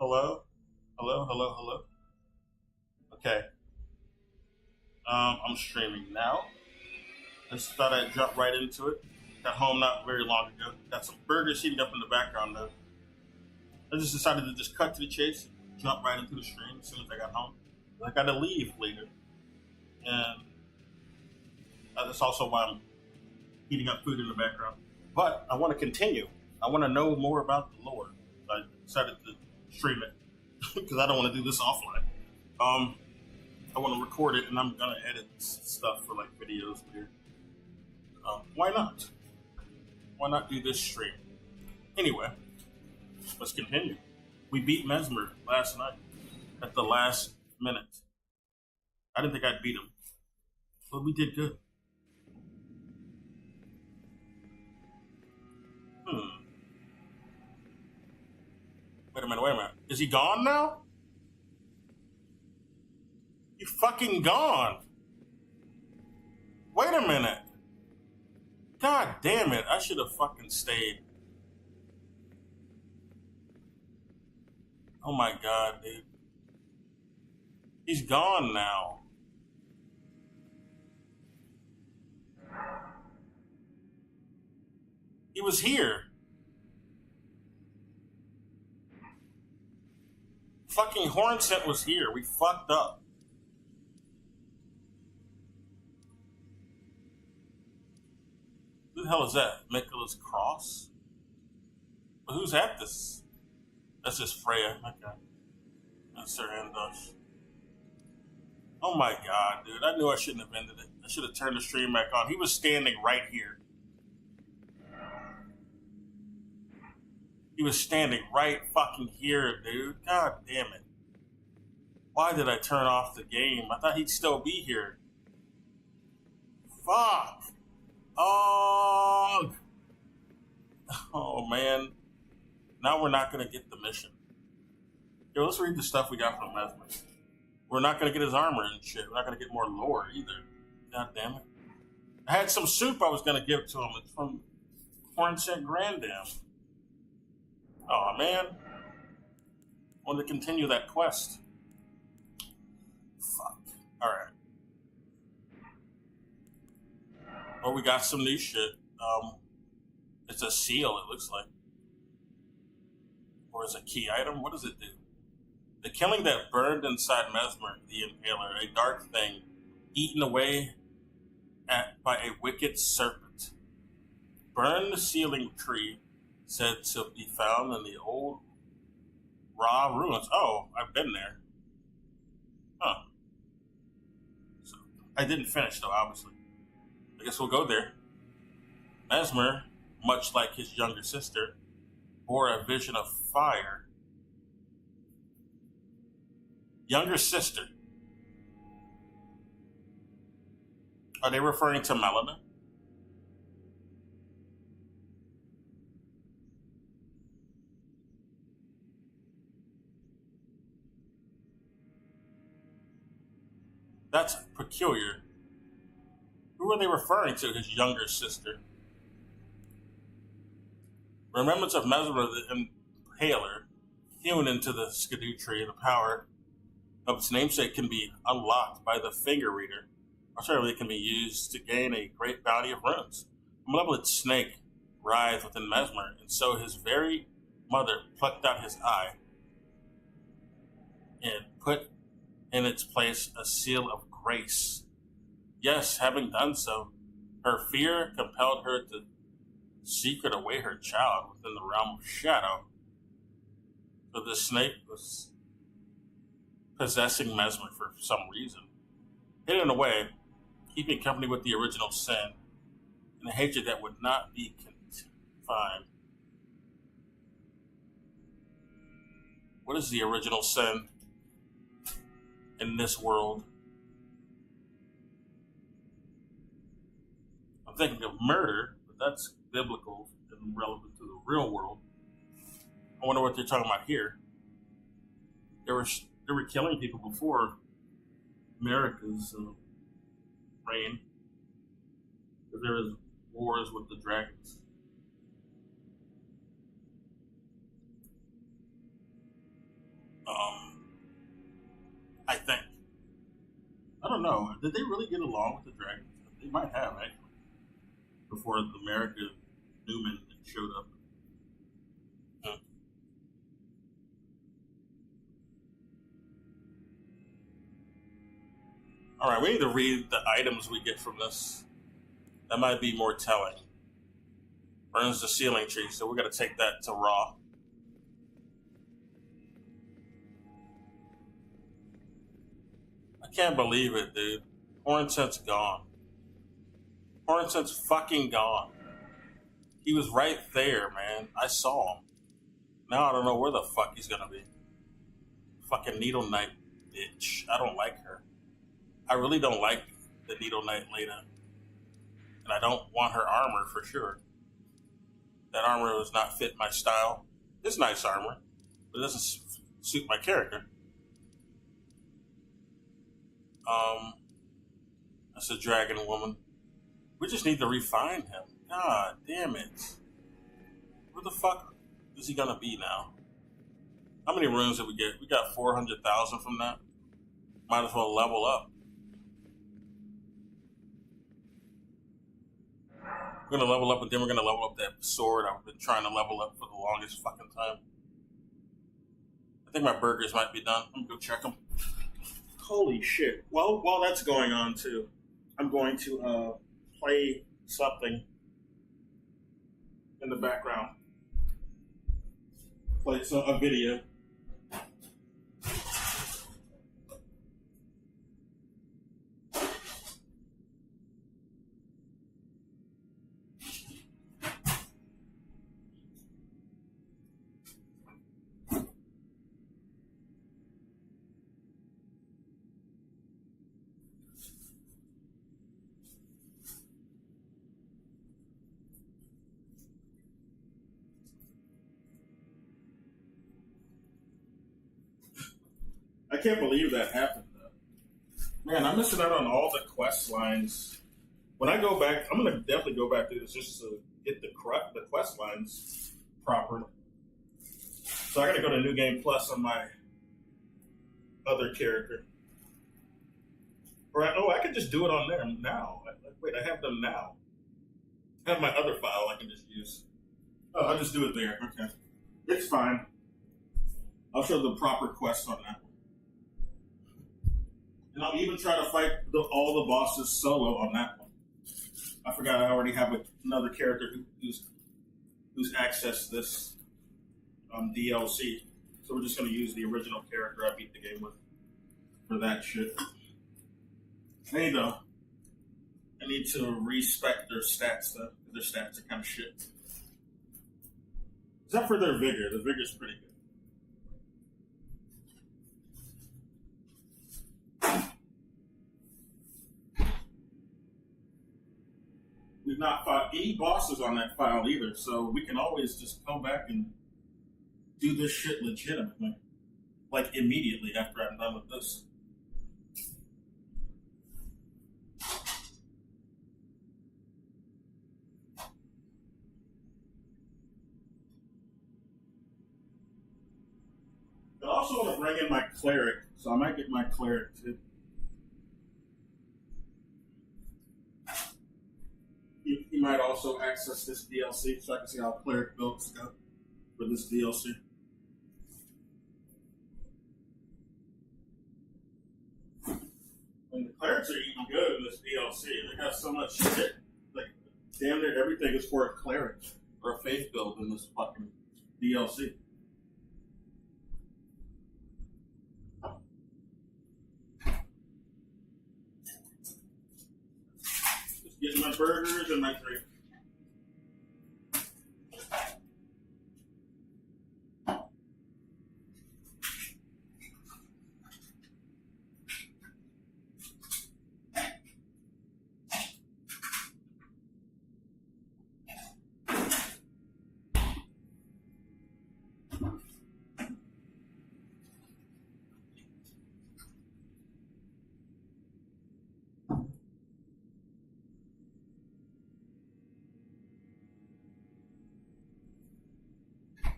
hello, hello, hello, hello. Okay, I'm streaming now. I just thought I'd jump right into it. Got home not very long ago. Got some burgers heating up in the background though. I just decided to just cut to the chase, jump right into the stream as soon as I got home. I got to leave later, and that's also why I'm heating up food in the background. But I want to continue. I want to know more about the lore. So I decided to stream it because I don't want to do this offline. I want to record it, and I'm gonna edit stuff for like videos here. Why not? Why not do this stream? Anyway, let's continue. We beat Mesmer last night at the last minute. I didn't think I'd beat him, but we did good. Wait a minute. Is he gone now? You fucking gone. Wait a minute. God damn it. I should have fucking stayed. Oh my god, dude. He's gone now. He was here. Fucking Hornsent was here. We fucked up. Who the hell is that? Nicholas Cross? But who's at this? That's just Freya. Okay. That's Sir Andosh. Oh my god, dude. I knew I shouldn't have ended it. I should have turned the stream back on. He was standing right here. He was standing right fucking here, dude. God damn it. Why did I turn off the game? I thought he'd still be here. Fuck. Oh. Oh, man. Now we're not going to get the mission. Here, let's read the stuff we got from Mesmer. We're not going to get his armor and shit. We're not going to get more lore either. God damn it. I had some soup I was going to give to him. It's from Hornsent Grandam. Oh man. I wanted to continue that quest. Fuck. Alright. Well, we got some new shit. It's a seal, it looks like. Or is it a key item? What does it do? The killing that burned inside Mesmer, the Impaler, a dark thing, eaten away by a wicked serpent. Burn the sealing tree, said to be found in the old raw ruins. Oh, I've been there. Huh. So, I didn't finish though, obviously. I guess we'll go there. Mesmer, much like his younger sister, bore a vision of fire. Younger sister. Are they referring to Melina? That's peculiar. Who are they referring to? His younger sister. Remembrance of Mesmer the Impaler, hewn into the skidoo tree, the power of its namesake can be unlocked by the finger reader. Alternatively, it can be used to gain a great bounty of runes. A malevolent snake writhed within Mesmer, and so his very mother plucked out his eye and put in its place a seal of grace. Yes, having done so, her fear compelled her to secret away her child within the realm of shadow. So the snake was possessing Mesmer for some reason. Hidden away, keeping company with the original sin, and a hatred that would not be confined. What is the original sin in this world? I'm thinking of murder, but that's biblical and relevant to the real world. I wonder what they're talking about here. They were killing people before America's reign. There was wars with the dragons. I think. I don't know. Did they really get along with the Dragons? They might have, actually, before America Newman showed up. Hmm. All right, we need to read the items we get from this. That might be more telling. Burns the ceiling tree, so we're going to take that to raw. I can't believe it, dude. Hornsent's gone. Hornsent's fucking gone. He was right there, man. I saw him. Now I don't know where the fuck he's gonna be. Fucking Needle Knight bitch. I don't like her. I really don't like the Needle Knight Leda. And I don't want her armor for sure. That armor does not fit my style. It's nice armor, but it doesn't suit my character. That's a dragon woman. We just need to refine him. God damn it. Where the fuck is he gonna be now? How many runes did we get? We got 400,000 from that. Might as well level up. We're gonna level up, and then we're gonna level up that sword I've been trying to level up for the longest fucking time. I think my burgers might be done. I'm gonna go check them. Holy shit. Well, while that's going on too, I'm going to play something in the background. Play a video. I can't believe that happened, though. Man, I'm missing out on all the quest lines. When I go back, I'm going to definitely go back to this just to get the quest lines proper. So I got to go to New Game Plus on my other character. Or I could just do it on there now. Wait, I have them now. I have my other file I can just use. Oh, I'll just do it there. Okay. It's fine. I'll show the proper quest on that one. And I'll even try to fight all the bosses solo on that one. I forgot I already have another character who's accessed this DLC. So we're just going to use the original character I beat the game with for that shit. Hey, though. I need to respect their stats, though. Their stats are kind of shit. Except for their vigor. The vigor's pretty good. We've not fought any bosses on that file either, so we can always just come back and do this shit legitimately. Like, immediately after I'm done with this. I also want to bring in my cleric, so I might get my cleric too. He might also access this DLC, so I can see how cleric builds go for this DLC. And the clerics are even good in this DLC. They got so much shit. Like, damn near everything is for a cleric or a faith build in this fucking DLC. Just getting my burgers and my drink.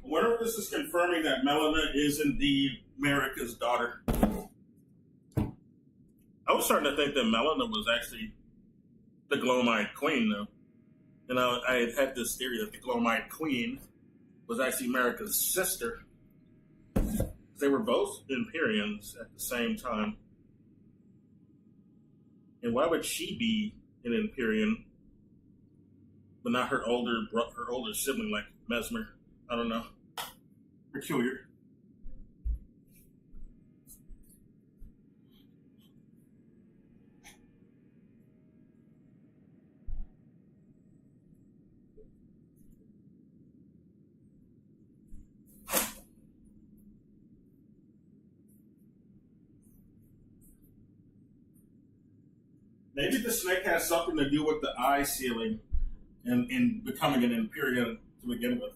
I wonder if this is confirming that Melina is indeed Marika's daughter. I'm starting to think that Melina was actually the Glowmite Queen, though. And I had this theory that the Glowmite Queen was actually Marika's sister. They were both Empyreans at the same time. And why would she be an Empyrean, but not her older sibling like Mesmer? I don't know. Peculiar. Maybe the snake has something to do with the eye sealing and becoming an Empyrean to begin with.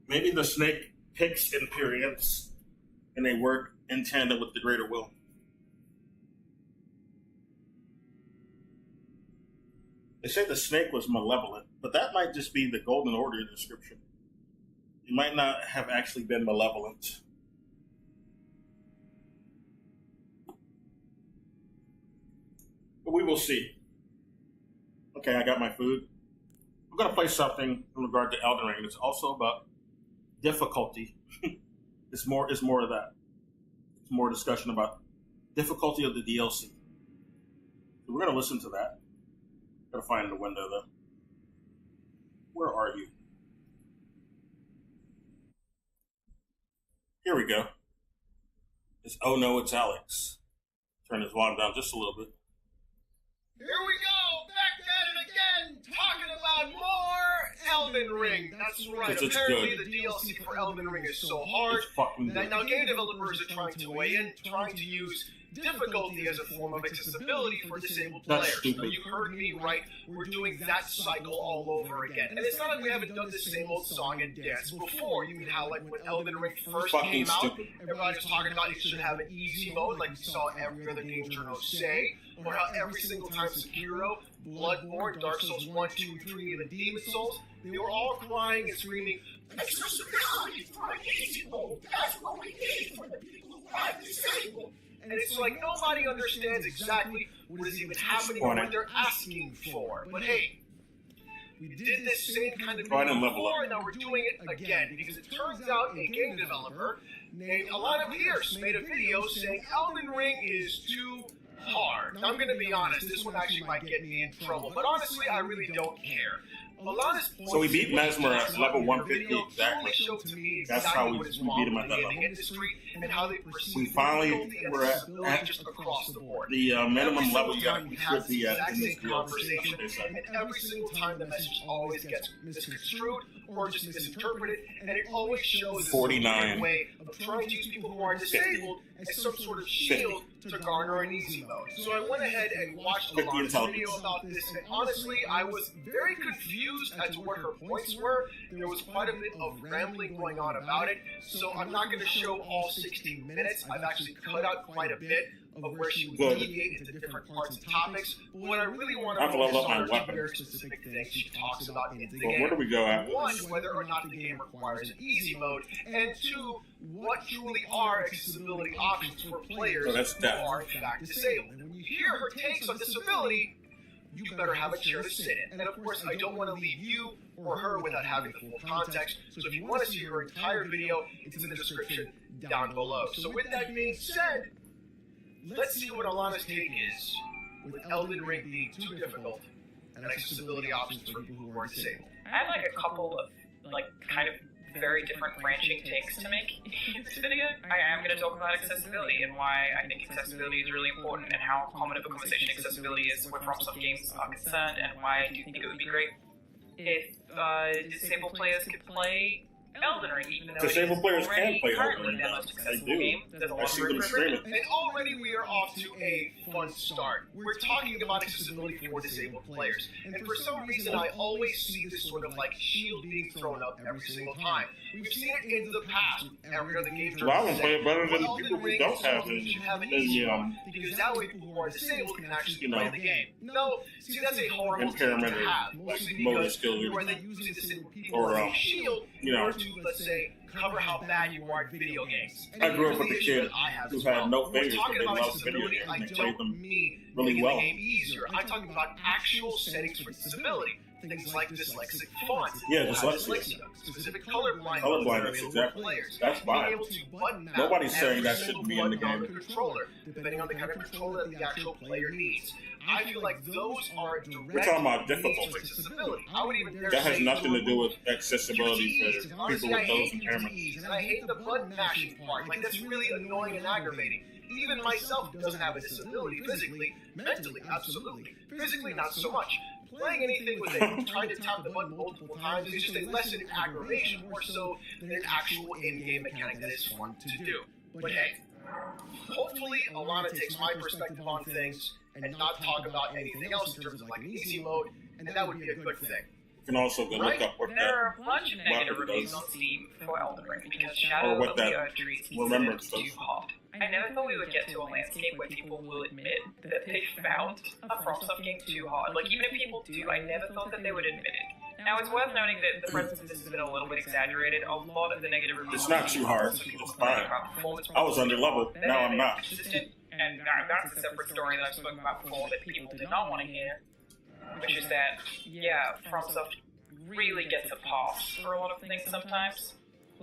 Maybe the snake picks Empyreans and they work in tandem with the greater will. They say the snake was malevolent, but that might just be the Golden Order description. It might not have actually been malevolent. But we will see. Okay, I got my food. I'm going to play something in regard to Elden Ring. It's also about difficulty. It's more of that. It's more discussion about difficulty of the DLC. So we're going to listen to that. Got to find the window, though. Where are you? Here we go. It's Oh No, It's Alex. Turn his volume down just a little bit. Here we go, back at it again, talking about more Elden Ring. That's right, apparently the DLC for Elden Ring is so hard that now game developers are trying to weigh in, trying to use difficulty as a form of accessibility for disabled players. Now, you heard me right, we're doing that cycle all over again. And it's not like we haven't done the same old song and dance before. You mean how, like, when Elden Ring first came out, everybody was talking about it should have an easy mode, like we saw every other game journal say, or how every single time Sekiro, Bloodborne, Dark Souls 1, 2, 3, even Demon Souls, they were all crying and screaming, accessibility for an easy mode, that's what we need for the people who are disabled. And it's like nobody understands exactly what is even happening or what they're asking for. But hey, we did this same kind of thing before, and now we're doing it again. Because it turns out a game developer named Alana Pierce made a video saying Elden Ring is too hard. Now I'm going to be honest, this one actually might get me in trouble. But honestly, I really don't care. So we beat Mesmer at level 150 exactly. That's how we beat him at that level. We finally were at just across the board. The minimum level you should be at in this conversation. And every single time the message always gets misconstrued or just misinterpreted, and it always shows 49 way of trying to use people who are disabled as some sort of shield to garner an easy mode. So I went ahead and watched a video about this, and honestly, I was very confused as to what her points were. There was quite a bit of rambling going on about it, so I'm not going to show all 16 minutes. I've actually cut out quite a bit of where she would deviate into different parts and topics. But what I really want to focus on are very specific things she talks about in the game. Where do we go after? One, whether or not the game requires an easy mode, and two, what truly are accessibility options for players who are in fact disabled. And when you hear her takes on disability, you better have a chair to sit in. And of course, I don't want to leave you or her without having the full context, so if you want to see her entire video, it's in the description down below. So with that being said, let's see what Alana's take is with Elden Ring being too difficult and accessibility options for people who are disabled. I have like a couple of like kind of very different branching takes to make in this video. I am going to talk about accessibility and why I think accessibility is really important and how common of a conversation accessibility is where FromSoft games are concerned, and why I do think it would be great if disabled players could play Elden Ring, even though disabled players can play Elden Ring. They do. I see them streaming. And already we are off to a fun start. We're talking about accessibility for disabled players. And for some reason, I always see this sort of like shield being thrown up every single time. We've seen it in the past with every other game. Well, I would play it better than people who don't have it. Because that way people who are disabled can actually play the game. No, see, that's a horrible thing to have. Motor skills where they use disabled people or as a shield you know, to, let's say, cover how bad you are at video games. I grew up with a kid who had no We're fingers, but talking they about loved video disability. games I and they played don't them mean really making well. the game easier. I'm talking about actual settings for disability. Things like dyslexic fonts. Yeah, dyslexia. Specific colorblindness. Colorblindness, exactly. That's fine. Being able to button map Nobody's saying that every shouldn't be single in the button on game. the controller, depending on the kind of controller that the actual player needs. I feel like those are direct We're talking about needs difficulty. for disability. I would even dare That has say nothing to do with accessibility for QTEs. people Honestly, I with those hate impairments. QTEs, and I hate the button mashing part. Like, that's really annoying and aggravating. Even myself, who doesn't have a disability physically, mentally, absolutely. Physically, not so much. Playing anything with a trying to tap the button multiple times is just a lesson in aggravation, more so than an actual in-game mechanic that is fun to do. But hey, hopefully Alana takes my perspective on things and not talk about anything else in terms of like easy mode, and that would be a good thing. You can also go look up what There that are a bunch of negative what it reviews does. on Steam for Elden Ring because Shadow Or what of the that Erdtree is remembrance too does. hot. I never thought we would get to a landscape where people will admit that they found a FromSoft game too hard. Like, even if people do, I never thought that they would admit it. Now, it's worth noting that the presence of this has been a little bit exaggerated. A lot of the negative reviews... It's not too hard. It's fine. I was under level. Now I'm not. Consistent, and that's a separate story that I've spoken about before that people did not want to hear, which is that, yeah, FromSoft really gets a pass for a lot of things sometimes.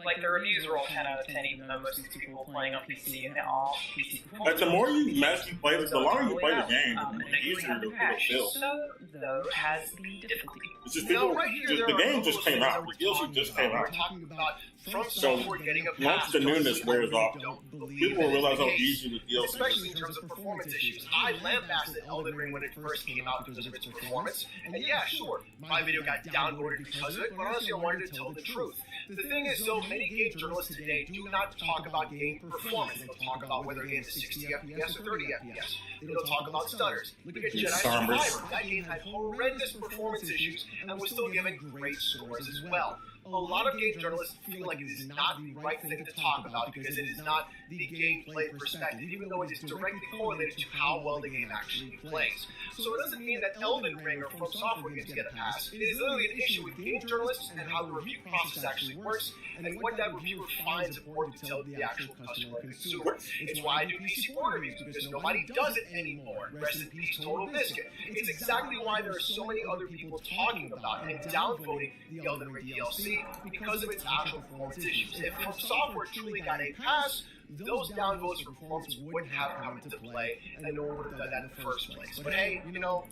Like, the reviews are all 10 out of 10, even though most of these people are playing on PC and they are PC Like, performance. the more you massively play, the longer you play the game, the easier it'll feel. So, though, has the difficulty. It's just people, Right here, just, there the are game a just couple came of out. things The DLC just came We're out. talking about from So software getting a once pass. the newness wears off, people will realize how Case. easy the DLC Especially is. in terms of performance issues. I lambasted Elden Ring when it first came out because of its performance. And yeah, sure, my video got downvoted because of it, but honestly I wanted to tell the truth. The thing is, though, many game journalists today do not talk about game performance. They'll talk about whether a game is 60 FPS or 30 FPS. They'll talk about stutters. Look at Jedi Survivor. That game had horrendous performance issues and was still given great scores as well. A lot of game journalists feel like it is not the right thing to talk about because it is not the gameplay perspective, even though it is directly correlated to how well the game actually plays. So it doesn't mean that Elden Ring or From Software games get a pass. It is literally an issue with game journalists and how the review process actually works, and what that reviewer finds important to tell the actual customer and consumer. It's why I do PC port reviews, because nobody does it anymore. Rest in peace, Total Biscuit. It's exactly why there are so many other people talking about and downvoting the Elden Ring DLC because of its actual performance issues. If From Software truly got a pass, those downvotes for performance wouldn't have come into play, and no one would have done that in the first place. But hey, you know,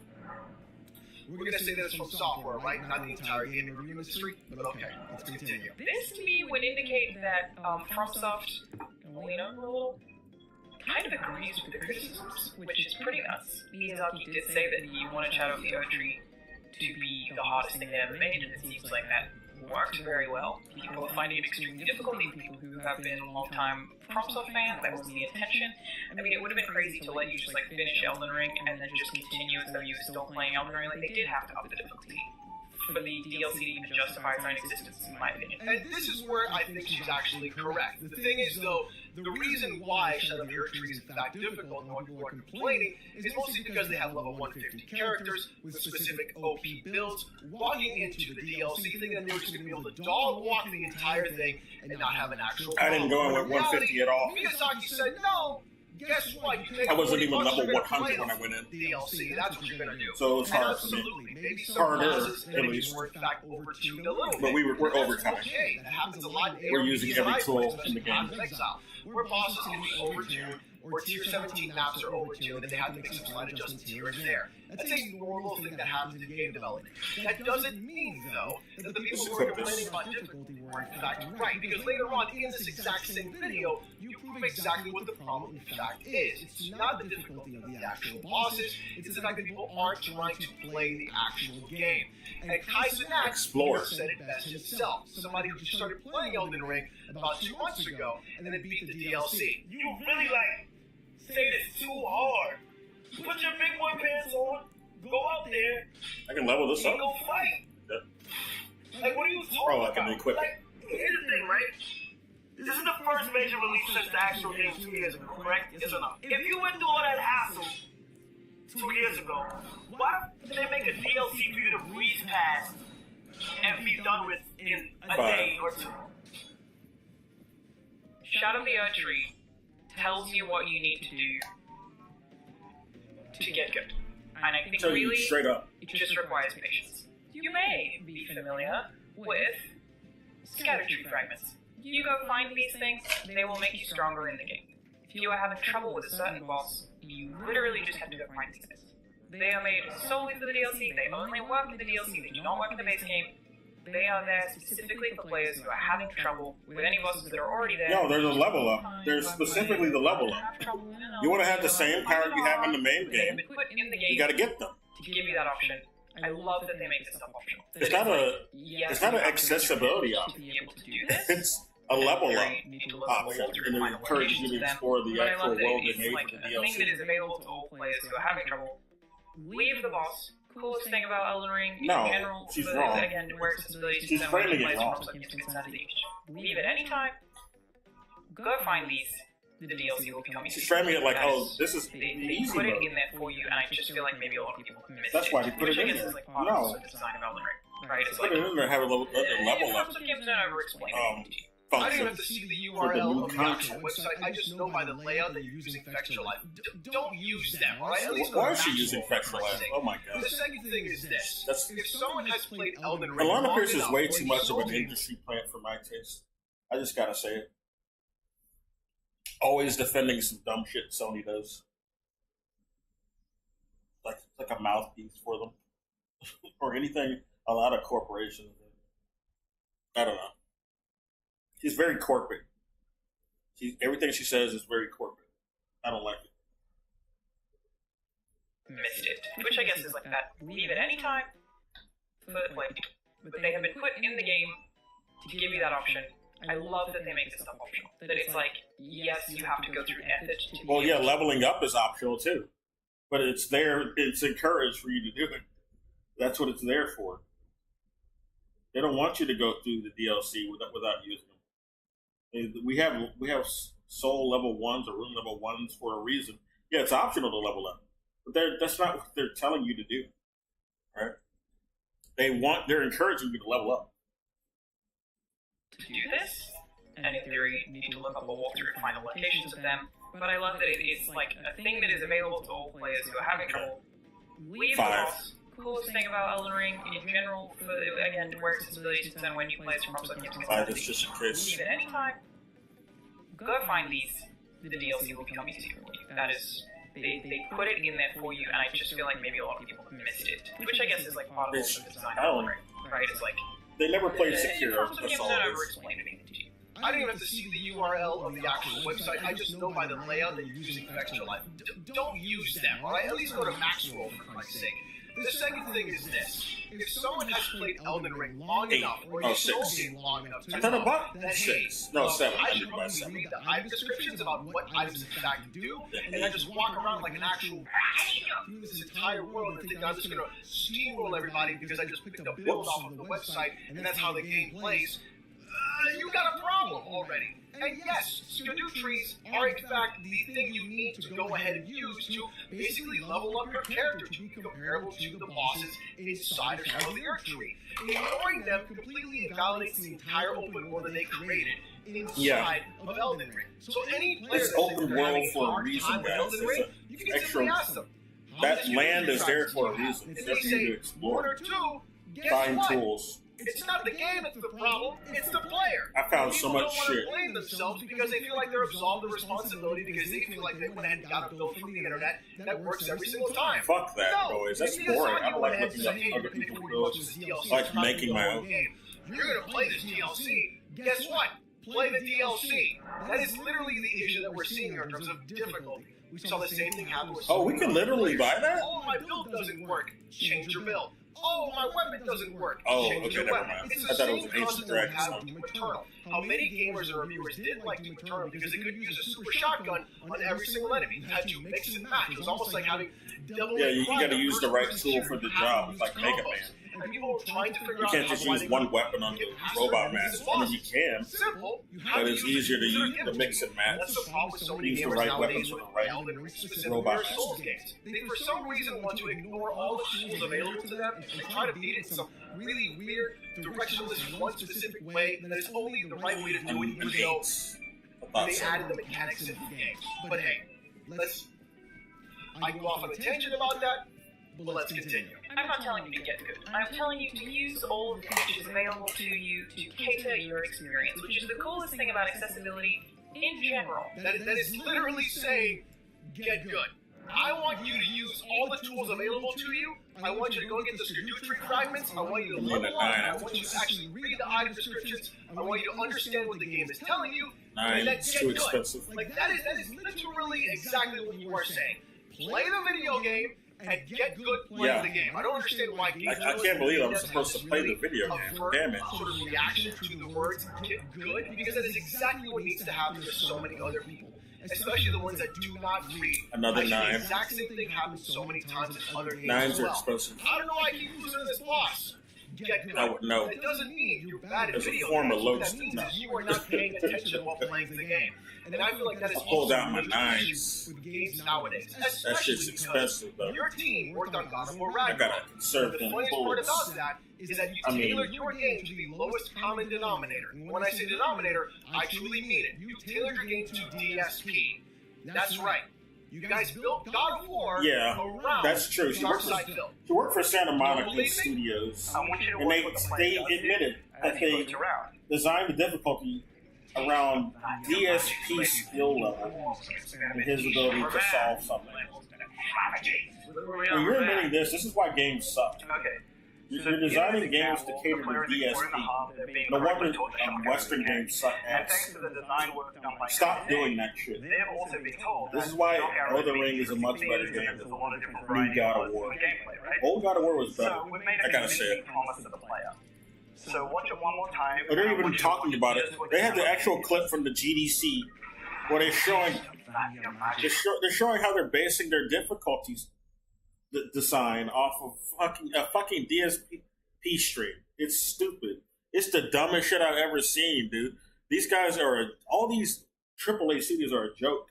we're going to say that it's From Software, right? Not the entire gaming review industry, but okay, let's continue. This to me would indicate that FromSoft, well, you know, a little kind of agrees with the criticisms, which is pretty nuts. Miyazaki did say that he wanted Shadow of the Erdtree to be the hardest thing they ever made, and it seems like that worked very well. People are finding it extremely difficult, even people who have been long-time FromSoft fans. That wasn't the intention. I mean, it would have been crazy to let you just, like, finish Elden Ring and then just continue as though you were still playing Elden Ring. Like, they did have to up the difficulty for the DLC to even justify its own existence, in my opinion. And this is where I think she's actually correct. The thing is, though, the reason why Shadow of the Erdtree is in fact difficult and why people are complaining is mostly because they have level 150 characters with specific OP builds walking into the DLC, thinking that they were just going to be able to dog walk the entire thing and not have an actual I didn't go in with 150 at all. Miyazaki said, no, guess what? You take I wasn't even 40 bucks, level you're gonna 100 play when I went in. DLC, that's what you're going to do. So it's And hard for me. absolutely, maybe some Harder, classes at and least. were in fact overtuned a little bit. But we're That's overtime. okay, that happens a lot. We're using every ARPGs, tool especially in the game. Path of Exile, where bosses can be overtuned, or tier 17 maps are overtuned, and they have to make some slight adjustments here and there. That's a normal thing that happens in game development. That doesn't mean, though, that the people who are complaining about difficulty were in fact right, because later on in this exact same video, you prove exactly what the problem in fact is. It's not the difficulty of the actual bosses, it's the fact that people aren't trying to play the actual game. And Kai Cenat Explore. said it best himself. Somebody who started playing Elden Ring about 2 months ago, and then beat the DLC. You really like say this too hard. Put your big boy pants on, go out there, I can level this up. and go fight. Yeah. Like, what are you talking Oh, I about? can equip it. Like, here's the thing, right? This is the first major release since the actual game 2 years ago, correct? Yes or no? If you went through all that hassle 2 years ago, why did they make a DLC for you to breeze past and be done with in a day or two? Shadow of the Erdtree tells you what you need to do to get good. And I think really straight up. it just requires patience. You may be familiar with Tree fragments. You go find these things, they will make you stronger in the game. If you are having trouble with a certain boss, you literally just have to go find these things. They are made solely for the DLC, they only work in the DLC, they do not work in the base game. They are there specifically for players who are having trouble with any bosses that are already there. No, there's a level up. There's specifically the level up. You want to have the same power you have in the main game, you gotta get them. To give you that option. I love that they make this stuff optional. It's not an accessibility option. It's a level up option, and it encourages you to explore the actual world they made for the DLC. A thing that is available to all players who are having trouble. Leave the boss. Coolest thing about Elden Ring in general, she's wrong. Again, where accessibility She's framing it wrong. Leave it anytime. Go find these. The DLC will be coming. She's framing it like, oh, this is they easy put it mode. in there for you, and I just feel like maybe a lot of people missed That's it. why they put it in Which I guess there. is like part No. of the design of Elden Ring, right? It's Put it in there and have a level up. Some games don't over-explain it. I don't even Function. have to see the URL of the actual website. I just know by the layout that you're using Fextra Life. Don't use them, alright? At least Why is she using Fextra Life? Oh my god. The second thing is this. If someone has played Elden Ring, Alana Pierce is way too much of an industry plant for my taste. I just gotta say it. Always defending some dumb shit Sony does. Like a mouthpiece for them. Or anything a lot of corporations do. I don't know. She's very corporate. Everything she says is very corporate. I don't like it. Missed it. Which I guess is like that. Leave it anytime for the play. But they have been put in the game to give you that option. I love that they make this stuff optional. That it's like, yes, you have to go through effort to Well, yeah, leveling up is optional too. But it's there, it's encouraged for you to do it. That's what it's there for. They don't want you to go through the DLC without using them. We have soul level 1s or room level 1s for a reason. Yeah, it's optional to level up. But that's not what they're telling you to do. Right? They're encouraging you to level up. to do this, and in theory, you need to look up a walkthrough to find the locations of them. But I love that it's like a thing that is available to all players who are having trouble. Leave the boss. Coolest thing about Elden Ring in general, again, where accessibility is concerned when you play as from From It's just a case. Leave it anytime. Go find these. The DLC will become easier for you. That is, they put it in there for you, and I just feel like maybe a lot of people missed it. Which I guess is like part of the design of Elden Ring, right? It's like they never played Sekiro. Some That's games all don't it is. over-explain anything to you. I don't even have to see the URL of the actual website. I just know by the layout that you're using Fextra Life. Don't use them, alright? At least go to Maxroll for Christ's sake. The second thing is this. If someone has played Elden Ring long enough, or you've sold it long enough to know that, hey, 7. I should probably read the item descriptions about what items in fact do, and then just walk around like an actual through this entire world and think I'm just going to steamroll everybody because I just picked a build off of the website, and that's how the game plays. You got a problem already. And yes, Erdtrees are in fact the thing you need to go ahead and use to basically level up your character to be comparable to the bosses inside of Shadow of the Erdtree. Ignoring them completely invalidates the entire open world that they created inside of Elden Ring. So any player It's that's open world having a for a hard reason, time with guys. Elden It's Ring, an you can extra- simply ask them. That land is there for a reason. It's If there they for you to say explore. 1 or 2, guess Find what? tools. It's not the game that's the problem, it's the player. I found so People much don't shit. want to blame themselves because they feel like they're absolved of responsibility because they feel like they went ahead and got a build from the internet that works every single time. Fuck that, No, boys. That's if boring. Miyazaki I don't went like ahead and looking said, up "Hey, other you're gonna people's pay builds. this DLC, Like it's not making the my whole own. game. You're gonna play this DLC. Guess what? Play the DLC. That is literally the issue that we're seeing here in terms of difficulty. We saw the same thing happen with Oh, we can literally buy that? Oh, my build doesn't work. Change your build. Oh, my weapon doesn't work. Oh, Change okay, your never weapon. mind. It's I the thought it was same an ancient concept that we dragon had song. with Doom Eternal. How many gamers and reviewers didn't like Doom Eternal because they couldn't use a super shotgun on every single enemy. You had to mix and match. It was almost like having Devil Yeah, May you Cry, gotta the use first the right person tool shooter for the you have job. to It's like use Mega combos. Man. And people were trying to figure You out can't just why use they one couldn't weapon on get the past robot certain master. I mean, bosses. you can, Simple. You have but to it's use easier to the use given to mix and match. That's the problem with so many Use the gamers right nowadays weapons with for the right Elden Ring, specifically robot or Souls games. They for some reason want to ignore all the tools available to them and try to beat it in some really weird, directionless, one specific way that is only the right way to do it, even though they added the mechanics into the game. But hey, I can go off on a tangent about that, but let's continue. I'm not telling you to get good. I'm telling you to use all of the features available to you to cater your experience, which is the coolest thing about accessibility in general. That is literally saying, get good. I want you to use all the tools available to you. I want you to go get the Erdtree fragments. I want you to level up. I want you to actually read the item descriptions. I want you to understand what the game is telling you. And then get good. Like that is literally exactly what you are saying. Play the video game and get good playing the game. I don't understand why games I can't believe I'm supposed to play the video game. Damn it. Sort of reaction to the words get good, because that is exactly what needs to happen to so many other people. Especially the ones that do not read. Another 9. The exact same thing happens so many times in other games 9s as well. are explosive. I don't know why I keep losing to this boss. Get good. No. That doesn't mean you're bad at There's a video form games. of low That means no. that you are not paying attention while playing the game. And I feel like that is I pulled also out my a big 9s. issue with games nowadays. That shit's expensive, though. Your team worked on God of War I Ragnarok. gotta conserve The them funniest part bullets. about that is that you tailored your game to the lowest common denominator. And when I say denominator, I truly mean it. You tailored your game to DSP. That's right. You guys built God of War around That's true. She worked for Santa Monica Studios, I want you to and they admitted that they designed the difficulty around DSP skill level and his ability to solve something. When you're admitting this is why games suck. Okay. You're designing games to cater to DSP. No wonder Western games suck ass. Stop doing that shit. This is why Elden Ring is a much better game than new God of War. Old God of War was better. I gotta say it. So watch it one more time. But they're even talking about it. They have the actual clip from the GDC where they're showing how they're basing their difficulties design off of a fucking DSP stream. It's stupid. It's the dumbest shit I've ever seen, dude. These guys all these AAA studios are a joke.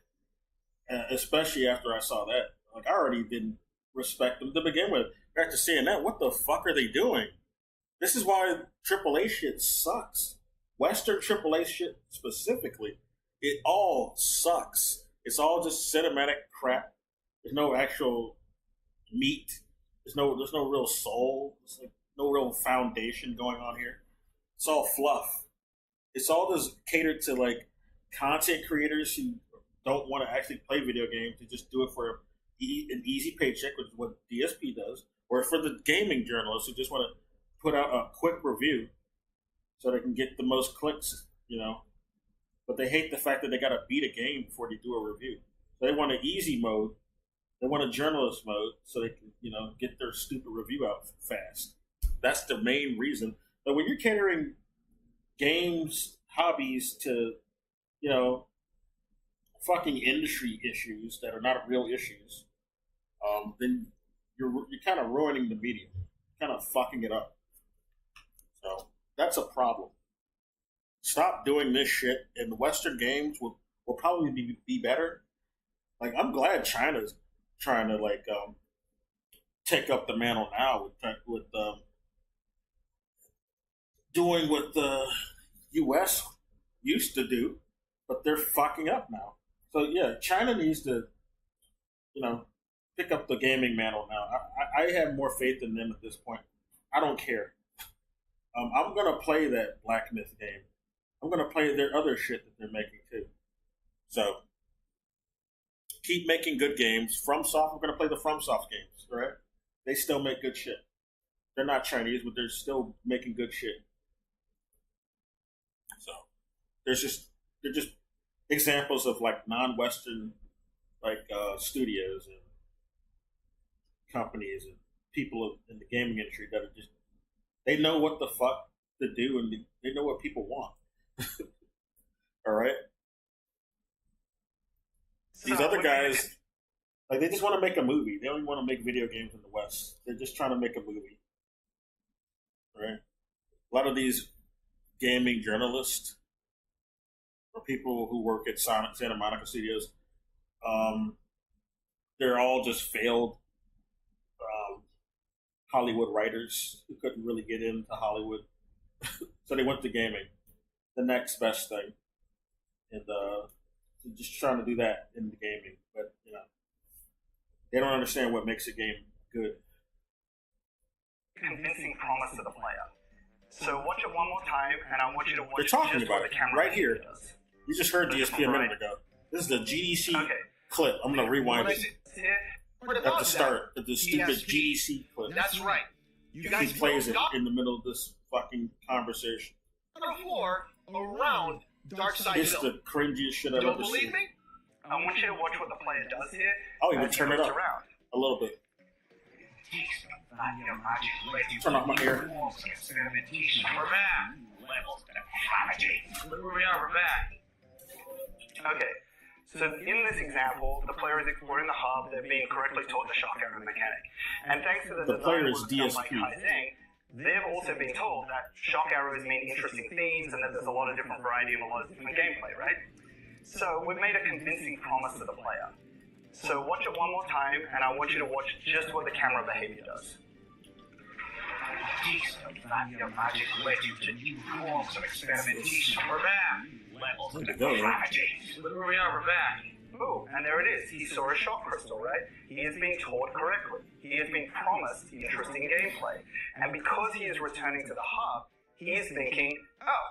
Especially after I saw that. Like, I already didn't respect them to begin with. After seeing that, what the fuck are they doing? This is why AAA shit sucks. Western AAA shit specifically. It all sucks. It's all just cinematic crap. There's no actual meat. There's no real soul. There's like no real foundation going on here. It's all fluff. It's all just catered to like content creators who don't want to actually play video games. They just do it for an easy paycheck, which is what DSP does, or for the gaming journalists who just want to put out a quick review so they can get the most clicks, But they hate the fact that they got to beat a game before they do a review. So they want an easy mode. They want a journalist mode so they can, get their stupid review out fast. That's the main reason. But when you're catering games, hobbies to, fucking industry issues that are not real issues, then you're kind of ruining the medium, kind of fucking it up. So that's a problem. Stop doing this shit, and the Western games will probably be better. Like, I'm glad China's trying to take up the mantle now with doing what the U.S. used to do, but they're fucking up now. So yeah, China needs to, pick up the gaming mantle now. I have more faith in them at this point. I don't care. I'm gonna play that Black Myth game. I'm gonna play their other shit that they're making too. So keep making good games. FromSoft, we're gonna play the FromSoft games, right? They still make good shit. They're not Chinese, but they're still making good shit. So they're just examples of non-Western studios and companies and people in the gaming industry that are just, they know what the fuck to do and they know what people want. All right. These other guys, they just want to make a movie. They don't even want to make video games in the West. They're just trying to make a movie. Right? A lot of these gaming journalists or people who work at Santa Monica Studios, they're all just failed Hollywood writers who couldn't really get into Hollywood. So they went to gaming. The next best thing. and just trying to do that in the gaming. But they don't understand what makes a game good. Convincing promise to the player. So watch it one more time, and I want you to watch They're talking just about what it the camera right here. does. You just heard DSP a minute ago. This is the GDC clip. I'm going to rewind it at the start of the stupid GDC clip. That's right. You guys He plays it in the middle of this fucking conversation. Before, around Dark Side It's Hill. the cringiest shit I've Don't ever believe seen. me? I want you to watch what the player does here. I'll even as he turn it moves up around. a little bit. Turn off my ear. We're back. Levels of depravity. We're back. Okay. So in this example, the player is exploring the hub. They're being correctly taught the shock arrow mechanic. And thanks to the player design is work done by DSP. Kai Zhang, they've also been told that shock arrows mean interesting themes and that there's a lot of different variety and a lot of different gameplay, right? So we've made a convincing promise to the player. So watch it one more time, and I want you to watch just what the camera behavior does. Your magic led you to new forms of experimentation. We're back. Levels of depravity. We're back. Oh, and there it is. He saw a shock crystal, right? He is being taught correctly. He is being promised interesting gameplay. And because he is returning to the hub, he is thinking, oh,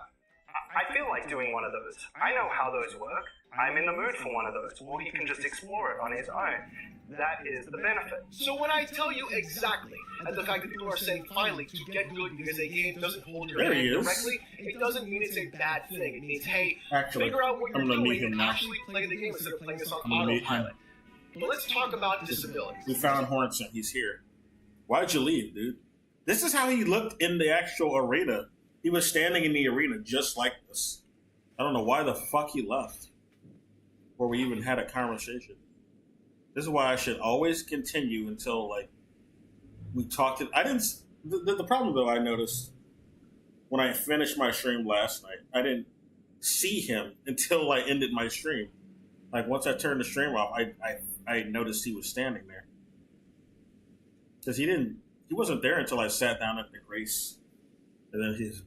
I feel like doing one of those. I know how those work. I'm in the mood for one of those. Or he can just explore it on his own. That is the benefit. So when I tell you exactly, and the fact that people are saying finally to get good because a game doesn't hold your hand directly, it doesn't mean it's a bad thing. It means, hey, figure out what you're doing and actually play the game instead of playing this on autopilot. But let's talk about disabilities. We found Hornson. He's here. Why'd you leave, dude? This is how he looked in the actual arena. He was standing in the arena just like this. I don't know why the fuck he left. Or we even had a conversation. This is why I should always continue until, like, we talked. I didn't. The problem, though, I noticed when I finished my stream last night, I didn't see him until I ended my stream. Like, once I turned the stream off, I noticed he was standing there. Because he wasn't there until I sat down at the grace. And then his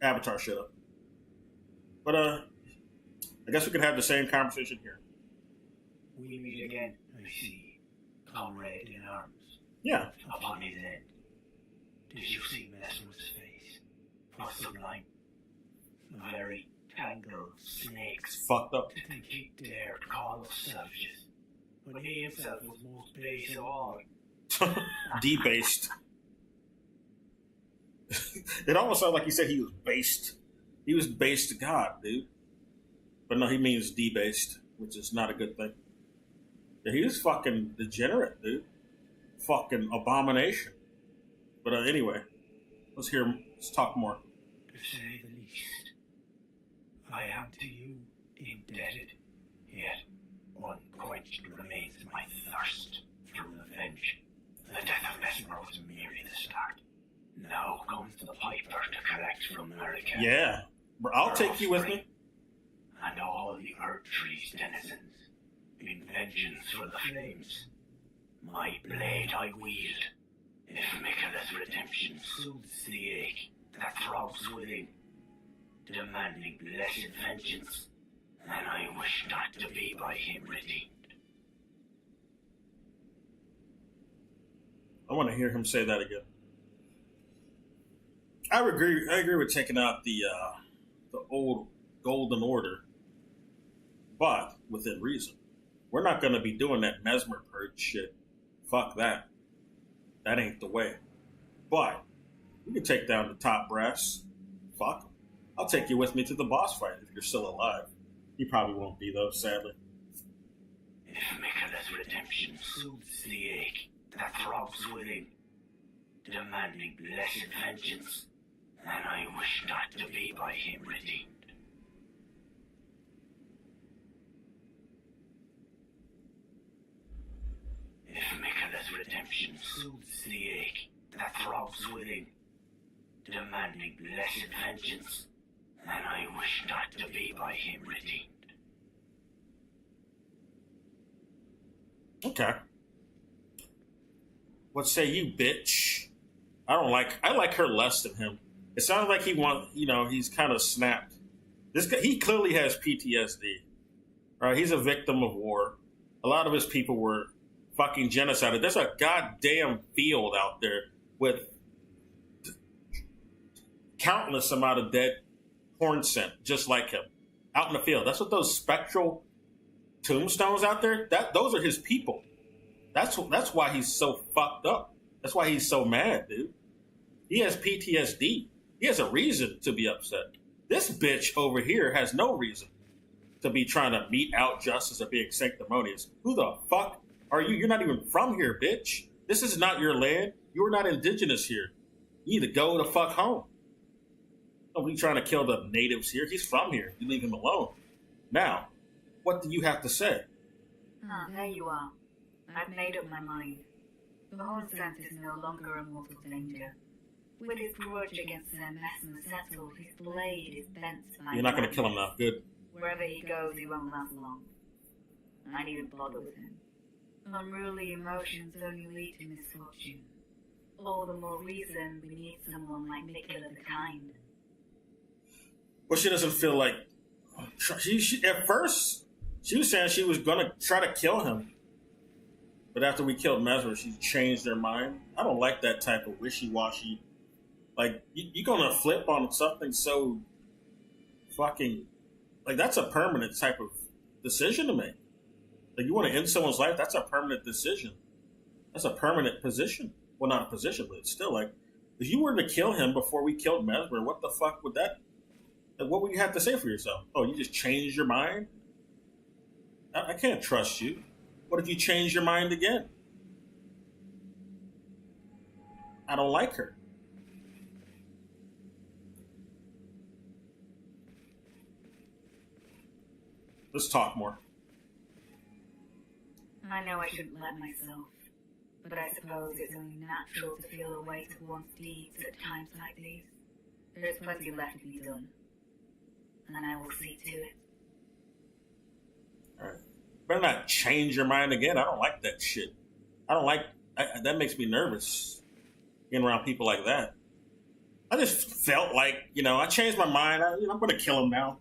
avatar shut up. But, I guess we could have the same conversation here. We meet again, I see, comrade in arms. Yeah. Upon his head. Did you see Mesmer's face? For sublime. Very tangled snakes. Fucked up. To think he dared call us savages, when he himself was most base of all. Debased. It almost sounded like he said he was based. He was based to God, dude. But no, he means debased, which is not a good thing. Yeah, he was fucking degenerate, dude. Fucking abomination. But anyway, let's talk more. To say the least, I am to you indebted, yet unquenched remains my thirst for revenge. The death of Mesmer was merely the start. Now comes the piper to collect from America. Yeah, I'll take you with me. And all the Erdtree's denizens, in vengeance for the flames. My blade I wield, if Michaela's redemption soothes the ache that throbs within, demanding blessed vengeance, and I wish not to be by him redeemed. I want to hear him say that again. I agree with taking out the old Golden Order, but within reason. We're not going to be doing that Mesmer purge shit. Fuck that. That ain't the way. But we can take down the top brass. Fuck 'em. I'll take you with me to the boss fight if you're still alive. You probably won't be, though, sadly. If Michaela's redemption soothes the ache that throbs within, demanding blessed vengeance, then I wish not to be by him redeemed. If Michaela's redemption soothes the ache that throbs within, demanding blessed vengeance, then I wish not to be by him redeemed. Okay. What say you, bitch? I like her less than him. It sounds like he's kind of snapped This guy, he clearly has PTSD. Right? He's a victim of war. A lot of his people were fucking genocided. There's a goddamn field out there with countless amount of dead corn scent, just like him, out in the field. That's what those spectral tombstones out there. Those are his people. That's why he's so fucked up. That's why he's so mad, dude. He has PTSD. He has a reason to be upset. This bitch over here has no reason to be trying to mete out justice or being sanctimonious. Who the fuck are you? You're not even from here, bitch. This is not your land. You're not indigenous here. You need to go the fuck home. Don't be trying to kill the natives here. He's from here. You leave him alone. Now, what do you have to say? Ah, there you are. I've made up my mind. The Horn Scent is no longer a mortal danger. With his grudge against their mess and settled, his blade is bent by... You're not going to kill him now. Good. Wherever he goes, he won't last long. I needn't bother with him. Unruly emotions only lead to misfortune. All the more reason we need someone like Mikula the Kind. Well, she doesn't feel like... At first, she was saying she was going to try to kill him. But after we killed Mesmer, she changed her mind. I don't like that type of wishy-washy. Like, you're going to flip on something so fucking... Like, that's a permanent type of decision to make. Like, you want to end someone's life, that's a permanent decision. That's a permanent position. Well, not a position, but it's still like... If you were to kill him before we killed Mesmer, what the fuck would that... Like, what would you have to say for yourself? Oh, you just changed your mind? I can't trust you. What if you change your mind again? I don't like her. Let's talk more. I know I shouldn't let myself, but I suppose it's only natural to feel the weight of one's deeds at times like these. There is plenty left to be done, and I will see to it. All right. Better not change your mind again. I don't like that shit. I don't like... that makes me nervous, being around people like that. I just felt like, I changed my mind. I'm going to kill him now,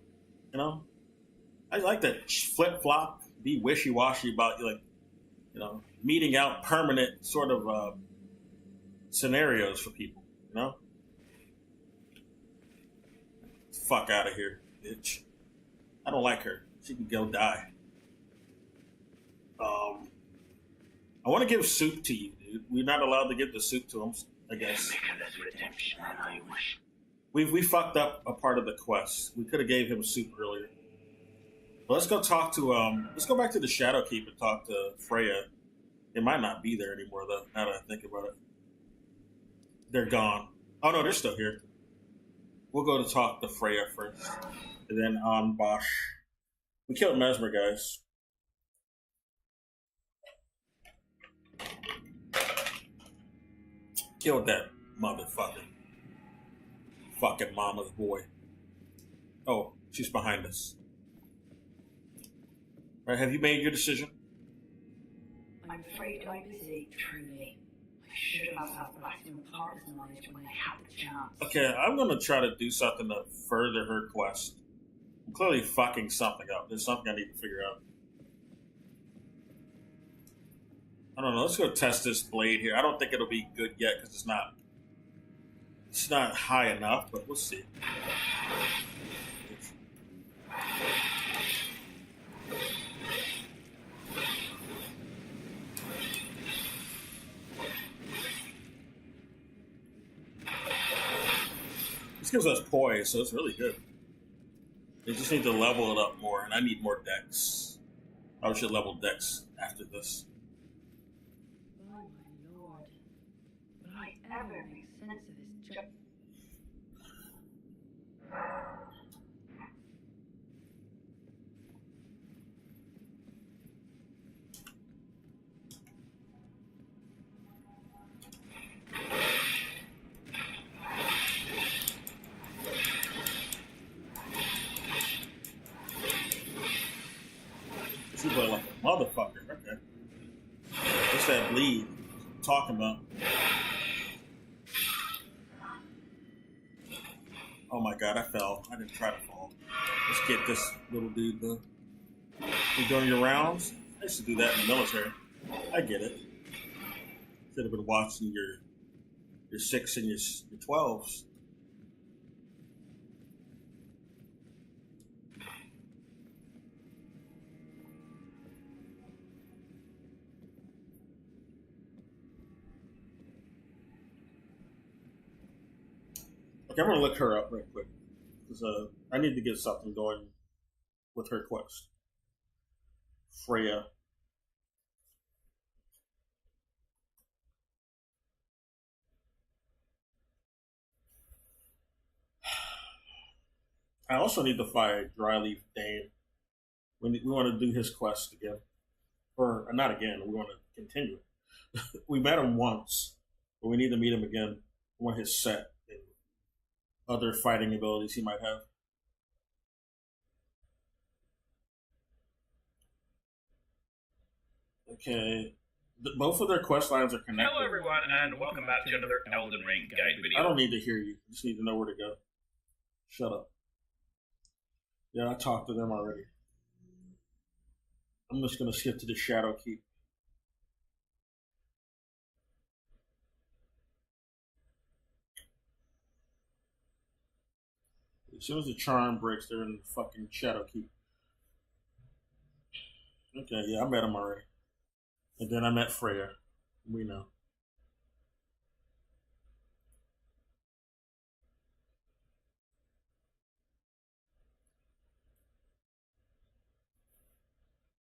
I like that flip-flop, be wishy-washy about, meeting out permanent sort of scenarios for people, Fuck out of here, bitch. I don't like her. She can go die. I want to give soup to you, dude. We're not allowed to give the soup to him, I guess. Redemption, I wish. We fucked up a part of the quest. We could have gave him soup earlier. But let's go talk to let's go back to the Shadowkeep and talk to Freya. It might not be there anymore though, now that I think about it. They're gone. Oh no, they're still here. We'll go to talk to Freya first. And then on Bosch. We killed Mesmer, guys. Killed that motherfucker. Fucking mama's boy. Oh, she's behind us. Right, have you made your decision? I'm afraid I'm busy, truly. I should have asked back to partner's knowledge when I had the chance. Okay, I'm gonna try to do something to further her quest. I'm clearly fucking something up. There's something I need to figure out. I don't know. Let's go test this blade here. I don't think it'll be good yet because it's not high enough, but we'll see. This gives us poise, so it's really good. They just need to level it up more, and I need more dex. I should level dex after this. Oh my lord. Would I ever make sense of this job? Super like a motherfucker. Okay. What's that bleed I'm talking about? Oh my god. god, I fell. I didn't try to fall. Let's get this little dude though. You doing your rounds? I used to do that in the military. I get it. Should have been watching your 6 and your 12s. Okay, I'm gonna look her up right quick because I need to get something going with her quest. Freya. I also need to fight Dryleaf Dane. We want to do his quest again, or not again. We want to continue it. We met him once, but we need to meet him again. We want his set and other fighting abilities he might have. Okay. Both of their quest lines are connected. Hello everyone, and welcome back to another Elden Ring guide video. I don't need to hear you. I just need to know where to go. Shut up. Yeah, I talked to them already. I'm just going to skip to the Shadow Keep. As soon as the charm breaks, they're in the fucking Shadow Keep. Okay, yeah, I met him already. And then I met Freya. We know.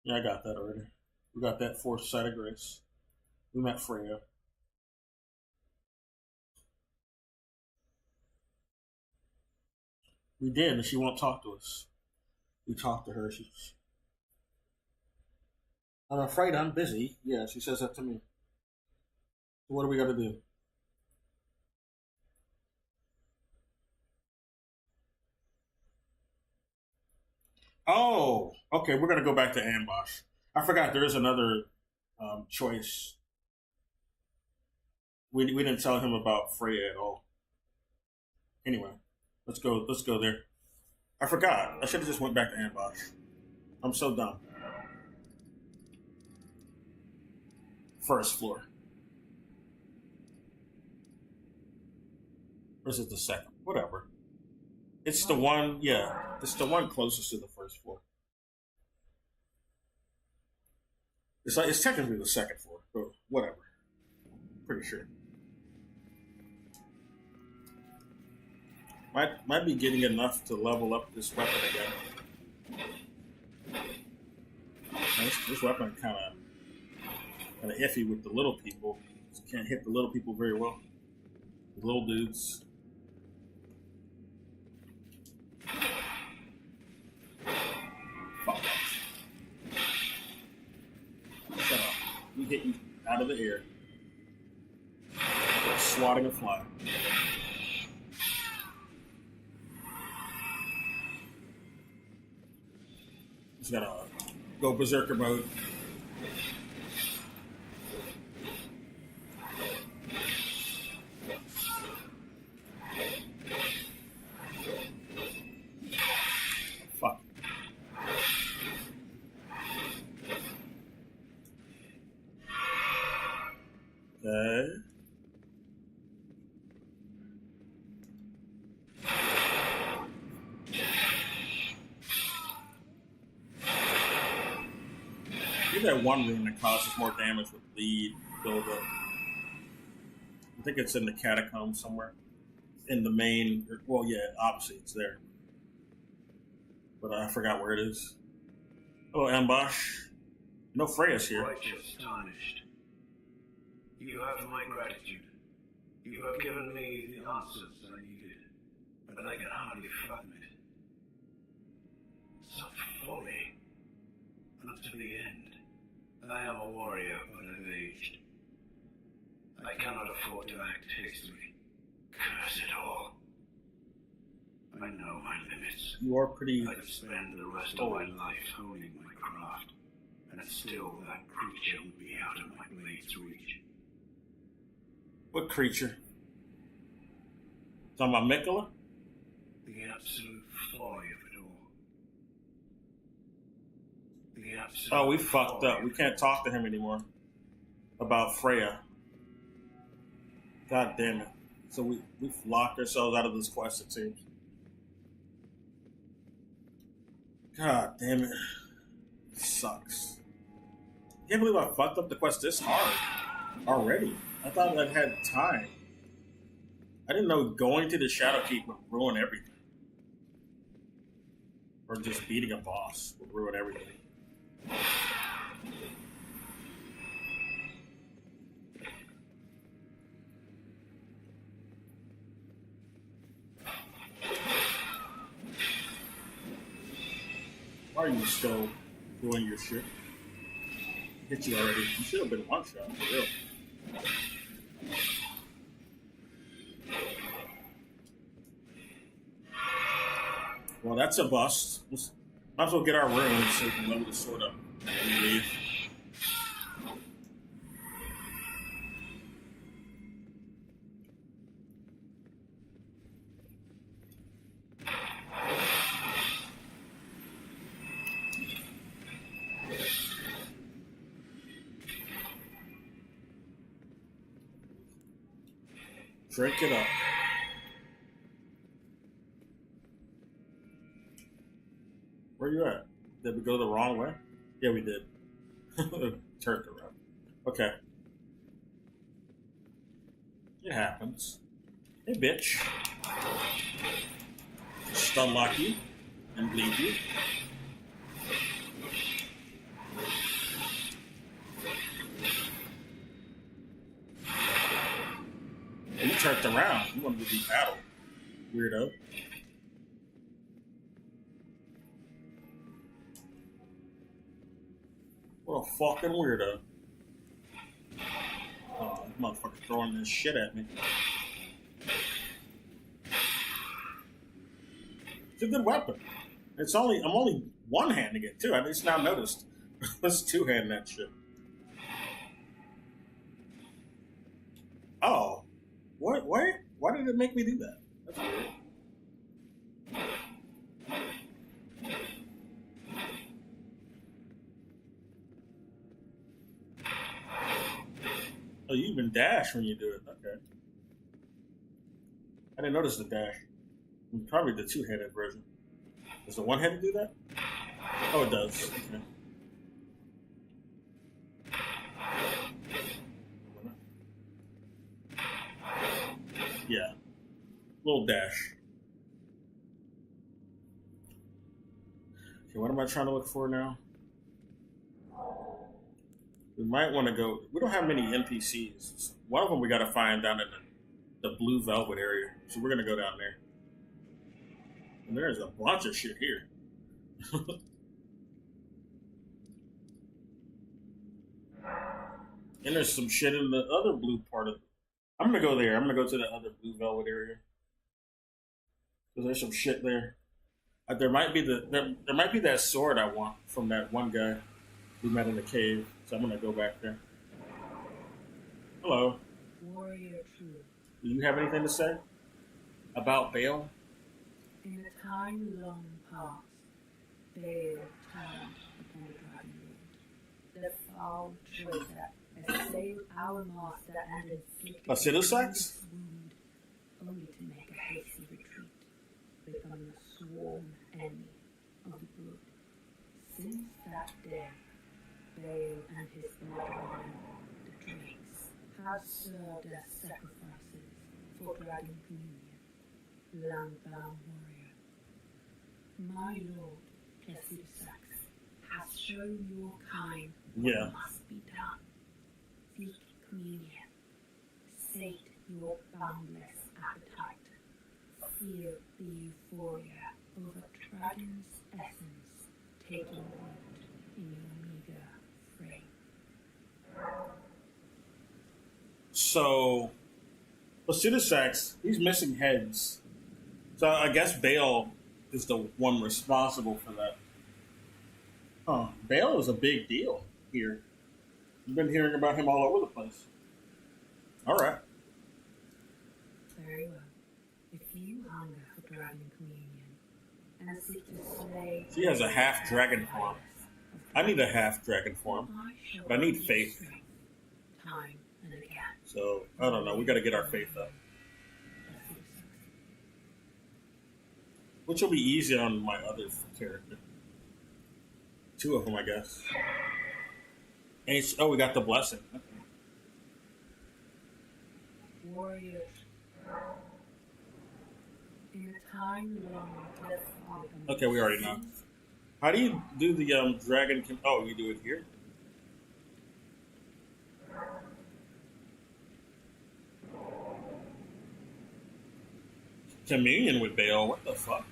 Yeah, I got that already. We got that fourth side of grace. We met Freya. We did, and she won't talk to us. We talked to her. I'm afraid I'm busy. Yeah, she says that to me. So what do we got to do? Oh, okay. We're gonna go back to Ambosh. I forgot there is another choice. We didn't tell him about Freya at all. Anyway, let's go there. I forgot. I should have just went back to Ambosh. I'm so dumb. First floor. Or is it the second? Whatever. It's the one, yeah. It's the one closest to the first floor. It's technically the second floor, but whatever. Pretty sure. Might be getting enough to level up this weapon again. This weapon kind of iffy with the little people. Can't hit the little people very well. The little dudes. Fuck. Shut up. We hit you out of the air. Swatting a fly. Just gotta go berserker mode. Fuck. Okay. Maybe that one room that causes more damage with lead buildup. I think it's in the catacombs somewhere. In the main, well, yeah, obviously it's there. But I forgot where it is. Oh, Ambosh. No Freya's here. Righteous tarnished. You have my gratitude. You have given me the answers I needed, but I can hardly fathom it. Such folly. Not to the end. I am a warrior, but I've aged. I cannot afford to act hastily. Curse it all. I know my limits. You are pretty. I could spend the rest of my life honing my craft, and still that creature would be out of my blade's reach. What creature? Talking about Mikola? The absolute folly of it all. The absolute Oh, we fucked folly up. of We it can't talk to him anymore about Freya. God damn it. So we've locked ourselves out of this quest, it seems. God damn it. It sucks. Can't believe I fucked up the quest this hard already. I thought I had time. I didn't know going to the Shadowkeep would ruin everything. Or just beating a boss would ruin everything. Why are you still doing your shit? Hit you already. You should have been one shot, for real. Well, that's a bust. Might as well get our runes so we can level the sword up and leave. Drink it up. Where you at? Did we go the wrong way? Yeah, we did. Turned around. Okay. It happens. Hey, bitch. Stun lock you and bleed you. You turned around. You wanted to do battle. Weirdo. What a fucking weirdo. Oh, this motherfucker throwing this shit at me. It's a good weapon. I'm only one-handing it too. I just now noticed. Let's two-hand that shit. Oh. What? Why did it make me do that? That's weird. Oh, you even dash when you do it. Okay. I didn't notice the dash. Probably the two-handed version. Does the one-handed do that? Oh, it does. Okay. Yeah. Little dash. Okay, what am I trying to look for now? We might want to go. We don't have many NPCs. One of them we got to find down in the Blue Velvet area. So we're going to go down there. And there's a bunch of shit here. And there's some shit in the other blue part of it. I'm going to go there. I'm going to go to the other Blue Velvet area. Because there's some shit there. There might be there might be that sword I want from that one guy we met in the cave. So I'm going to go back there. Hello. Warrior true. Do you have anything to say about Bale? In a time long past, Bale turned upon the Dragon Lord. The foul traitor assailed our master and inflicted A Citisex? wound, only to make a hasty retreat, becoming a sworn enemy of the good. Since that day, Bale and his bloodline, the Drakes, have served as sacrifices for Dragon Communion, land-bound warrior. My lord, Casisax, has shown your kind Yeah. what must be done. Seek communion, sate your boundless appetite, feel the euphoria of a dragon's essence taking root in your meager frame. So, Citisex, he's missing heads. So I guess Bale is the one responsible for that. Huh. Bale is a big deal here. You've been hearing about him all over the place. All right. Very well. If you hunger for Dragon Communion, and seek to slay. She has a half dragon form. I need a half dragon form, but I need faith. Time and again. So, I don't know. We gotta get our faith up. Which will be easy on my other character. 2 of them, I guess. And oh, we got the blessing. Okay. Warriors. In a time-long death of Okay, we already know. How do you do the dragon? Oh, you do it here. Communion with Baal. What the fuck?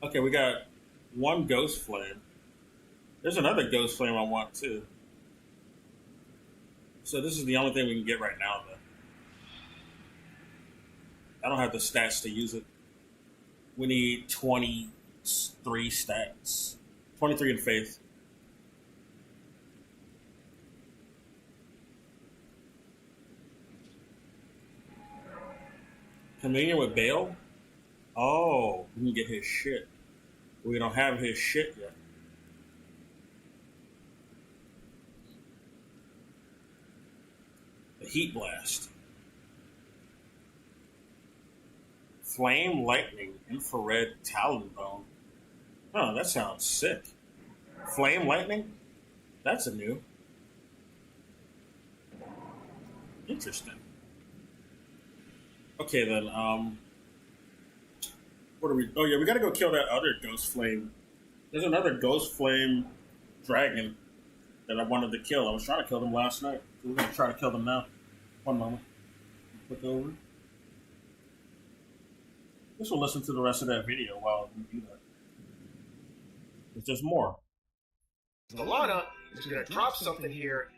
Okay, we got 1 ghost flame. There's another ghost flame I want too. So this is the only thing we can get right now, though. I don't have the stats to use it. We need 23 stats. 23 in faith. Communion with Baal? Oh, we can get his shit. We don't have his shit yet. The Heat Blast. Flame Lightning Infrared Talon Bone. Oh, that sounds sick. Flame Lightning? That's a new. Interesting. Okay, then, what are we... Oh, yeah, we gotta go kill that other Ghost Flame. There's another Ghost Flame dragon that I wanted to kill. I was trying to kill them last night. So we're gonna try to kill them now. One moment. Click over. This will listen to the rest of that video while we do that. There's just more. Alana is going to drop something here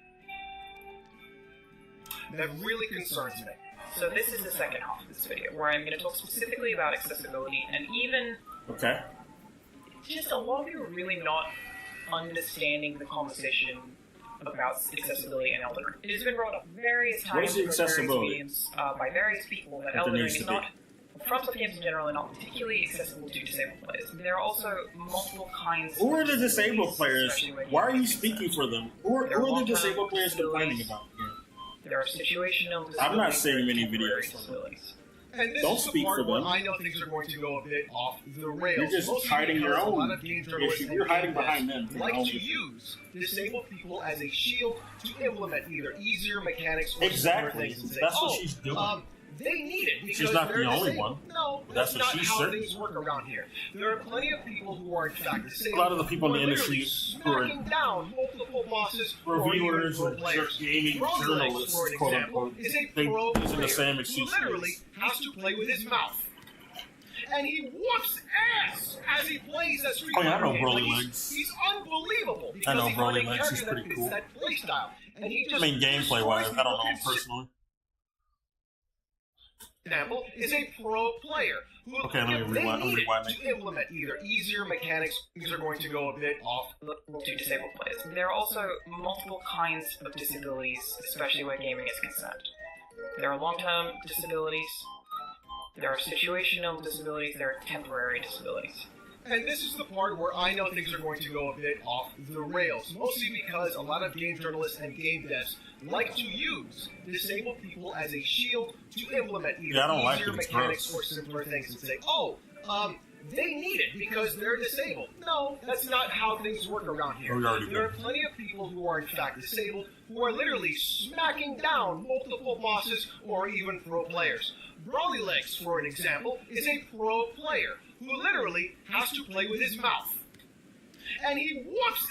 that really concerns me. So this is the second half of this video, where I'm going to talk specifically about accessibility, and even Okay. just a lot of you are really not understanding the conversation about accessibility in Elden Ring. It has been brought up various times What is the from various accessibility? mediums, by various people that That Elden there Ring needs is to be. not, FromSoft games in general, are not particularly accessible to disabled players. There are also multiple kinds Who are of the disabled disabilities, players? especially when Why are you using speaking consent. for them? Who are the disabled players complaining about? There are situational disabilities. I'm not seeing many temporary videos from them. disabilities. And this Don't is the speak part for where them. I know things are going to go a bit off the rails. You're just Mostly hiding your because a own lot of game journalists issue. and You're hiding game behind devs them. like Your own to issue. use disabled people as a shield to implement either easier mechanics or Exactly. things and say, That's what she's doing. They need it because She's not they're the only disabled. one. No, But that's that's what not she how said. things work around here. There are plenty of people who are in fact disabled. A lot of the people in the who are industry literally who are smacking down multiple bosses or reviewers even or pro players. gaming Roguelikes, journalists, for an quote example, unquote, is a they pro using the player same who excuse. literally has to play with his mouth. And he whoops ass as he plays that Street Oh, yeah, I Fighter know game. Broly Like, Legs. he's unbelievable because I know he found Broly a Legs, character he's that pretty fits cool. that playstyle. And he I just mean, gameplay wise, I don't know him destroys personally. example is a pro player who Okay, let me if they rewind- needed rewind it. to implement either easier mechanics. These are going to go a bit off. To disabled players. There are also multiple kinds of disabilities, especially where gaming is concerned. There are long-term disabilities, there are situational disabilities, there are temporary disabilities. And this is the part where I know things are going to go a bit off the rails, mostly because a lot of game journalists and game devs like to use disabled people as a shield to implement either Yeah, I don't like easier it, it's mechanics gross. or simpler things and say, they need it because they're disabled. No, that's not how things work around here. We already There are did. plenty of people who are in fact disabled who are literally smacking down multiple bosses or even pro players. Broly Legs, for an example, is a pro player who literally has to play with his mouth. And he whoops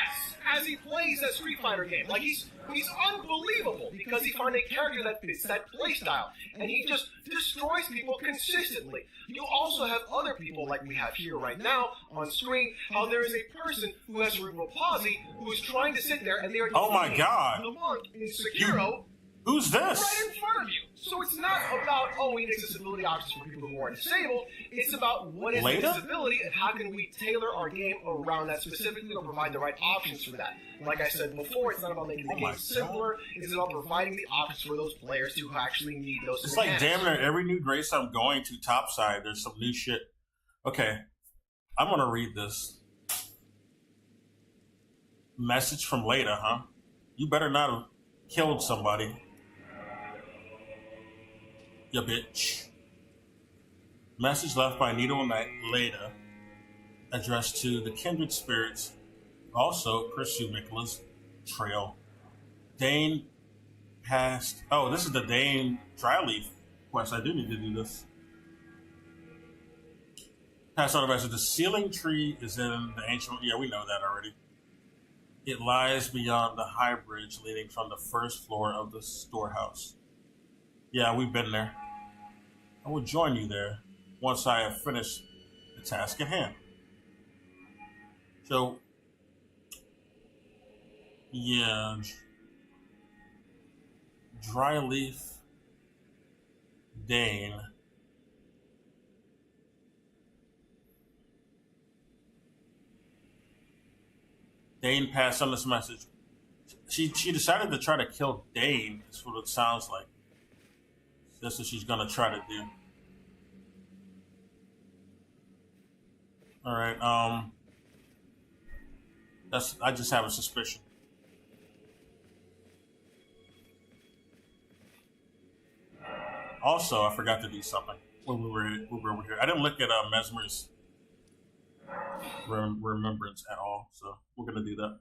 ass as he plays that Street Fighter game. Like, he's unbelievable because he found a character that fits that playstyle. And he just destroys people consistently. You also have other people like we have here right now on screen, how there is a person who has cerebral palsy who is trying to sit there and they are Oh my defeating God. the monk in Sekiro. Who's this? Right in front of you. So it's not about, oh, we need accessibility options for people who are disabled. It's about what is Leda? accessibility and how can we tailor our game around that specifically or provide the right options for that. Like I said before, it's not about making the game simpler. It's about providing the options for those players who actually need those. It's like damn near every new race I'm going to topside, there's some new shit. Okay, I'm gonna read this. Message from Leda, huh? You better not have killed somebody. Ya bitch. Message left by Needle and Leda, addressed to the kindred spirits, also pursue Mikola's trail. Dane passed. Oh, this is the Dane Dryleaf quest. I do need to do this. Passed on the message. The sealing tree is in the ancient. Yeah, we know that already. It lies beyond the high bridge leading from the first floor of the storehouse. Yeah, we've been there. I will join you there once I have finished the task at hand. So, yeah, Dryleaf, Dane. Dane passed on this message. She decided to try to kill Dane. That's what it sounds like. That's what she's gonna try to do. All right. I just have a suspicion. Also, I forgot to do something when we were over here. I didn't look at Mesmer's remembrance at all, so we're gonna do that.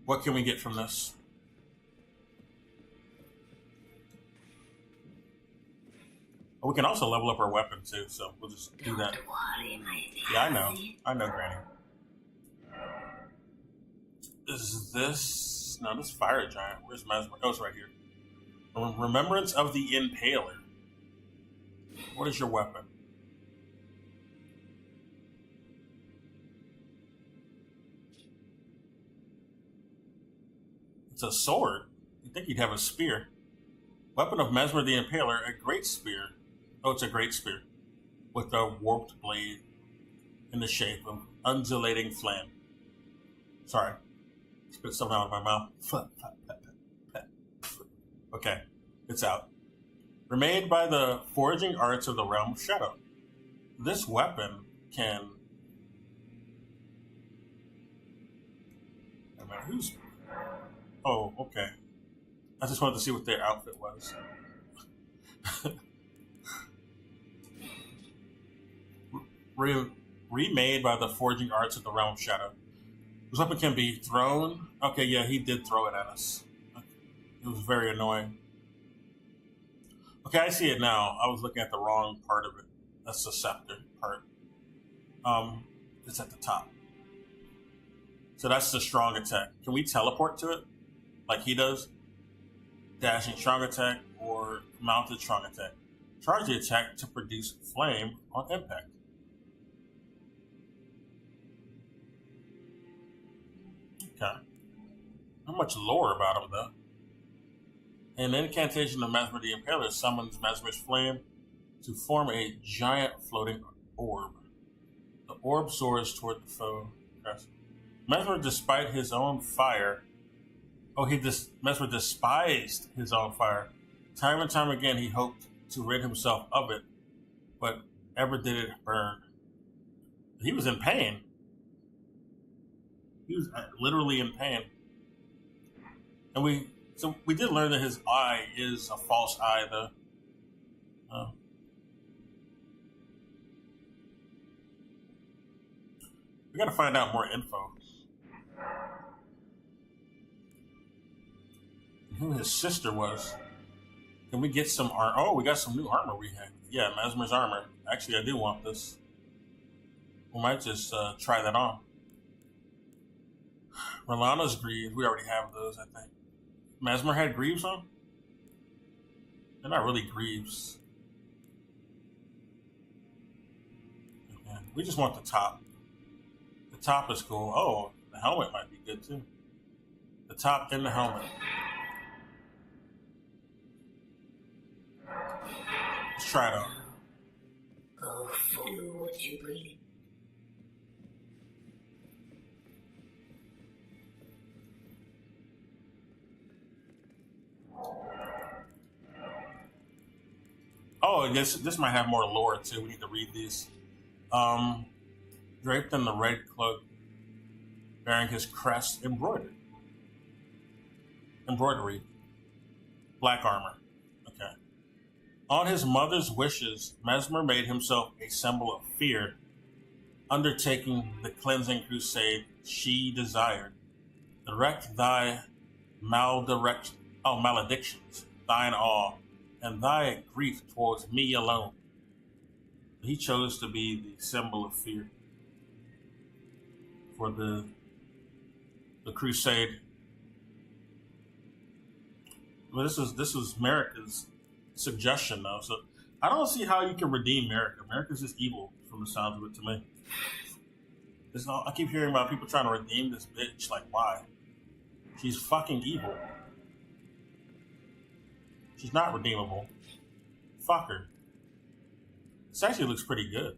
What can we get from this? We can also level up our weapon too, so we'll just do that. Yeah, I know, Granny. Is this? No, this fire giant. Where's Mesmer? Oh, it's right here. Remembrance of the Impaler. What is your weapon? It's a sword. You'd think you'd have a spear. Weapon of Mesmer the Impaler, a great spear. Oh, it's a great spear. With a warped blade in the shape of undulating flame. Sorry. Spit something out of my mouth. Okay, it's out. Remade by the forging arts of the realm of shadow. This weapon can... who's... Oh, okay. I just wanted to see what their outfit was. Remade by the forging arts of the realm of shadow. This weapon can be thrown. Okay, yeah, he did throw it at us. It was very annoying. Okay, I see it now. I was looking at the wrong part of it. That's the scepter part. It's at the top. So that's the strong attack. Can we teleport to it? Like he does? Dashing strong attack or mounted strong attack. Charge the attack to produce flame on impact. Okay. Not much lore about him, though. An incantation of Mesmer the Impaler summons Mesmer's flame to form a giant floating orb. The orb soars toward the foe. Mesmer, despite his own fire... Mesmer despised his own fire. Time and time again, he hoped to rid himself of it, but ever did it burn. He was in pain. He was literally in pain. And we did learn that his eye is a false eye, though. We gotta find out more info. Who his sister was. Can we get some armor? Oh, we got some new armor we have. Yeah, Mesmer's armor. Actually, I do want this. We might just try that on. Rolana's greaves. We already have those, I think. Mesmer had greaves on? They're not really greaves. Okay. We just want the top. The top is cool. Oh, the helmet might be good too. The top and the helmet. Let's try it out. Go follow what you bring. Oh, I guess this might have more lore too. We need to read these. Draped in the red cloak, bearing his crest embroidery, black armor. Okay. On his mother's wishes, Mesmer made himself a symbol of fear, undertaking the cleansing crusade she desired. Direct thy maledictions, thine awe, and thy grief towards me alone. He chose to be the symbol of fear for the crusade. Well, this was America's suggestion, though. So I don't see how you can redeem America. America's just evil, from the sounds of it to me. I keep hearing about people trying to redeem this bitch. Like, why? She's fucking evil. She's not redeemable. Fuck her. This actually looks pretty good.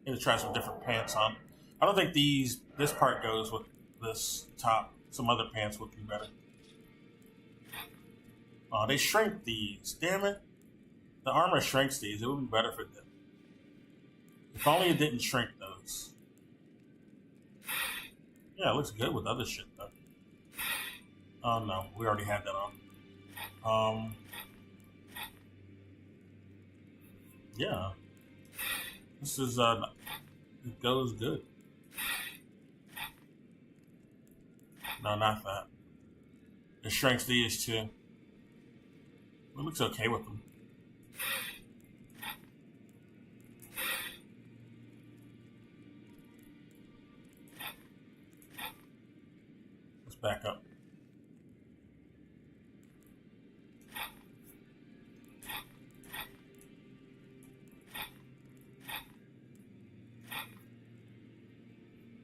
Need to try some different pants on. I don't think this part goes with this top. Some other pants would be better. Oh, they shrink these. Damn it. The armor shrinks these. It would be better for them. If only it didn't shrink those. Yeah, it looks good with other shit, though. Oh, no. We already had that on. Yeah. This is, it goes good. No, not that. It shrinks these too. It looks okay with them. Let's back up.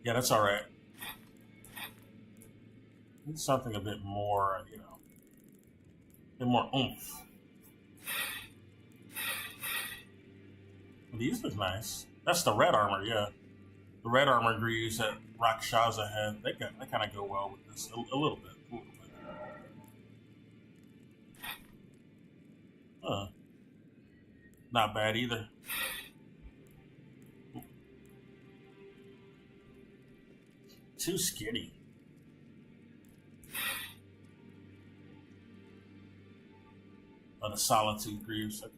Yeah, that's all right. Need something a bit more, a bit more oomph. These look nice. That's the red armor, yeah. The red armor greaves that Rakshasa had, they kind of go well with this a little bit. Huh. Not bad either. Too skinny. Oh, the solitude greaves. Okay.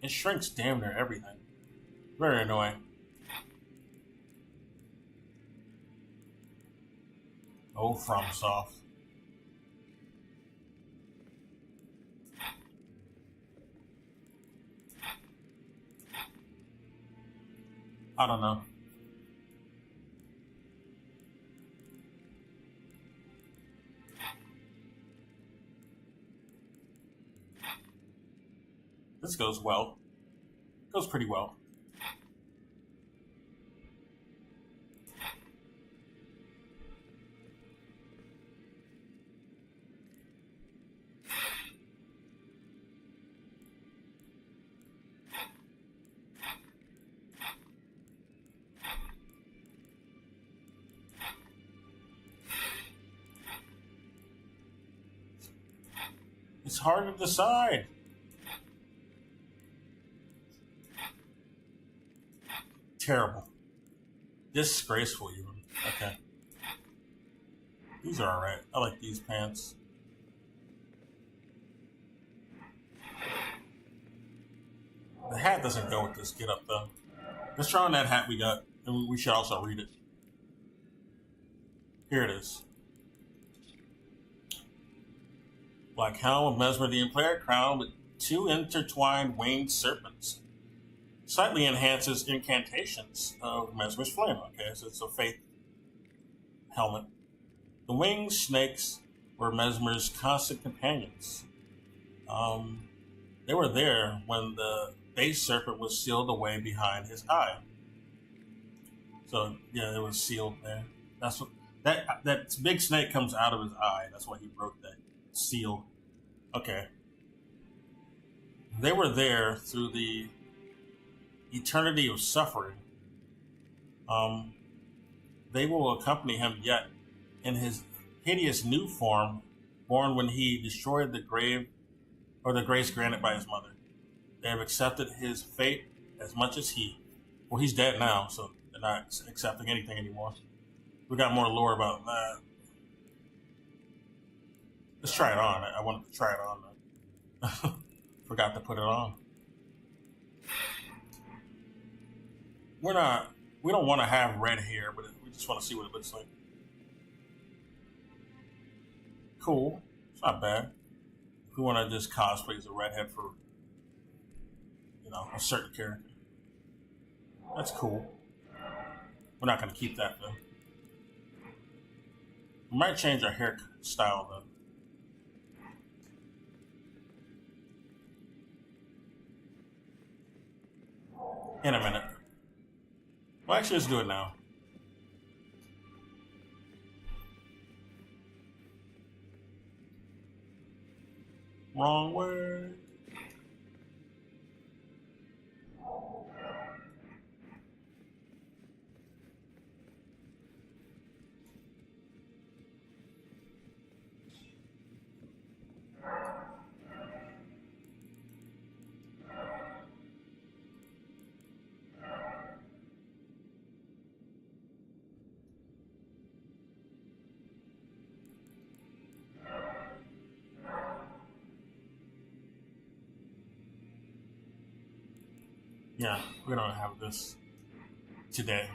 It shrinks damn near everything. Very annoying. Oh, FromSoft. I don't know. This goes well. Goes pretty well. It's hard to decide. Terrible. Disgraceful, even. Okay. These are alright. I like these pants. The hat doesn't go with this get up, though. Let's try on that hat we got, and we should also read it. Here it is. Black helm of Mesmer the Impaler, crowned with two intertwined winged serpents. Slightly enhances incantations of Mesmer's flame. Okay, so it's a faith helmet. The winged snakes were Mesmer's constant companions. They were there when the base serpent was sealed away behind his eye. So, yeah, it was sealed there. That's what that big snake comes out of his eye. That's why he broke that seal. Okay. They were there through the eternity of suffering. They will accompany him yet in his hideous new form, born when he destroyed the grave or the grace granted by his mother. They have accepted his fate as much as he. Well, he's dead now, so they're not accepting anything anymore. We got more lore about that. Let's try it on. I wanted to try it on. Forgot to put it on. We don't want to have red hair, but we just want to see what it looks like. Cool. It's not bad. If we want to just cosplay as a redhead for, a certain character. That's cool. We're not going to keep that, though. We might change our hair style, though. In a minute. Well, actually, let's do it now. Wrong way. Yeah, we don't have this today.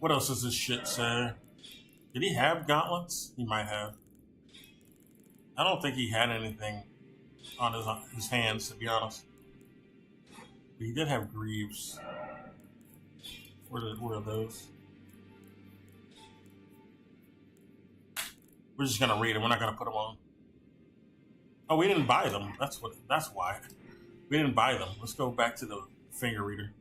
What else does this shit say? Did he have gauntlets? He might have. I don't think he had anything on his hands, to be honest. But he did have greaves. Where are those? We're just gonna read them. We're not gonna put them on. Oh, we didn't buy them. That's why. We didn't buy them. Let's go back to the finger reader.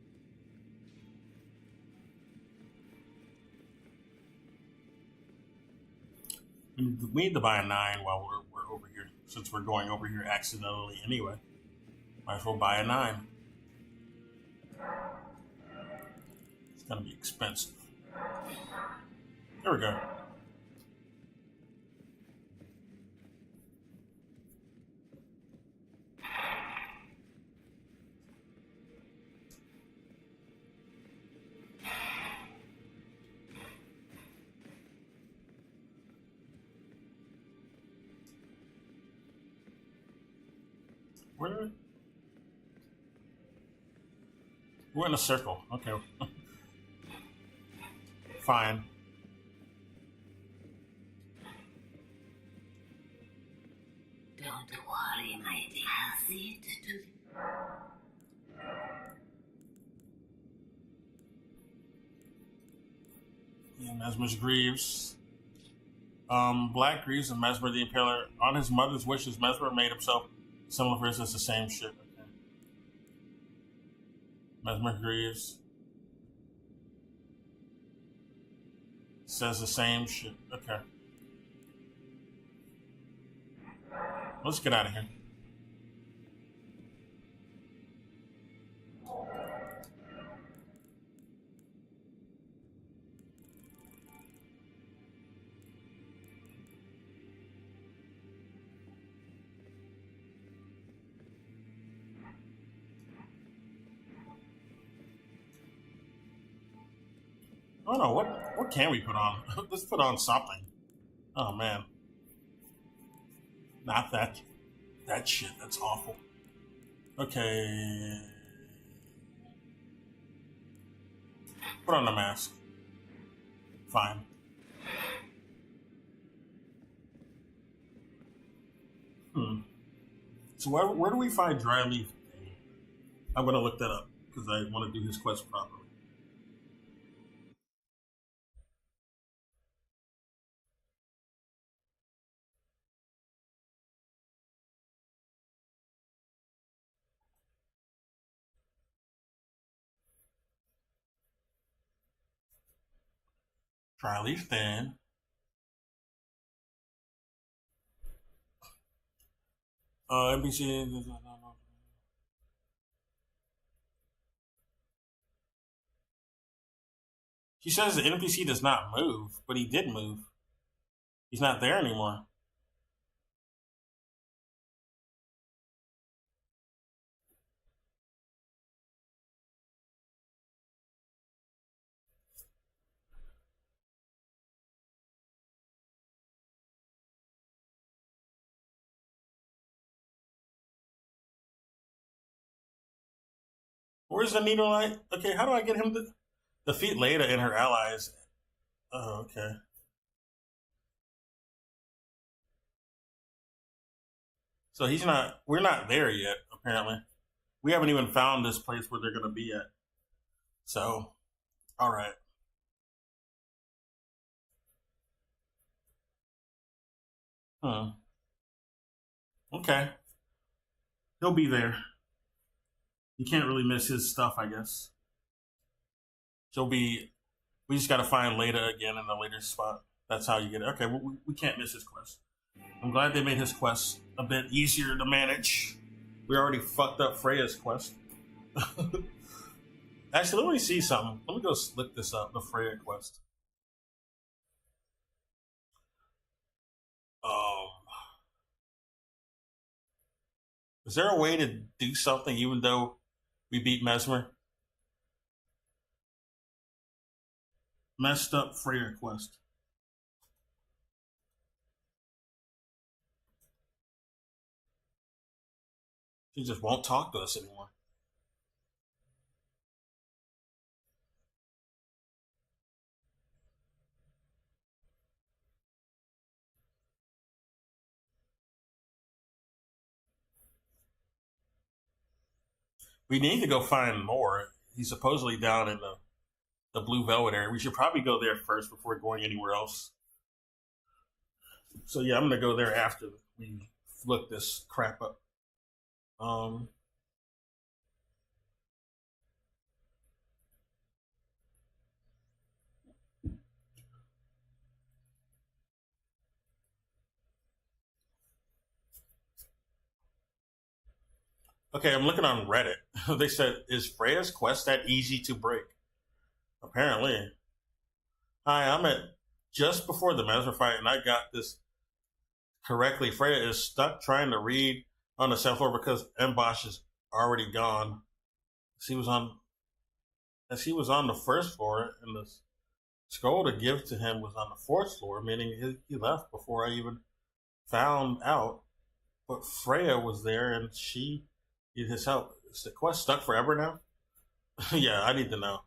We need to buy a 9 while we're over here, since we're going over here accidentally anyway. Might as well buy a 9. It's gonna be expensive. There we go. We're in a circle. Okay. Fine. Don't worry, my dear. I'll see it to Yeah, Mesmer's Greaves. Black Greaves and Mesmer the Impaler. On his mother's wishes, Mesmer made himself similar for instance the same shit. Okay. Mesmer Greaves says the same shit. Okay. Let's get out of here. Oh no, what can we put on? Let's put on something. Oh man. Not that shit, that's awful. Okay. Put on the mask. Fine. So where do we find Dry Leaf? I'm gonna look that up because I want to do his quest properly. Charlie Stan. NBC. She says the NPC does not move, but he did move. He's not there anymore. Where's the needle light? Okay, how do I get him to defeat Leda and her allies? Oh, okay. So we're not there yet, apparently. We haven't even found this place where they're going to be at. So, all right. Okay. He'll be there. You can't really miss his stuff, I guess. We just got to find Leda again in a later spot. That's how you get it. Okay, we can't miss his quest. I'm glad they made his quest a bit easier to manage. We already fucked up Freya's quest. Actually, let me see something. Let me go look this up, the Freya quest. Is there a way to do something even though we beat Mesmer? Messed up Freya quest. She just won't talk to us anymore. We need to go find more. He's supposedly down in the Blue Velvet area. We should probably go there first before going anywhere else. So yeah, I'm gonna go there after we look this crap up. Okay, I'm looking on Reddit. They said, is Freya's quest that easy to break? Apparently. Hi, I'm at just before the Mesmer fight, and I got this correctly. Freya is stuck trying to read on the 7th floor because Embosh is already gone. He was on the 1st floor, and the scroll to give to him was on the 4th floor, meaning he left before I even found out. But Freya was there, and she needed his help. Is the quest stuck forever now? Yeah, I need to know.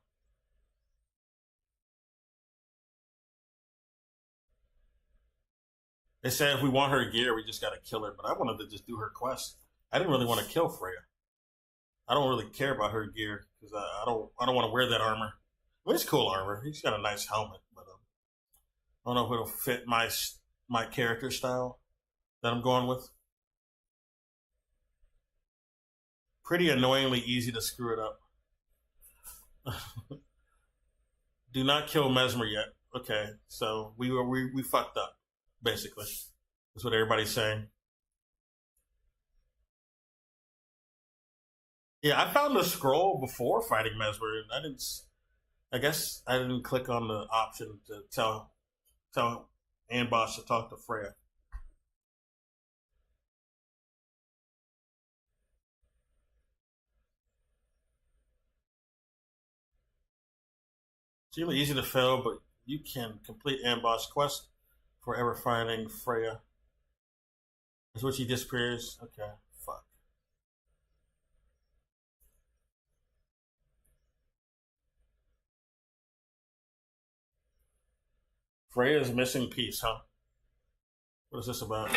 They said if we want her gear, we just gotta kill her. But I wanted to just do her quest. I didn't really want to kill Freya. I don't really care about her gear because I don't want to wear that armor. Well, it's cool armor. He's got a nice helmet, but I don't know if it'll fit my character style that I'm going with. Pretty annoyingly easy to screw it up. Do not kill Mesmer yet. Okay, so we fucked up, basically. That's what everybody's saying. Yeah, I found the scroll before fighting Mesmer, and I guess I didn't click on the option to tell Amboss to talk to Freya. It's really easy to fail, but you can complete Amboss quest for ever finding Freya. That's what she disappears. Okay, fuck. Freya's missing piece, huh? What is this about?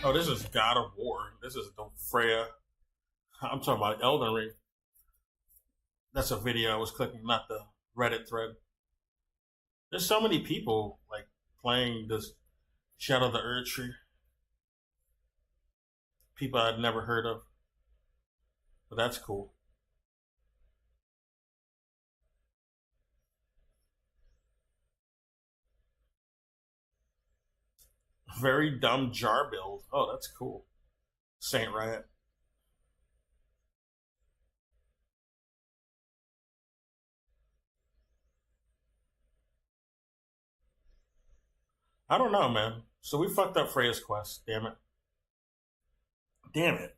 Oh, this is God of War. This is the Freya. I'm talking about Elden Ring. That's a video I was clicking, not the Reddit thread. There's so many people like playing this Shadow of the Erdtree. People I'd never heard of. But that's cool. Very dumb jar build. Oh, that's cool. Saint Riot. I don't know, man. So we fucked up Freya's quest. Damn it. Damn it.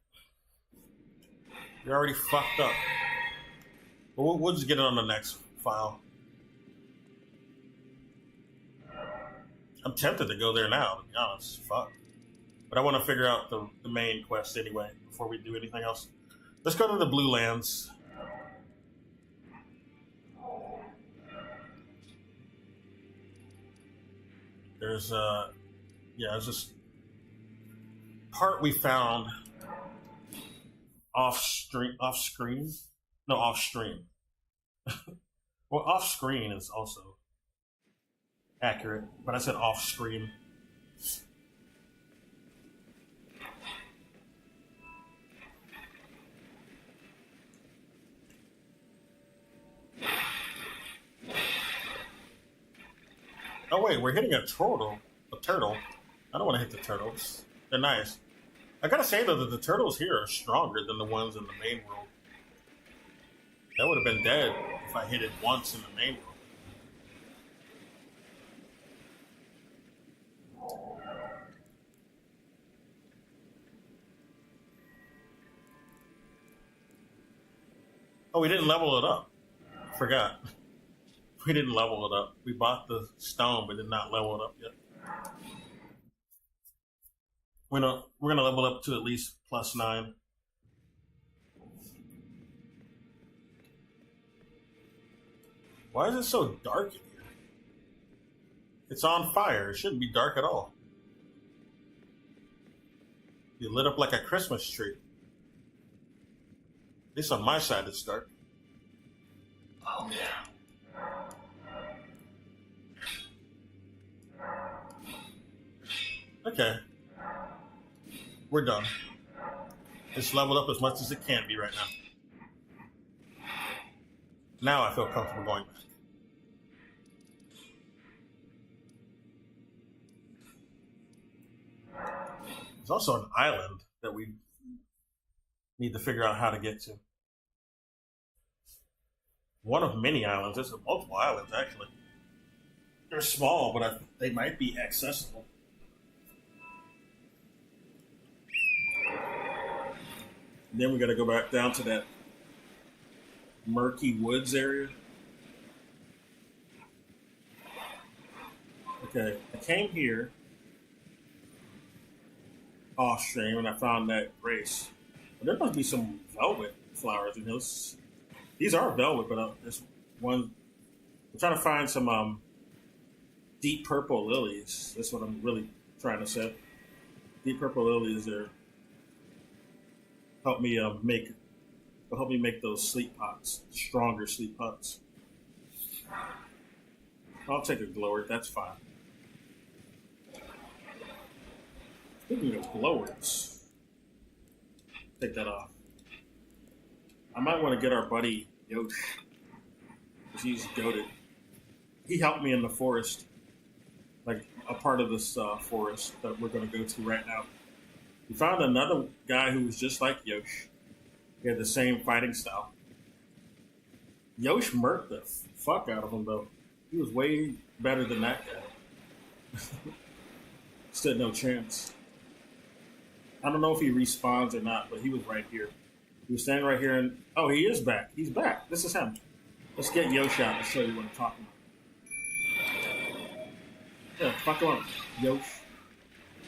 You're already fucked up. But we'll just get it on the next file. I'm tempted to go there now, to be honest. Fuck. But I want to figure out the main quest anyway before we do anything else. Let's go to the Blue Lands. There's this part we found off stream. Well, off screen is also accurate, but I said off screen. Oh wait, we're hitting a turtle. A turtle. I don't want to hit the turtles. They're nice. I gotta say though that the turtles here are stronger than the ones in the main world. That would have been dead if I hit it once in the main world. Oh, we didn't level it up. Forgot. We didn't level it up. We bought the stone, but did not level it up yet. We're gonna level up to at least +9. Why is it so dark in here? It's on fire. It shouldn't be dark at all. You lit up like a Christmas tree. At least on my side, it's dark. Oh, yeah. Okay. We're done. It's leveled up as much as it can be right now. Now I feel comfortable going back. There's also an island that we need to figure out how to get to. One of many islands. There's multiple islands, actually. They're small, but they might be accessible. Then we got to go back down to that murky woods area. Okay, I came here off stream and I found that race. But there must be some velvet flowers in those. These are velvet, but there's one. I'm trying to find some deep purple lilies. That's what I'm really trying to say. Deep purple lilies are help me make those sleep pots, stronger sleep pots. I'll take a glower, that's fine. Speaking of glowers, take that off. I might want to get our buddy Yosh, because he's goated. He helped me in the forest, like a part of this forest that we're going to go to right now. We found another guy who was just like Yosh. He had the same fighting style. Yosh murked the fuck out of him, though. He was way better than that guy. Stood no chance. I don't know if he respawns or not, but he was right here. He was standing right here, and oh, he is back. He's back. This is him. Let's get Yosh out and show you what I'm talking about. Yeah, fuck him up, Yosh.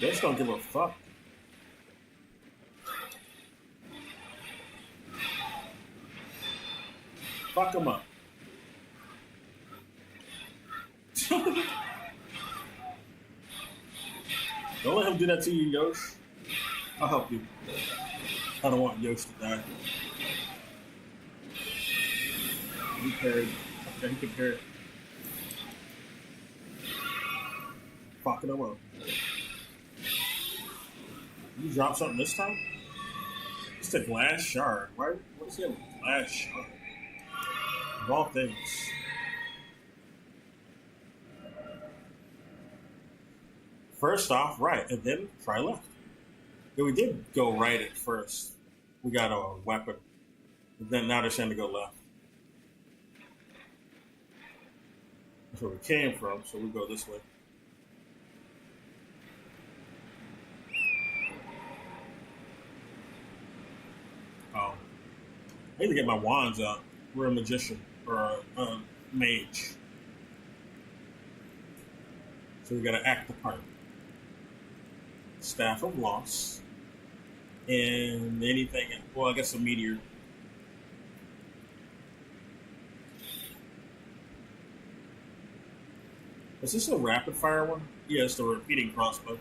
Yosh don't give a fuck. Fuck him up. Don't let him do that to you, Yosh. I'll help you. I don't want Yosh to die. He parried. Okay, he can parry. Fucking him up. You drop something this time? It's a glass shard. Why? What is he have a glass shard? Of all things. First off, right, and then try left. Yeah, we did go right at first. We got a weapon. But then now they're saying to go left. That's where we came from, so we go this way. Oh. I need to get my wands out. We're a magician, or a mage. So we gotta act the part. Staff of Loss. And anything, well, I guess a meteor. Is this a rapid fire one? Yeah, it's the repeating crossbow.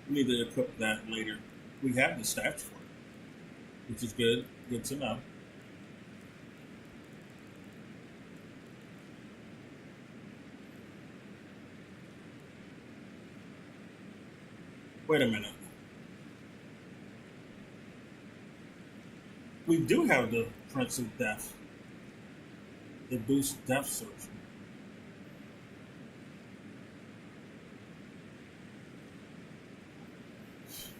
We need to equip that later. We have the stats for it, which is good. Good to know. Wait a minute. We do have the Prince of Death. It boosts death search.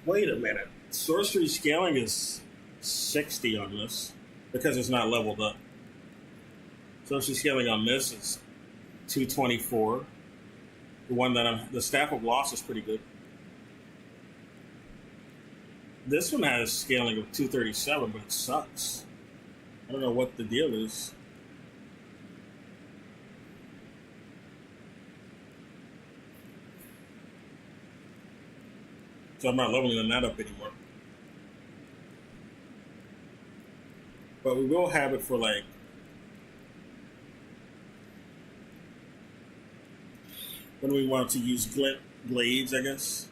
Wait a minute. Sorcery scaling is 60 on this because it's not leveled up. Sorcery scaling on this is 224. The Staff of Loss is pretty good. This one has scaling of 237, but it sucks. I don't know what the deal is. So I'm not leveling that up anymore. But we will have it for like when we want to use blades, I guess.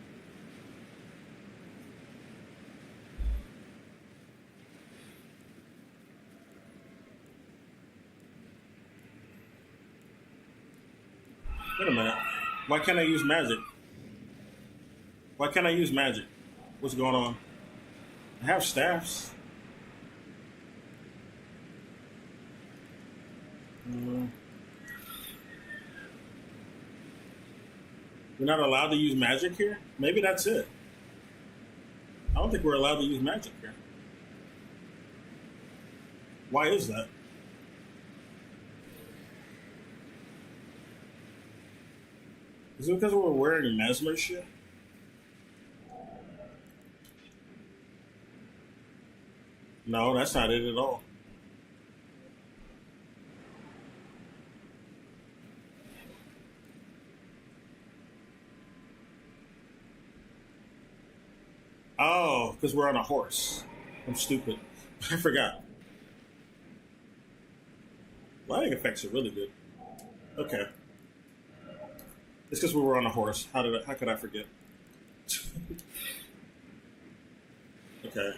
Wait a minute. Why can't I use magic? Why can't I use magic? What's going on? I have staffs. We're not allowed to use magic here? Maybe that's it. I don't think we're allowed to use magic here. Why is that? Is it because we're wearing mesmer shit? No, that's not it at all. Oh, because we're on a horse. I'm stupid. I forgot. Lighting effects are really good. Okay. It's because we were on a horse. How could I forget? Okay,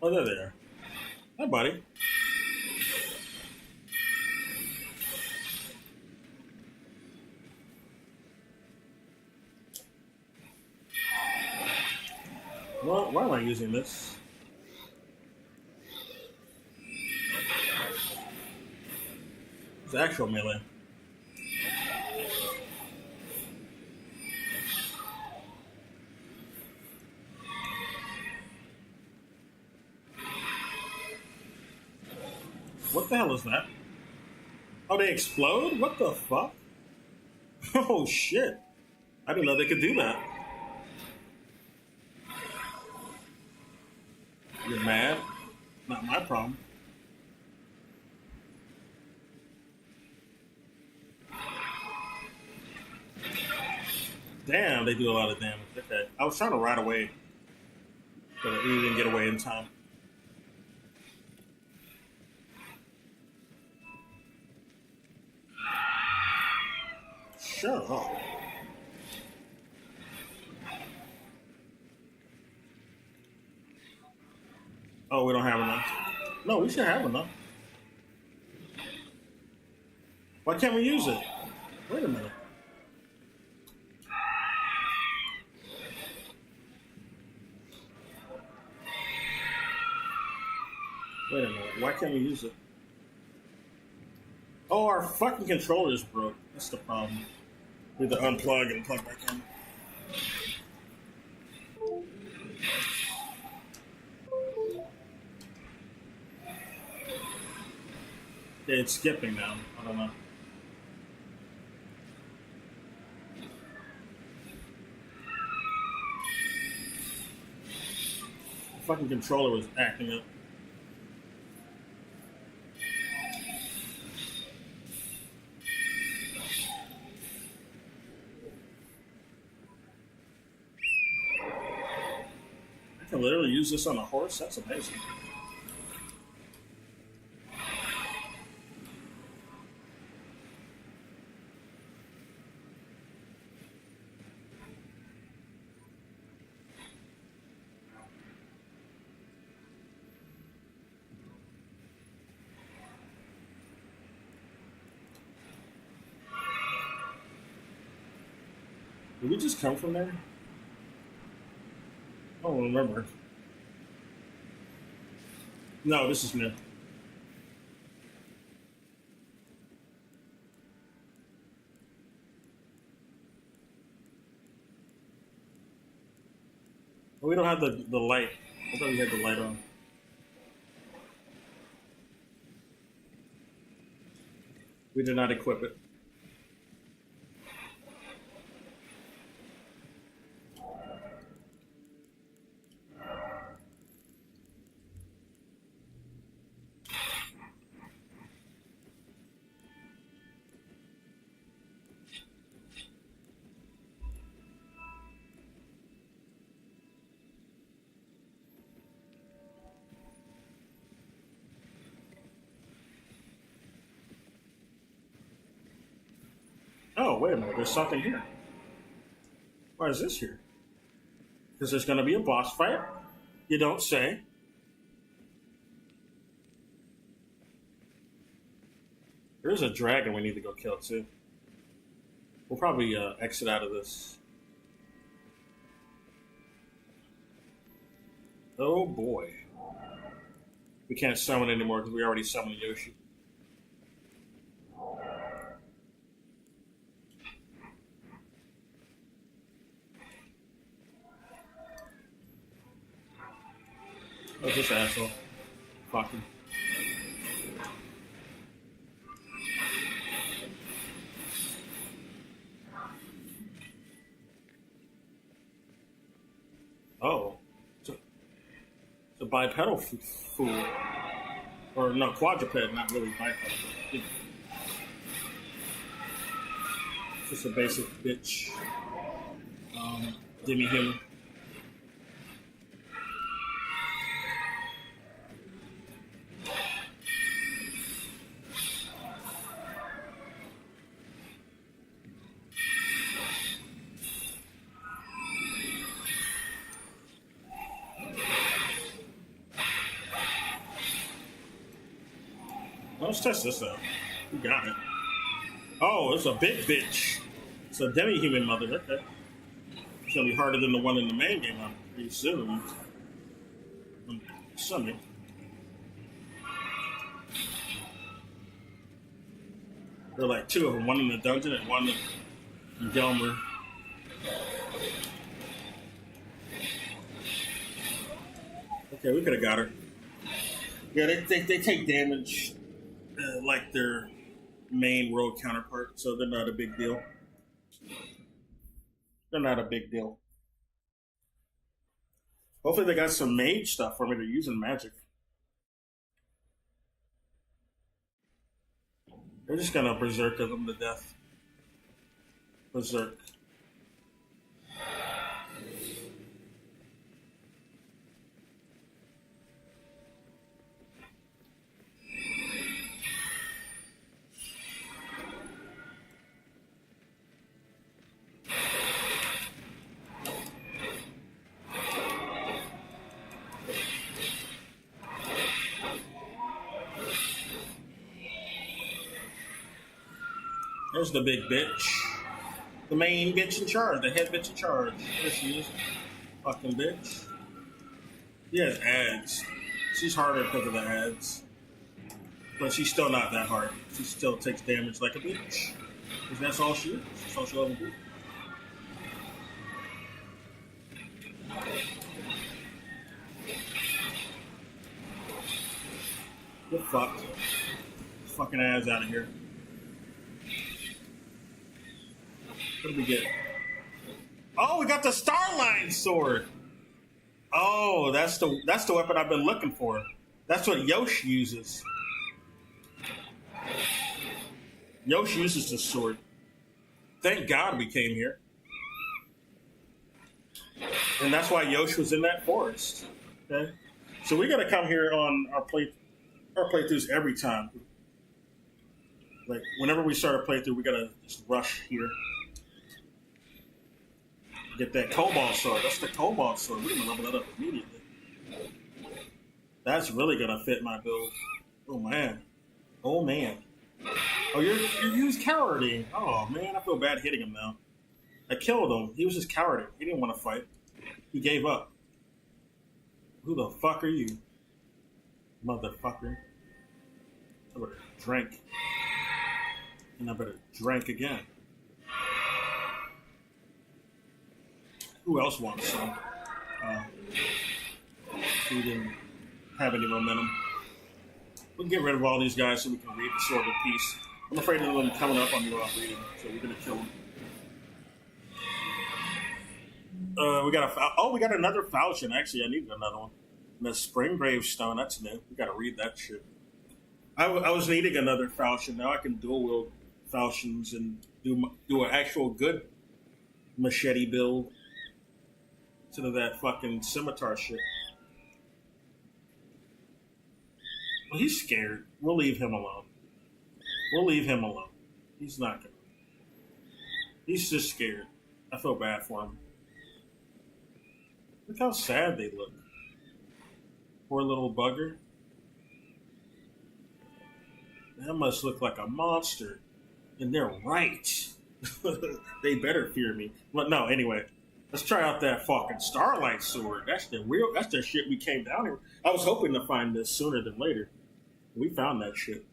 oh, they're there. Hi, buddy. Well, why am I using this? It's actual melee. What the hell is that? Oh, they explode? What the fuck? Oh, shit. I didn't know they could do that. You're mad? Not my problem. Damn, they do a lot of damage. Okay. I was trying to ride away, but we didn't get away in time. Shut up. Oh, we don't have enough. No, we should have enough. Why can't we use it? Wait a minute. Wait a minute. Why can't we use it? Oh, our fucking controller is broke. That's the problem. We have to unplug and plug back in. Yeah, it's skipping now. I don't know. The fucking controller was acting up. I can literally use this on a horse? That's amazing. Did we just come from there? I don't remember. No, this is new. We don't have the light. I thought we had the light on. We did not equip it. Oh, wait a minute. There's something here. Why is this here? Because there's going to be a boss fight? You don't say. There's a dragon we need to go kill, too. We'll probably exit out of this. Oh, boy. We can't summon anymore because we already summoned Yoshi. Oh, this asshole. Fucking. Oh. It's a bipedal fool. Or no, quadruped, not really bipedal. Just a basic bitch. Demi-human. Let's test this out. We got it. Oh, it's a big bitch. It's a demi-human mother. Okay. It's gonna be harder than the one in the main game, I'm pretty soon. I'm assuming. There are like two of them, one in the dungeon and one in Gelmer. Okay, we could have got her. Yeah, they take damage like their main rogue counterpart, so they're not a big deal. They're not a big deal. Hopefully they got some mage stuff for me to use in magic. They're just gonna berserk them to death. Berserk. There's the big bitch. The main bitch in charge. The head bitch in charge. There she is. Fucking bitch. She has ads. She's harder because of the ads. But she's still not that hard. She still takes damage like a bitch. Because that's all she is. That's all she'll ever do. Get fucked. Fucking ads out of here. What did we get? Oh, we got the Starline sword. Oh, that's the weapon I've been looking for. That's what Yosh uses. Yosh uses this sword. Thank God we came here. And that's why Yosh was in that forest. Okay? So we gotta come here on our playthroughs every time. Like, whenever we start a playthrough, we gotta just rush here. Get that Cobalt sword. That's the Cobalt sword. We're gonna level that up immediately. That's really gonna fit my build. Oh man. Oh man. Oh, you used cowarding. Oh man, I feel bad hitting him now. I killed him. He was just cowarding. He didn't want to fight. He gave up. Who the fuck are you? Motherfucker. I better drink. And I better drink again. Who else wants some? He didn't have any momentum. We can get rid of all these guys so we can read the Sword of Peace. I'm afraid of them coming up on me while I'm reading, so we're gonna kill them. We got another falchion. Actually, I needed another one. And the Spring Gravestone, that's new. We gotta read that shit. I was needing another falchion. Now I can dual wield falchions and do an actual good machete build instead of that fucking scimitar shit. Well, he's scared. We'll leave him alone. He's not gonna. He's just scared. I feel bad for him. Look how sad they look. Poor little bugger. That must look like a monster. And they're right. They better fear me. But no, anyway. Let's try out that fucking Starlight sword. That's the shit we came down here. I was hoping to find this sooner than later. We found that shit.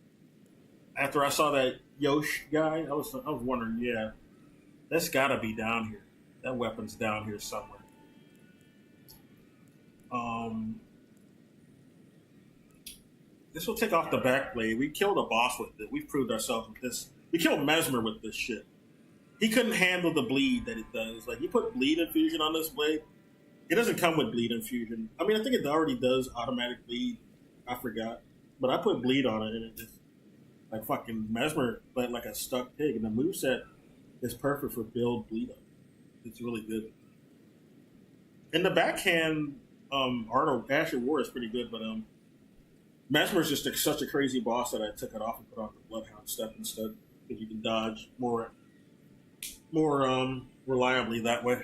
After I saw that Yosh guy, I was wondering, yeah, that's gotta be down here. That weapon's down here somewhere. This will take off the back blade. We killed a boss with it. We've proved ourselves with this. We killed Mesmer with this shit. He couldn't handle the bleed that it does. Like, you put bleed infusion on this blade. It doesn't come with bleed infusion. I mean, I think it already does automatic bleed. I forgot. But I put bleed on it, and it just, like fucking Mesmer, but like a stuck pig. And the moveset is perfect for build bleed up. It's really good. And the backhand art of Asher War is pretty good, but Mesmer's just such a crazy boss that I took it off and put on the Bloodhound step instead, because you can dodge more reliably that way.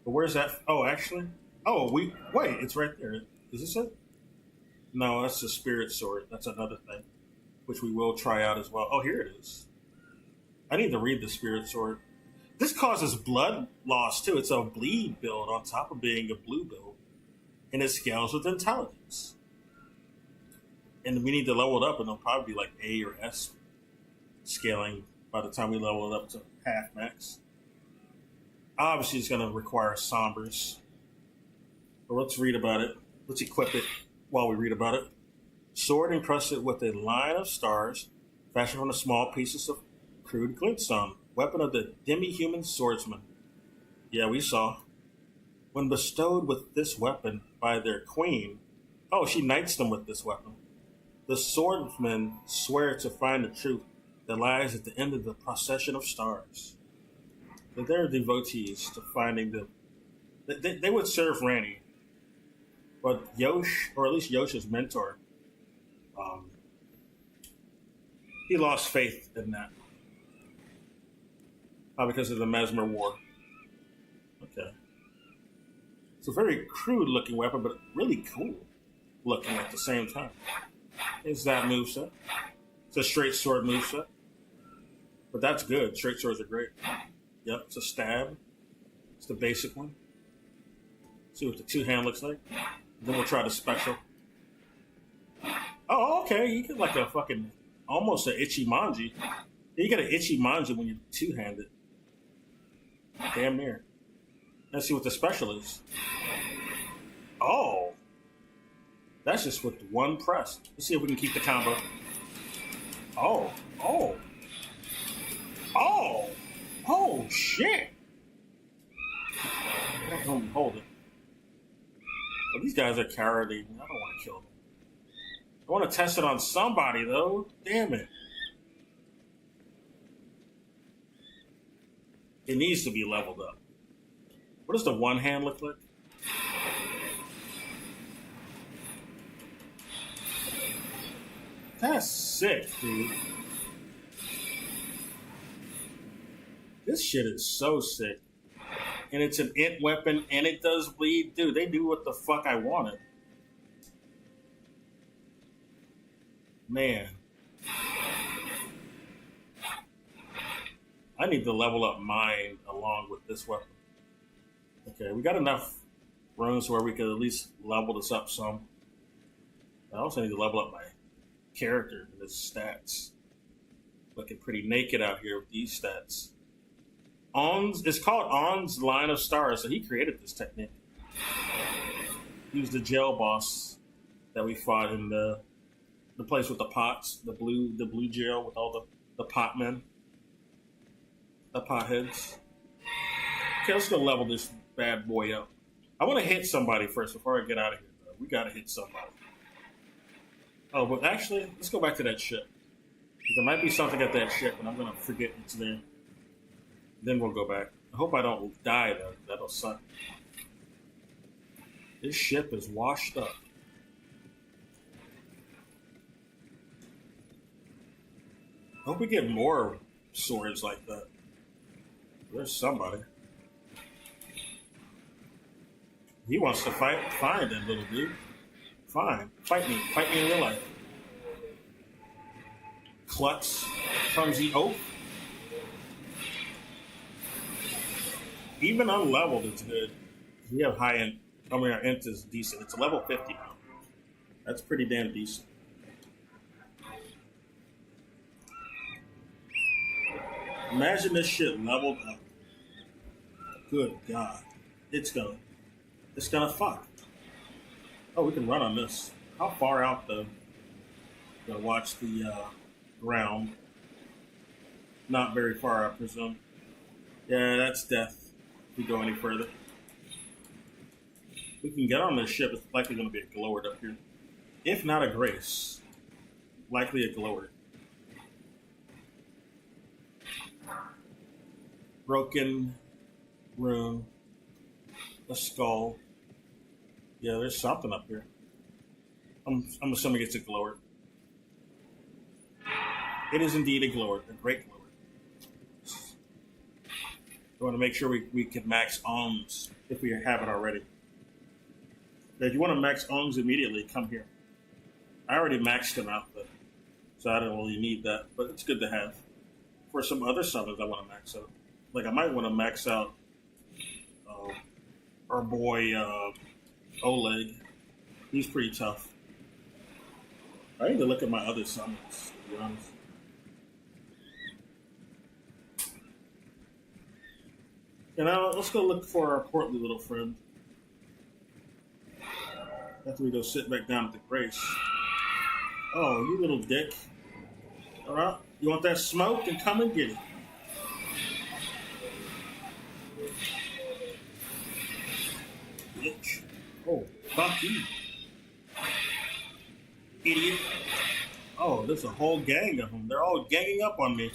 But where's that? Oh, actually, wait, it's right there. Is this it? No, that's the Spirit Sword. That's another thing, which we will try out as well. Oh, here it is. I need to read the Spirit Sword. This causes blood loss too. It's a bleed build on top of being a blue build, and it scales with intelligence. And we need to level it up, and it'll probably be like A or S scaling by the time we level it up to half max. Obviously, it's going to require sombers. But let's read about it. Let's equip it while we read about it. Sword encrusted with a line of stars, fashioned from the small pieces of crude glintstone. Weapon of the demi-human swordsman. Yeah, we saw. When bestowed with this weapon by their queen, she knights them with this weapon. The swordsmen swear to find the truth that lies at the end of the procession of stars. So they're devotees to finding them. They would serve Ranny. But Yosh, or at least Yosh's mentor, he lost faith in that. Because of the Mesmer War. Okay. It's a very crude looking weapon, but really cool looking at the same time. Is that moveset? It's a straight sword moveset. But that's good. Straight swords are great. Yep, it's a stab. It's the basic one. See what the two-hand looks like. Then we'll try the special. Oh, okay. You get like a fucking, almost an Ichimonji. You get an Ichimonji when you two-handed. Damn near. Let's see what the special is. Oh. That's just with one press. Let's see if we can keep the combo. Oh. Oh. Oh. Oh, shit. Hold it. But these guys are cowardly. I don't want to kill them. I want to test it on somebody, though. Damn it. It needs to be leveled up. What does the one hand look like? That's sick, dude. This shit is so sick. And it's an int weapon, and it does bleed. Dude, they do what the fuck I wanted. Man. I need to level up mine along with this weapon. Okay, we got enough rooms where we could at least level this up some. I also need to level up my character and his stats. Looking pretty naked out here with these stats. It's called On's Line of Stars, so he created this technique. He was the jail boss that we fought in the place with the pots, the blue jail with all the pot men, the potheads. Okay, let's go level this bad boy up. I want to hit somebody first before I get out of here, though. We gotta hit somebody. Oh, but actually, let's go back to that ship. There might be something at that ship, and I'm gonna forget it's there. Then we'll go back. I hope I don't die, though. That'll suck. This ship is washed up. I hope we get more swords like that. There's somebody. He wants to fight. Fine, then, little dude. Fine. Fight me. Fight me in real life. Klutz. Clumsy oaf. Even unleveled is good. We have high end. I mean, our int is decent. It's level 50 now. That's pretty damn decent. Imagine this shit leveled up. Good God. It's gonna fuck. Oh, we can run on this. How far out, though? Gotta watch the ground. Not very far, I presume. Yeah, that's death. If we go any further. We can get on this ship. It's likely going to be a Gloward up here. If not a Grace. Likely a Gloward. Broken rune. A skull. Yeah, there's something up here. I'm assuming it's a Gloward. It is indeed a Gloward. A great Gloward. I want to make sure we can max ohms if we have it already. If you want to max ohms immediately, come here. I already maxed them out, so I don't really need that, but it's good to have. For some other summons I want to max out. Like, I might want to max out our boy Oleg. He's pretty tough. I need to look at my other summons, to be honest. And now let's go look for our portly little friend. After we go sit back down at the Grace. Oh, you little dick. Alright, you want that smoke? Then come and get it. Bitch. Oh, fuck you. Idiot. Oh, there's a whole gang of them. They're all ganging up on me.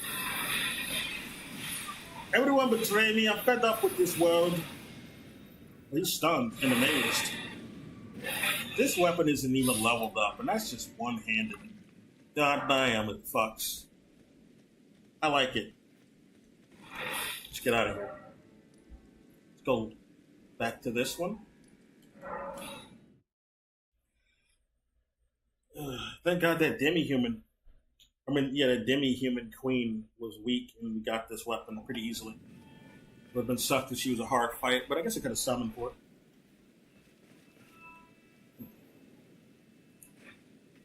Everyone betrayed me. I'm fed up with this world. He's stunned and amazed. This weapon isn't even leveled up, and that's just one-handed. God damn, it fucks. I like it. Let's get out of here. Let's go back to this one. Thank God that demi-human I mean, yeah, the demi-human queen was weak, and we got this weapon pretty easily. Would have been sucked if she was a hard fight, but I guess I could have summoned for it.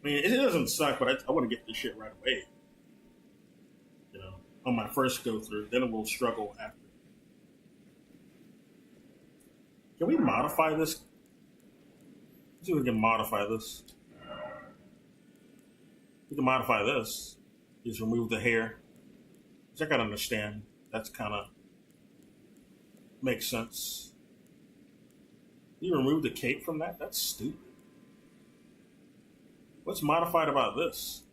I mean, it doesn't suck, but I want to get this shit right away. You know, on my first go through, then we'll struggle after. Can we modify this? Let's see if we can modify this. We can modify this. Just remove the hair. Which I can understand. That's kind of makes sense. You remove the cape from that? That's stupid. What's modified about this?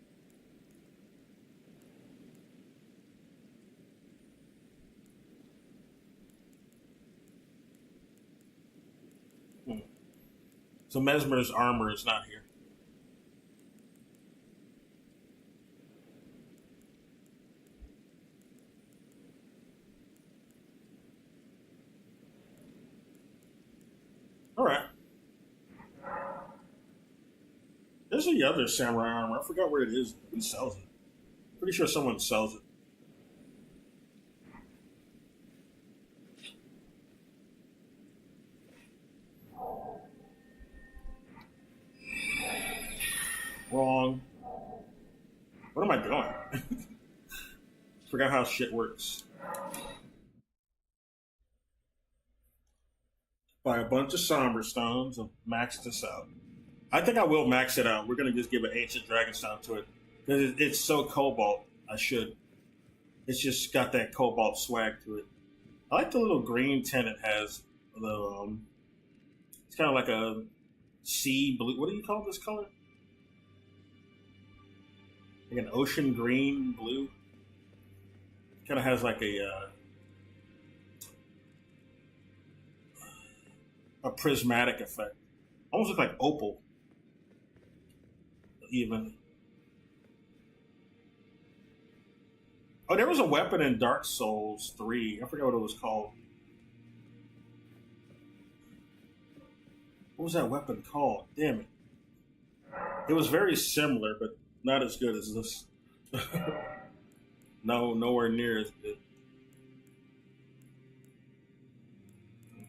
So Mesmer's armor is not here. All right. There's the other samurai armor. I forgot where it is. Who sells it? Pretty sure someone sells it. Wrong. What am I doing? Forgot how shit works. Buy a bunch of somber stones and max this out. I think I will max it out. We're going to just give an ancient dragonstone to it. Because it's so cobalt, I should. It's just got that cobalt swag to it. I like the little green tint it has. It's kind of like a sea blue. What do you call this color? Like an ocean green blue. Kind of has like a prismatic effect. Almost look like opal. Even. Oh, there was a weapon in Dark Souls 3. I forgot what it was called. What was that weapon called? Damn it. It was very similar, but not as good as this. No, nowhere near as good.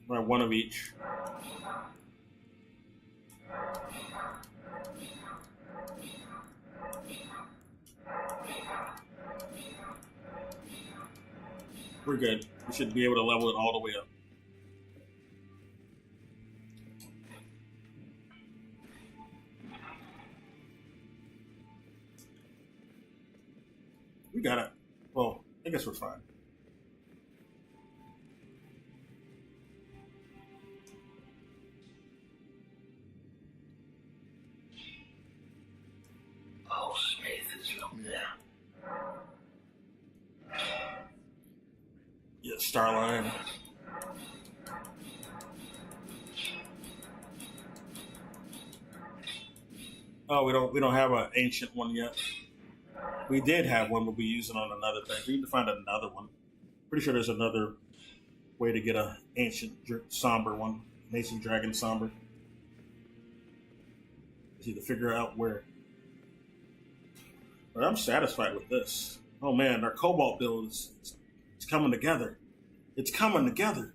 Right, one of each. We're good. We should be able to level it all the way up. We got it. Well, I guess we're fine. Oh, Smith is long there. Yeah, Starline. Oh, we don't have an ancient one yet. We did have one, but we use it on another thing. We need to find another one. Pretty sure there's another way to get an ancient somber one, an ancient dragon somber. Just need to figure out where. But I'm satisfied with this. Oh man, our cobalt build is it's coming together. It's coming together.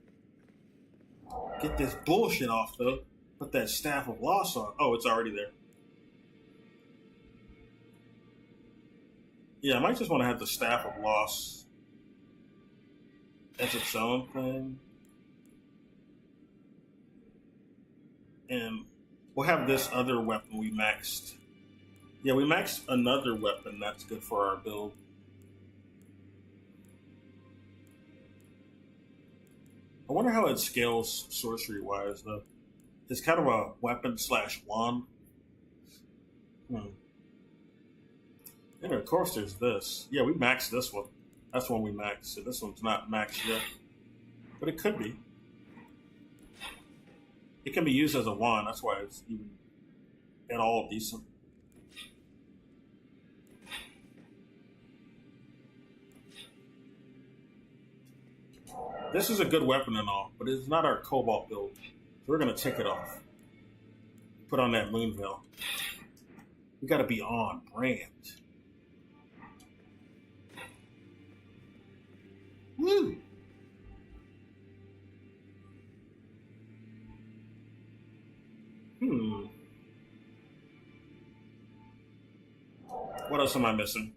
Get this bullshit off though. Put that staff of loss on. Oh, it's already there. Yeah, I might just want to have the staff of loss as its own thing. And we'll have this other weapon we maxed. Yeah, we maxed another weapon that's good for our build. I wonder how it scales sorcery-wise, though. It's kind of a weapon / wand. And of course there's this. Yeah, we maxed this one. That's one we maxed. So this one's not maxed yet. But it could be. It can be used as a wand. That's why it's even at all decent. This is a good weapon and all, but it's not our cobalt build. So we're going to take it off. Put on that moon veil. We got to be on brand. Woo! What else am I missing?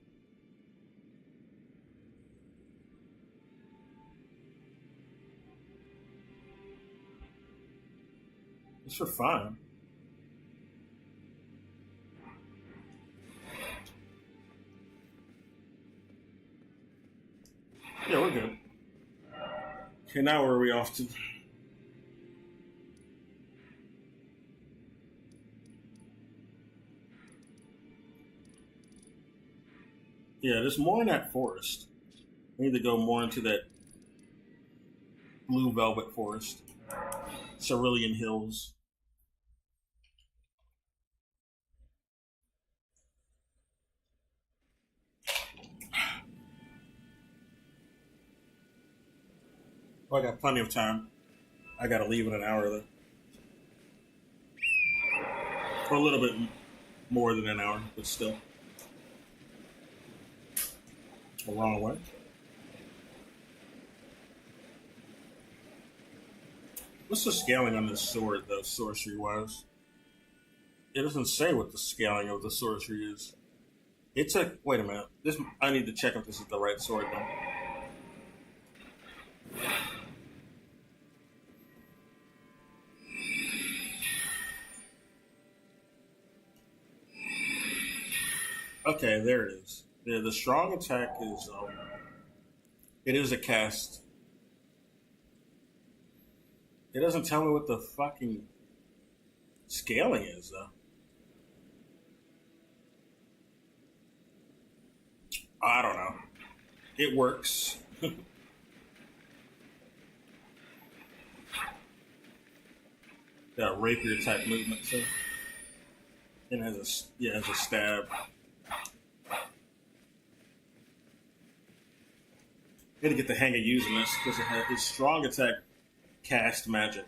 It's for fun. Yeah, we're good. Okay, now where are we off to? Yeah, there's more in that forest. We need to go more into that blue velvet forest. Cerulean Hills. Oh, I got plenty of time. I gotta leave in an hour though. For a little bit more than an hour, but still. The wrong way. What's the scaling on this sword, though, sorcery-wise? It doesn't say what the scaling of the sorcery is. It's a... Wait a minute. This I need to check if this is the right sword, though. Okay, there it is. Yeah, the strong attack is... it is a cast. It doesn't tell me what the fucking scaling is, though. I don't know. It works. Got rapier type movement, so it has a stab. Got to get the hang of using this because it has its strong attack. Cast magic.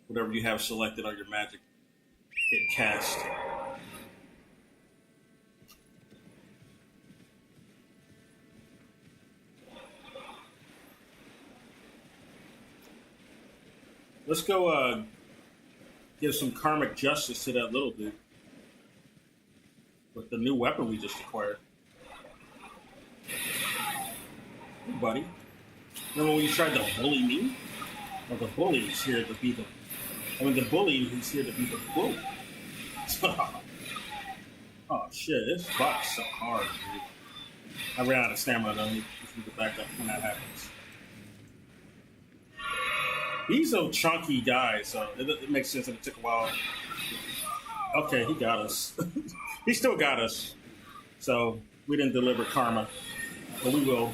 Whatever you have selected on your magic, it cast. Let's go give some karmic justice to that little dude with the new weapon we just acquired. Hey, buddy. Remember when you tried to bully me? Well, the bully is here to be the... the bully is here to be the bully. Oh, shit. This fucks so hard, dude. I ran out of stamina, though. Just need to back up when that happens. He's a chunky guy, so it makes sense that it took a while. Okay, he got us. He still got us. So, we didn't deliver karma. But we will.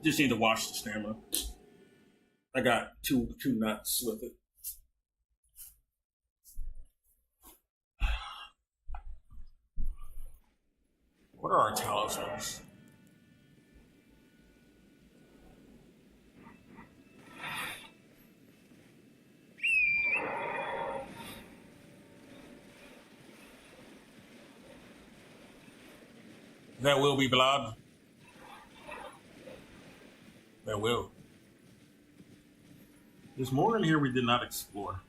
Just need to wash the stamina. I got two nuts with it. What are our talismans? There will be blood. There will. There's more in here we did not explore.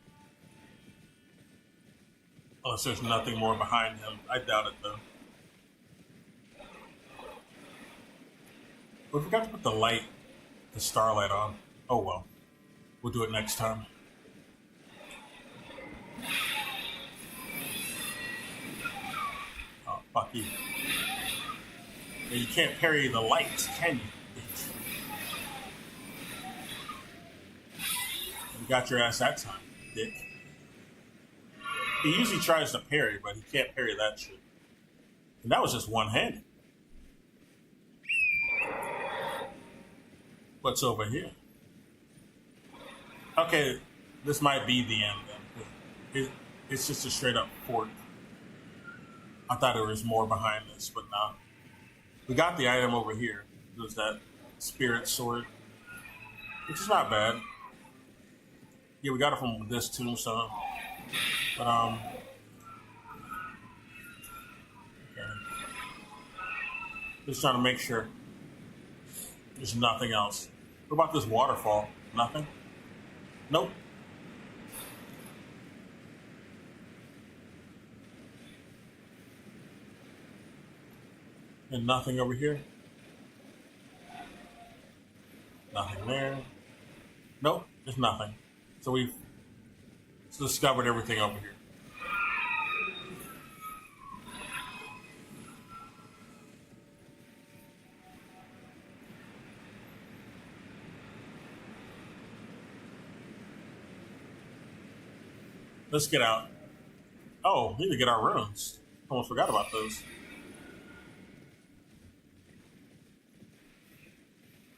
Unless there's nothing more behind him. I doubt it, though. We forgot to put the starlight on. Oh well. We'll do it next time. Oh, fuck you. You can't parry the lights, can you? You got your ass that time, dick. He usually tries to parry, but he can't parry that shit. And that was just one-handed. What's over here? Okay, this might be the end then. It's just a straight up fort. I thought there was more behind this, but no. We got the item over here. It was that spirit sword, which is not bad. Yeah, we got it from this tombstone. But, okay. Just trying to make sure there's nothing else. What about this waterfall? Nothing? Nope. And nothing over here? Nothing there. Nope, there's nothing. So we've discovered everything over here. Let's get out. Oh, we need to get our runes. Almost forgot about those.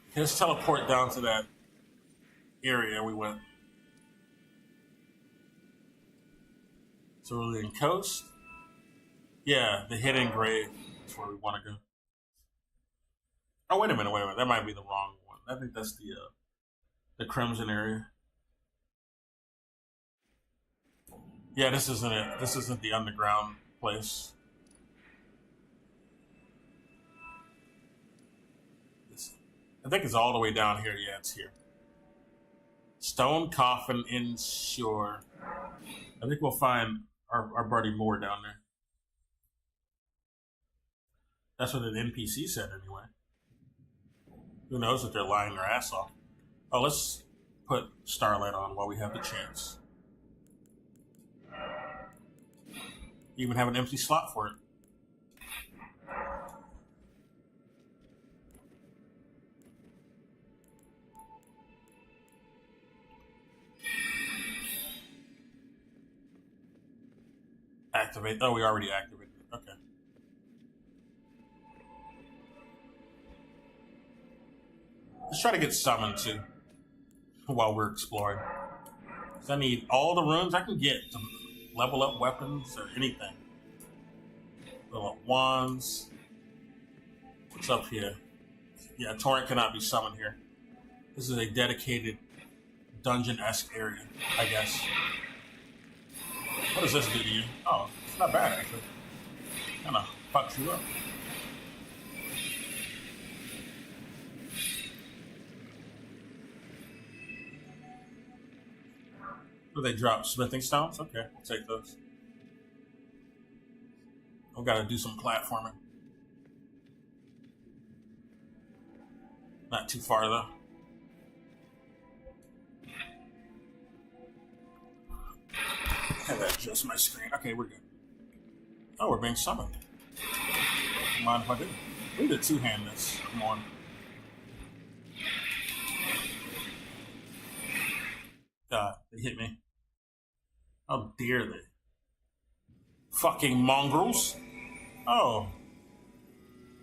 Okay, let's teleport down to that area we went. Cerulean Coast. Yeah, the hidden grave is where we want to go. Oh, wait a minute. That might be the wrong one. I think that's the Crimson area. Yeah, this isn't it. This isn't the underground place. I think it's all the way down here. Yeah, it's here. Stone Coffin Inshore. I think we'll find our buddy Moore down there. That's what an NPC said anyway. Who knows if they're lying their ass off. Oh, let's put Starlight on while we have the chance. You even have an empty slot for it. Activate. Oh, we already activated it. Okay. Let's try to get summoned too while we're exploring. So I need all the runes I can get to level up weapons or anything. Level up wands. What's up here? Yeah, Torrent cannot be summoned here. This is a dedicated dungeon-esque area, I guess. What does this do to you? Oh, it's not bad actually. Kinda fucks you up. Do they drop smithing stones? Okay, I'll take those. I've got to do some platforming. Not too far though. Have that adjust my screen. Okay, we're good. Oh, we're being summoned. Don't mind if I do. We need to two-hand this. Come on. God, they hit me. How dare they? Fucking mongrels. Oh.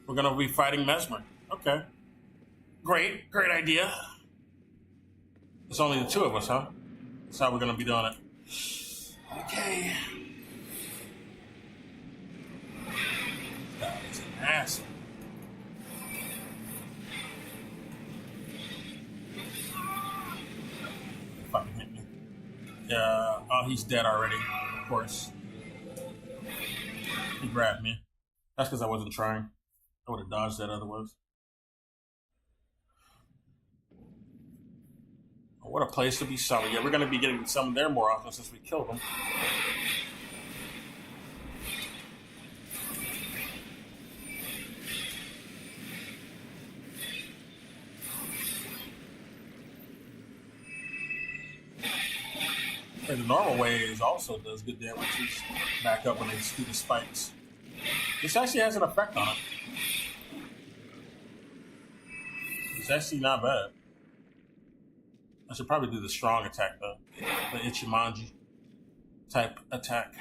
We're gonna be fighting Mesmer. Okay. Great idea. It's only the two of us, huh? That's how we're gonna be doing it. Okay. God, he's an ass. Fucking hit me. Yeah. Oh, he's dead already. Of course. He grabbed me. That's because I wasn't trying. I would have dodged that otherwise. Oh, what a place to be summoned. Yeah, we're going to be getting summoned there more often since we killed them. And the normal way is also does good damage. He's back up when they do the spikes. This actually has an effect on it. It's actually not bad. I should probably do the strong attack though. The Ichimonji type attack.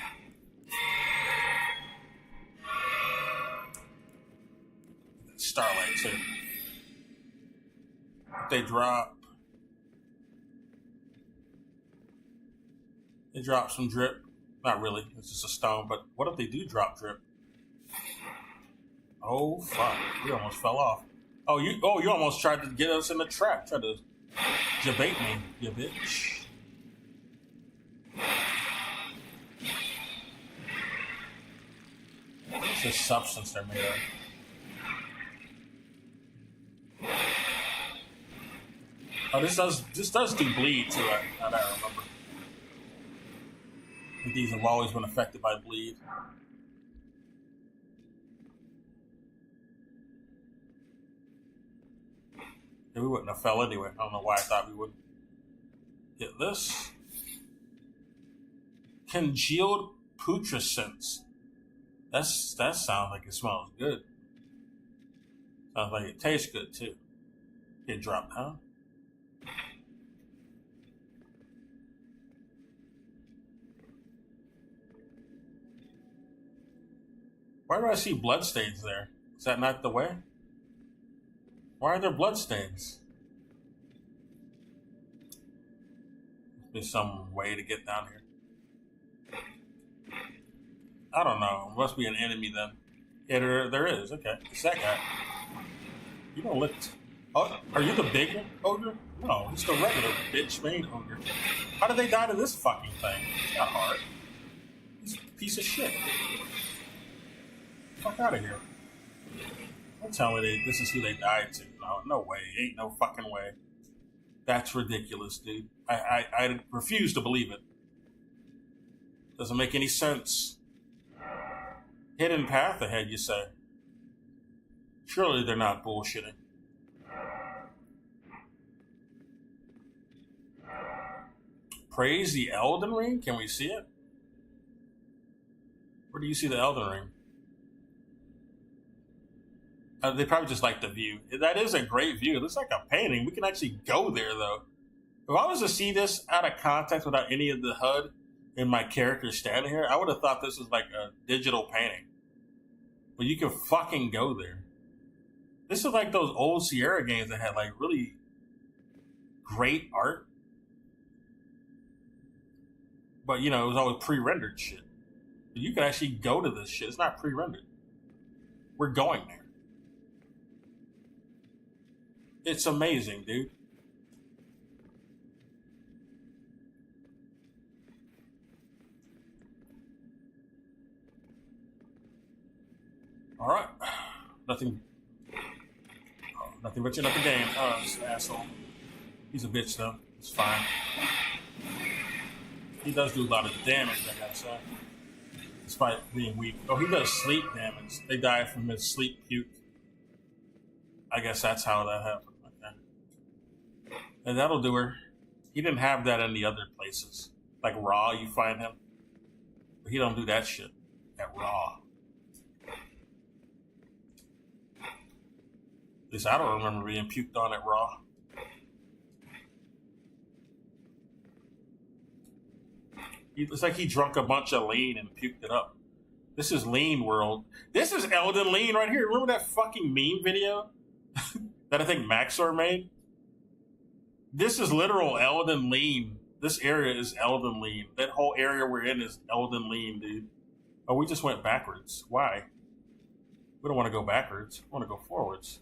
Starlight too. If they drop some drip. Not really, it's just a stone, but what if they do drop drip? Oh fuck, we almost fell off. Oh you almost tried to get us in the trap, tried to debate me, you bitch. What's this substance they're made of? Oh, this does do bleed too. I remember. I think these have always been affected by bleed. Yeah, we wouldn't have fell anyway. I don't know why I thought we would. Get this. Congealed putrescence. That sounds like it smells good. Sounds like it tastes good too. Get dropped down. Why do I see bloodstains there? Is that not the way? Why are there bloodstains? There's some way to get down here. I don't know. It must be an enemy then. Yeah, there is. Okay. It's that guy. You don't look... Oh, are you the big ogre? No, it's the regular bitch made ogre. How did they die to this fucking thing? It's not hard. He's a piece of shit. Fuck out of here. Don't tell me this is who they died to. No way. Ain't no fucking way. That's ridiculous, dude. I refuse to believe it. Doesn't make any sense. Hidden path ahead, you say? Surely they're not bullshitting. Praise the Elden Ring? Can we see it? Where do you see the Elden Ring? They probably just like the view. That is a great view. It looks like a painting. We can actually go there, though. If I was to see this out of context without any of the HUD and my character standing here, I would have thought this was like a digital painting. But you can fucking go there. This is like those old Sierra games that had like really great art. But, you know, it was always pre-rendered shit. But you can actually go to this shit. It's not pre-rendered. We're going there. It's amazing, dude. All right. Nothing but you, nothing game. Oh, this asshole. He's a bitch, though. It's fine. He does do a lot of damage, I gotta say. Despite being weak. Oh, he does sleep damage. They die from his sleep puke. I guess that's how that happened. Okay. And that'll do her. He didn't have that in the other places. Like Raw, you find him. But he don't do that shit at Raw. At least I don't remember being puked on at Raw. It's like he drunk a bunch of lean and puked it up. This is Lean World. This is Elden Lean right here. Remember that fucking meme video that I think Maxor made? This is literal Elden Lean. This area is Elden Lean. That whole area we're in is Elden Lean, dude. Oh, we just went backwards. Why? We don't want to go backwards. We want to go forwards.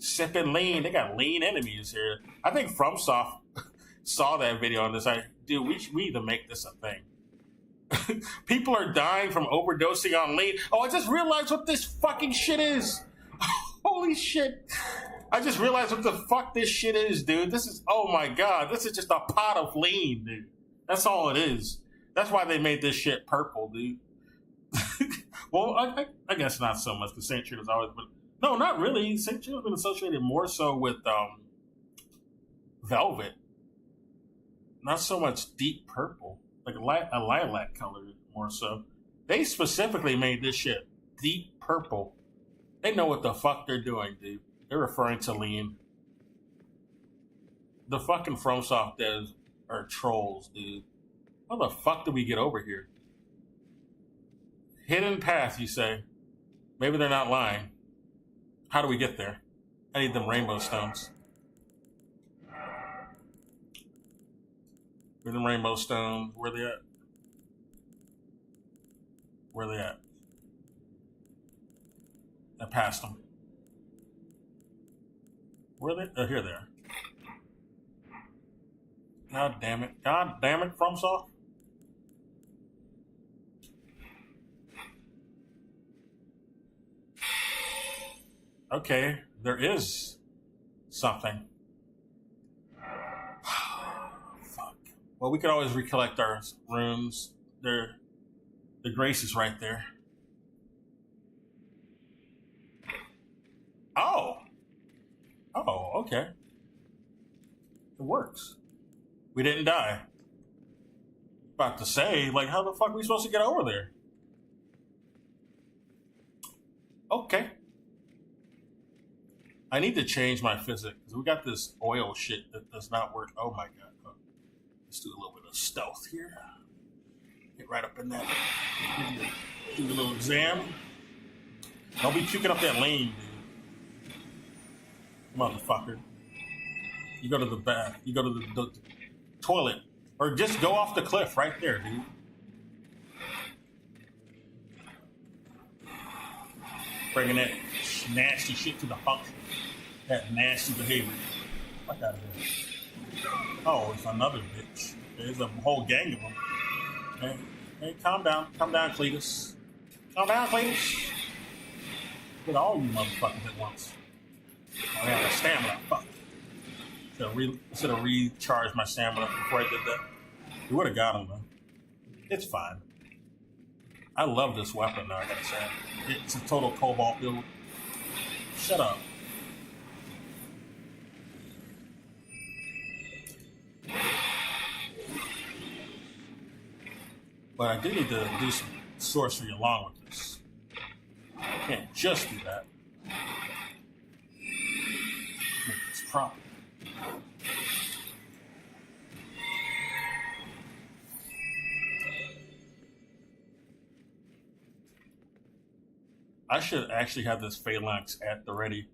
Sipping lean. They got lean enemies here. I think FromSoft saw that video and decided, dude, we need to make this a thing. People are dying from overdosing on lean. Oh, I just realized what this fucking shit is. Holy shit. I just realized what the fuck this shit is, dude. This is, oh my god, this is just a pot of lean, dude. That's all it is. That's why they made this shit purple, dude. Well, I guess not so much, because St. Trina's always been... No, not really. St. Trina's been associated more so with velvet. Not so much deep purple. Like a lilac color, more so. They specifically made this shit deep purple. They know what the fuck they're doing, dude. They're referring to lean. The fucking FromSoft devs are trolls, dude. How the fuck did we get over here? Hidden path, you say? Maybe they're not lying. How do we get there? I need them rainbow stones. Where them rainbow stones? Where they at? Where they at? I passed them. Where are they? Oh, here they are. God damn it. God damn it, FromSoft. Okay, there is something. Fuck. Well, we could always recollect our runes. The grace is right there. Oh, okay. It works. We didn't die. About to say, like, how the fuck are we supposed to get over there? Okay. I need to change my physics because we got this oil shit that does not work. Oh my god. Let's do a little bit of stealth here. Get right up in that. Do a little exam. Don't be puking up that lane, dude. Motherfucker. You go to the bath. You go to the toilet. Or just go off the cliff right there, dude. Bringing that nasty shit to the function. That nasty behavior. Fuck out of here. Oh, it's another bitch. There's a whole gang of them. Hey, calm down. Calm down, Cletus. Calm down, Cletus. Get all you motherfuckers at once. I have a stamina. Fuck. Should have recharged my stamina before I did that. We would have got him, though. It's fine. I love this weapon, though, I gotta say. It's a total cobalt build. Shut up. But I do need to do some sorcery along with this. I can't just do that. Make this proper. I should actually have this phalanx at the ready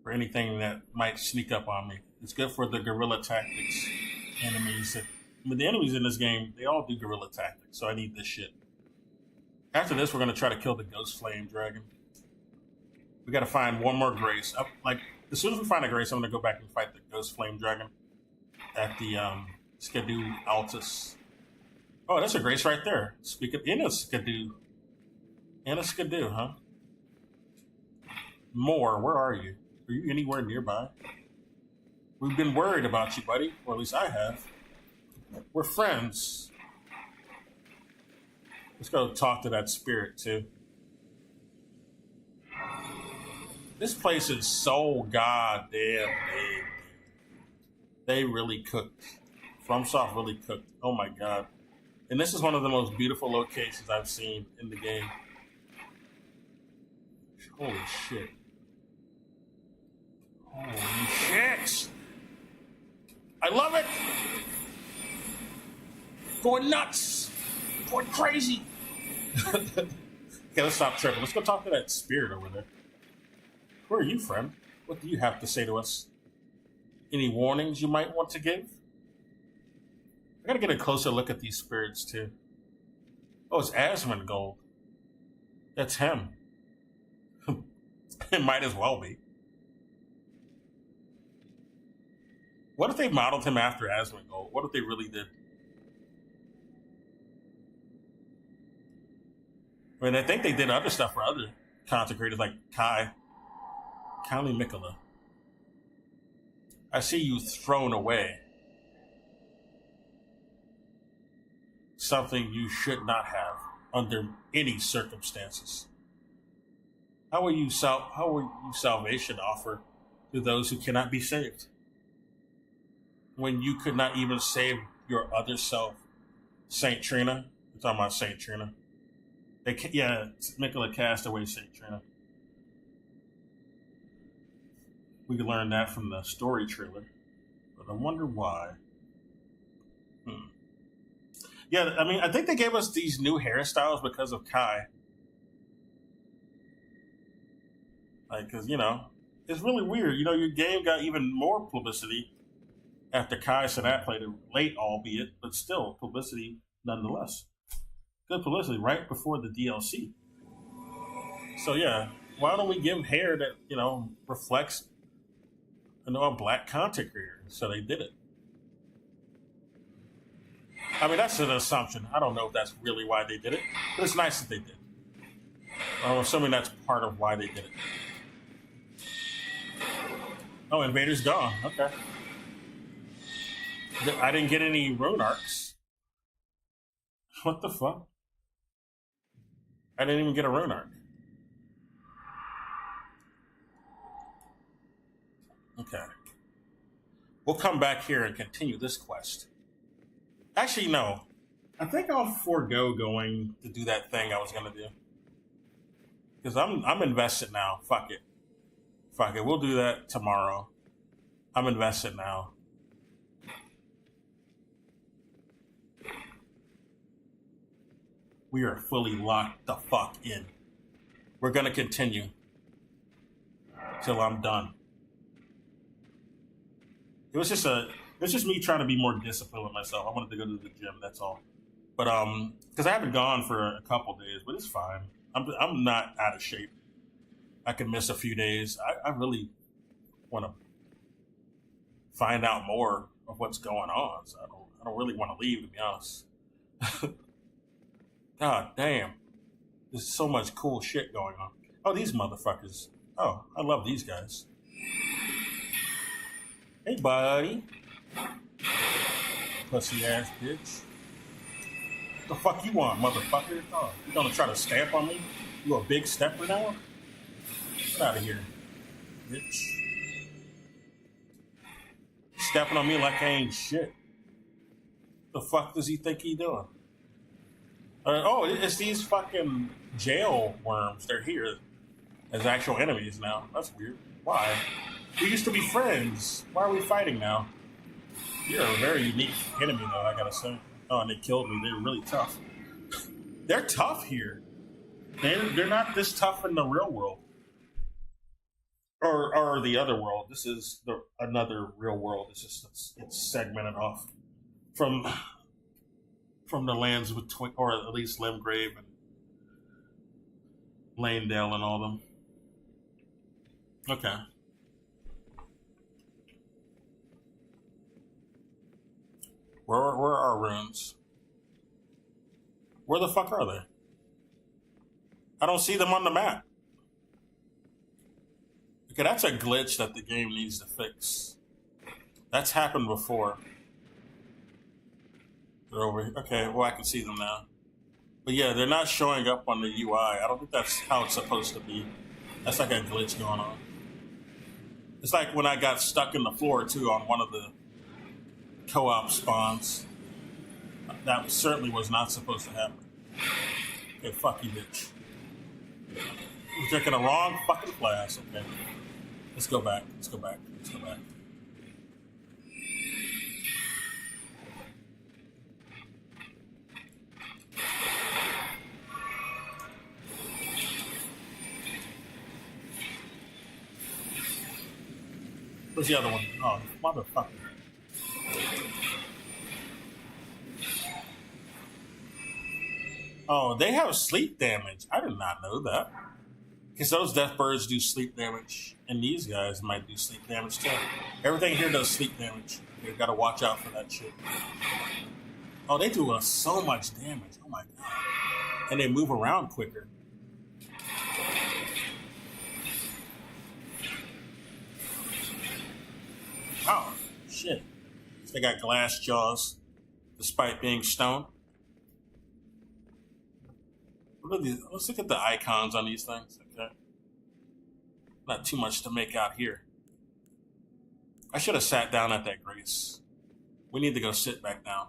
for anything that might sneak up on me. It's good for the guerrilla tactics enemies. But the enemies in this game, they all do guerrilla tactics, so I need this shit. After this, we're going to try to kill the Ghost Flame Dragon. We got to find one more Grace. As soon as we find a Grace, I'm going to go back and fight the Ghost Flame Dragon at the Skidoo Altus. Oh, that's a Grace right there. Speaking in a Skidoo. In a Skidoo, huh? More, where are you? Are you anywhere nearby? We've been worried about you, buddy. Or at least I have. We're friends. Let's go talk to that spirit, too. This place is so goddamn big. They really cooked. FromSoft really cooked. Oh my god. And this is one of the most beautiful locations I've seen in the game. Holy shit. Holy shit! I love it! Going nuts! Going crazy! Okay, let's stop tripping. Let's go talk to that spirit over there. Who are you, friend? What do you have to say to us? Any warnings you might want to give? I gotta get a closer look at these spirits, too. Oh, it's Asmongold. That's him. It might as well be. What if they modeled him after Asmongold? What if they really did? I mean, I think they did other stuff for other consecrators like Kai. County Mikola. I see you thrown away. Something you should not have under any circumstances. How will you salvation offer to those who cannot be saved? When you could not even save your other self, Saint Trina. We're talking about Saint Trina. Mikola cast away Saint Trina. We could learn that from the story trailer, but I wonder why. Yeah, I mean, I think they gave us these new hairstyles because of Kai. Like, because, it's really weird. Your game got even more publicity after Kai Cenat played it late, albeit, but still, publicity nonetheless. Good publicity right before the DLC. So, yeah, why don't we give hair that, reflects a black content creator? So they did it. I mean, that's an assumption. I don't know if that's really why they did it, but it's nice that they did. I'm assuming that's part of why they did it. Oh, Invader's gone. Okay. I didn't get any rune arcs. What the fuck? I didn't even get a rune arc. Okay. We'll come back here and continue this quest. Actually, no. I think I'll forego going to do that thing I was gonna do. Because I'm invested now. Fuck it. Fuck it. We'll do that tomorrow. I'm invested now. We are fully locked the fuck in. We're gonna continue till I'm done. It was just me trying to be more disciplined with myself. I wanted to go to the gym, that's all. But because I haven't gone for a couple days, but it's fine. I'm not out of shape. I can miss a few days. I really want to find out more of what's going on. So I don't really want to leave, to be honest. God damn. There's so much cool shit going on. Oh, these motherfuckers. Oh, I love these guys. Hey, buddy. Pussy ass bitch. What the fuck you want, motherfucker? Oh, you gonna try to stamp on me? You a big stepper now? Get out of here, bitch. Stepping on me like I ain't shit. The fuck does he think he doing? Oh, it's these fucking jail worms. They're here as actual enemies now. That's weird. Why? We used to be friends. Why are we fighting now? You're a very unique enemy, though, I gotta say. Oh, and they killed me. They were really tough. They're tough here. They're not this tough in the real world. Or the other world. This is another real world. It's just it's segmented off from the lands with or at least Limgrave and Lanedale and all them. Okay. Where are our runes? Where the fuck are they? I don't see them on the map. Okay, that's a glitch that the game needs to fix. That's happened before. They're over here. Okay, well, I can see them now. But yeah, they're not showing up on the UI. I don't think that's how it's supposed to be. That's like a glitch going on. It's like when I got stuck in the floor, too, on one of the co-op spawns. That certainly was not supposed to happen. Okay, fuck you, bitch. You're drinking the wrong fucking glass. Okay. Let's go back. Let's go back. Let's go back. Where's the other one? Oh, motherfucker. Oh, they have sleep damage. I did not know that. Because those death birds do sleep damage, and these guys might do sleep damage too. Everything here does sleep damage. You gotta watch out for that shit. Oh, they do so much damage. Oh my god. And they move around quicker. Oh, shit. They got glass jaws, despite being stone. What are these? Let's look at the icons on these things. Okay. Not too much to make out here. I should have sat down at that grace. We need to go sit back down.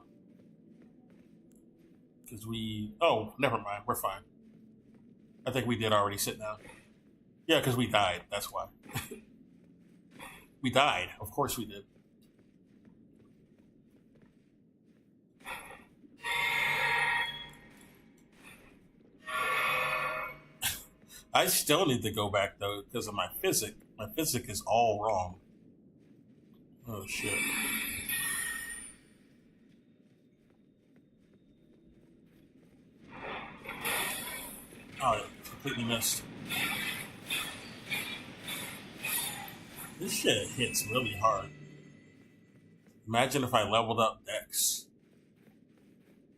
Because oh, never mind. We're fine. I think we did already sit down. Yeah, because we died. That's why. We died. Of course we did. I still need to go back, though, because of my physics. My physics is all wrong. Oh, shit. Oh, completely missed. This shit hits really hard. Imagine if I leveled up Dex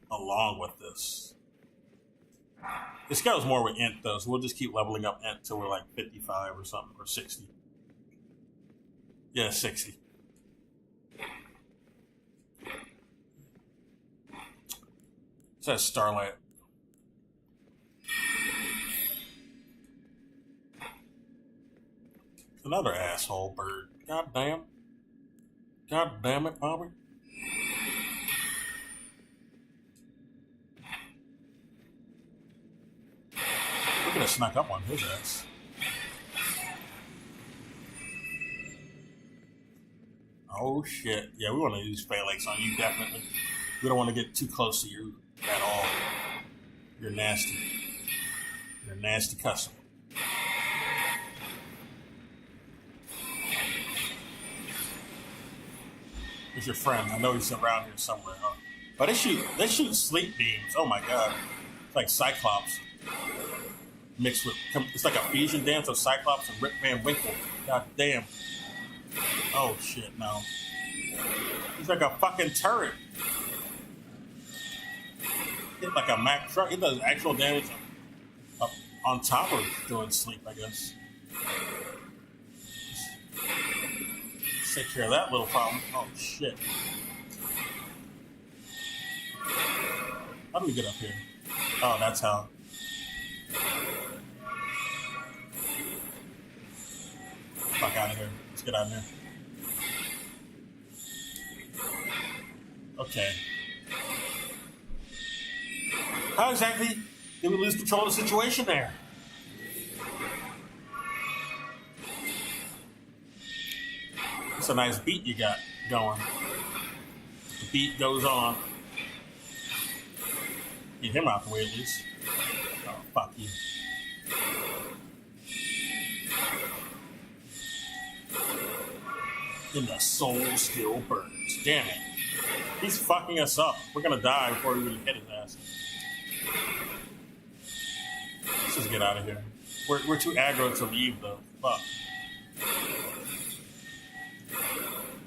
along with this. This goes more with Int, though, so we'll just keep leveling up Int till we're like 55 or something, or 60. Yeah, 60. It says Starlight. Another asshole bird. God damn. God damn it, Bobby. We're gonna snuck up on his ass. Oh shit. Yeah, we want to use phalanx on you, definitely. We don't want to get too close to you at all. You're nasty. You're a nasty customer. Here's your friend. I know he's around here somewhere, huh? But they shoot sleep beams. Oh my god. It's like Cyclops. Mixed with, it's like a fusion dance of Cyclops and Rip Van Winkle. God damn. Oh shit, no. He's like a fucking turret. Hit like a Mack truck. It does actual damage up on top of doing sleep, I guess. Let's take care of that little problem. Oh shit. How do we get up here? Oh, that's how. Fuck out of here. Let's get out of here. Okay. How exactly did we lose control of the situation there? It's a nice beat you got going. The beat goes on. Get him out the way at least. Oh, fuck you. And the soul still burns. Damn it. He's fucking us up. We're gonna die before we even hit his ass. Let's just get out of here. We're too aggro to leave though. Fuck.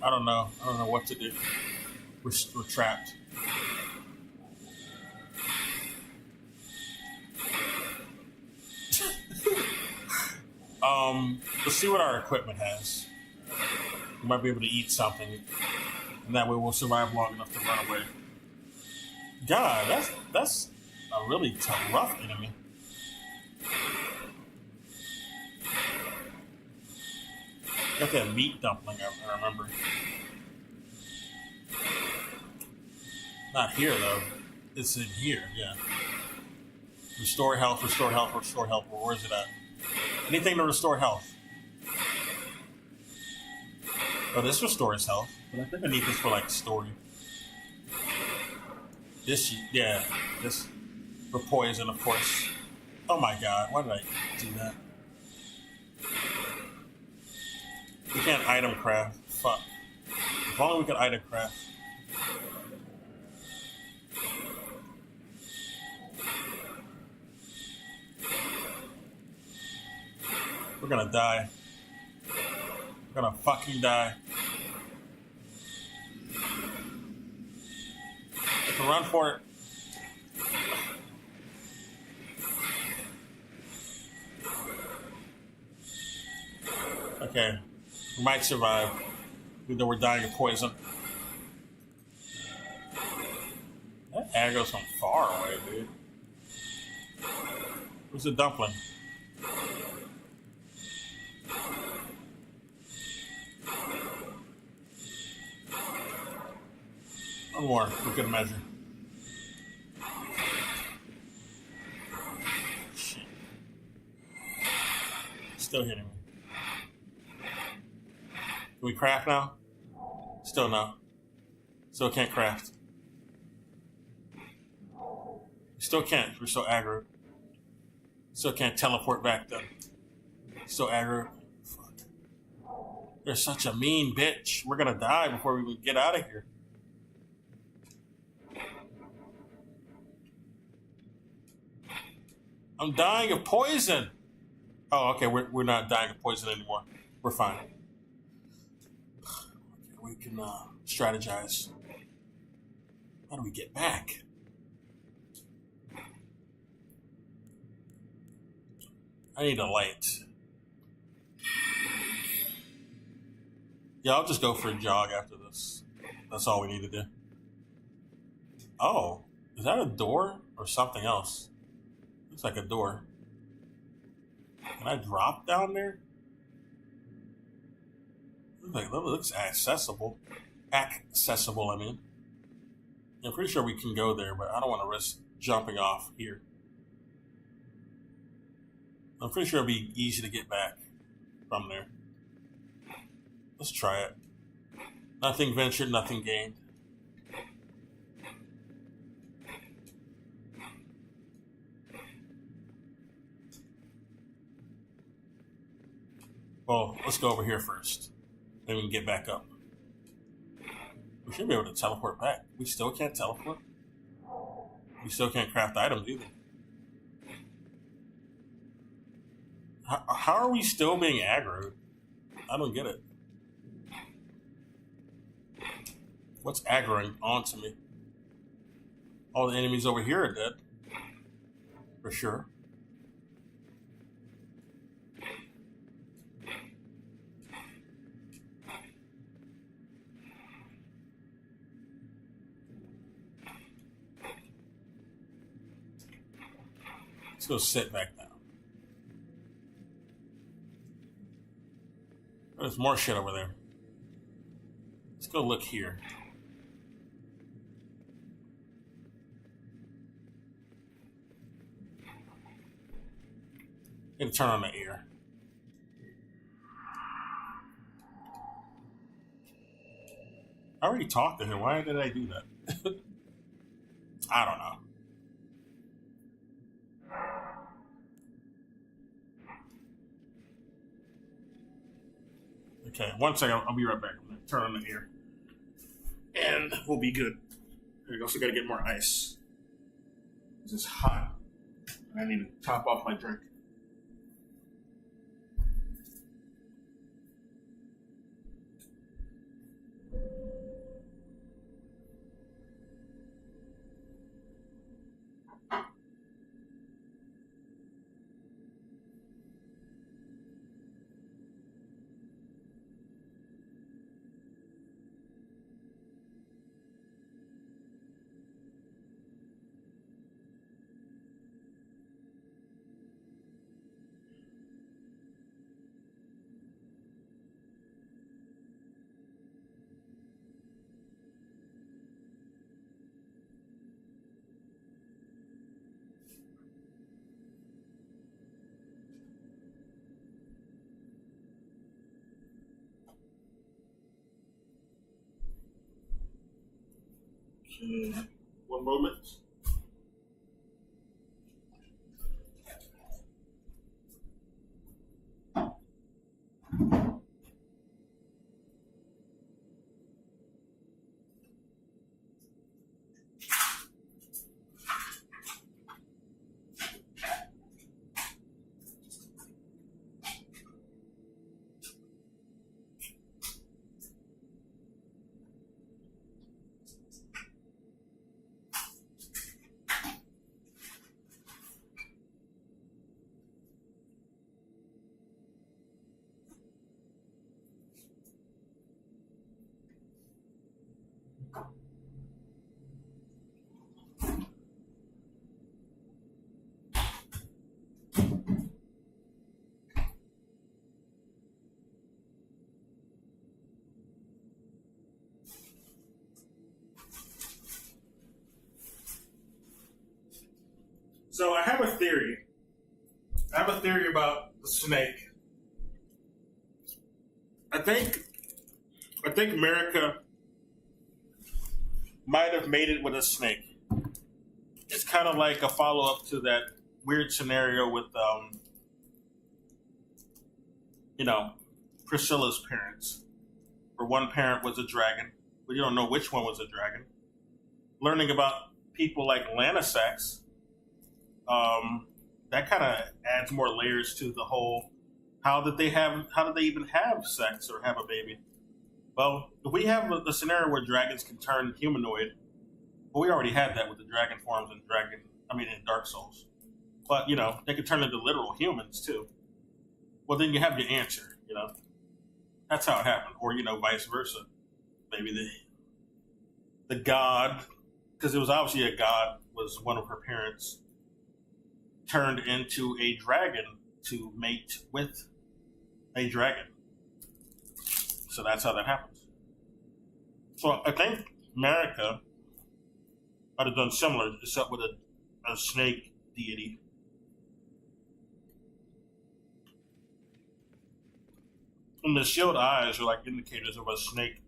I don't know what to do. We're trapped. Let's see what our equipment has. We might be able to eat something, and that way we'll survive long enough to run away. God, that's a really rough enemy. Got that meat dumpling, I remember. Not here though. It's in here, yeah. Restore health, restore health, restore health. Where is it at? Anything to restore health. Oh, this restores health. But I think I need this for like story. This, yeah, this for poison, of course. Oh my god, why did I do that? We can't item craft. Fuck. If only we could item craft. We're gonna die. We're gonna fucking die. We can run for it. Okay. We might survive. Even though we're dying of poison. That aggro's from far away, dude. Where's the dumpling? One more for good measure. Shit. Still hitting me. Can we craft now? Still no. Still can't craft. We still can't. We're so aggro. Still can't teleport back though. Still aggro. Fuck. You're such a mean bitch. We're gonna die before we get out of here. I'm dying of poison. Oh, okay. We're not dying of poison anymore. We're fine. We can strategize. How do we get back? I need a light. Yeah, I'll just go for a jog after this. That's all we need to do. Oh, is that a door or something else? Looks like a door. Can I drop down there? That looks accessible. Accessible, I mean. I'm pretty sure we can go there, but I don't want to risk jumping off here. I'm pretty sure it'll be easy to get back from there. Let's try it. Nothing ventured, nothing gained. Well, let's go over here first. Then we can get back up. We should be able to teleport back. We still can't teleport. We still can't craft items either. How are we still being aggroed? I don't get it. What's aggroing onto me? All the enemies over here are dead. For sure. Let's go sit back down. There's more shit over there. Let's go look here. And turn on the air. I already talked to him. Why did I do that? I don't know. Okay, one second. I'll be right back. I'm going to turn on the air. And we'll be good. I also got to get more ice. This is hot. I need to top off my drink. One moment. So I have a theory. I have a theory about the snake. I think America might have made it with a snake. It's kind of like a follow-up to that weird scenario with, Priscilla's parents, where one parent was a dragon, but you don't know which one was a dragon. Learning about people like Lanasax, that kind of adds more layers to the whole. How did they even have sex or have a baby? Well, if we have the scenario where dragons can turn humanoid, well, we already had that with the dragon forms in Dark Souls. But, they could turn into literal humans, too. Well, then you have your answer, That's how it happened. Or, vice versa. Maybe the god, because it was obviously a god, was one of her parents, turned into a dragon to mate with a dragon. So that's how that happens. So I think America would have done similar, except with a snake deity. And the sealed eyes are like indicators of a snake.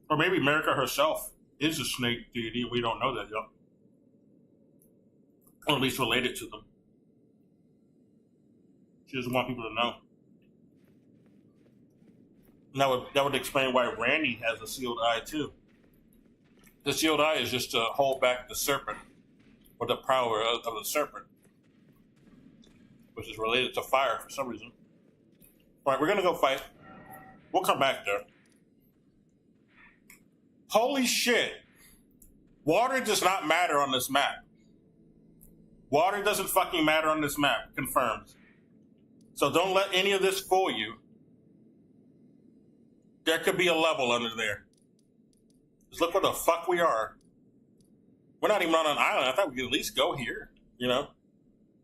Or maybe America herself is a snake deity, and we don't know that yet. Or at least related to them. She doesn't want people to know. And that would explain why Randy has a sealed eye too. The sealed eye is just to hold back the serpent, or the power of the serpent, which is related to fire for some reason. All right, we're gonna go fight. We'll come back there. Holy shit! Water does not matter on this map. Water doesn't fucking matter on this map. Confirmed. So don't let any of this fool you. There could be a level under there. Just look where the fuck we are. We're not even on an island. I thought we could at least go here,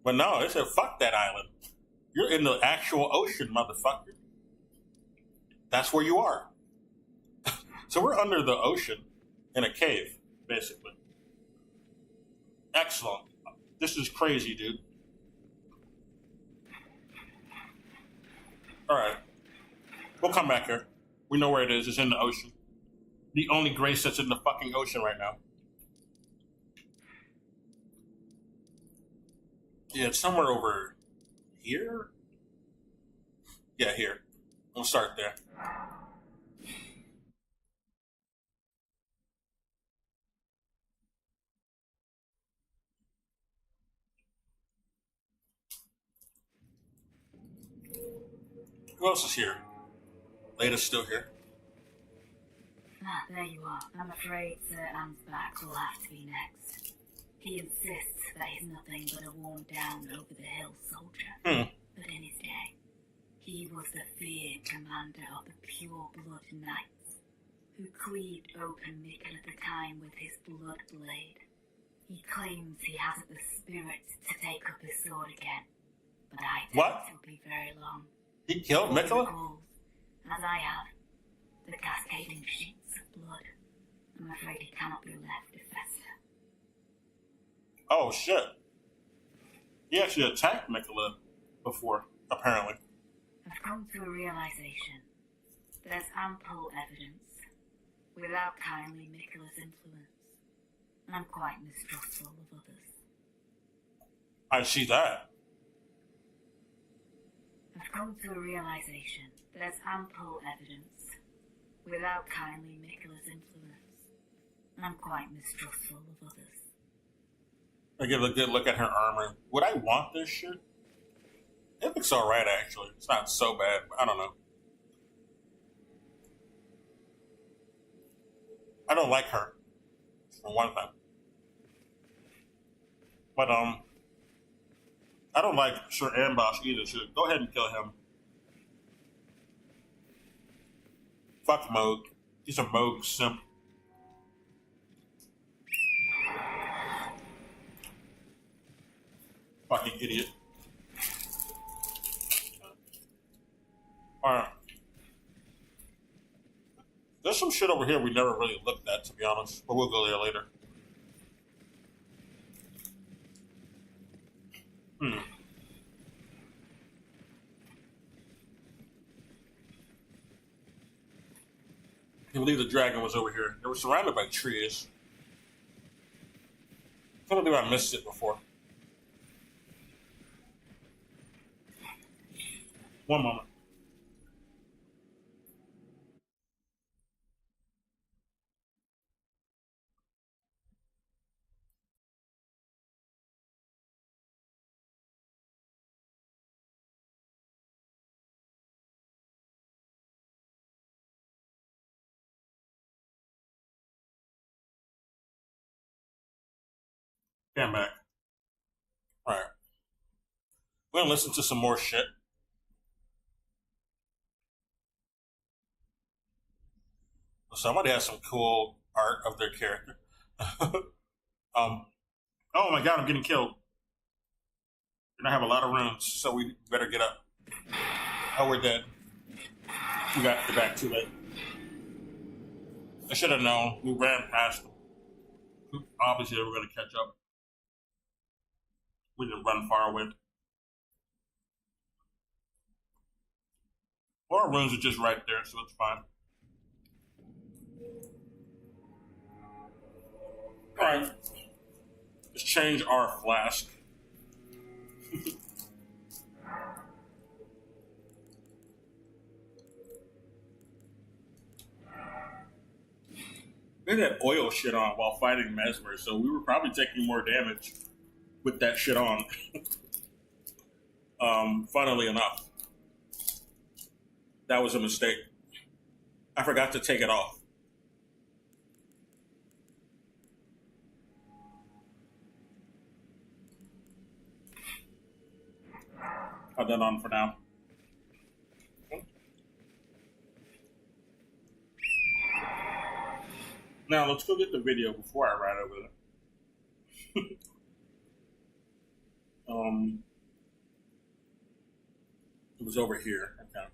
But no, they said fuck that island. You're in the actual ocean, motherfucker. That's where you are. So we're under the ocean in a cave, basically. Excellent. This is crazy, dude. Alright. We'll come back here. We know where it is. It's in the ocean. The only grace that's in the fucking ocean right now. Yeah, it's somewhere over here? Yeah, here. We'll start there. Who else is here? Lada's still here. Ah, there you are. I'm afraid Sir Ansbach will have to be next. He insists that he's nothing but a worn-down, over-the-hill soldier. But in his day, he was the feared commander of the pure-blood knights, who cleaved open Mikkel at the time with his blood blade. He claims he hasn't the spirit to take up his sword again, but I doubt it'll be very long. He killed Mikkel? As I have, the cascading sheets of blood. I'm afraid he cannot be left to fester. Oh, shit. He actually attacked Mikkel before, apparently. I've come to a realization. There's ample evidence, without kindly Mikkela's influence. I'm quite mistrustful of others. I see that. I've come to a realization. There's ample evidence, without kindly Mikkela's influence. I'm quite mistrustful of others. I give a good look at her armor. Would I want this shit? It looks alright, actually. It's not so bad. I don't know. I don't like her, for one thing. But, I don't like Sir Amboss either, so go ahead and kill him. Fuck Moog. He's a Moog simp. Fucking idiot. Alright. There's some shit over here we never really looked at, to be honest. But we'll go there later. I believe the dragon was over here. They were surrounded by trees. I don't believe I missed it before. One moment. Yeah, I'm back. Alright. We're gonna listen to some more shit. Somebody has some cool art of their character. Oh my god, I'm getting killed. And I have a lot of runes, so we better get up. Oh, we're dead. We got the back too late. I should have known. We ran past them. Obviously, they were going to catch up. We didn't run far away. Our runes are just right there, so it's fine. Alright. Let's change our flask. We had that oil shit on while fighting Mesmer, so we were probably taking more damage with that shit on. Funnily enough. That was a mistake. I forgot to take it off. I'll that on for now. Now let's go get the video before I ride over there. It was over here. Okay.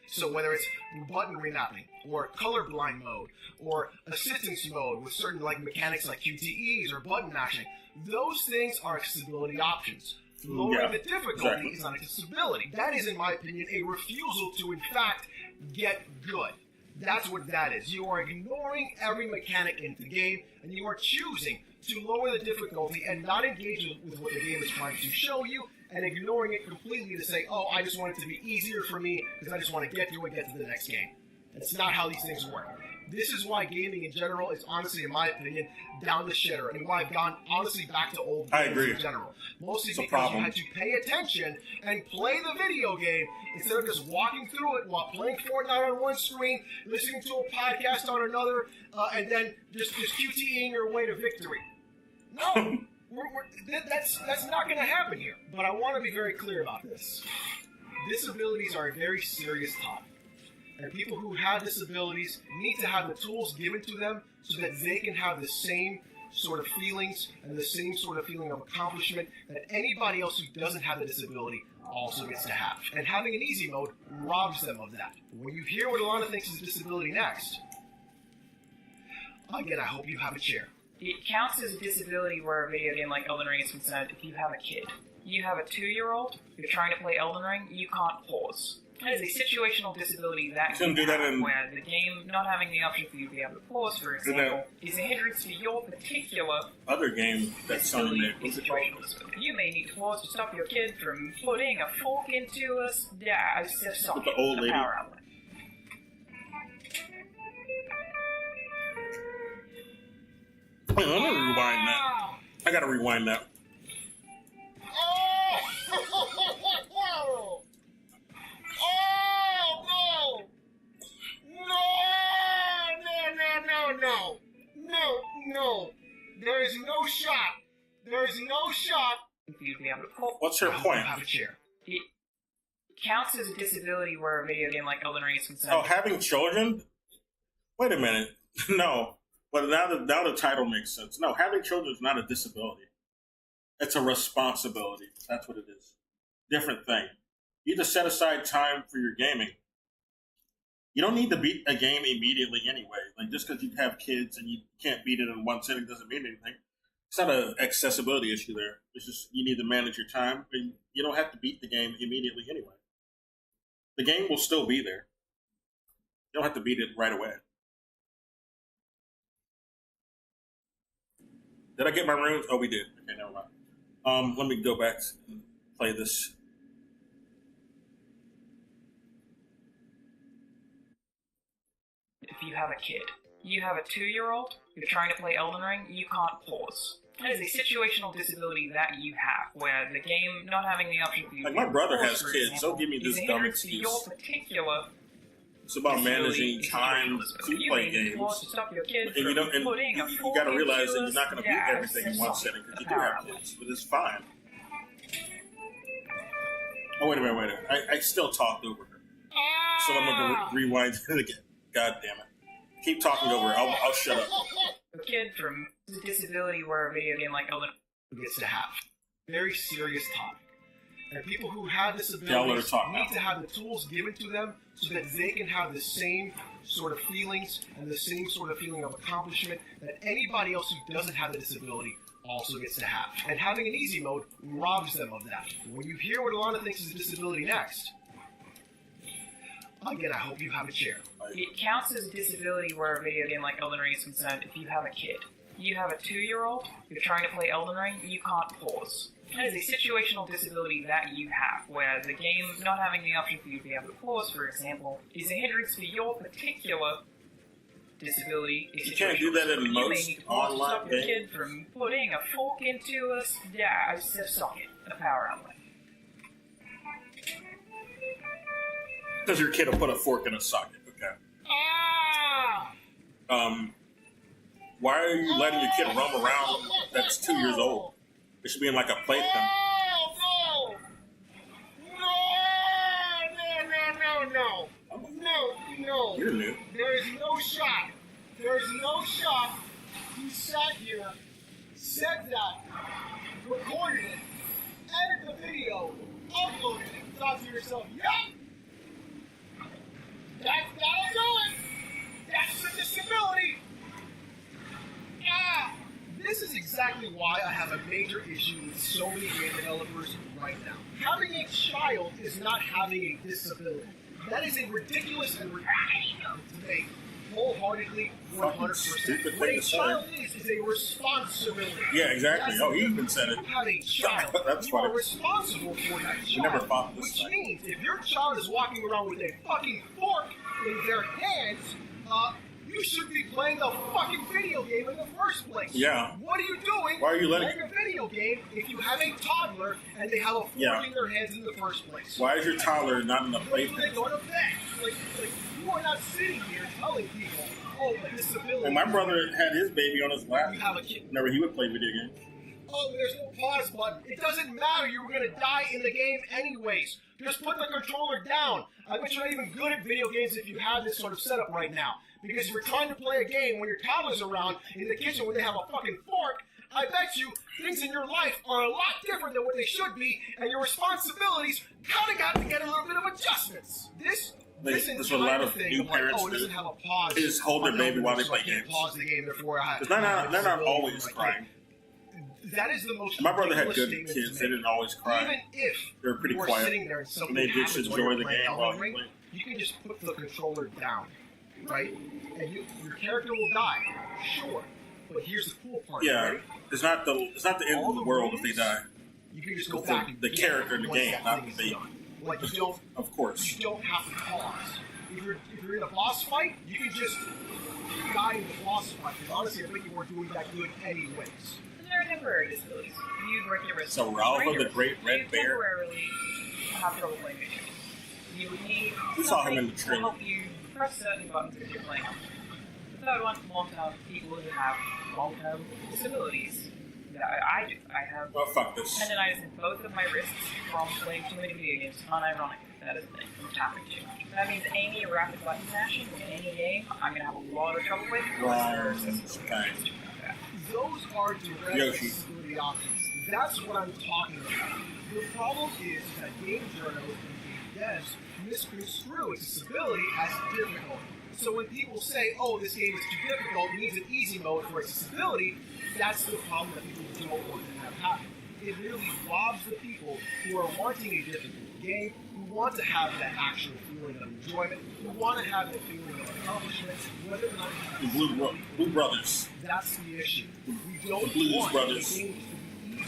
So whether it's button remapping, or colorblind mode, or assistance mode with certain like mechanics like QTEs or button mashing, those things are accessibility options. Lowering the difficulty is not accessibility. That is, in my opinion, a refusal to, in fact, get good. That's what that is. You are ignoring every mechanic in the game, and you are choosing to lower the difficulty and not engage with what the game is trying to show you, and ignoring it completely to say, oh, I just want it to be easier for me because I just want to get through and get to the next game. That's not how these things work. This is why gaming in general is honestly, in my opinion, down the shitter, and why I've gone honestly back to old games in general. Mostly because you had to pay attention and play the video game instead of just walking through it while playing Fortnite on one screen, listening to a podcast on another, and then just QTEing your way to victory. No, that's not going to happen here. But I want to be very clear about this. Disabilities are a very serious topic. And people who have disabilities need to have the tools given to them so that they can have the same sort of feelings and the same sort of feeling of accomplishment that anybody else who doesn't have a disability also gets to have. And having an easy mode robs them of that. When you hear what Alana thinks is a disability next, again, I hope you have a chair. It counts as a disability where a video game like Elden Ring is concerned if you have a kid. You have a 2-year-old, you're trying to play Elden Ring, you can't pause. That is a situational disability that you have, where the game not having the option for you to be able to pause, for example, is a hindrance to your particular other game that's something that situational disability. You may need to pause to stop your kid from putting a fork into a socket, the old lady. Power outlet. Wait, let me rewind that. I gotta rewind that. No. There is no shot. There is no shot. What's her point? It counts as a disability where a video game like Elden Ring is concerned. Oh, having children? Wait a minute. No. But now the title makes sense. No, having children is not a disability. It's a responsibility. That's what it is. Different thing. You need to set aside time for your gaming. You don't need to beat a game immediately anyway. Like, just because you have kids and you can't beat it in one sitting doesn't mean anything. It's not an accessibility issue there. It's just you need to manage your time, and you don't have to beat the game immediately anyway. The game will still be there. You don't have to beat it right away. Did I get my runes? Oh, we did. Okay, never mind. Let me go back and play this. If you have a kid, you have a 2-year-old, you're trying to play Elden Ring, you can't pause. That is a situational disability that you have, where the game not having the option for you. Like, my brother has kids, so give me this dumb excuse. Your particular it's about managing time to play games. And you don't, and you got to realize that you're not going to beat everything in one setting because you do have kids, but it's fine. Oh, wait a minute. I still talked over her. So I'm gonna rewind it again. God damn it. Keep talking over it. I'll shut up. A kid from a disability where a video game like Elden Gets to have. Very serious topic. And people who have Yeah, I'll let her disabilities talk need now. to have the tools given to them so that they can have the same sort of feelings and the same sort of feeling of accomplishment that anybody else who doesn't have a disability also gets to have. And having an easy mode robs them of that. When you hear what Alana thinks is a disability next, again, I hope you have a chair. It counts as a disability where a video game like Elden Ring is concerned if you have a kid. You have a 2-year-old, you're trying to play Elden Ring, you can't pause. That is a situational disability that you have, where the game not having the option for you to be able to pause, for example, is a hindrance for your particular disability. You can't do that in You may most need to pause to online stop your games. kid from putting a fork into a socket, a power outlet. Because your kid will put a fork in a socket. Okay. Why are you letting your kid roam around that's 2 years old? It should be in like a playpen. No. You're new. There is no shot. There is no shot. You sat here, said that, recorded it, edited the video, uploaded it, and thought to yourself, yup! That'll do it! That's a disability! This is exactly why I have a major issue with so many game developers right now. Having a child is not having a disability. That is a ridiculous and ridiculous to make wholeheartedly 100%. Stupid What thing a to say. child is a responsibility. Yeah, exactly. That's Oh, he the even said it. You have a child. That's you are funny. responsible for that child. We never thought this Which way. means if your child is walking around with a fucking fork in their hands, you should be playing the fucking video game in the first place. Yeah. What are you doing? Why are you letting- playing a video game if you have a toddler and they have a fork Yeah. in their hands in the first place? Why is your toddler not in the When do they playpen? go to bed? Like, you are not sitting here telling people, oh, the disability. When my brother had his baby on his lap, You have a kid. whenever he would play video games. Oh, there's no pause button. It doesn't matter. You were going to die in the game anyways. Just put the controller down. I bet you're not even good at video games if you have this sort of setup right now. Because you're trying to play a game when your toddler's around in the kitchen when they have a fucking fork. I bet you things in your life are a lot different than what they should be, and your responsibilities kind of got to get a little bit of adjustments. This That's what a entire lot of thing new of like, parents oh, it doesn't do. have a pause. They just hold their on baby while they so play I can't games. pause the game, therefore I have. Because they're not always Like, crying. That is the most. My brother had ridiculous good statement kids. to They make. didn't always cry. Even if They were pretty you were quiet. sitting there and something And they just happens while you're enjoy the playing game Elden while you Ring, play. you can just put the controller down, right? And your character will die, sure. But here's the cool part. Yeah, right? it's not the end All of the world if they rules, die. You can just go It's back and the get character in the once game, that not thing is the- done. Like you don't, Of course. you don't have to pause. If you're in a boss fight, you can just die in the boss fight. Because honestly, I think you weren't doing that good anyways. There are temporary disabilities. You break your wrist. So Ralph the Strangers, Great Red you Bear. temporarily have trouble playing video games. You would need We saw him in something the to trailer. help you press certain buttons if you're playing. The third one, long-term people who have long-term disabilities. Yeah, I do. I have Well, fuck this. tendonitis in both of my wrists from playing too many video games. Unironically, that is the thing. From tapping too much. That means any rapid button mashing in any game, I'm gonna have a lot of trouble with. Okay. Those are direct Yoshi. disability options. That's what I'm talking about. The problem is that game journalists and game devs misconstrue a disability as difficult. So when people say, oh, this game is too difficult, it needs an easy mode for accessibility, that's the problem that people don't want to have happen. It really robs the people who are wanting a difficult game, who want to have that actual feeling of enjoyment, who want to have that feeling of accomplishment, whether or not The Blue Brothers. that's the issue. We don't The Blues want Brothers. the games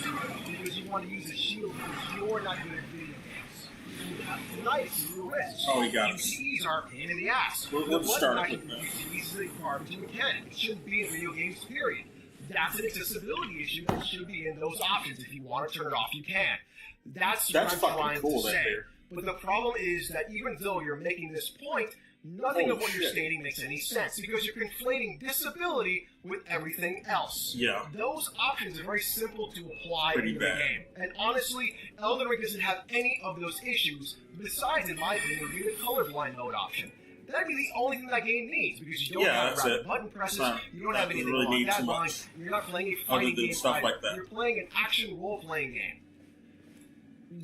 to be easy because you want to use a shield because you're not good at video games. You have tinnitus in your wrist. Oh, he got us. UCs are a pain in the ass. We'll start But with that. UCs is a garbage mechanic. It shouldn't be in video games, period. That's an accessibility issue that should be in those options. If you want to turn it off, you can. That's what I'm fucking trying cool to right say. there. But the problem is that even though you're making this point, Nothing of what you're stating makes any sense because you're conflating disability with everything else. Yeah. Those options are very simple to apply Pretty into bad. the game. And honestly, Elden Ring doesn't have any of those issues, besides, in my opinion, being the colorblind mode option. That'd be the only thing that game needs, because you don't have rapid button presses, you don't have anything along that line, you're not playing a fighting game stuff either. like that. You're playing an action role-playing game.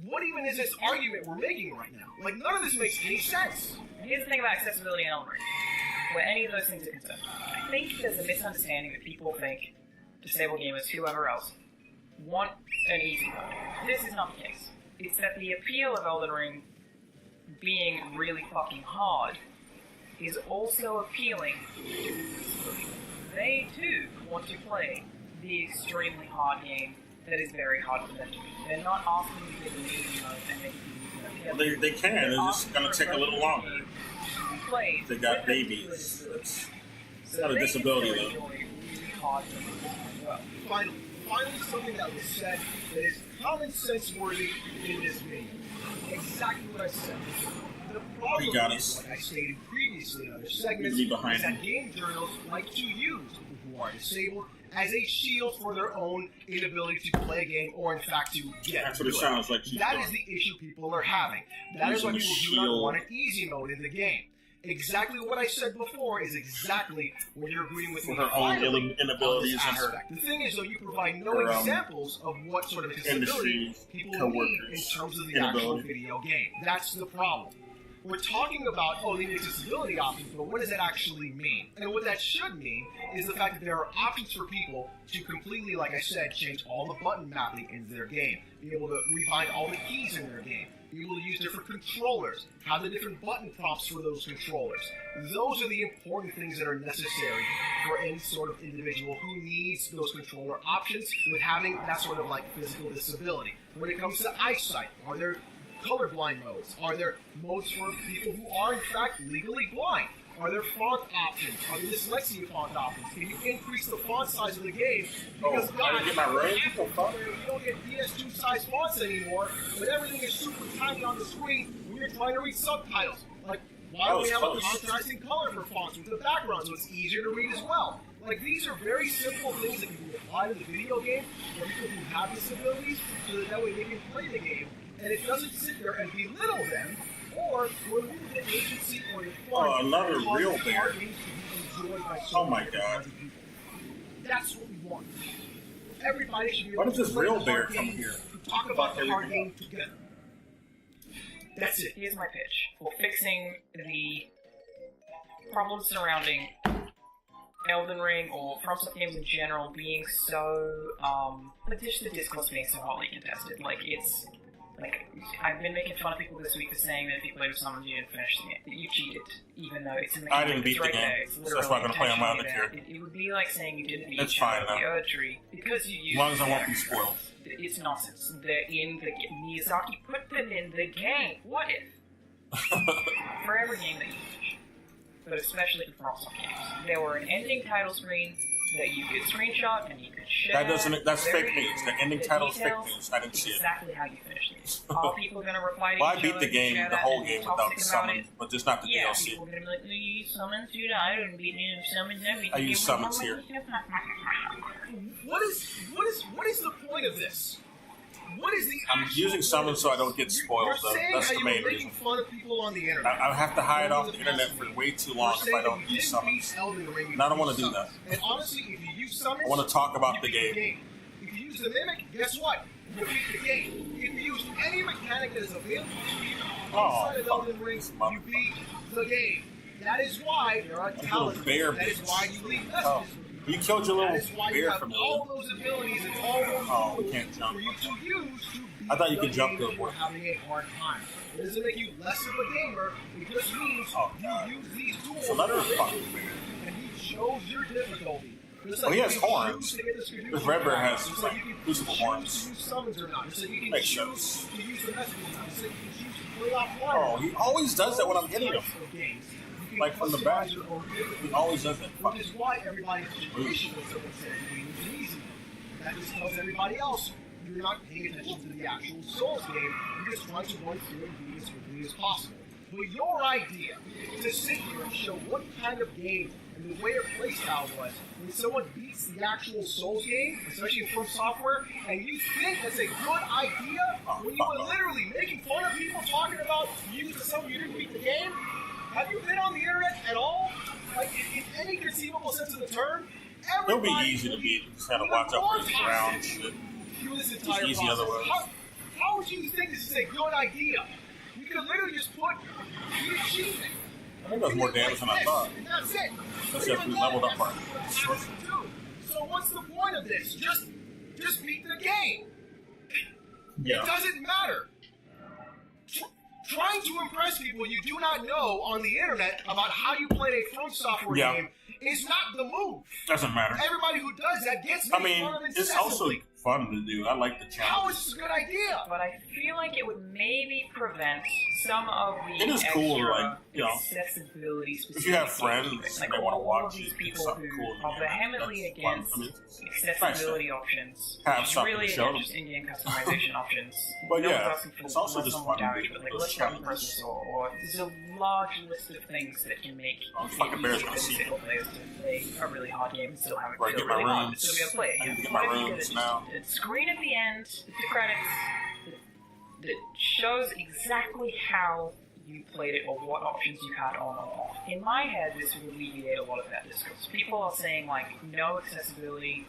What even is this argument we're making right now? Like, none of this makes any sense. Here's the thing about accessibility in Elden Ring, where any of those things are concerned. I think there's a misunderstanding that people think disabled gamers, whoever else, want an easy mode. This is not the case. It's that the appeal of Elden Ring being really fucking hard is also appealing to disability. They too want to play the extremely hard game that is very hard for them to beat. They're not asking you to get an easy mode and make it They can. It's just going to take a little longer. Play. They got babies. It's not a disability, though. Finally, something that was said that is common sense worthy in this video. Exactly what I said. The problem got is, us. like I stated previously in other segments, Leave behind is that him. game journals like to use people who are disabled as a shield for their own inability to play a game or, in fact, to get That's what it good. sounds like. That is the issue people are having. That is why Using people do not shield. want an easy mode in the game. Exactly what I said before is exactly what you're agreeing with me For her own finally inabilities on and this her aspect. The thing is, though, you provide no her, examples of what sort of disability industry people need in co-workers terms of the actual inability. video game. That's the problem. We're talking about, the accessibility options, but what does that actually mean? And what that should mean is the fact that there are options for people to completely, like I said, change all the button mapping in their game, be able to rebind all the keys in their game, be able to use different controllers, have the different button prompts for those controllers. Those are the important things that are necessary for any sort of individual who needs those controller options with having that sort of like physical disability. When it comes to eyesight, are there colorblind modes? Are there modes for people who are in fact legally blind? Are there font options? Are there dyslexia font options? Can you increase the font size of the game? Because I didn't get my range. you don't get PS2 size fonts anymore, but everything is super tiny on the screen when you're trying to read subtitles. Like, why don't we have a contrasting color for fonts with the background so it's easier to read as well? Like, these are very simple things that can be applied to the video game for people who have disabilities so that way they can play the game and it doesn't sit there and belittle them, or when we get agency or fun. Oh, another real bear. Oh my god. That's what we want. Everybody should be Why able does this to play real the bear hard come game, here? to talk about the hard game together. That's it. Here's my pitch for fixing the problems surrounding Elden Ring or FromSoft games in general being so, the discourse being so hotly contested. Like, it's, like, I've been making fun of people this week for saying that if you played with someone you didn't finish the game, that you cheated, even though it's in the game. I didn't beat the game, so that's why I'm going to play on my other tier. It would be like saying you didn't beat That's fine, the though. Erdtree because you used As long as I won't their- be spoiled. It's nonsense. They're in the game. Miyazaki put them in the game. What if? For every game that you finish, but especially for FromSoft games, there were an ending title screen that you could screenshot and you could share. That's Very fake news. The ending title is fake news. I didn't see it. Exactly how you finished it. Are people going to reply to Well, I each beat other the and game, share the that whole and game be without the toxic about summon, it? but just not the Yeah, DLC. people are going to be like, you summons you died and beat you summons everything. I use summons here. What is the point of this? What is the I'm actual using summons so I don't get spoiled, You're though. saying That's how the you main were making reason. fun of people on the internet. I have to hide off the internet for way too long if I don't use summons. And I don't want to do that. And honestly, if you use summons, I want to talk about you the beat game. If you use the mimic, guess what? You beat the game. If you use any mechanic that is available to you inside of Elden Ring, you beat the game. That is why there are talents. bear That is bitch. why you leave Oh, messages. you killed your That little is why you bear have from the all those abilities and all those Oh, we tools can't jump. for you to use to beat I thought you the could jump game to if you're avoid. having a hard time. It doesn't make you less of a gamer. It just means Oh, God. you use these tools So let her for fuck. it, and you chose your difficulty. Just Well, he you has can horns. choose to get the This Red Bear has, Just like, you can crucible choose horns. to use summons or not. Just like you can Makes choose sense. to use the messages. Just like you can choose to play offline. Oh, he always does that when I'm hitting him. Types of games. You can Like from the back. customize your own He difficulty. always does that. Fuck. Which is why everybody's situation with someone says games is easy. That just tells everybody else you're not paying attention to the actual Souls game. You're just trying to run through it and be as quickly as possible. But your idea to sit here and show what kind of game and the way their playstyle was when someone beats the actual Souls game, especially From Software, and you think that's a good idea when you were literally making fun of people talking about you to someone you didn't beat the game? Have you been on the internet at all? Like, in any conceivable sense of the term? It'll be easy to beat. Just gotta watch out for his ground shit. This entire It's easy process. otherwise. How would you think this is a good idea? You could literally just put you achievement. I think that's more damage than I thought. And that's it. That's if we leveled up our source. So what's the point of this? Just beat the game. Yeah. It doesn't matter. Trying to impress people you do not know on the internet about how you play a From Software game is not the move. Doesn't matter. Everybody who does that gets I made mean, fun of it's also incessantly. fun to do. I like the challenge. How is this a good idea? But I feel like it would maybe prevent some of the It is extra cool, like, you know, accessibility specific if you have friends things. and Like they want to all watch of these it, people something who cool in are the game, vehemently that's fun. against I mean, it's accessibility options, have which something really to show against just in-game customization options. But No one's yeah, asking for it's also less just on fun to damage, do but like those less down challenges. presses or there's a large list of things that can make Oh, it fucking bears easier gonna for see single players to play a really hard game and still have it Right, feel get my really hard. runes. So we have to play it. I need to get What my if you runes get now. a screen at the end with the credits that shows exactly how you played it or what options you had on or off. In my head, this would alleviate a lot of that discourse. People are saying, like, no accessibility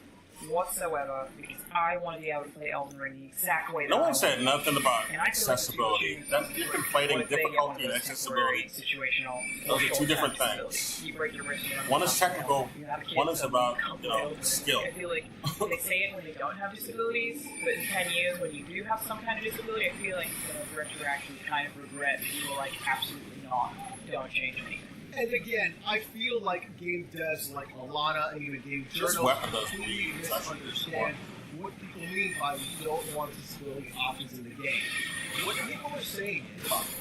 whatsoever because I want to be able to play Elden Ring the exact way that No I one want said to. nothing about And I feel like accessibility. You're what conflating if they get one of difficulty and those temporary accessibility. situational Those are two short-term different disabilities. things. You break your wrist and you're One is uncomfortable. technical, You have a kid one is that's about, uncomfortable. skill. I feel like they say it when they don't have disabilities, but in 10 years when you do have some kind of disability, I feel like the retroactive kind of regret that you were like, absolutely not, don't change anything. And again, I feel like game devs like Alana and even game This journalists weapon does completely bleed. It's actually misunderstand what people mean by we don't want disability options in the game. What people are saying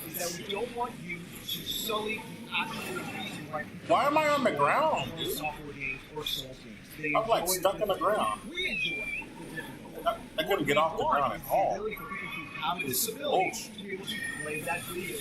is that we don't want you to sully the actual reason why people Why am I on the ground, play dude? software games or Souls games. They I'm like enjoy stuck in the difficulty. ground. We enjoy the difficulty. I couldn't get off the ground at all. The ability for people who have a It's disability bullshit. to be able to play that video.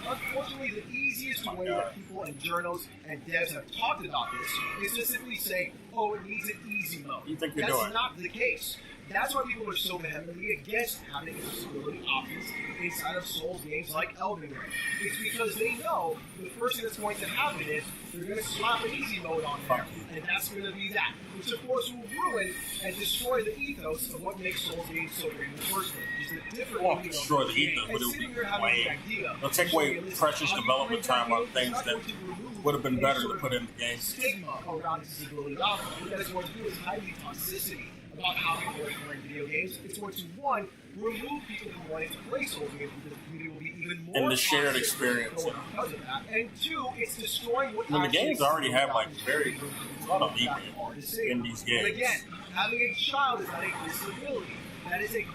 Unfortunately, the easiest Oh my way God. that people and journals and devs have talked about this is to simply say, oh, it needs an easy mode. You think you're That's doing? not the case. That's why people are so vehemently against having accessibility options inside of Souls games like Elden Ring. It's because they know the first thing that's going to happen is they're going to slap an easy mode on there, and that's going to be that, which of course will ruin and destroy the ethos of what makes Souls games so great in the first place. It's the different Won't meaning of destroy the game. ethos, And but it'll sitting be here having the lame. idea It'll take away of showing precious how you development play that time on game, things it's not that going to remove would have been any better sort to of put in the game. stigma around disability options. What that is going to do is heighten toxicity about how people are playing video games. It's going to, one, remove people from wanting to play Souls games because the community will be even more And the shared toxic experience. because of that. And two, it's destroying what I mean, the actually games already have, like, is very a lot of deep hard to say. in these But games. again, having a child is not a disability. That is a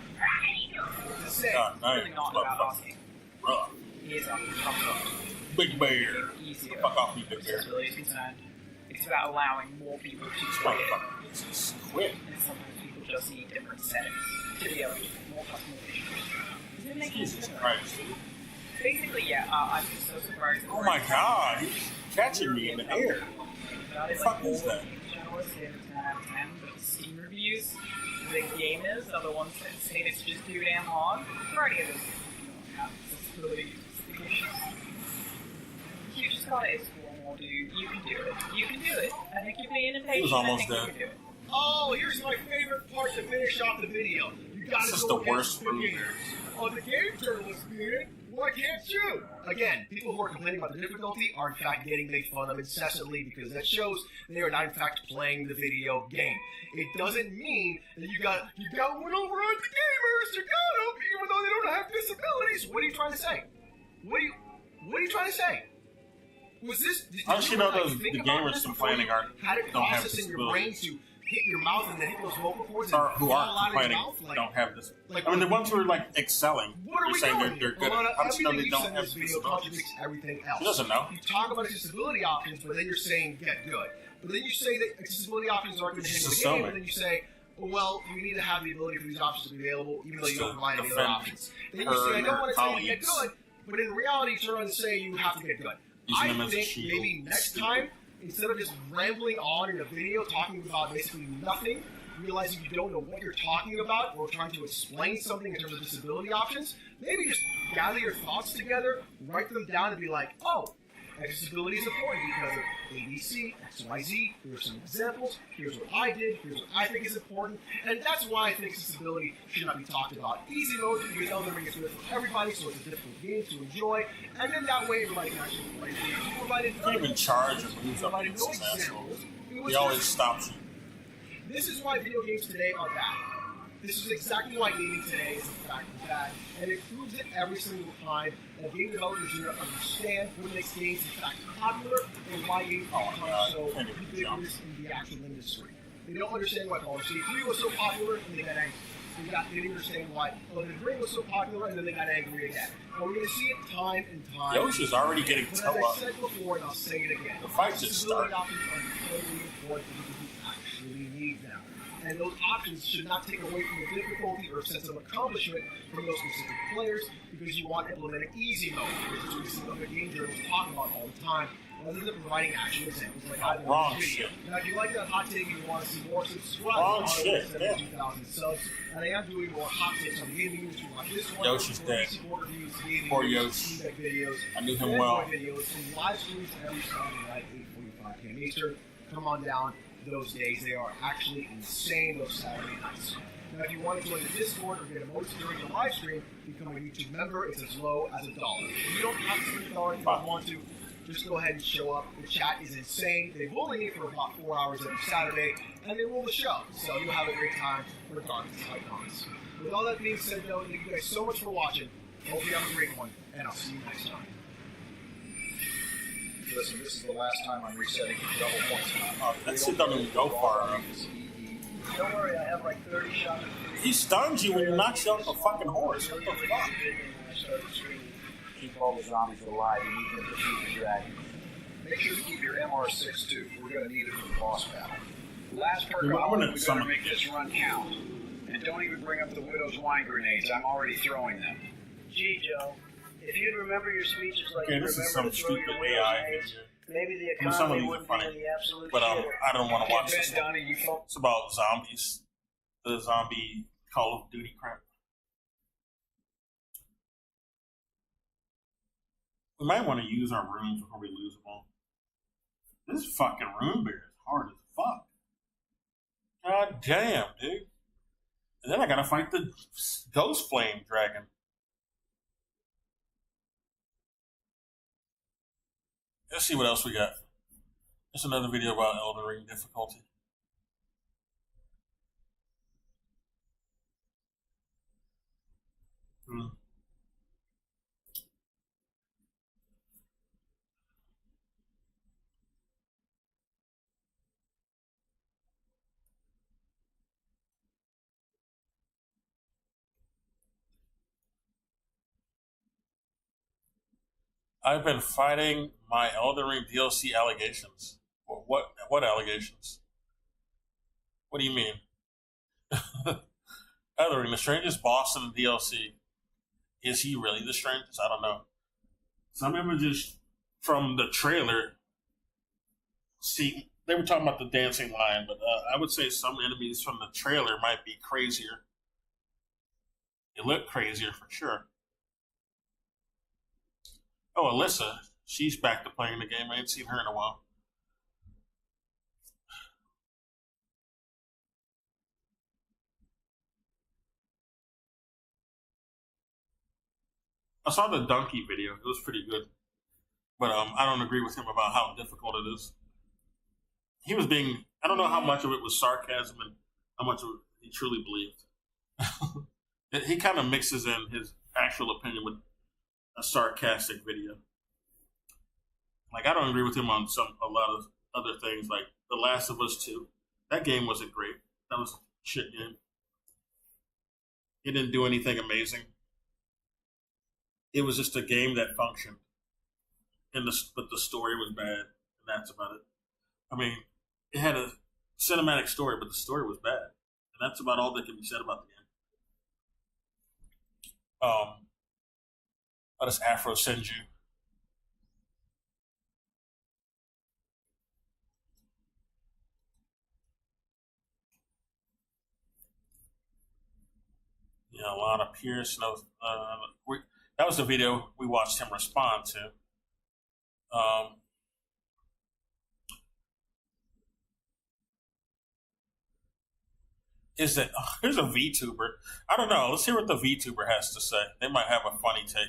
to say. God, It's really not about motherfucker. asking. Rough. He is uncomfortable. Big bear. Easier. Fuck off, you big bear. Accessibility is concerned. It's about allowing more people to This play it. motherfucker is quick. And sometimes people just need different settings to be able to get more customization. Does it make any Jesus sense? Christ. Basically, yeah, I'm just so surprised. Oh my god, he's catching me in the air. What the fuck is that? Journalists gave it 10 out of 10, but the Steam reviews, the gamers are the ones that say it's just too damn hard. Majority of those don't have accessibility issues. You just gotta explore more, dude. You can do it. You can do it. I think you're being impatient. He was almost I think there. you can do it. Oh, here's my favorite part to finish off the video. You gotta This is go the against worst the route. beginners. Oh, the game journalist did. Why can't you? Again, people who are complaining about the difficulty are in fact getting made fun of incessantly because that shows they are not in fact playing the video game. It doesn't mean that you got one over on the gamers. You got them, even though they don't have disabilities. What are you trying to say? What are you trying to say? Was this? Did How does she know those think the about gamers this complaining before are you had it don't have processed in your brain disabilities? to hit your mouth and then hit those vocal cords Or and who fall aren't out of your complaining mouth? Like, don't have this. like- I mean, the ones who are like excelling, what are you're we saying doing? they're good. Alana, How does she know everything they you don't said in have this video disabilities? contradicts everything else. She doesn't know. You talk about accessibility options, but then you're saying get good. But then you say that accessibility options aren't going to She's handle the assuming. game, and then you say, well, we need to have the ability for these options to be available, even though you don't provide any other Defend options. Then you her say, I and don't her want to tell you to get colleagues. good, but in reality, turn around and say you have to get good. I think maybe next time, instead of just rambling on in a video talking about basically nothing, realizing you don't know what you're talking about or trying to explain something in terms of disability options, maybe just gather your thoughts together, write them down, and be like, oh, accessibility is important because of ABC, XYZ, here's some examples, here's what I did, here's what I think is important, and that's why I think accessibility should not be talked about. Easy mode, because Elden Ring is good for everybody, so it's a difficult game to enjoy, and then that way everybody can actually play it. You provided I'm in charge of moves up against this asshole. He always stops you. This is why video games today are bad. This is exactly why gaming today is in fact bad, and it proves it every single time that game developers do not understand what makes games in fact popular and why games are so ubiquitous in the actual industry. They don't understand why Baldur's Gate 3 was so popular and they got angry. They didn't understand why Elden Ring was so popular and then they got angry again. And we're going to see it time and time. Yoshi's already getting but toe as I up. said before, and I'll say it again, The fight just started. options are incredibly important to people who actually need them. And those options should not take away from the difficulty or sense of accomplishment from those specific players, because you want to implement an easy mode, which is what we see other game journals talk about all the time, rather than providing actual examples like I did Wrong in this video. shit. Now, if you like that hot take and you want to see more, subscribe. Wrong shit, yeah. 2,000 subs, and I am doing more hot takes on the gaming industry like this one. Yoshi's dead. Reviews, gaming Poor reviews, Yoshi. feedback videos, I knew him fanboy well. videos, and live streams every Saturday night, 8:45 p.m. Eastern. Come on down. Those days, they are actually insane, those Saturday nights. Now, if you want to join the Discord or get emotes during the live stream, become a YouTube member. It's as low as $1. You don't have to spend $1 if you don't want to. Just go ahead and show up. The chat is insane. They bully it for about 4 hours every Saturday, and they rule the show. So you'll have a great time regardless of how it comes. With all that being said, though, thank you guys so much for watching. Hope you have a great one, and I'll see you next time. Listen, this is the last time I'm resetting double points. That shit doesn't even go far enough. Don't worry, I have like 30 shots. He stuns you when you knock you off the fucking horse. What the fuck? Keep all the zombies alive and you can defeat the dragon. Make sure to keep your MR6 too. We're going to need it for the boss battle. Last perk, Yeah, I wanna we better summon- make this run count. And don't even bring up the Widow's wine grenades. I'm already throwing them. Gee, Joe, if you'd remember your speeches like Okay, you this is remember some to throw stupid your AI grenades, video. maybe the And some of economy these are wouldn't funny. be in the absolute But shitter. I don't want to watch this Bet, one. Donnie, you folk. It's about zombies. The zombie Call of Duty crap. We might want to use our runes before we lose them all. This fucking rune bear is hard as fuck. God damn, dude. And then I gotta fight the Ghost Flame Dragon. Let's see what else we got. There's another video about Elden Ring difficulty. I've been fighting my Elden Ring DLC allegations. What allegations? What do you mean? Elden Ring, the strangest boss in the DLC. Is he really the strangest? I don't know. Some images from the trailer. See, they were talking about the dancing lion, but I would say some enemies from the trailer might be crazier. They look crazier for sure. Oh, Alyssa, she's back to playing the game. I ain't seen her in a while. I saw the donkey video. It was pretty good. But I don't agree with him about how difficult it is. He was being, I don't know how much of it was sarcasm and how much of it he truly believed. He kind of mixes in his actual opinion with a sarcastic video. Like, I don't agree with him on a lot of other things, like The Last of Us 2. That game wasn't great. That was a shit game. It didn't do anything amazing. It was just a game that functioned. But the story was bad, and that's about it. I mean, it had a cinematic story, but the story was bad. And that's about all that can be said about the game. Let us Afro send you. Yeah, Lana Pierce. That was the video we watched him respond to. Is that here's a VTuber? I don't know. Let's hear what the VTuber has to say. They might have a funny take.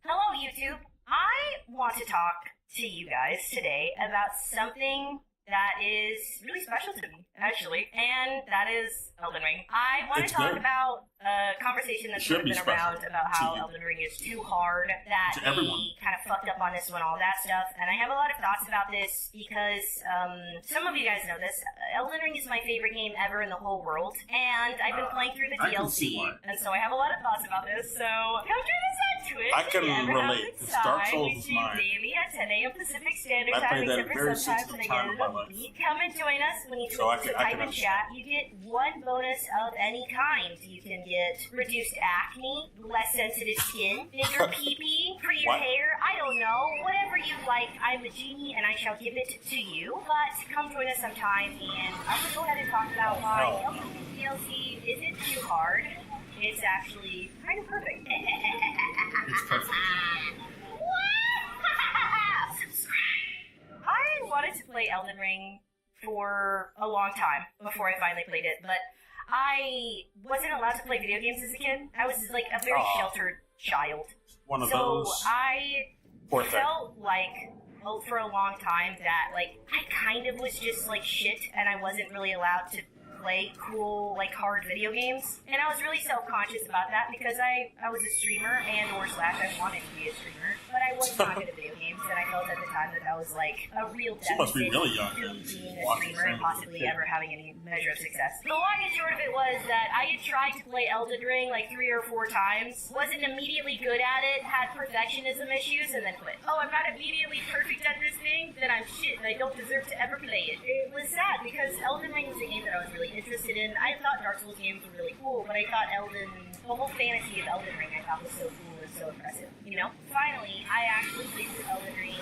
Hello, YouTube. I want to talk to you guys today about something that is really special to me, actually, and that is Elden Ring. I want to talk about a conversation that's been around about how Elden Ring is too hard, that we kind of fucked up on this one, all that stuff, and I have a lot of thoughts about this because some of you guys know this. Elden Ring is my favorite game ever in the whole world, and I've been playing through the DLC, and so I have a lot of thoughts about this, so come join us into it. I can relate. Dark Souls is mine. Daily at 10 a.m. Pacific Standard Time, except for sometimes when I get it on TV. Come and join us. When you type in chat, you get one bonus of any kind. You can get reduced acne, less sensitive skin, bigger pee-pee, prettier hair, I don't know, whatever you like. I'm a genie and I shall give it to you. But come join us sometime, and I'm going to go ahead and talk about why Elden Ring DLC isn't too hard. It's actually kind of perfect. It's perfect. Subscribe. I wanted to play Elden Ring for a long time before I finally played it, but I wasn't allowed to play video games as a kid. I was like a very sheltered child. One of those. So I felt like for a long time that like I kind of was just like shit, and I wasn't really allowed to play cool, like hard video games. And I was really self-conscious about that because I was a streamer I wanted to be a streamer, but I was not good at video games, and I felt at the time that was like a real deficit must be really young, to being a streamer and possibly ever having any measure of success. The long and short of it was that I had tried to play Elden Ring like 3 or 4 times, wasn't immediately good at it, had perfectionism issues, and then quit. Oh, I'm not immediately perfect at this thing, then I'm shit and I don't deserve to ever play it. It was sad because Elden Ring was a game that I was really interested in. I thought Dark Souls games were really cool, but I thought the whole fantasy of Elden Ring I thought was so cool and so impressive, you know? Finally, I actually played through Elden Ring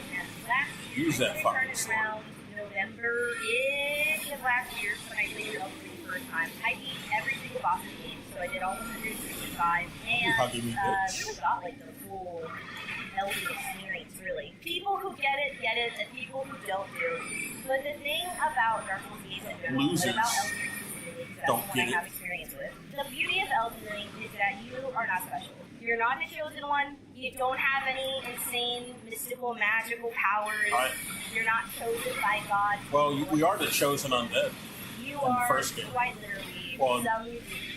last year. Use that fucking around November-ish of last year when I played Elden Ring the first time. I beat every single boss in the game, so I did all 165, and really got like the full Elden experience, really. People who get it, and people who don't do. But the thing about Dark Souls games in general, but about Elden Ring specifically, that's the one I have experience with. The beauty of Elden Ring is that you are not special. You're not the chosen one. You don't have any insane, mystical, magical powers. You're not chosen by God. Well, we are the chosen undead. You in are the first game. Quite literally some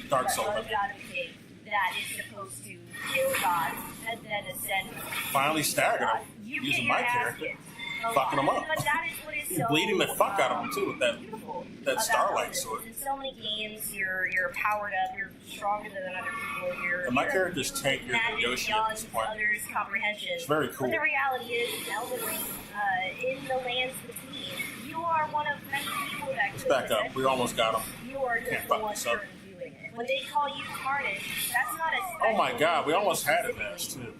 Dark Souls God of the cave that is supposed to kill gods and then ascend. Finally staggered him using my character, fucking him up. But that is what is He's bleeding the fuck out of him too with that Starlight sword. In so many games, you're powered up, you're stronger than other people. And my character's tankier than Yoshi at this point. Others' comprehension. It's very cool. But the reality is, in Elden Ring, in the lands between, you are one of many people that. Let's back up. We almost got him. You are just the one person doing it. When they call you Tarnished, that's not a special. Oh my god, we almost had a match too.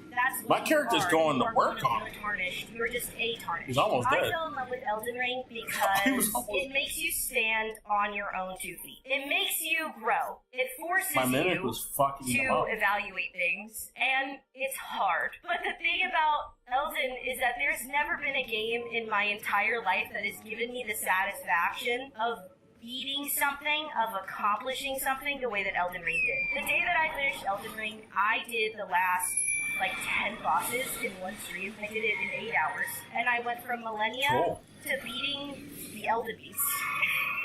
My character's going to work on it. You're just a Tarnished. He's almost dead. I fell in love with Elden Ring because it makes you stand on your own 2 feet. It makes you grow. It forces you to evaluate things, and it's hard. But the thing about Elden is that there's never been a game in my entire life that has given me the satisfaction of beating something, of accomplishing something the way that Elden Ring did. The day that I finished Elden Ring, I did the last 10 bosses in one stream. I did it in 8 hours. And I went from Millennia to beating the Elden Beast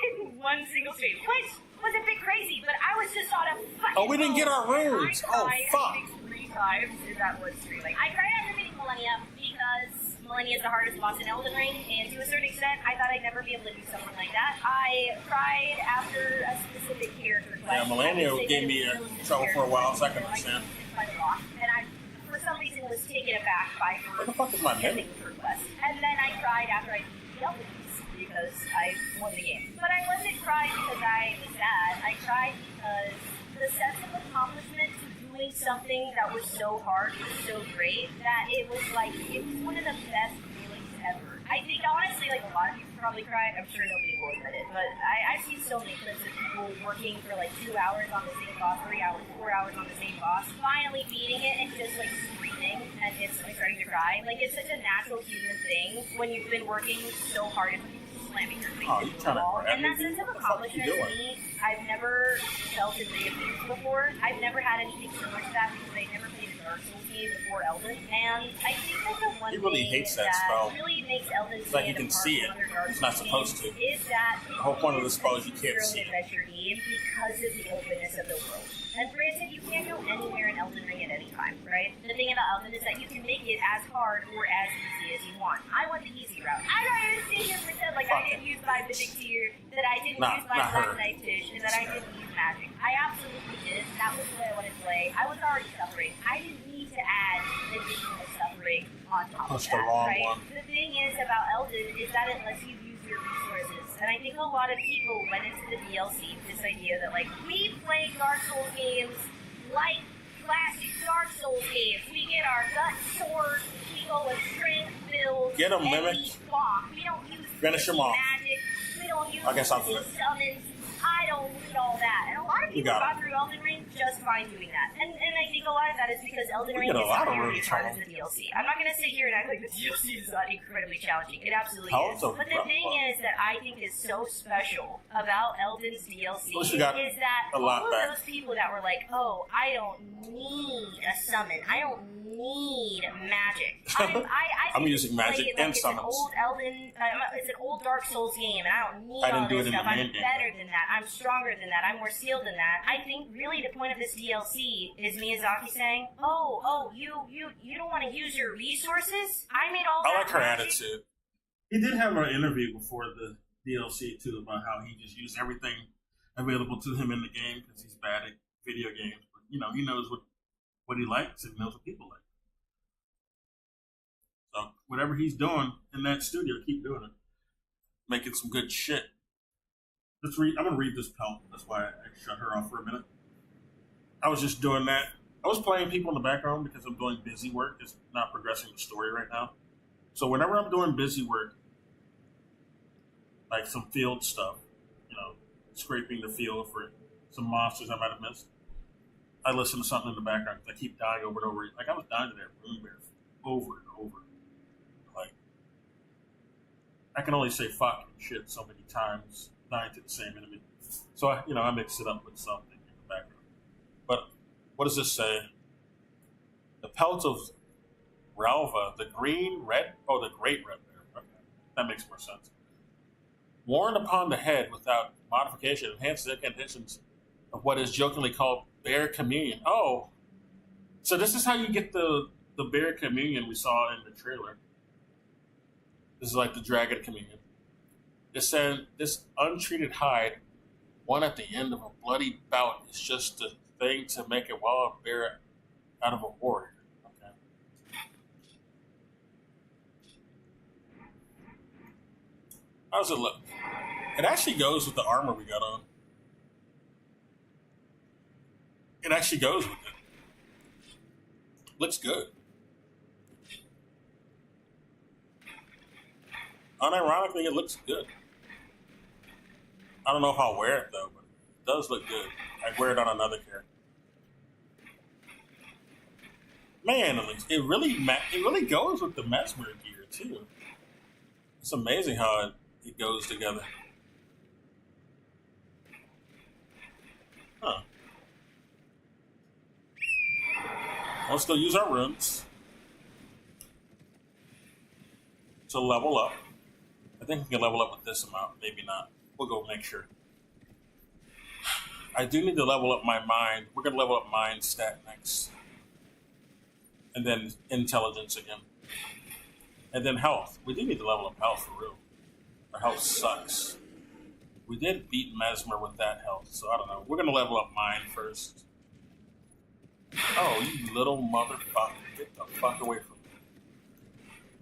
in one single stream. Which was a bit crazy, but I was just on a fucking we didn't get our runes! Oh, fuck! 3 times in that one stream. I cried after beating Millennia because Millennia is the hardest boss in Elden Ring, and to a certain extent, I thought I'd never be able to do something like that. I cried after a specific character quest. Yeah, Millennia gave me trouble for a while, so I can understand. And I, for some reason, was taken aback by her. Where the fuck is my mimic? Request. And then I cried after I beat the Elden Beast because I won the game. But I wasn't crying because I was sad. I cried because the sense of accomplishment to doing something that was so hard was so great that it was like, it was one of the best feelings ever. I think, honestly, like, a lot of people probably cry. I'm sure nobody will admit it, but I've seen so many clips of people working for, like, 2 hours on the same boss, 3 hours, 4 hours on the same boss, finally beating it and just, like, screaming and it's like starting to cry. Like, it's such a natural human thing when you've been working so hard and slamming your face into the wall. And that sense of accomplishment to me, I've never felt in Video Games before. I've never had anything similar to that because I never played a Dark Souls game before Elden. And I think that the one he really thing hates that spell. really makes Elden it's like you can see it. It's not supposed to. Is that the whole point of the spell is you can't see it. Adventure game because of the openness of the world. And granted, you can't go anywhere in Elden Ring at any time, right? The thing about Elden is that you can make it as hard or as easy as you want. I went the easy route. I'm not going to sit here and pretend like I didn't use my Mythic Tier, that I didn't use my Black Knight Fish, and that I didn't use magic. I absolutely did. That was the way I wanted to play. I was already suffering. I didn't need to add additional suffering on top of that, right? The thing is about Elden is that it lets you use your resources. And I think a lot of people went into the DLC with this idea that, like, we play Dark Souls games like classic Dark Souls games. We get our gut sword, we go with strength builds, get them, and mimic. we block. We don't use finish them off. Magic. We don't use summons. I don't need all that. And a lot of people got through Elden Ring just fine doing that. And I think a lot of that is because Elden Ring is not nearly as hard as the DLC. I'm not going to sit here and act like the DLC is not incredibly challenging. It absolutely is. But the thing is that I think is so special about Elden's DLC is that all of those people that were like, oh, I don't need a summon. I don't need magic. I'm using magic and summons. It's an old Dark Souls game, and I don't need all this stuff. I'm better than that. I'm stronger than that. I'm more skilled than that. I think really the point of this DLC is Miyazaki saying, you don't want to use your resources? I made all that. I like her attitude. He did have an interview before the DLC too about how he just used everything available to him in the game because he's bad at video games. But he knows what he likes and knows what people like. So whatever he's doing in that studio, keep doing it. Making some good shit. Let's read. I'm gonna read this pelt. That's why I shut her off for a minute. I was just doing that. I was playing people in the background because I'm doing busy work. It's not progressing the story right now. So whenever I'm doing busy work, like some field stuff, scraping the field for some monsters I might have missed, I listen to something in the background because I keep dying over and over. Like I was dying to that room bear over and over. Like I can only say fuck and shit so many times, dying to the same enemy. So I mix it up with something in the background. But what does this say? The pelt of Ralva, the great red bear. Okay, that makes more sense. Worn upon the head without modification, enhances the incantations of what is jokingly called bear communion. Oh, so this is how you get the bear communion we saw in the trailer. This is like the dragon communion. It said this untreated hide, one at the end of a bloody bout, is just the thing to make a wild bear out of a warrior. Okay. How does it look? It actually goes with the armor we got on. It actually goes with it. Looks good. Unironically, it looks good. I don't know if I'll wear it though, but it does look good. I'd wear it on another character. Man, it really goes with the Mesmer gear too. It's amazing how it goes together. Huh. Let's go use our runes to level up. I think we can level up with this amount. Maybe not. We'll go make sure. I do need to level up my mind. We're going to level up mind stat next. And then intelligence again. And then health. We do need to level up health for real. Our health sucks. We did beat Mesmer with that health, so I don't know. We're going to level up mind first. Oh, you little motherfucker. Get the fuck away from me.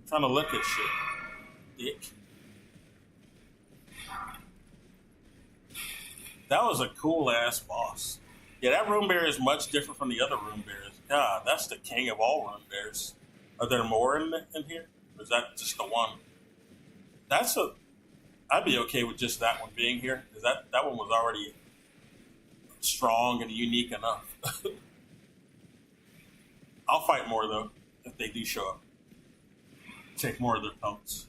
I'm trying to look at shit. Dick. That was a cool-ass boss. Yeah, that room bear is much different from the other room bears. God, that's the king of all room bears. Are there more in here? Or is that just the one? I'd be okay with just that one being here, because that one was already strong and unique enough. I'll fight more, though, if they do show up. Take more of their pelts.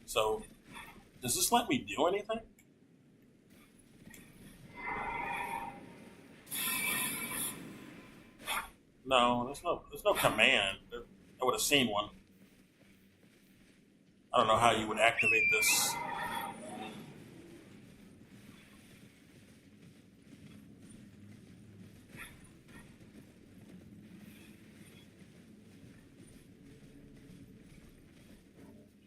So, does this let me do anything? No, there's no command. I would have seen one. I don't know how you would activate this.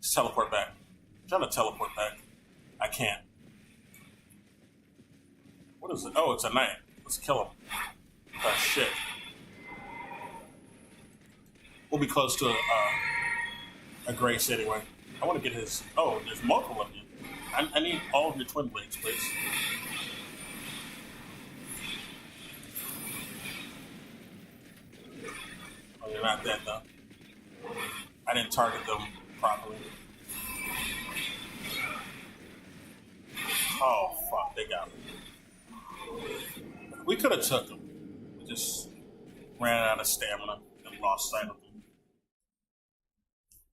Just teleport back. I'm trying to teleport back. I can't. What is it? Oh, it's a knight. Let's kill him. Oh, shit. We'll be close to a Grace anyway. I want to get his... Oh, there's multiple of you. I need all of your twin blades, please. Oh, you're not dead, though. I didn't target them properly. Oh, fuck. They got me. We could have took them. We just ran out of stamina and lost sight of them.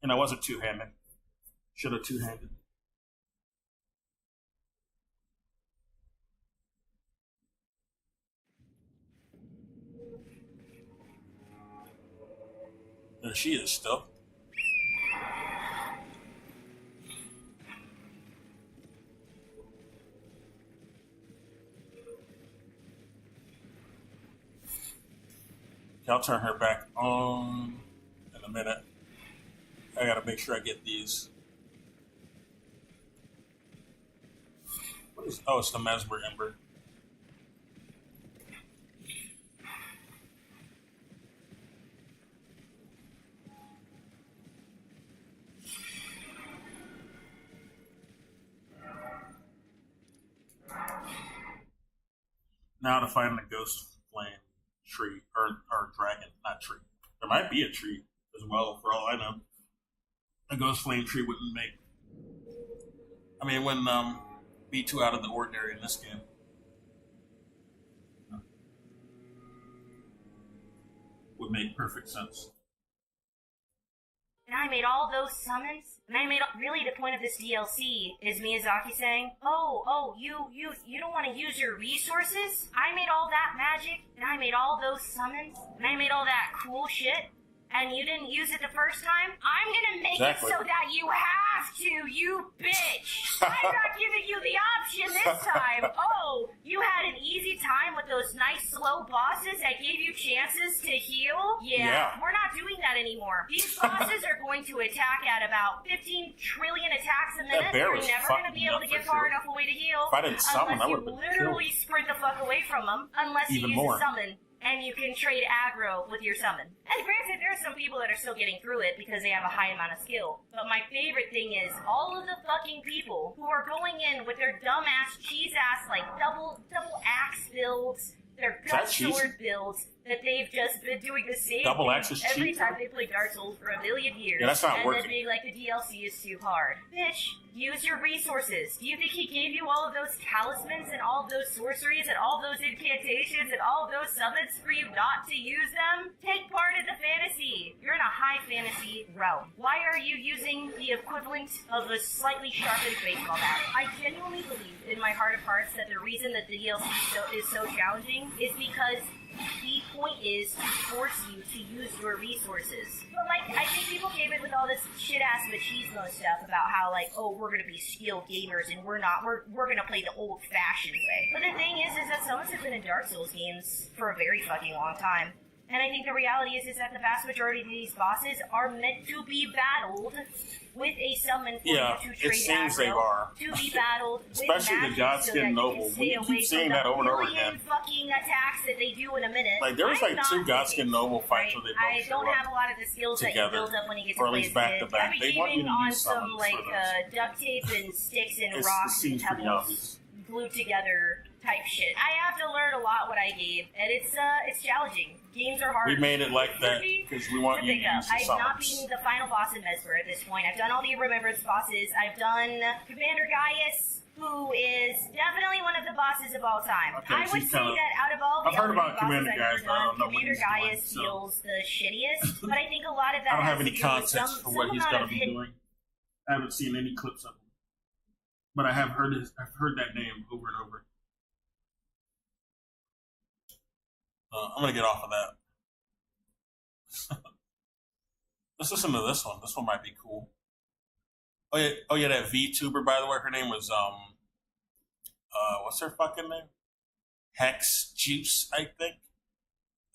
And I wasn't two-handed. Should have two-handed. There she is still. Okay, I'll turn her back on in a minute. I gotta make sure I get these. What is? Oh, it's the Mesmer Ember. Now to find the ghost flame tree or dragon, not tree. There might be a tree as well, for all I know. A ghost flame tree wouldn't make. I mean, it wouldn't be too out of the ordinary in this game. Would make perfect sense. And I made all those summons, and I made really the point of this DLC is Miyazaki saying, you don't want to use your resources? I made all that magic, and I made all those summons, and I made all that cool shit, and you didn't use it the first time? I'm gonna make it so that you have to, you bitch! I'm not giving you the option this time! Oh, you had an easy time with those nice slow bosses that gave you chances to heal? Yeah. We're not doing that anymore. These bosses are going to attack at about 15 trillion attacks a minute. You're never gonna be able to get far enough away to heal. If I didn't summon, I would have been literally sprint the fuck away from them, unless you use a summon. And you can trade aggro with your summon. And granted, there are some people that are still getting through it because they have a high amount of skill. But my favorite thing is all of the fucking people who are going in with their dumbass, cheese-ass, like, double axe builds, their gut sword builds, that they've just been doing the same double thing every time they play Dark Souls for a million years. Yeah, that's not and working. then being like, the DLC is too hard. Bitch, use your resources. Do you think he gave you all of those talismans and all of those sorceries and all of those incantations and all of those summons for you not to use them? Take part in the fantasy. You're in a high fantasy realm. Why are you using the equivalent of a slightly sharpened baseball bat? I genuinely believe in my heart of hearts that the reason that the DLC is so challenging is because the point is to force you to use your resources. But, like, I think people came in with all this shit-ass machismo stuff about how, like, oh, we're gonna be skilled gamers and we're not. We're gonna play the old-fashioned way. But the thing is that some of us have been in Dark Souls games for a very fucking long time. And I think the reality is that the vast majority of these bosses are meant to be battled with a summon for you to trade aggro, to be battled especially with the Godskin Noble. We keep seeing that over and over again. Fucking attacks that they do in a minute. Like there was like two Godskin Noble fights where they both I don't have a lot of the skills together, that you build up when you get to or at least back to back. They want you to on use some like duct tape and sticks and rocks and pebbles glued together type shit. I have to learn a lot what I gave, and it's challenging. Games are hard. We made it like that because we want you to use the I've not beaten the final boss in Mesmer at this point. I've done all the Remembrance bosses. I've done Commander Gaius, who is definitely one of the bosses of all time. Okay, I would say that out of all the heard about bosses Commander I've Gaius, ever but I done, don't know what Commander he's doing, Gaius so. feels the shittiest, but I think a lot of that I don't has have any to do with context for what he's going to be doing. I haven't seen any clips of him, but I have heard I've heard that name over and over. I'm going to get off of that. Let's listen to this one. This one might be cool. Oh yeah, that VTuber, by the way, her name was what's her fucking name? Hex Juice, I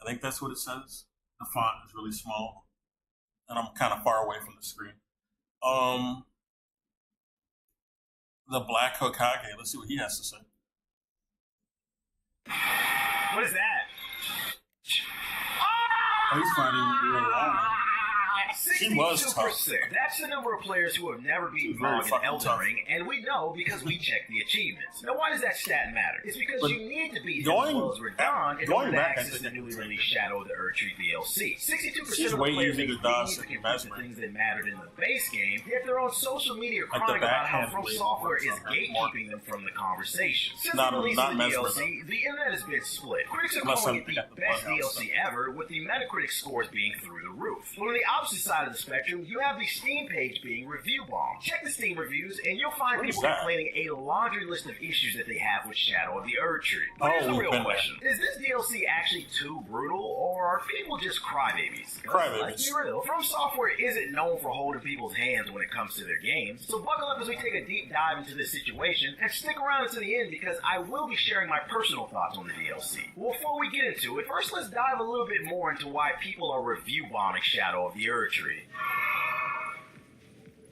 think that's what it says. The font is really small, and I'm kind of far away from the screen. The Black Hokage. Let's see what he has to say. What is that? Oh, he's fighting real live. He was tough. That's the number of players who have never beaten Mog in Elden Ring, and we know because we check the achievements. Now, why does that stat matter? It's because you need to beat him as well as Radon in order to access the newly released Shadow of the Erdtree DLC. 62% of the players agreed to complete the things that mattered in the base game, yet they're on social media crying about how From Software is gatekeeping them from the conversation. Since the release of the DLC, the internet has been split. Critics are calling it the best DLC ever, with the Metacritic scores being through the roof. But on the opposite side of the spectrum, you have the Steam page being review bombed. Check the Steam reviews, and you'll find people complaining a laundry list of issues that they have with Shadow of the Erdtree. But here's the real question. Is this DLC actually too brutal, or are people just crybabies? Let's be real. From Software isn't known for holding people's hands when it comes to their games, so buckle up as we take a deep dive into this situation, and stick around until the end because I will be sharing my personal thoughts on the DLC. Well, before we get into it, first let's dive a little bit more into why people are review bombing Shadow of the Erdtree.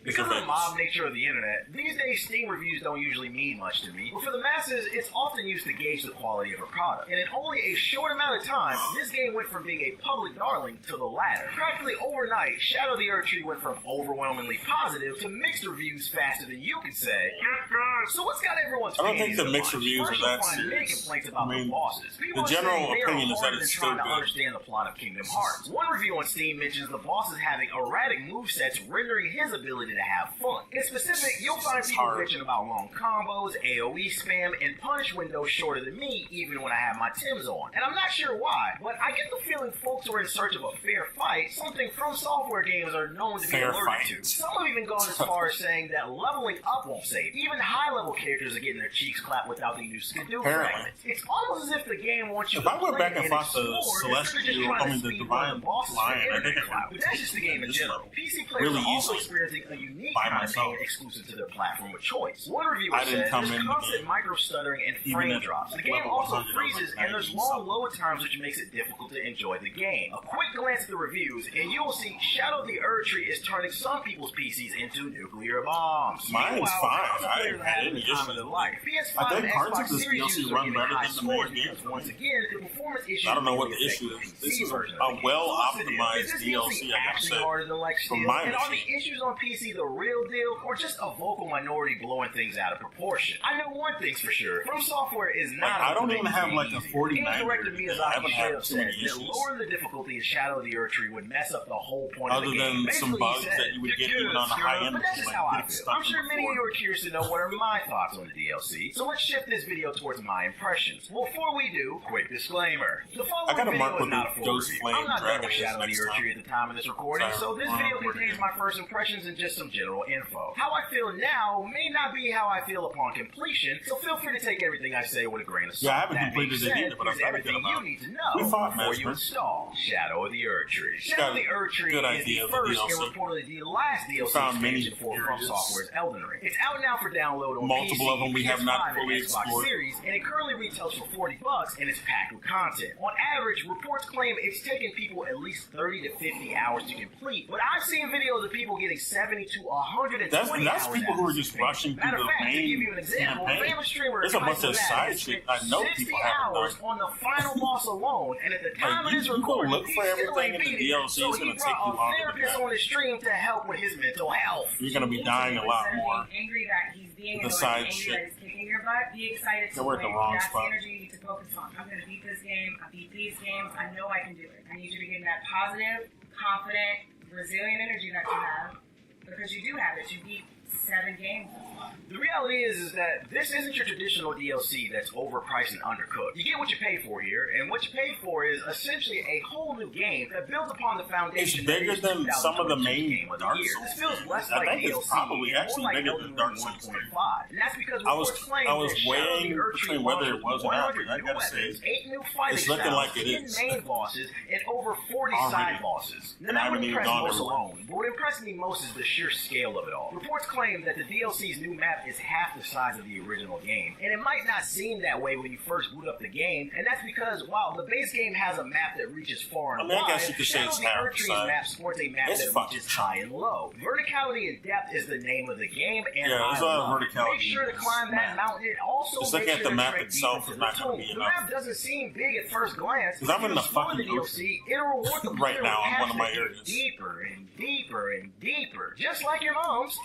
Because of the mob nature of the internet, these days Steam reviews don't usually mean much to me, but for the masses, it's often used to gauge the quality of a product. And in only a short amount of time, this game went from being a public darling to the latter. Practically overnight, Shadow of the Erdtree went from overwhelmingly positive to mixed reviews faster than you can say. So what's got everyone's I don't think the mixed reviews are that serious. The bosses. The general opinion is that it's still good. To understand the plot of Kingdom Hearts. One review on Steam mentions the bosses having erratic movesets, rendering his ability to have fun. In specific, you'll find people bitching about long combos, AoE spam, and punish windows shorter than me, even when I have my Tims on. And I'm not sure why, but I get the feeling folks are in search of a fair fight, something From Software games are known to be allergic to. Some have even gone as far as saying that leveling up won't save. Even high-level characters are getting their cheeks clapped without the new Skidoo fragments. It's almost as if the game wants you to I went back and fought the Celestial, the Divine Lion, I think but that's just the game in general. PC players are also experiencing a unique campaign exclusive to their platform of choice. One reviewer said there's constant micro stuttering and frame drops. The game also freezes, and there's long load times, which makes it difficult to enjoy the game. A quick glance at the reviews, and you will see Shadow of the Erdtree is turning some people's PCs into nuclear bombs. Mine's fine. I didn't have any issues. I think parts of this DLC run better than the main game. Once again, the performance issues I don't know what the issue is. This is a well-optimized DLC, I gotta say. From my and are the issues on PC the real deal, or just a vocal minority blowing things out of proportion? I know one thing's for sure. From Software is not. I don't even have like a 49. Director Miyazaki straight up said that lowering the difficulty in Shadow of the Erdtree would mess up the whole point of the game. Other than some bugs that you would get even on the high end. But that's just how I feel. I'm sure many of you are curious to know what are my thoughts on the DLC, so let's shift this video towards my impressions. Well, before we do, quick disclaimer. The following video is not a full review. I'm not done with Shadow of the Erdtree at the time of this recording, so this video contains my first impressions and just some general info. How I feel now may not be how I feel upon completion, so feel free to take everything I say with a grain of salt. Yeah, I haven't completed it either, but I've got everything you need to know before you install Shadow of the Erdtree. Shadow of the Erdtree is the first and reportedly the last DLC expansion for From Software's Elden Ring. It's out now for download on multiple PC, of them we have not fully Xbox explored. Series, and it currently retails for $40 and it's packed with content. On average, reports claim it's taking people at least 30 to 50 hours to complete, but I've seen videos of people getting 70 to 120 That's hours. people who are just rushing through the To give you main an example, campaign. famous streamer There's a bunch of Tyson side Madden shit spent I know 60 people haven't hours done. on the final boss alone, and at the time of Like, this you go recording, look he for still everything ain't in the beat it. DLC, So it's he gonna take you brought a longer than therapist that. on the stream to help with his mental health. You're gonna be dying a lot more. Angry that he's being The annoyed, side angry shit. that he's kicking your butt. Be excited to They're at the win. wrong That's spot. the energy you need to focus on. I'm going to beat this game. I beat these games. I know I can do it. I need you to get that positive, confident, resilient energy that you have, because you do have it. You beat 7 games. The reality is that this isn't your traditional DLC that's overpriced and undercooked. You get what you pay for here, and what you pay for is essentially a whole new game that builds upon the foundation. It's bigger than some of the main Dark Souls. This feels less I like think DLC, it's probably and actually more like bigger Elden than Dark Ring Souls 1.5. And that's because I was reports claim that Shadow of weighing the Erdtree between whether it was or not, 100 but I gotta say, 8 new fighting it's looking styles, like it 10 is. main bosses, and over 40 Already. side bosses. And And I that haven't wouldn't even impress gone most everywhere. alone. But what impressed me most is the sheer scale of it all. Reports claim that the DLC's new map is half the size of the original game, and it might not seem that way when you first boot up the game, and that's because while the base game has a map that reaches far and I mean, I wide, guess you could say Shadow it's of the half the Erdtree's size. map sports a map It's that fucking reaches high and low. Verticality and depth is the name of the game, and Yeah, there's a lot of love. verticality Make sure to in this climb that map. mountain, and also Just make looking at sure the to map trek itself deep is into not the gonna be tomb. The enough. map doesn't seem big at first glance. 'Cause I'm in the Explore fucking DLC, it'll reward the right player now with on one of my passion to get areas. deeper and deeper and deeper, just like your mom's.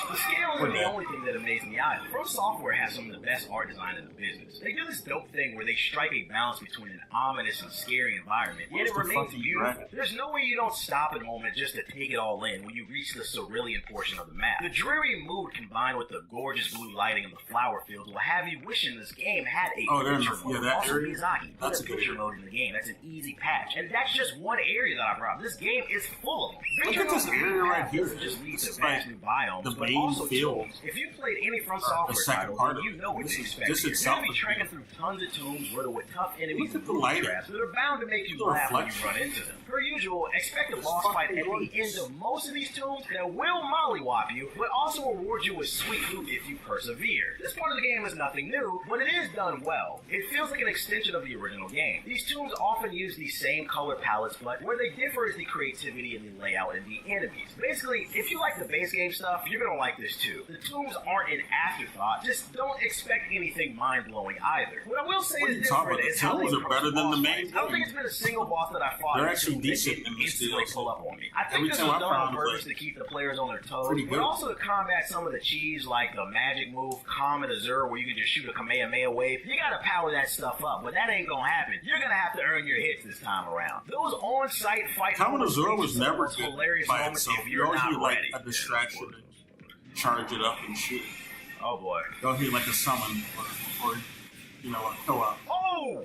The scale isn't the only thing that amazed me either. From Software has some of the best art design in the business. They do this dope thing where they strike a balance between an ominous and scary environment, yet it remains beautiful. There's no way you don't stop a moment just to take it all in when you reach the cerulean portion of the map. The dreary mood combined with the gorgeous blue lighting of the flower fields will have you wishing this game had a picture mode. that Also, area? Miyazaki put That's a a good picture area. mode in the game. That's an easy patch. And that's just one area that I brought. This game is full of them. Look at this area right here. Just leads This to is like vast new biomes, the but main also field. tombs. If you played any From The Software second title, part then of you know what this to is- expect. this You're itself going to be is trekking beautiful. through tons of tombs riddled with tough enemies Look at and the booby lighting. traps that are bound to make you The laugh when you reflection. run into them. Per usual, expect a It's boss fight fucking at the gorgeous. end of most of these tombs that will mollywop you, but also reward you with sweet loot if you persevere. This part of the game is nothing new, but it is done well. It feels like an extension of the original game. These tombs often use the same color palettes, but where they differ is the creativity and the layout and the enemies. Basically, if you like the base game stuff, you're gonna like this too. The tombs aren't an afterthought, just don't expect anything mind-blowing either. What I will say What are is you talking different about? is The how they tombs are approach better than the boss main fights. I don't think game. it's been a single boss that I fought They're in actually that decent didn't in this instantly DLC. pull up on me. I think Every this time was I done on found purpose it, to keep the players on their toes, pretty but good. also to combat some of the cheese like the magic move, Comet Azure, where you can just shoot a Kamehameha wave. You gotta power that stuff up, but that ain't gonna happen. You're gonna have to earn your hits this time around. Those on-site fight Comet moments Azure lead was to some never of those good hilarious by moments itself. if You you're always not need like ready. a distraction and charge it up and shoot. Oh boy. Don't need like a summon or you know, a co-op. Oh!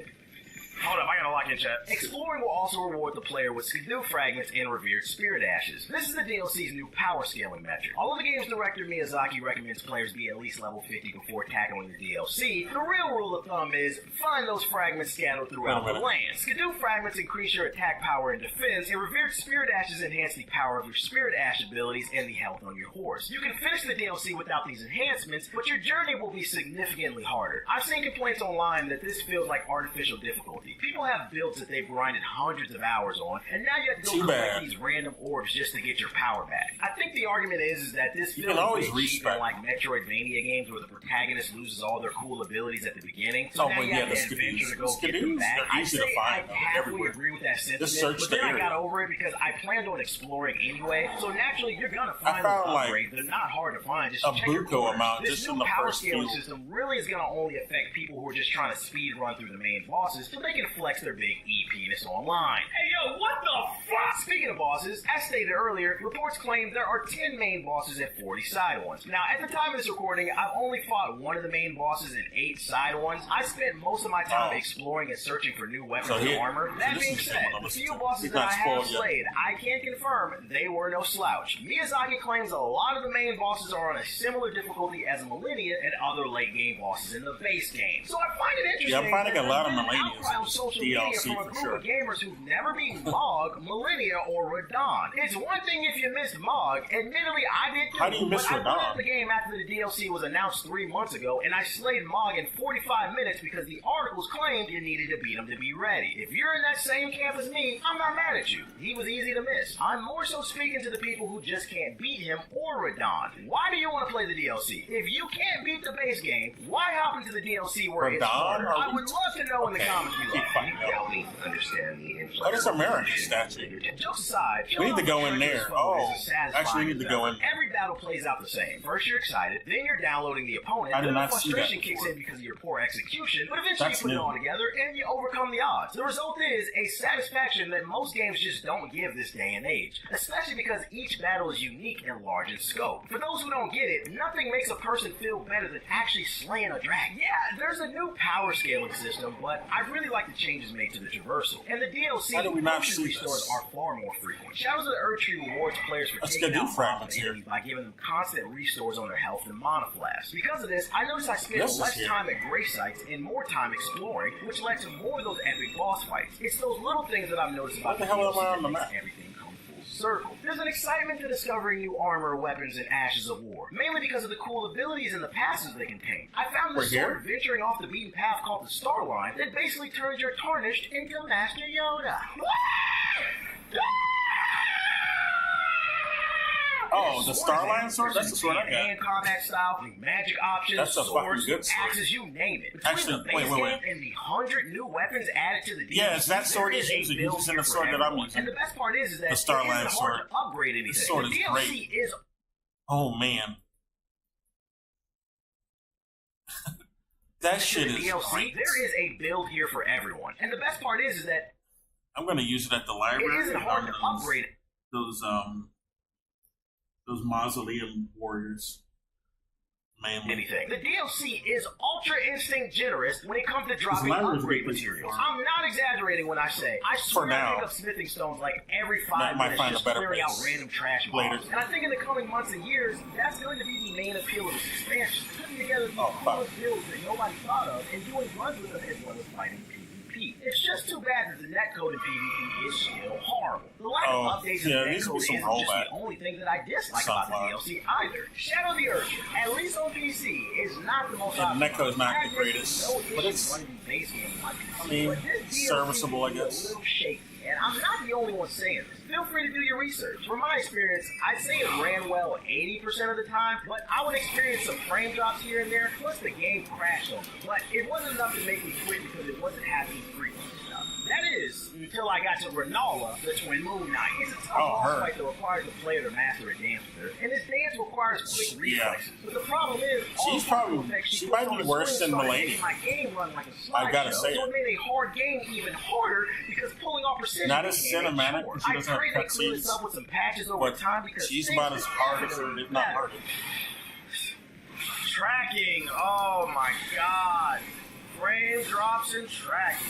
Hold up, I gotta lock in chat. Exploring will also reward the player with Skidoo fragments and revered spirit ashes. This is the DLC's new power scaling metric. Although the game's director Miyazaki recommends players be at least level 50 before tackling the DLC, the real rule of thumb is find those fragments scattered throughout the land. Skidoo fragments increase your attack power and defense, and revered spirit ashes enhance the power of your spirit ash abilities and the health on your horse. You can finish the DLC without these enhancements, but your journey will be significantly harder. I've seen complaints online that this feels like artificial difficulty. People have builds that they've grinded hundreds of hours on, and now you have to go collect these random orbs just to get your power back. I think the argument is that this feels a bit cheap in like Metroidvania games where the protagonist loses all their cool abilities at the beginning, so now you have to adventure to go get them back. I say I halfway agree with that sentiment, but then I got over it because I planned on exploring anyway, so naturally you're gonna find those upgrades. They're not hard to find, just check your corners. This new power scaling system really is gonna only affect people who are just trying to speed run through the main bosses so they can flex their big E-penis online. Hey yo, what the fuck? Speaking of bosses, as stated earlier, reports claim there are 10 main bosses and 40 side ones. Now, at the time of this recording, I've only fought one of the main bosses and 8 side ones. I spent most of my time exploring and searching for new weapons and armor. That being said, the few bosses that I have slayed, I can confirm they were no slouch. Miyazaki claims a lot of the main bosses are on a similar difficulty as Millennia and other late game bosses in the base game. So I find it interesting. Yeah, I'm finding a lot of Millennials DLC from a group of gamers who've never beaten Log, Millennia or Radon. It's one thing if you missed Mog. Admittedly, I did too. How do you miss Radon? I put up the game after the DLC was announced 3 months ago, and I slayed Mog in 45 minutes because the articles claimed you needed to beat him to be ready. If you're in that same camp as me, I'm not mad at you. He was easy to miss. I'm more so speaking to the people who just can't beat him or Radon. Why do you want to play the DLC? If you can't beat the base game, why hop into the DLC where it's harder? I would love to know in the comments below. Help me understand the influence. What is American statue? Jokes aside, we need to go in there. Oh, actually, we need to go in there. Every battle plays out the same. First, you're excited, then you're downloading the opponent, then the frustration kicks in because of your poor execution, but eventually you put it all together and you overcome the odds. The result is a satisfaction that most games just don't give this day and age, especially because each battle is unique and large in scope. For those who don't get it, nothing makes a person feel better than actually slaying a dragon. Yeah, there's a new power scaling system, but I really like the changes made to the traversal. And the DLC potion restores are far more frequent. Shadows of the Erdtree rewards players for taking out fragments enemies by giving them constant restores on their health and mana flasks. Because of this, I noticed I spent less time at grave sites and more time exploring, which led to more of those epic boss fights. It's those little things that I've noticed about the DLC that makes everything come full circle. There's an excitement to discovering new armor, weapons, and Ashes of War, mainly because of the cool abilities and the passes they contain. I found this sword venturing off the beaten path called the Starline that basically turns your Tarnished into Master Yoda. Oh, the Starline sword? That's the sword I got. And combat style, magic options, that's a swords, fucking good sword. axes, you name it. Actually, wait. And the 100 new weapons added to the DLC. Yeah, it's that sword he's using. He's using the sword that I'm using. And the best part is that the Starline it isn't sword. hard to upgrade anything. The sword is great. Oh, man. That shit is great. There is a build here for everyone. And the best part is that I'm going to use it at the library. It isn't hard to upgrade those mausoleum warriors. Mainly. Anything. The DLC is Ultra Instinct generous when it comes to dropping upgrade materials. I'm not exaggerating when I say I swear I pick up smithing stones like every 5 minutes just clearing out random trash mobs. And I think in the coming months and years, that's going to be the main appeal of this expansion. Putting together these coolest builds that nobody thought of and doing runs with them as well as fighting PvP. It's just too bad that the netcode in PvP is still horrible. The lack of updates in the netcode isn't just the only thing that I dislike about the DLC either. Shadow of the Erdtree, at least on PC, is not the most optimal. The netcode is not the greatest, but it's, serviceable, I guess. A little shaky. And I'm not the only one saying this. Feel free to do your research. From my experience, I'd say it ran well 80% of the time, but I would experience some frame drops here and there, plus the game crashed on me. But it wasn't enough to make me quit because it wasn't happening frequently enough. That is, until I got to Renala, the Twin Moon Knight. It's a tough boss fight that requires the player to master a dance with her, and this dance requires quick reflexes. But the problem is, she might be worse than Millennia. My game run like a I gotta say so it made a hard game even harder because pulling off precision. Not as cinematic. She doesn't have cutscenes. Up with some patches over time because she's about as hard as her, if not harder. Tracking. Oh my god. Frame drops and tracking.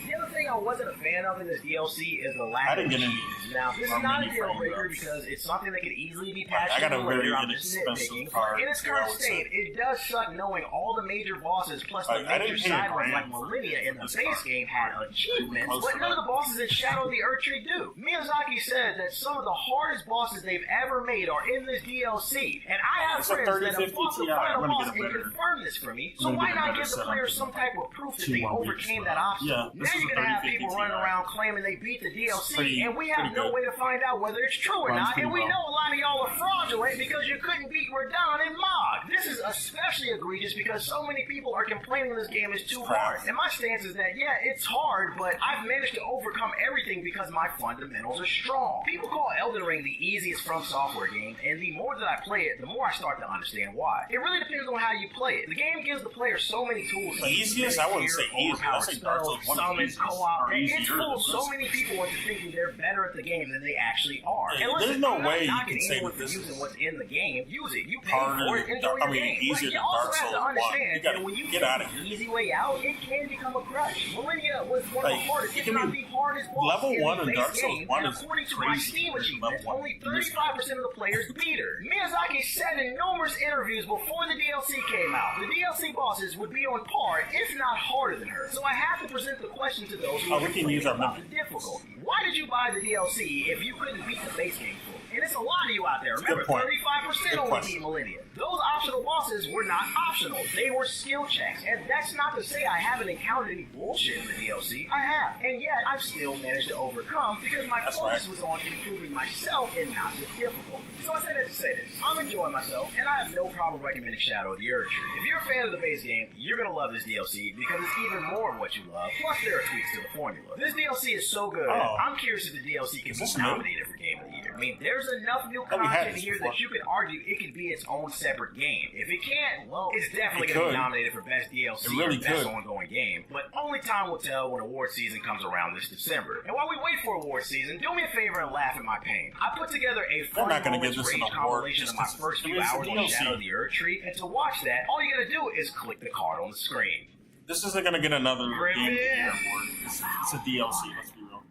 The other thing I wasn't a fan of in this DLC is the lack of cheese. Now, this is not a deal breaker because it's something that could easily be patched in later. I'm just nitpicking. In its current state, it does suck knowing all the major bosses plus the major side ones like Millennia in the base game had achievements, but none of the bosses in Shadow of the Erdtree do. Miyazaki said that some of the hardest bosses they've ever made are in this DLC, and I have friends that have fought the final boss and confirmed this for me, so why not give the player some type of proof that they overcame that obstacle? Now you're going to have people running around claiming they beat the DLC, and we have no way to find out whether it's true or not, and we know a lot of y'all are fraudulent because you couldn't beat Radon and Mog. This is especially egregious because so many people are complaining this game is too hard. And my stance is that, yeah, it's hard, but I've managed to overcome everything because my fundamentals are strong. People call Elden Ring the easiest From Software game, and the more that I play it, the more I start to understand why. It really depends on how you play it. The game gives the player so many tools. Easiest? I wouldn't say easy. I'd say Dark Souls 1 is co-op. It's full so many people into thinking they're better at the game than they actually are. There's no way you can say with this using what's in the game, use it. You pay harder for it, enjoy your game. easier But you than also Dark Souls have to 1. understand You gotta that when you get out of the here. easy way out, it can become a crutch. Millennia was one of the hardest, if not the hardest boss level in 1 the in base Dark Souls game, 1 and is according to my crazy. Steam achievements, Level 1. only 35% of the players beat her. Miyazaki said in numerous interviews before the DLC came out, the DLC bosses would be on par, if not harder than her. So I have to present the question to those who are complaining about the difficulty. Why did you buy the DLC if you couldn't beat the base game full? And it's a lot of you out there. Remember, 35% only beat Millennia. Those optional bosses were not optional. They were skill checks. And that's not to say I haven't encountered any bullshit in the DLC. I have. And yet, I've still managed to overcome because my focus was on improving myself and not the difficulty. So I said that to say this. I'm enjoying myself, and I have no problem recommending Shadow of the Erdtree. If you're a fan of the base game, you're going to love this DLC because it's even more of what you love. Plus, there are tweaks to the formula. This DLC is so good, I'm curious if the DLC can be nominated for Game of the Year. I mean, there's enough new content here that you could argue it could be its own separate game. If it can't, well, it's definitely going to be nominated for Best DLC or Best Ongoing Game. But only time will tell when award season comes around this December. And while we wait for award season, do me a favor and laugh at my pain. I put together a fun moments rage compilation of my first few hours on Shadow of the Erdtree, and to watch that, all you gotta do is click the card on the screen. This isn't going to get another Game of the Year award. It's a DLC, let's be real.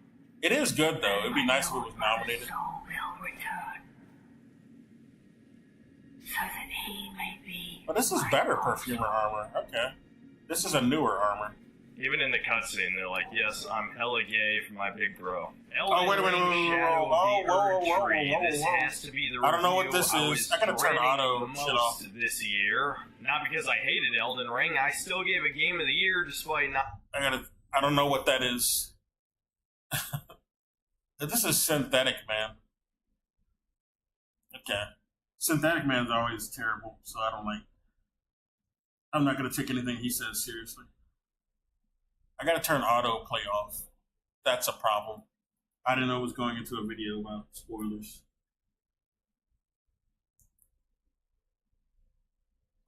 It is good, though. It'd be nice if it was nominated. So that he may be. But this is better Perfumer armor. Okay. This is a newer armor. Even in the cutscene, they're like, yes, I'm hella gay for my big bro. Wait a minute. This has to be the I don't know what this review is. I gotta turn auto shit off. This year. Not because I hated Elden Ring. I still gave it Game of the Year despite not... I don't know what that is. This is Synthetic Man. Okay. Synthetic Man's always terrible, so I'm not gonna take anything he says seriously. I gotta turn autoplay off. That's a problem. I didn't know it was going into a video about spoilers.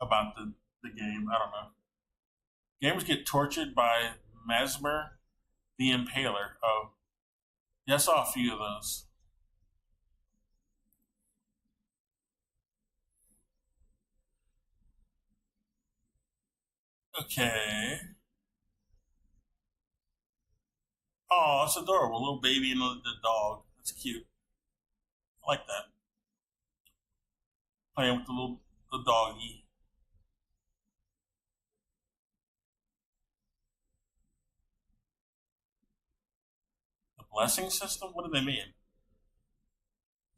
About the game. I don't know. Gamers get tortured by Mesmer the Impaler. Oh. Yeah, I saw a few of those. Okay. Oh, it's adorable. A little baby and the dog. That's cute. I like that. Playing with the doggy. The blessing system? What do they mean?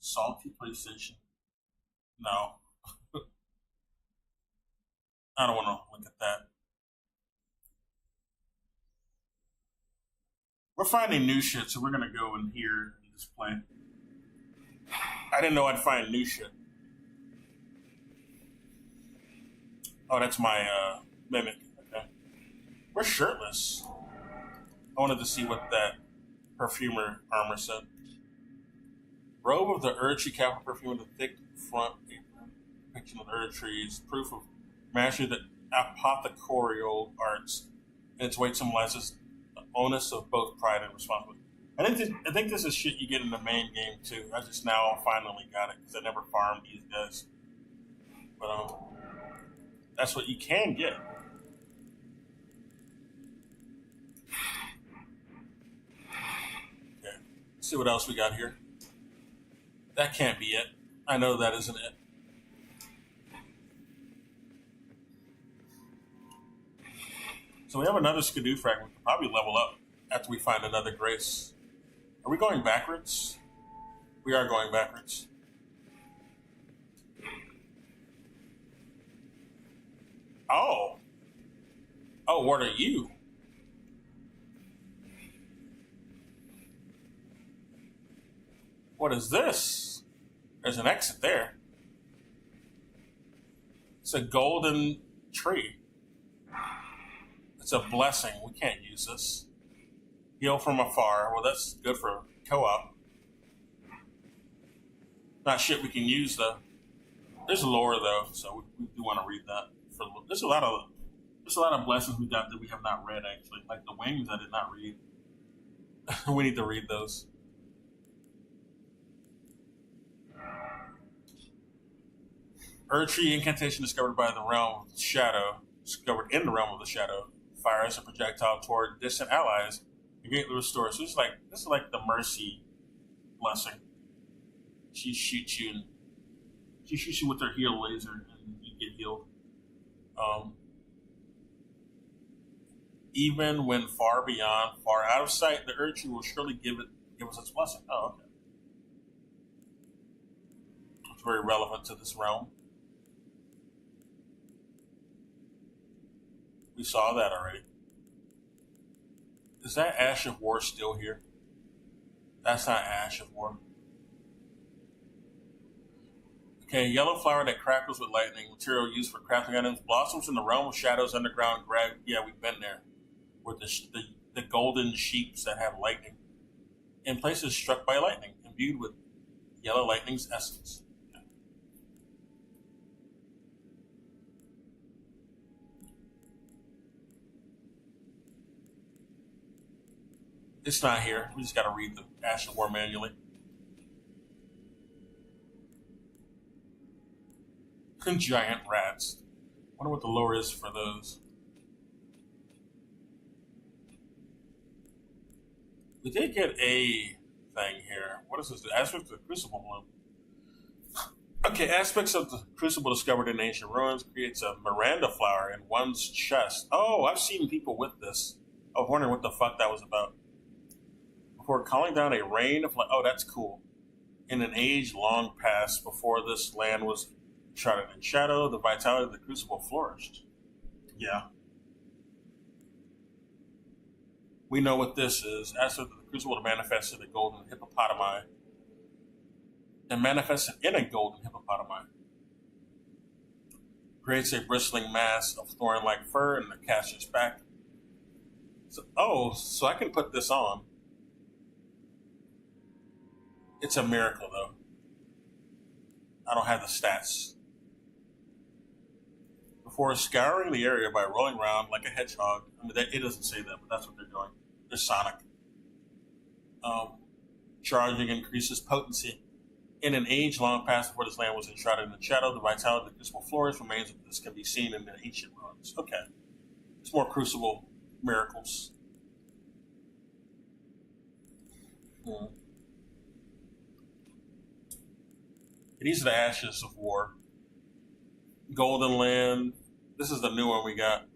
Salty PlayStation? No. I don't want to look at that. We're finding new shit, so we're going to go in here and just play. I didn't know I'd find new shit. Oh, that's my mimic. Okay. We're shirtless. I wanted to see what that perfumer armor said. Robe of the Erdtree capital perfume with a thick front apron. Depiction of the Erdtree is proof of mastery that apothecarial arts, and its weight symbolizes the onus of both pride and responsibility. I think this is shit you get in the main game too. I just now finally got it because I never farmed these guys. But that's what you can get. Okay, let's see what else we got here. That can't be it. I know that isn't it. So we have another Skidoo fragment. We can probably level up after we find another Grace. Are we going backwards? We are going backwards. Oh. Oh, what are you? What is this? There's an exit there. It's a golden tree. It's a blessing. We can't use this. Heal from afar. Well, that's good for co-op. Not shit we can use, though. There's lore, though, so we do want to read that. There's a lot of blessings we got that we have not read, actually. Like the wings, I did not read. We need to read those. Erdtree incantation discovered by the realm of the shadow, discovered in the realm of the shadow, fires a projectile toward distant allies and greatly restores. So this is like the mercy blessing. She shoots you with her heal laser and you get healed. Even when far beyond, far out of sight, the Erdtree will surely give us its blessing. Oh, okay. It's very relevant to this realm. We saw that already. Is that Ash of War still here? That's not Ash of War. Okay, yellow flower that crackles with lightning, material used for crafting items, blossoms in the realm of shadows underground. Yeah, we've been there. With the golden sheeps that have lightning. In places struck by lightning, imbued with yellow lightning's essence. Okay. It's not here. We just got to read the Ash of War manually. Giant rats. Wonder what the lore is for those. We did get a thing here. What is this? The aspects of the Crucible Bloom. Okay, aspects of the Crucible discovered in ancient ruins creates a Miranda flower in one's chest. Oh, I've seen people with this. I was wondering what the fuck that was about. Before calling down a rain of... Oh, that's cool. In an age long past, before this land was shrouded in shadow, the vitality of the Crucible flourished. Yeah. We know what this is. Aspect of the Crucible to manifest in a golden hippopotami. And manifested in a golden hippopotami. Creates a bristling mass of thorn-like fur in the caster's back. So I can put this on. It's a miracle, though. I don't have the stats. Before scouring the area by rolling around like a hedgehog, I mean, it doesn't say that, but that's what they're doing. They're sonic. Charging increases potency. In an age long past before this land was enshrouded in the shadow, the vitality of the Crucible floors remains. This can be seen in the ancient ruins. Okay. It's more Crucible miracles. These are the Ashes of War. Golden Land. This is the new one we got.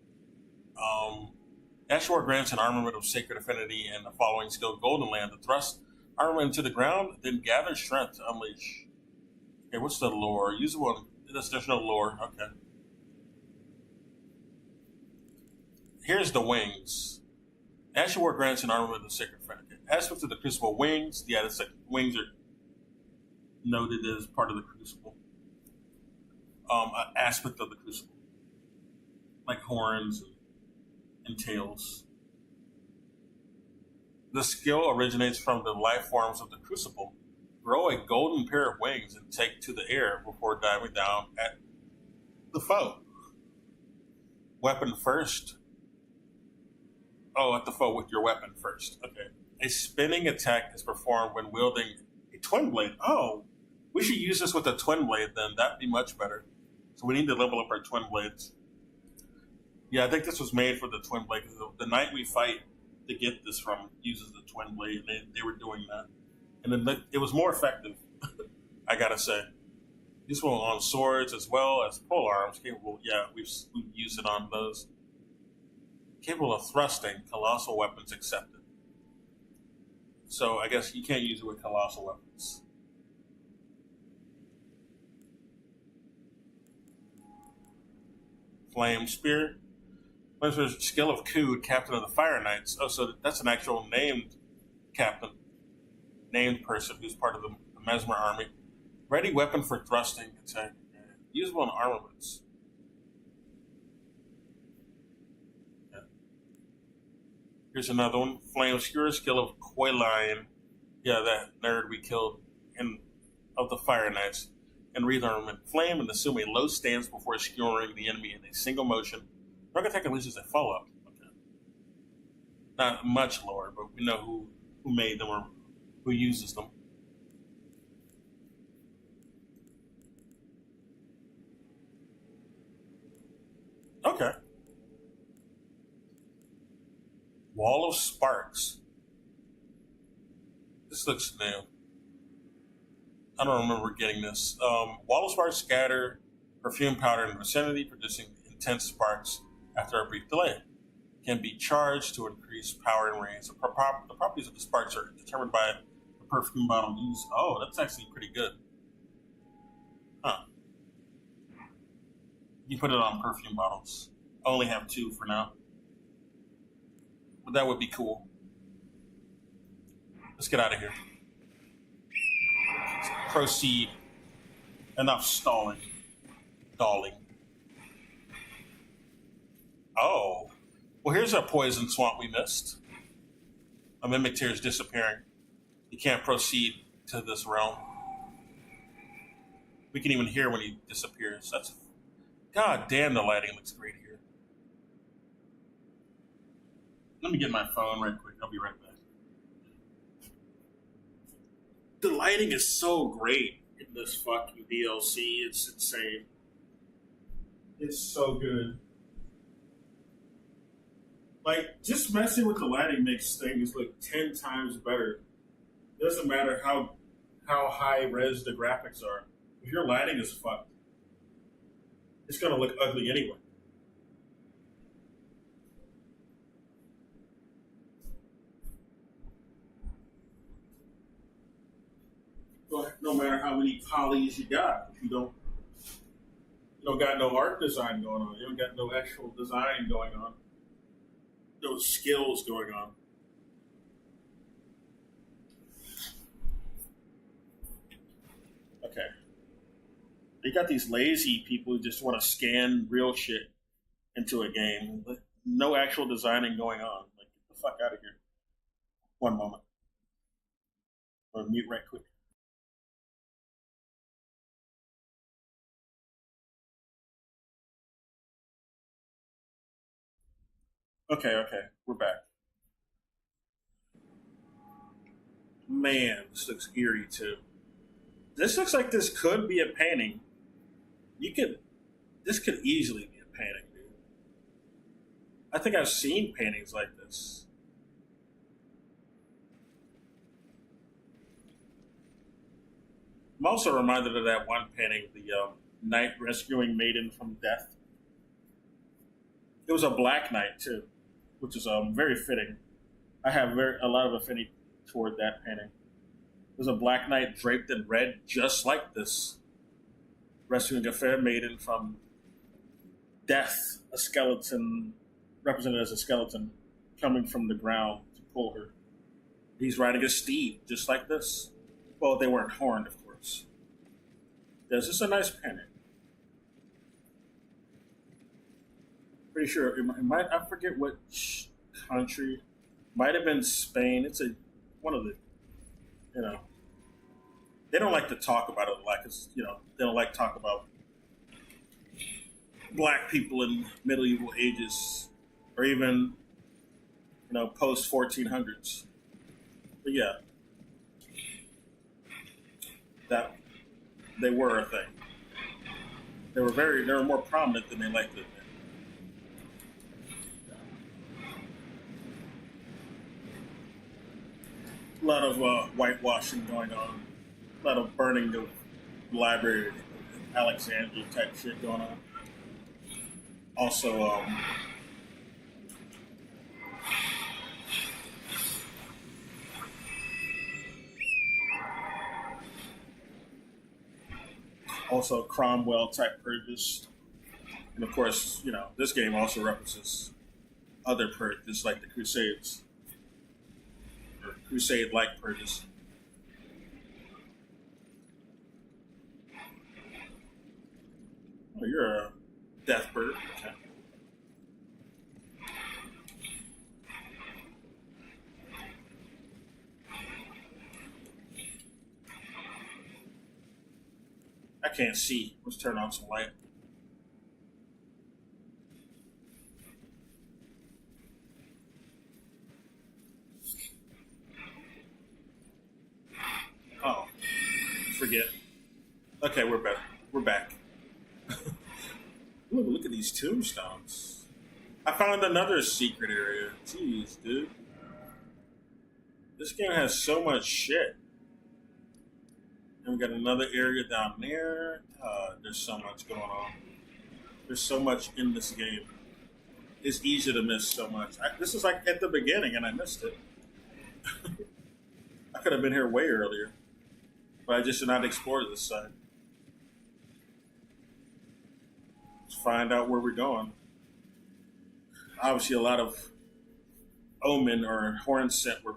Ash of War grants an armament of sacred affinity and the following skill. Golden Land. To thrust armament into the ground, then gather strength to unleash. Okay, what's the lore? Usable. There's no lore. Okay. Here's the wings. Ash of War grants an armament of sacred affinity. Aspects of the Crucible wings. Yeah, it's like wings are noted as part of the Crucible. An aspect of the Crucible. Like horns and tails. The skill originates from the life forms of the Crucible. Grow a golden pair of wings and take to the air before diving down at the foe. Weapon first. Oh, at the foe with your weapon first. Okay. A spinning attack is performed when wielding a twin blade. Oh, we should use this with a twin blade then. That'd be much better. So we need to level up our twin blades. Yeah, I think this was made for the twin blade because the knight we fight to get this from uses the twin blade. They were doing that. And then it was more effective, I gotta say. Useful on swords as well as pole arms. Capable, yeah, we've used it on those. Capable of thrusting, colossal weapons accepted. So I guess you can't use it with colossal weapons. Flame Spear. There's skill of Kood, Captain of the Fire Knights. Oh, so that's an actual named captain. Named person who's part of the Mesmer army. Ready weapon for thrusting attack. Usable in armaments. Yeah. Here's another one. Flame Skewer, skill of Quailine. Yeah, that nerd we killed of the Fire Knights. And wreath armament. Flame and assume a low stance before skewering the enemy in a single motion. Rock attack unleashes a follow-up. Okay. Not much lower, but we know who made them or who uses them. Okay. Wall of Sparks. This looks new. I don't remember getting this. Wall of Sparks scatter perfume powder in the vicinity, producing intense sparks after a brief delay. Can be charged to increase power and range. The properties of the sparks are determined by the perfume bottle used. Oh, that's actually pretty good. Huh. You put it on perfume bottles. I only have 2 for now. But that would be cool. Let's get out of here. Let's proceed. Enough stalling. Stalling. Oh. Well, here's a poison swamp we missed. A mimic tear is disappearing. You can't proceed to this realm. We can even hear when he disappears. That's... God damn, the lighting looks great here. Let me get my phone right quick. I'll be right back. The lighting is so great in this fucking DLC. It's insane. It's so good. Like, just messing with the lighting makes things look 10 times better. It doesn't matter how high res the graphics are. If your lighting is fucked, it's gonna look ugly anyway. But no matter how many polys you got, if you don't got no art design going on, you don't got no actual design going on, no skills going on. Okay. You got these lazy people who just want to scan real shit into a game. No actual designing going on. Like, get the fuck out of here. One moment. I'll mute right quick. Okay, we're back. Man, this looks eerie too. This looks like this could be a painting. This could easily be a painting, dude. I think I've seen paintings like this. I'm also reminded of that one painting, the knight rescuing maiden from death. It was a black knight too, which is very fitting. I have a lot of affinity toward that painting. There's a black knight draped in red, just like this, rescuing a fair maiden from death. A skeleton, represented as a skeleton, coming from the ground to pull her. He's riding a steed, just like this. Well, they weren't horned, of course. This is a nice painting. Pretty sure it might. I forget which country. Might have been Spain. It's one of the. They don't like to talk about it a lot because they don't like to talk about black people in medieval ages or even post 1400s. But yeah, that they were a thing. They were more prominent than they like to admit. A lot of whitewashing going on. A lot of burning the library, Alexandria type shit going on. Also, Cromwell type purges. And of course, this game also references other purges like the Crusades. Or Crusade-like purges. Oh, you're a death bird. Okay. I can't see. Let's turn on some light. Oh, forget. Okay, we're back. Look at these tombstones. I found another secret area. Jeez, dude. This game has so much shit. And we got another area down there. There's so much going on. There's so much in this game. It's easy to miss so much. This is like at the beginning, and I missed it. I could have been here way earlier, but I just did not explore this side. Let's find out where we're going. Obviously, a lot of omen or horn scent were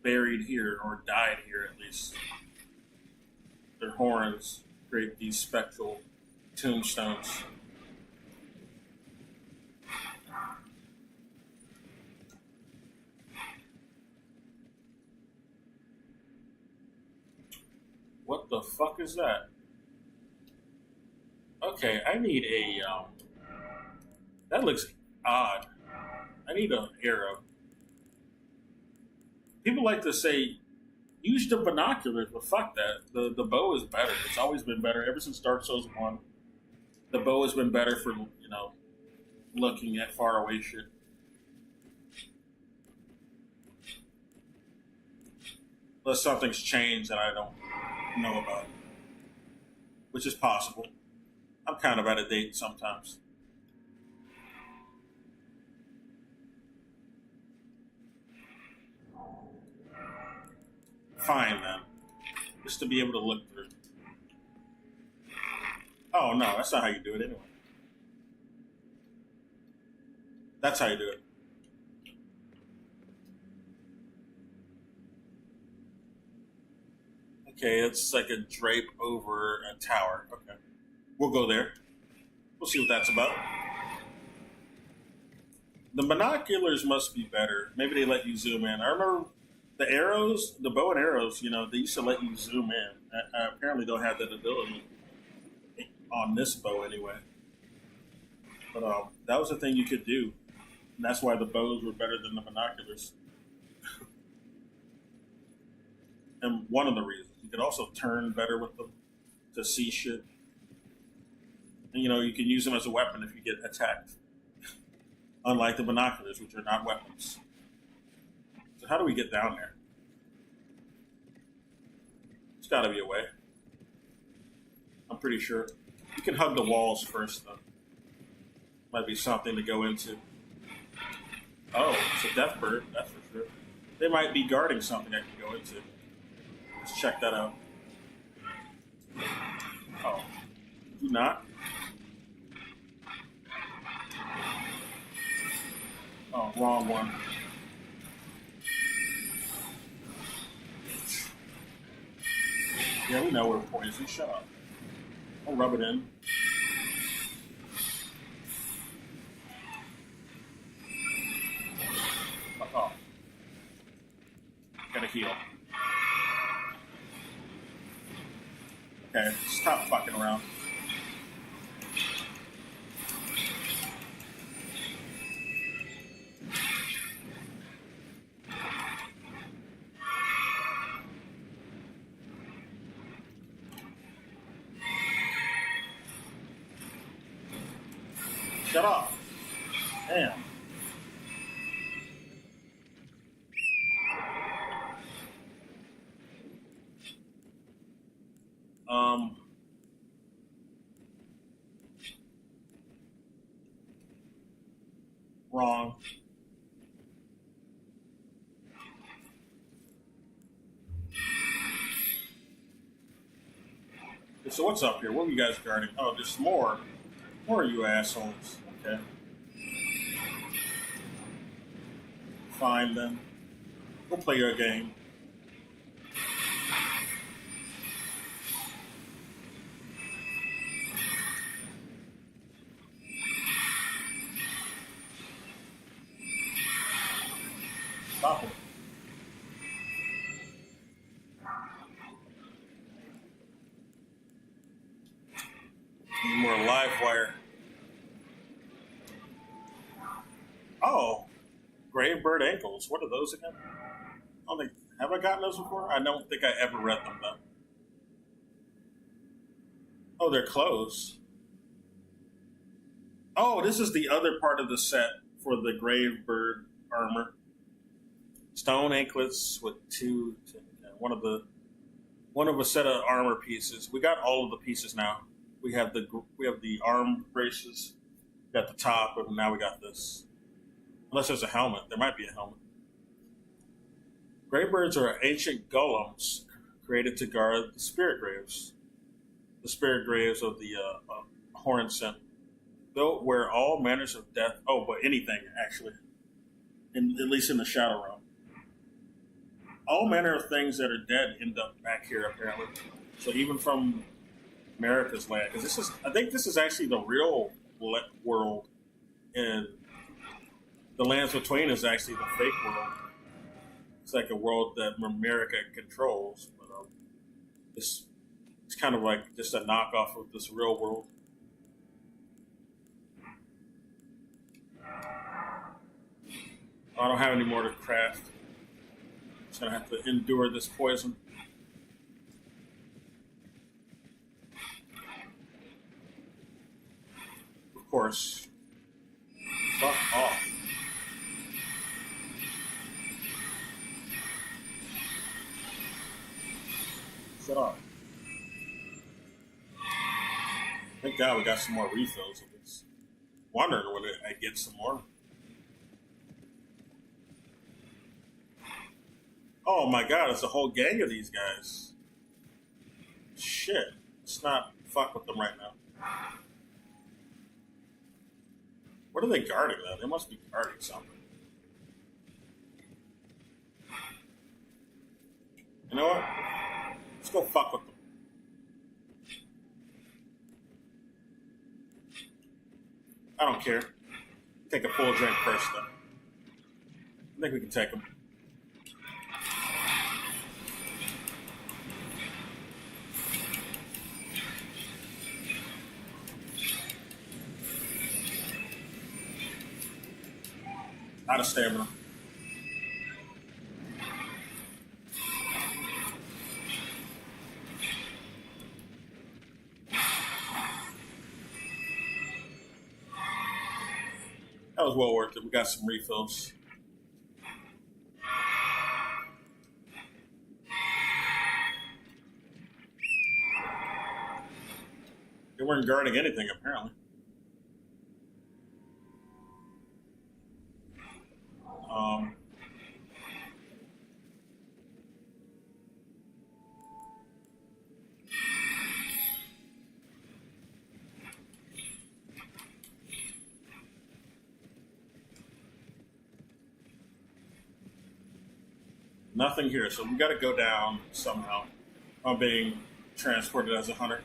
buried here, or died here at least. Their horns create these spectral tombstones. What the fuck is that? Okay, I need a, that looks odd. I need an arrow. People like to say, use the binoculars, but fuck that. The bow is better. It's always been better. Ever since Dark Souls 1, the bow has been better for, looking at far away shit. Unless something's changed that I don't know about, which is possible. I'm kind of out of date sometimes. Fine then, just to be able to look through. Oh no, that's not how you do it anyway. That's how you do it. Okay, it's like a drape over a tower. Okay. We'll go there. We'll see what that's about. The binoculars must be better. Maybe they let you zoom in. I remember the arrows, the bow and arrows, they used to let you zoom in. I apparently don't have that ability on this bow anyway. But that was the thing you could do. And that's why the bows were better than the binoculars. And one of the reasons. You could also turn better with them to see shit. And, you can use them as a weapon if you get attacked. Unlike the binoculars, which are not weapons. So how do we get down there? There's got to be a way. I'm pretty sure. You can hug the walls first, though. Might be something to go into. Oh, it's a death bird, that's for sure. They might be guarding something I can go into. Let's check that out. Oh, do not. Oh, wrong one. Yeah, we know we're poison. Shut up. I'll rub it in. Fuck off. Gotta heal. Okay, stop fucking around. Shut up. Damn. Wrong. So what's up here? What are you guys guarding? Oh, there's more. More of you assholes. Okay. Fine then. We'll play your game. Stop it. Need more live wire. Oh, grave bird ankles. What are those again? I don't think, have I gotten those before? I don't think I ever read them though. Oh, they're clothes. Oh, this is the other part of the set for the Grave Bird armor. Stone anklets with one of a set of armor pieces. We got all of the pieces now. We have the arm braces. We got the top, and now we got this. Unless there's a helmet, there might be a helmet. Graybirds are ancient golems created to guard the spirit graves of the Horn Scent. Built where all manners of death. Oh, but anything actually, at least in the Shadow Realm. All manner of things that are dead end up back here, apparently. So even from America's land, because I think this is actually the real world, and the Lands Between is actually the fake world. It's like a world that America controls, but it's kind of like just a knockoff of this real world. I don't have any more to craft. Just gonna have to endure this poison. Of course. Fuck off. Shut up. Thank God we got some more refills. I was wondering when I get some more. Oh my God, it's a whole gang of these guys. Shit. Let's not fuck with them right now. What are they guarding though? They must be guarding something. You know what? Let's go fuck with them. I don't care. Take a full drink first though. I think we can take them. Out of stamina. That was well worth it. We got some refills. They weren't guarding anything, apparently. Nothing here, so we got to go down somehow. I'm being transported as a hunter.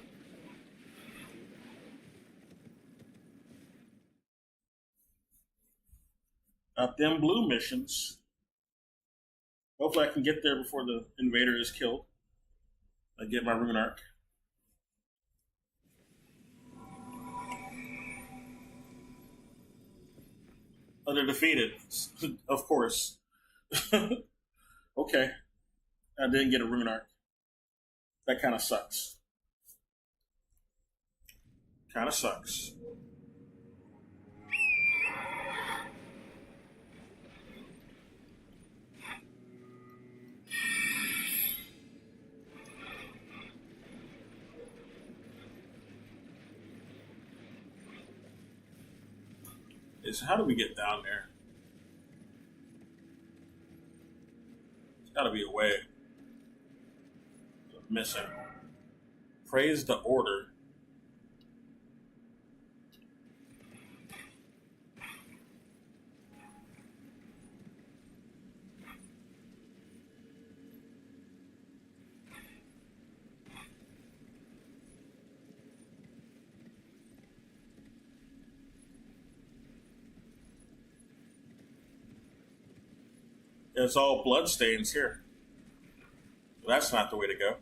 Got them blue missions. Hopefully I can get there before the invader is killed. I get my rune arc. Oh, they're defeated. Of course. Okay. I didn't get a rune arc. That kind of sucks. Kind of sucks. So how do we get down there? There's got to be a way. I'm missing. Praise the order. It's all bloodstains here. Well, that's not the way to go.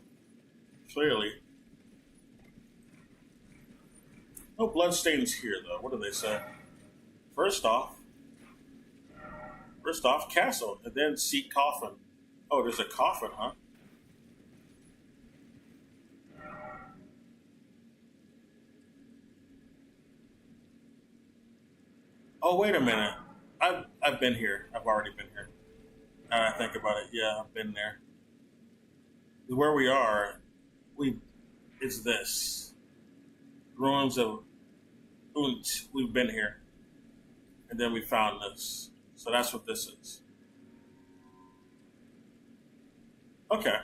Clearly. No bloodstains here, though. What do they say? First off, castle, and then seek coffin. Oh, there's a coffin, huh? Oh, wait a minute. I've been here. I've already been here. Now that I think about it, yeah, I've been there. Where we are, is this ruins of Unt. We've been here, and then we found this. So that's what this is. Okay.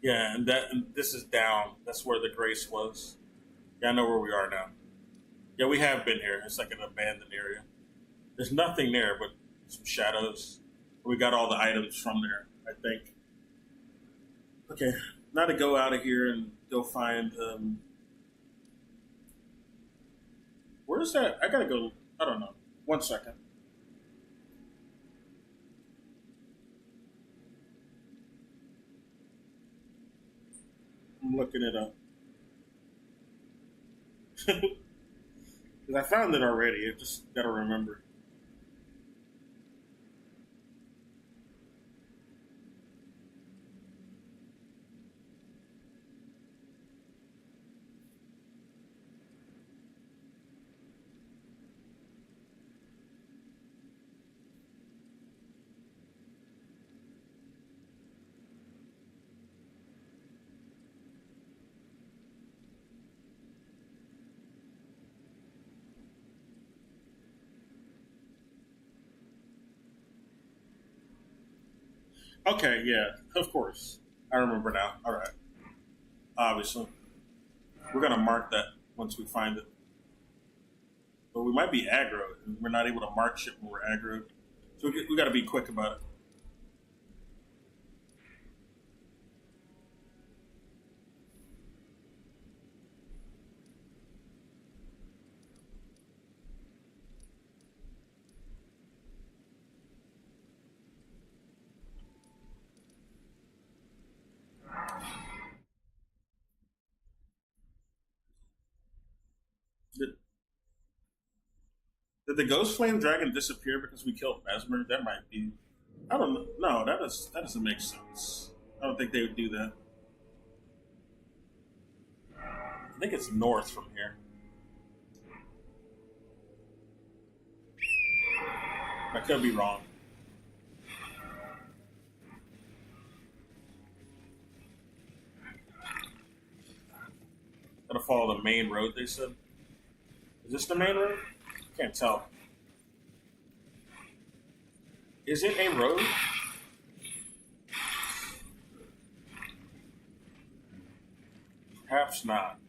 Yeah, and this is down. That's where the Grace was. Yeah, I know where we are now. Yeah, we have been here. It's like an abandoned area. There's nothing there but some shadows. We got all the items from there, I think. Okay, now to go out of here and go find. Where's that? I gotta go. I don't know. 1 second. I'm looking it up. Because I found it already. I just gotta remember. Okay, yeah, of course. I remember now. All right. Obviously. We're going to mark that once we find it. But we might be aggro, and we're not able to mark shit when we're aggro. So we got to be quick about it. Did the Ghost Flame Dragon disappear because we killed Mesmer? That might be. I don't know. No, that doesn't make sense. I don't think they would do that. I think it's north from here. I could be wrong. Gotta follow the main road, they said. Is this the main road? Can't tell. Is it a road? Perhaps not.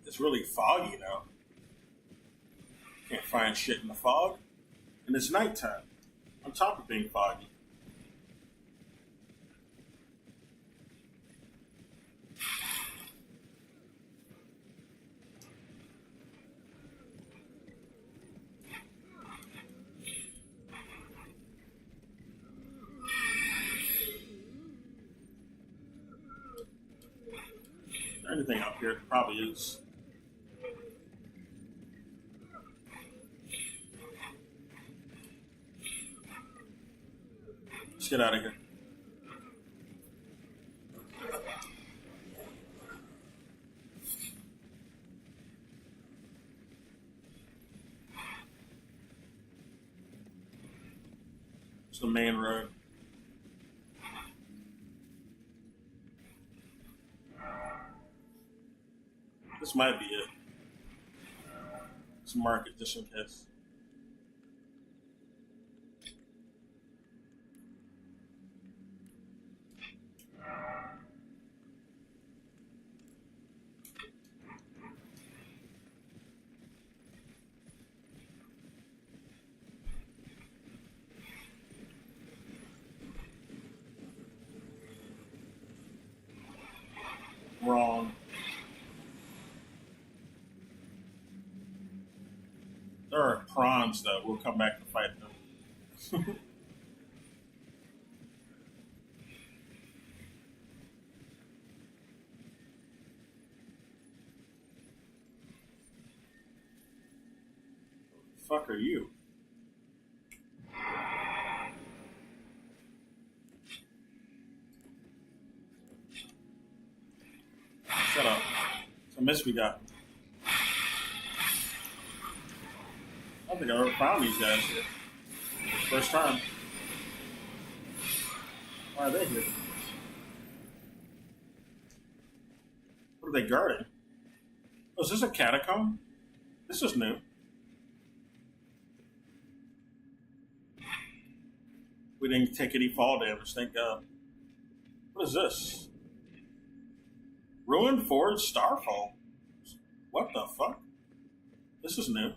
It's really foggy now. Can't find shit in the fog. And it's nighttime. On top of being foggy. Anything up here probably is. Let's get out of here. It's the main road. This might be it. Let's mark it just in case. Wrong. There are prawns, though. We'll come back to fight them. Fuck are you? Shut up. It's a miss we got. I don't think I've ever found these guys here. First time. Why are they here? What are they guarding? Oh, is this a catacomb? This is new. We didn't take any fall damage, thank God. What is this? Ruined Forge Starfall. What the fuck? This is new.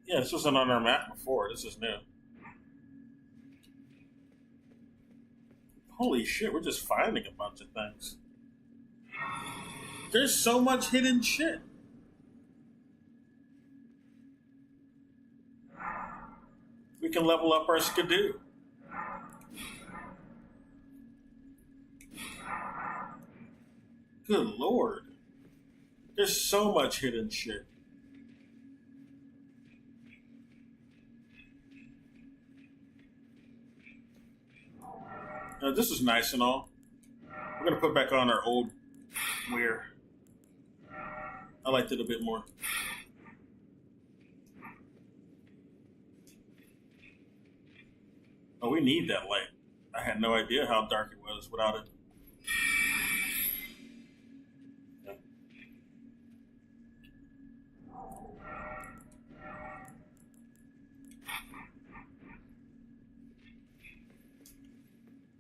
Yeah, this wasn't on our map before. This is new. Holy shit, we're just finding a bunch of things. There's so much hidden shit. We can level up our skidoo. Good lord. There's so much hidden shit. This is nice and all. We're going to put back on our old wear. I liked it a bit more. Oh, we need that light. I had no idea how dark it was without it. Yeah.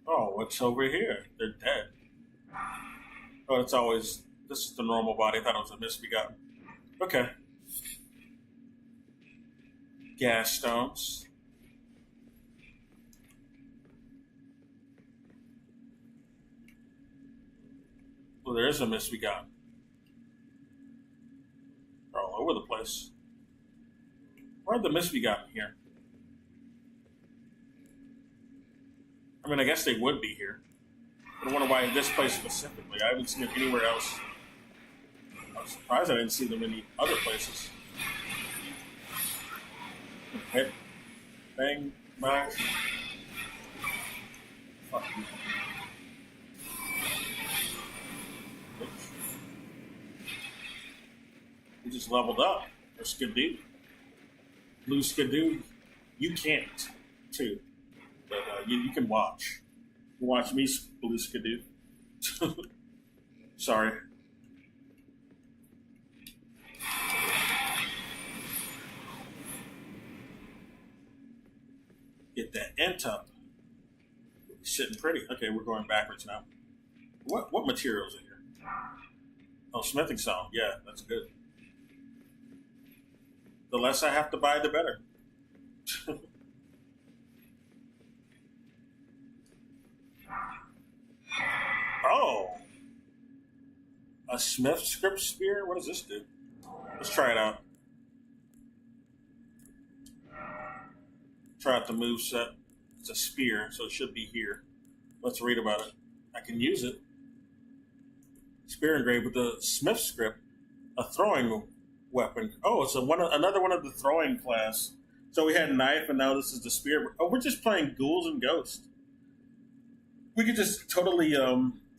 Oh, what's over here? They're dead. Oh, it's always... This is the normal body. I thought it was a misbegotten. Okay. Gas stones. Well, there is a misbegotten. They're all over the place. Where are the misbegotten here? I mean, I guess they would be here. I wonder why in this place specifically. I haven't seen it anywhere else. I'm surprised I didn't see them in any other places. Hit. Bang. Bang. Fuck you. We just leveled up. Or skidoo. Blue skidoo. You can't, too. But you can watch. You watch me, blue skidoo. Sorry. Get that ent up. Sitting pretty. Okay, we're going backwards now. What materials are here? Oh, smithing saw. Yeah, that's good. The less I have to buy, the better. Oh. A smith script spear? What does this do? Let's try it out. Try out the move set. It's a spear, so it should be here. Let's read about it. I can use it. Spear engraved with the smith script, a throwing weapon. Oh, it's another one of the throwing class. So we had knife, and now this is the spear. Oh, we're just playing ghouls and ghosts. We could just totally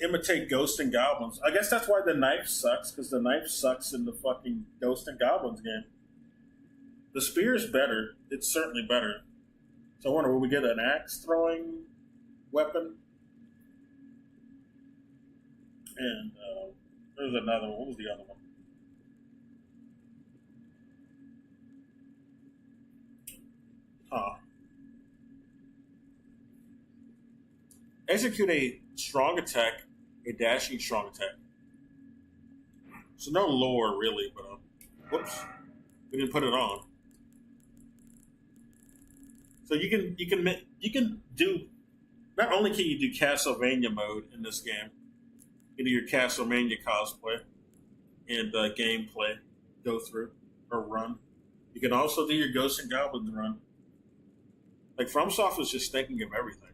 imitate ghosts and goblins. I guess that's why the knife sucks, because the knife sucks in the fucking ghosts and goblins game. The spear is better. It's certainly better. So I wonder, will we get an axe throwing weapon? And there's another one. What was the other one? Huh. Execute a strong attack, a dashing strong attack. So no lore really, but whoops, we didn't put it on. So you can do. Not only can you do Castlevania mode in this game, you can do your Castlevania cosplay and gameplay, go through or run. You can also do your Ghosts and Goblins run. Like FromSoft is just thinking of everything.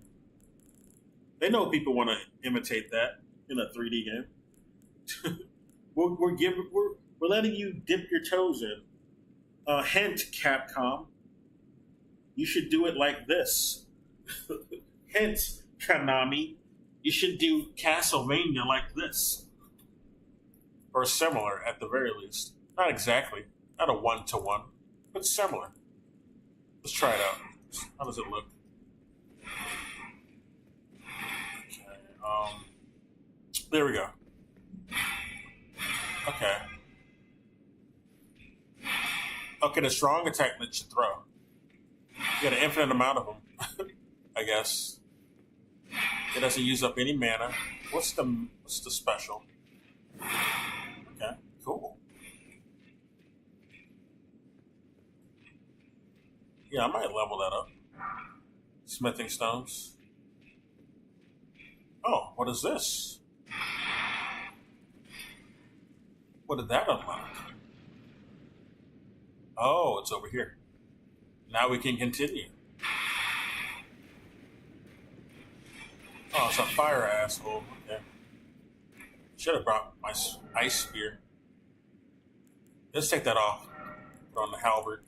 They know people want to imitate that in a 3D game. We're letting you dip your toes in. Hint, Capcom, you should do it like this. Hint, Konami, you should do Castlevania like this. Or similar, at the very least. Not exactly. Not a one-to-one, but similar. Let's try it out. How does it look? Okay, there we go. Okay. Okay, the strong attack that you throw. You got an infinite amount of them, I guess. It doesn't use up any mana. What's the special? Okay, cool. Yeah, I might level that up. Smithing stones. Oh, what is this? What did that unlock? Oh, it's over here. Now we can continue. Oh, it's a fire asshole. Okay. Should have brought my ice spear. Let's take that off. Put on the halberd.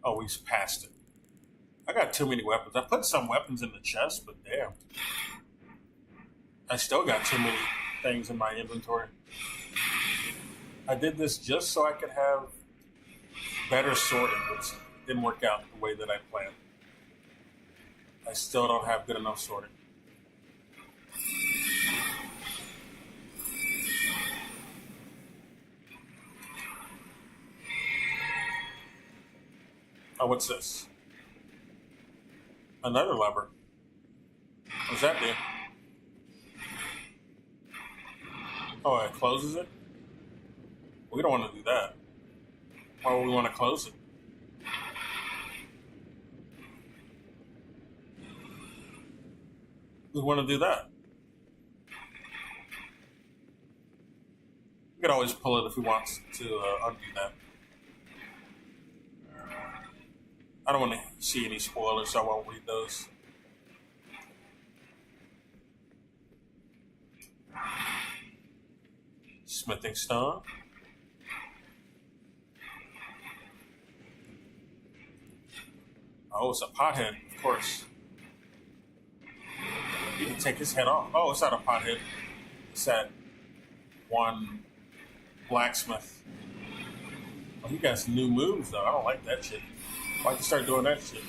Oh, we passed it. I got too many weapons. I put some weapons in the chest, but damn. I still got too many things in my inventory. I did this just so I could have better sorting, which didn't work out the way that I planned. I still don't have good enough sorting. Oh, what's this? Another lever. What's that do? Oh, it closes it? We don't want to do that. Why would we want to close it? We want to do that. We could always pull it if we want to undo that. I don't want to see any spoilers, so I won't read those. Smithing stone. Oh, it's a pothead, of course. You can take his head off. Oh, it's not a pothead. It's that one blacksmith. Oh, he got some new moves, though. I don't like that shit. Why'd you start doing that shit?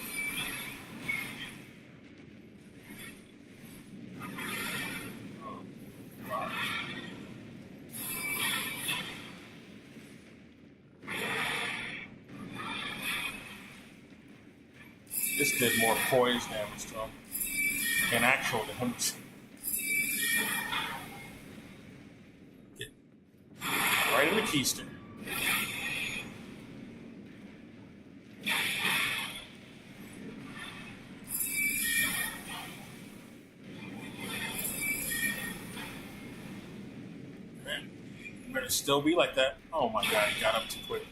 This did more poise damage to him than actual damage. Get right in the keister. Better still be like that. Oh my god, he got up too quick.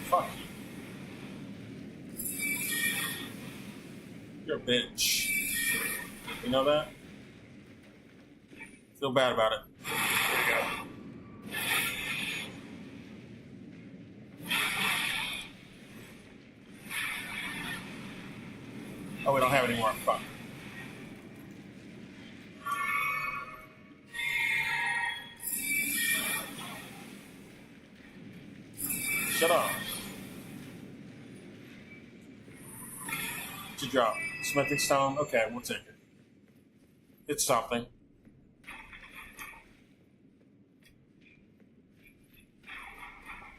Fuck you. You're a bitch. You know that? Feel bad about it. There you go. Oh, we don't have any more. Fuck. Shut up. What'd you drop? Smithing stone? Okay, we'll take it. It's something.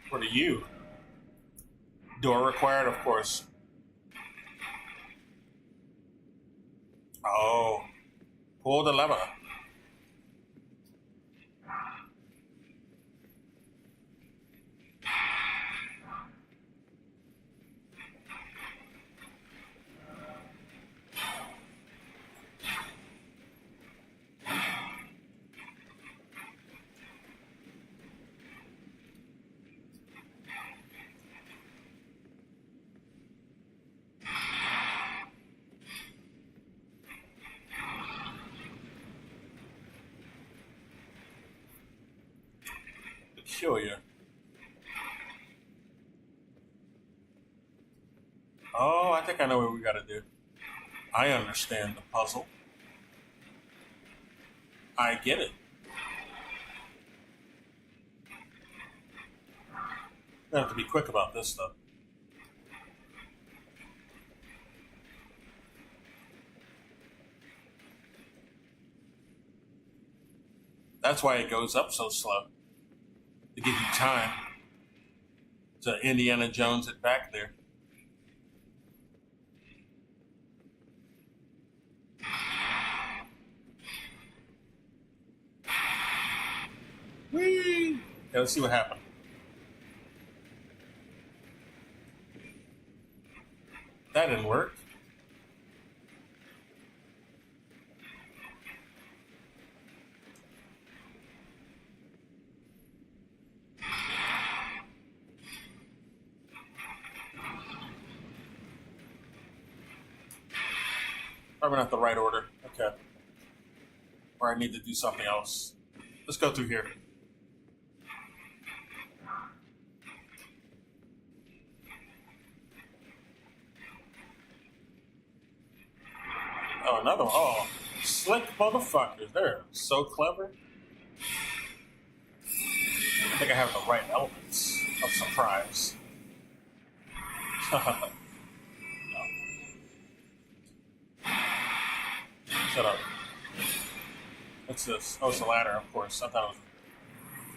What are you? Door required, of course. Oh. Pull the lever. kill you. Oh, I think I know what we gotta do. I understand the puzzle. I get it. I have to be quick about this stuff. That's why it goes up so slow. To give you time to Indiana Jones it back there. Whee! Okay, let's see what happened. That didn't work. Probably not the right order. Okay. Or I need to do something else. Let's go through here. Oh, another one. Oh, slick motherfuckers. They're so clever. I think I have the right elements of surprise. No. Shut up. What's this? Oh, it's a ladder, of course. I thought it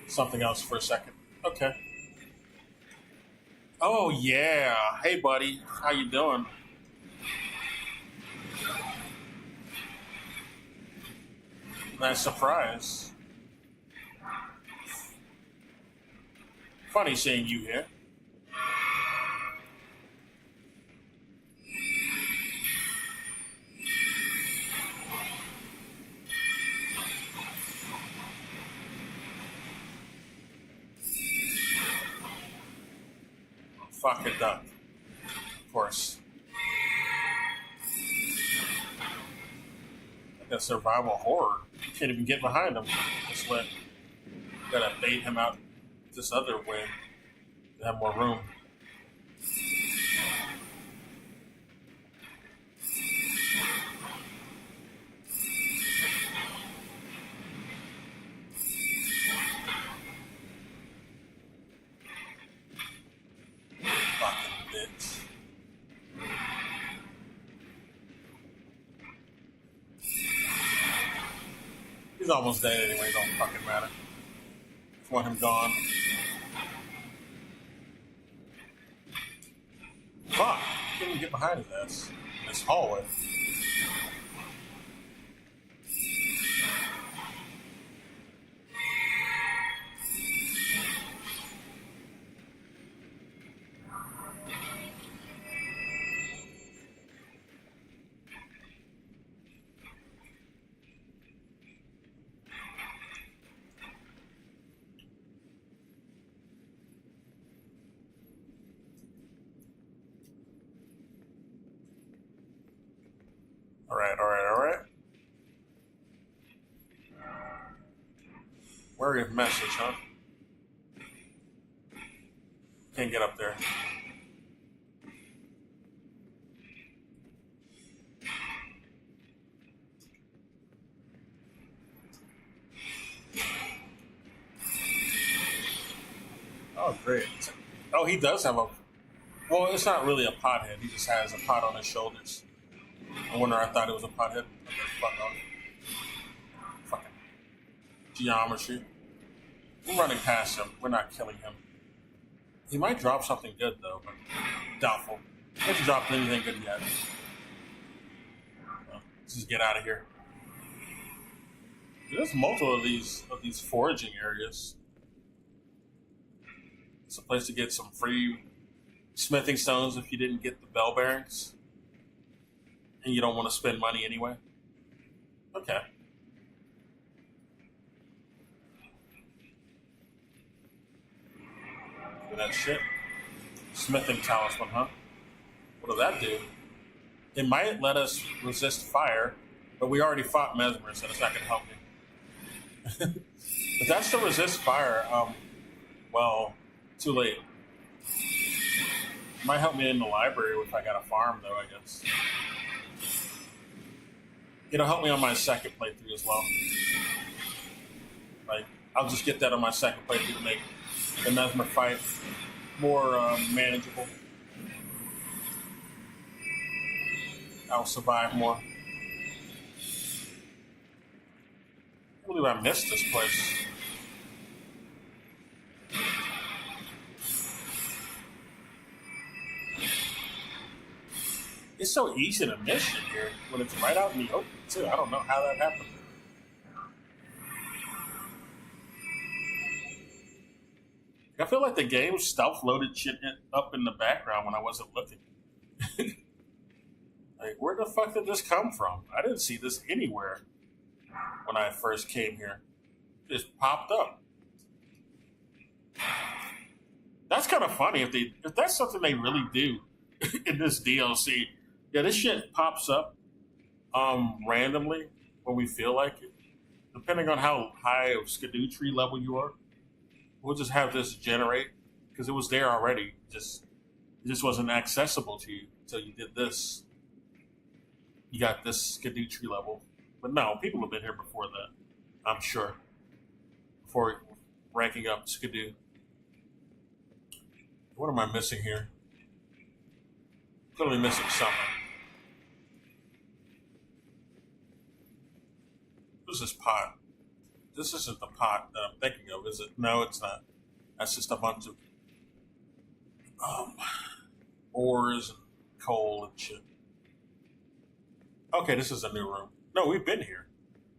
was something else for a second. Okay. Oh, yeah. Hey, buddy. How you doing? Nice surprise. Funny seeing you here. Fuck it up. Of course. Like a survival horror. You can't even get behind him. Just let. Gotta bait him out this other way to have more room. He's almost dead anyway, don't fucking matter. Just want him gone. Fuck! Can't even get behind his ass. In this hallway. Alright. Worry message, huh? Can't get up there. Oh, great. Oh, he does have a... Well, it's not really a pothead. He just has a pot on his shoulders. No wonder I thought it was a pothead. Fuck off. Fucking geometry. We're running past him. We're not killing him. He might drop something good, though, but doubtful. He hasn't dropped anything good yet. Let's just get out of here. There's multiple of these foraging areas. It's a place to get some free smithing stones if you didn't get the bell bearings. And you don't want to spend money anyway. Okay. Look at that shit. Smithing talisman, huh? What does that do? It might let us resist fire, but we already fought Mesmer, so it's not going to help me. But that's to resist fire. Well, too late. Might help me in the library if I got a farm, though, I guess. It'll help me on my second playthrough as well. Like, I'll just get that on my second playthrough to make the Mesmer fight more manageable. I'll survive more. I can't believe I missed this place. It's so easy to miss it here when it's right out in the open, too. I don't know how that happened. I feel like the game stealth-loaded shit up in the background when I wasn't looking. Like, where the fuck did this come from? I didn't see this anywhere when I first came here. It just popped up. That's kind of funny if that's something they really do in this DLC. Yeah, this shit pops up randomly when we feel like it. Depending on how high of Erdtree level you are, we'll just have this generate because it was there already. It just wasn't accessible to you until you did this. You got this Erdtree level, but no, people have been here before that. I'm sure. Before ranking up Skidoo. What am I missing here? Clearly missing something. Who's this pot? This isn't the pot that I'm thinking of, is it? No, it's not. That's just a bunch of ores and coal and shit. Okay, this is a new room. No, we've been here.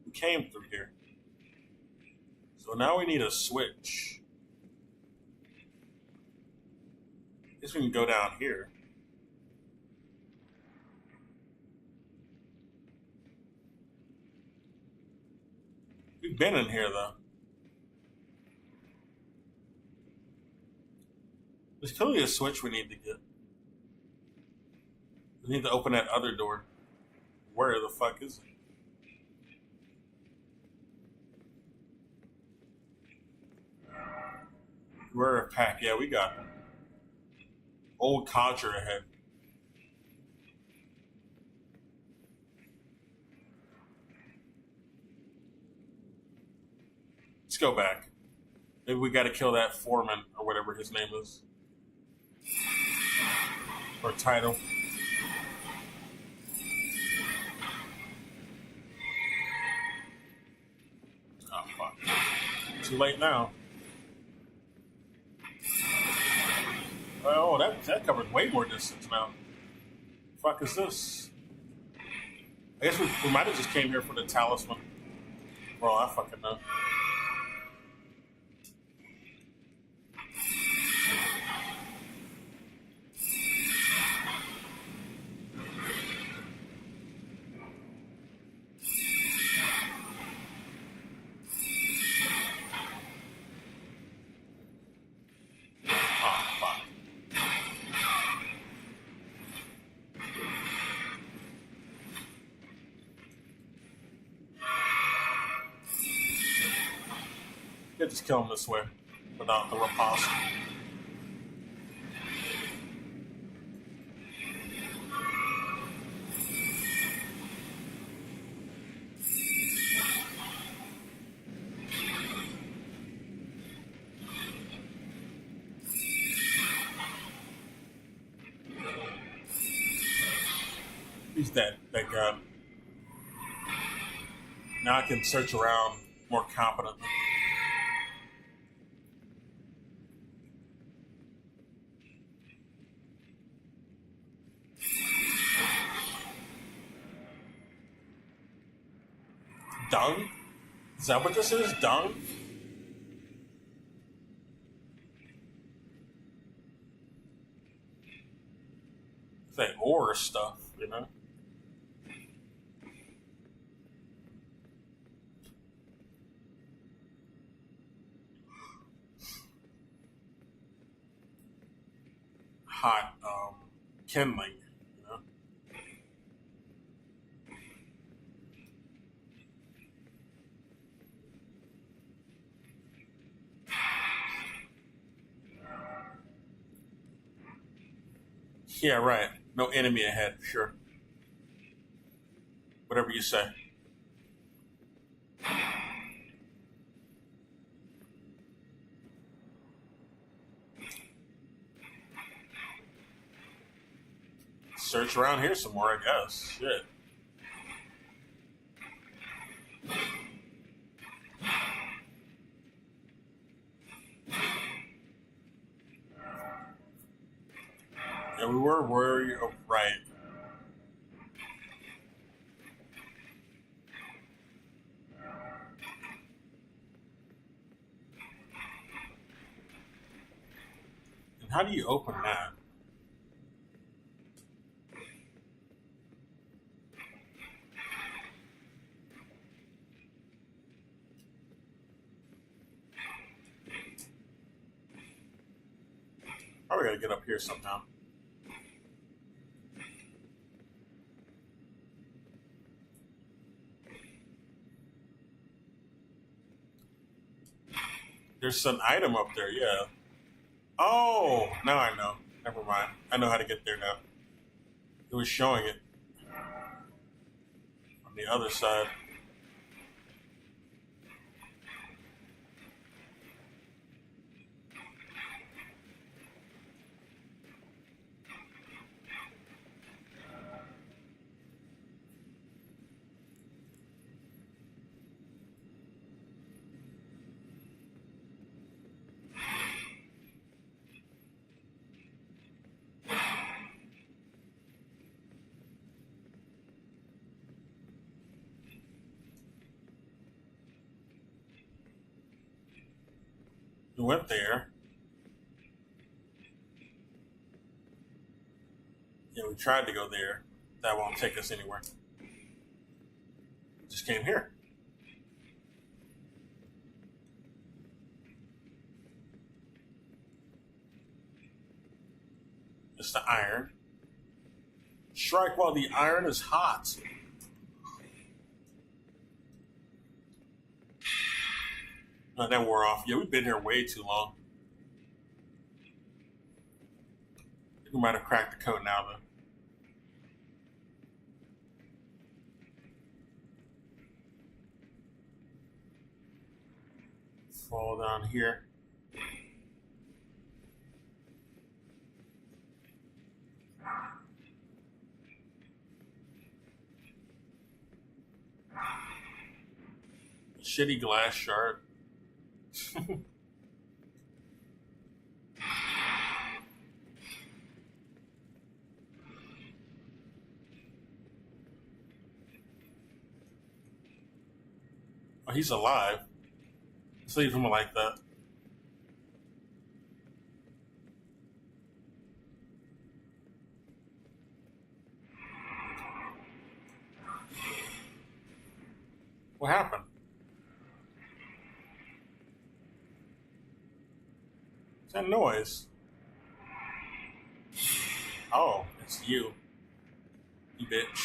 We came through here. So now we need a switch. I guess we can go down here. We've been in here, though. There's clearly a switch we need to get. We need to open that other door. Where the fuck is it? We're a pack. Yeah, we got old codger ahead. Let's go back. Maybe we got to kill that foreman or whatever his name is. Or title. Oh, fuck. Too late now. Oh, that covered way more distance now. Fuck is this? I guess we might have just came here for the talisman. Well, I fucking know. Just kill him this way, without the riposte. He's dead, thank God. Now I can search around more competently. Dung? Is that what this is? Dung? It's that ore stuff, you know? Hot, kindling. Yeah, right. No enemy ahead, sure. Whatever you say. Search around here some more, I guess. Shit. Yeah, we were worried. Oh, right. And how do you open that? Probably gotta get up here somehow. There's an item up there, yeah. Oh, now I know. Never mind. I know how to get there now. It was showing it on the other side. We went there. Yeah, we tried to go there. That won't take us anywhere. Just came here. It's the iron. Strike while the iron is hot. Oh, that wore off. Yeah, we've been here way too long. We might have cracked the code now, though. Fall down here. Shitty glass shard. Oh, he's alive. Let's leave him like that. What happened? What's that noise? Oh, it's you. You bitch.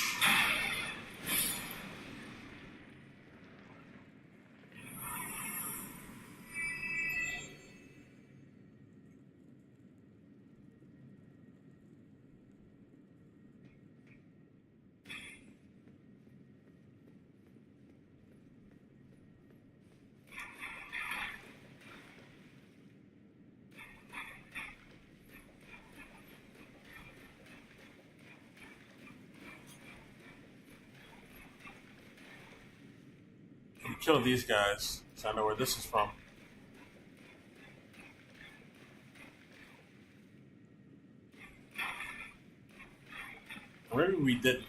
Kill these guys, so I know where this is from. Maybe we didn't.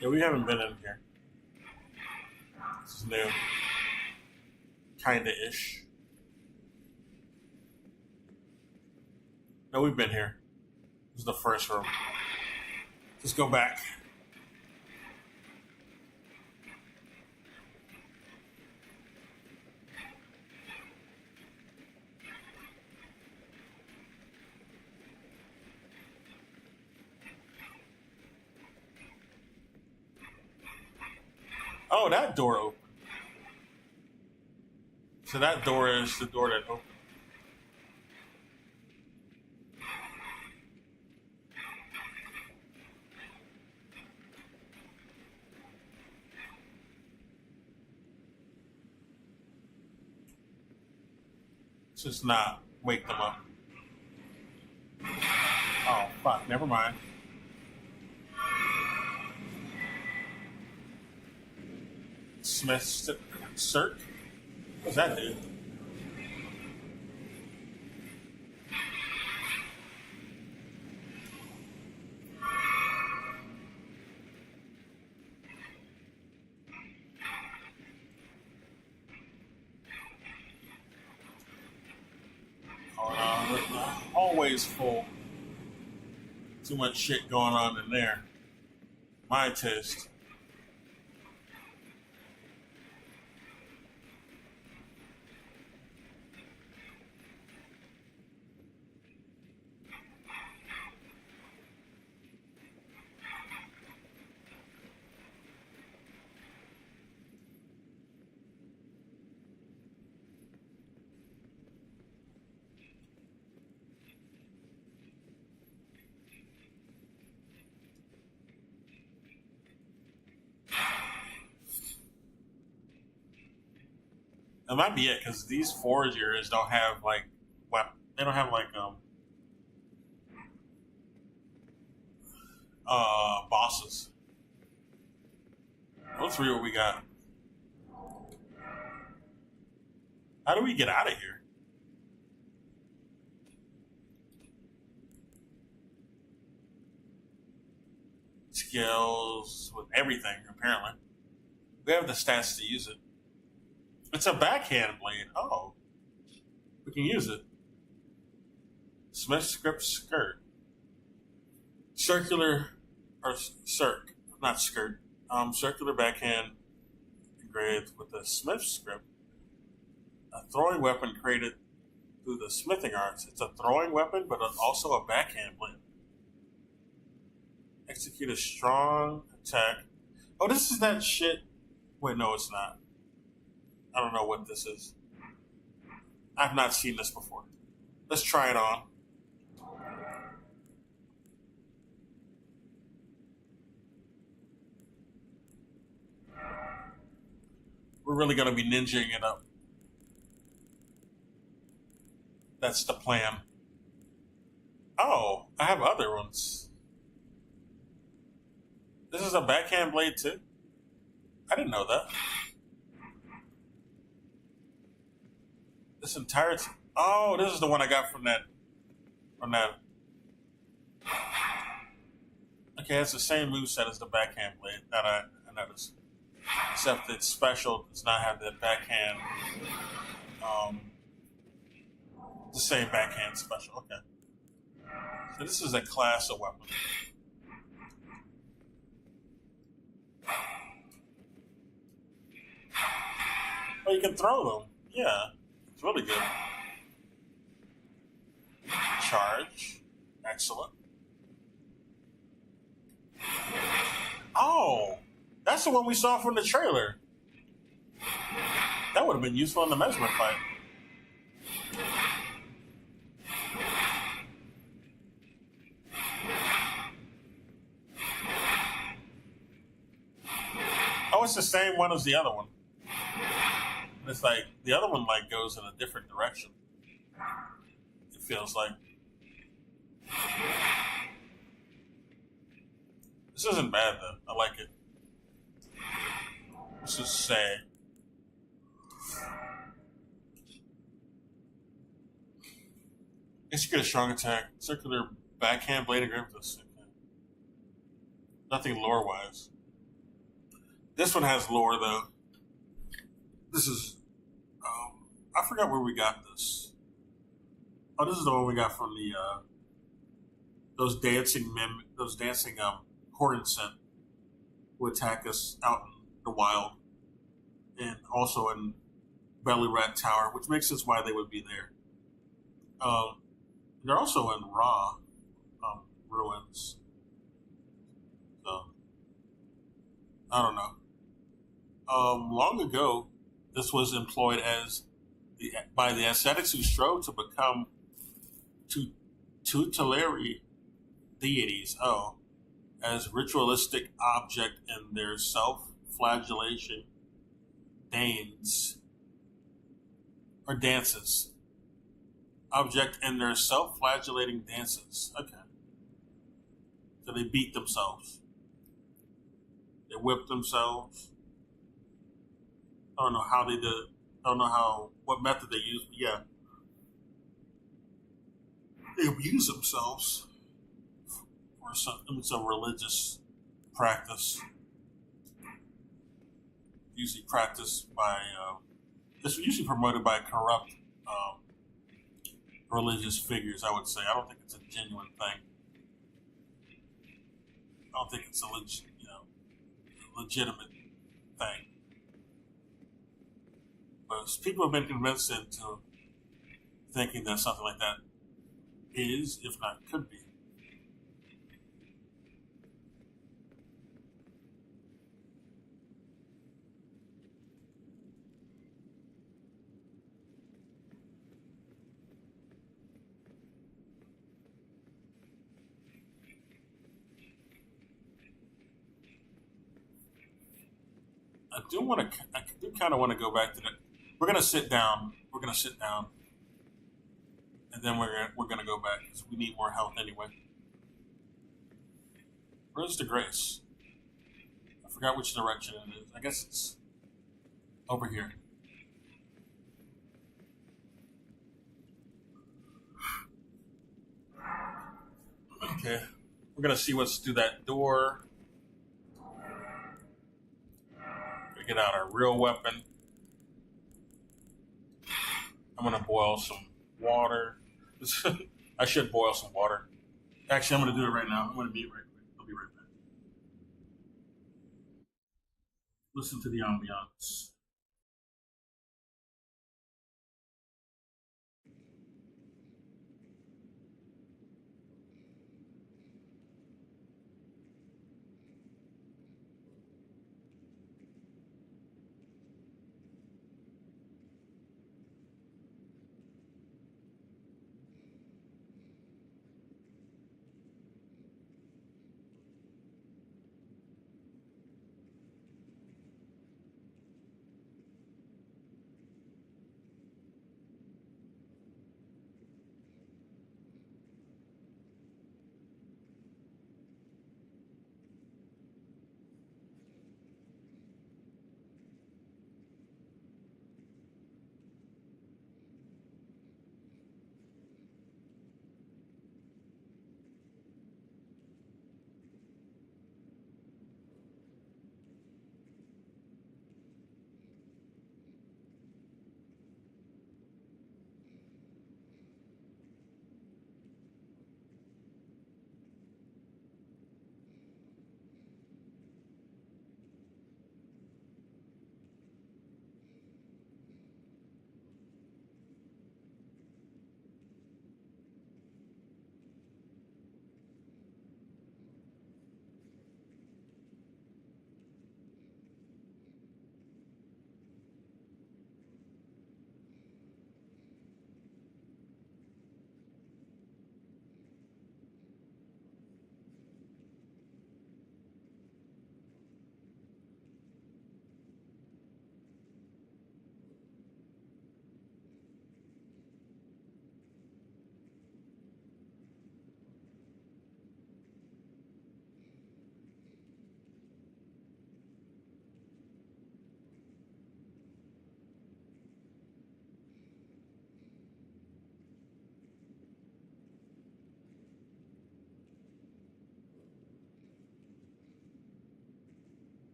Yeah, we haven't been in here. This is new. Kinda-ish. No, we've been here. This is the first room. Let's go back. Oh, that door opened. So that door is the door that opened. Just not wake them up. Oh, fuck. Never mind. Smith Cirque? What's that do? Always full. Too much shit going on in there. My taste. That might be it, because these foragers don't have like they don't have like bosses. Let's read what we got. How do we get out of here? Skills with everything, apparently. We have the stats to use it. It's a backhand blade. Oh. We can use it. Smith script skirt. Circular, or circ, not skirt. Circular backhand engraved with the Smith script. A throwing weapon created through the smithing arts. It's a throwing weapon, but also a backhand blade. Execute a strong attack. Oh, this is that shit. Wait, no, it's not. I don't know what this is. I've not seen this before. Let's try it on. We're really going to be ninjaing it up. That's the plan. Oh, I have other ones. This is a backhand blade too? I didn't know that. This entire oh, this is the one I got from that. Okay, it's the same moveset as the backhand blade that I noticed. Except it's special, does not have that backhand. The same backhand special, okay. So this is a class of weapon. Oh, you can throw them. Yeah. It's really good. Charge. Excellent. Oh! That's the one we saw from the trailer. That would have been useful in the Mesmer fight. Oh, it's the same one as the other one. It's like the other one like goes in a different direction. It feels like. This isn't bad though. I like it. Let's just say. Execute a strong attack. Circular backhand blade engraved with this. Nothing lore wise. This one has lore though. This is I forgot where we got this. Oh, this is the one we got from the those dancing horn scent who attack us out in the wild, and also in Belly Rat Tower, which makes sense why they would be there. They're also in Ra ruins. So I don't know. Long ago, this was employed by the ascetics who strove to become tutelary deities. Oh, as ritualistic object in their self-flagellation dances. object in their self-flagellating dances. Okay. So they beat themselves. They whip themselves. I don't know how they did it. I don't know what method they used, but yeah. They abuse themselves for some religious practice. Usually practiced by, it's usually promoted by corrupt religious figures, I would say. I don't think it's a genuine thing. I don't think it's a legitimate thing. But people have been convinced into thinking that something like that is, if not could be. I do kind of want to go back to that. We're gonna sit down. And then we're gonna go back because we need more health anyway. Where's the grace? I forgot which direction it is. I guess it's over here. Okay, we're gonna see what's through that door. Get out our real weapon. I'm gonna boil some water. I should boil some water. Actually, I'm gonna do it right now. I'm gonna be right quick. I'll be right back. Listen to the ambiance.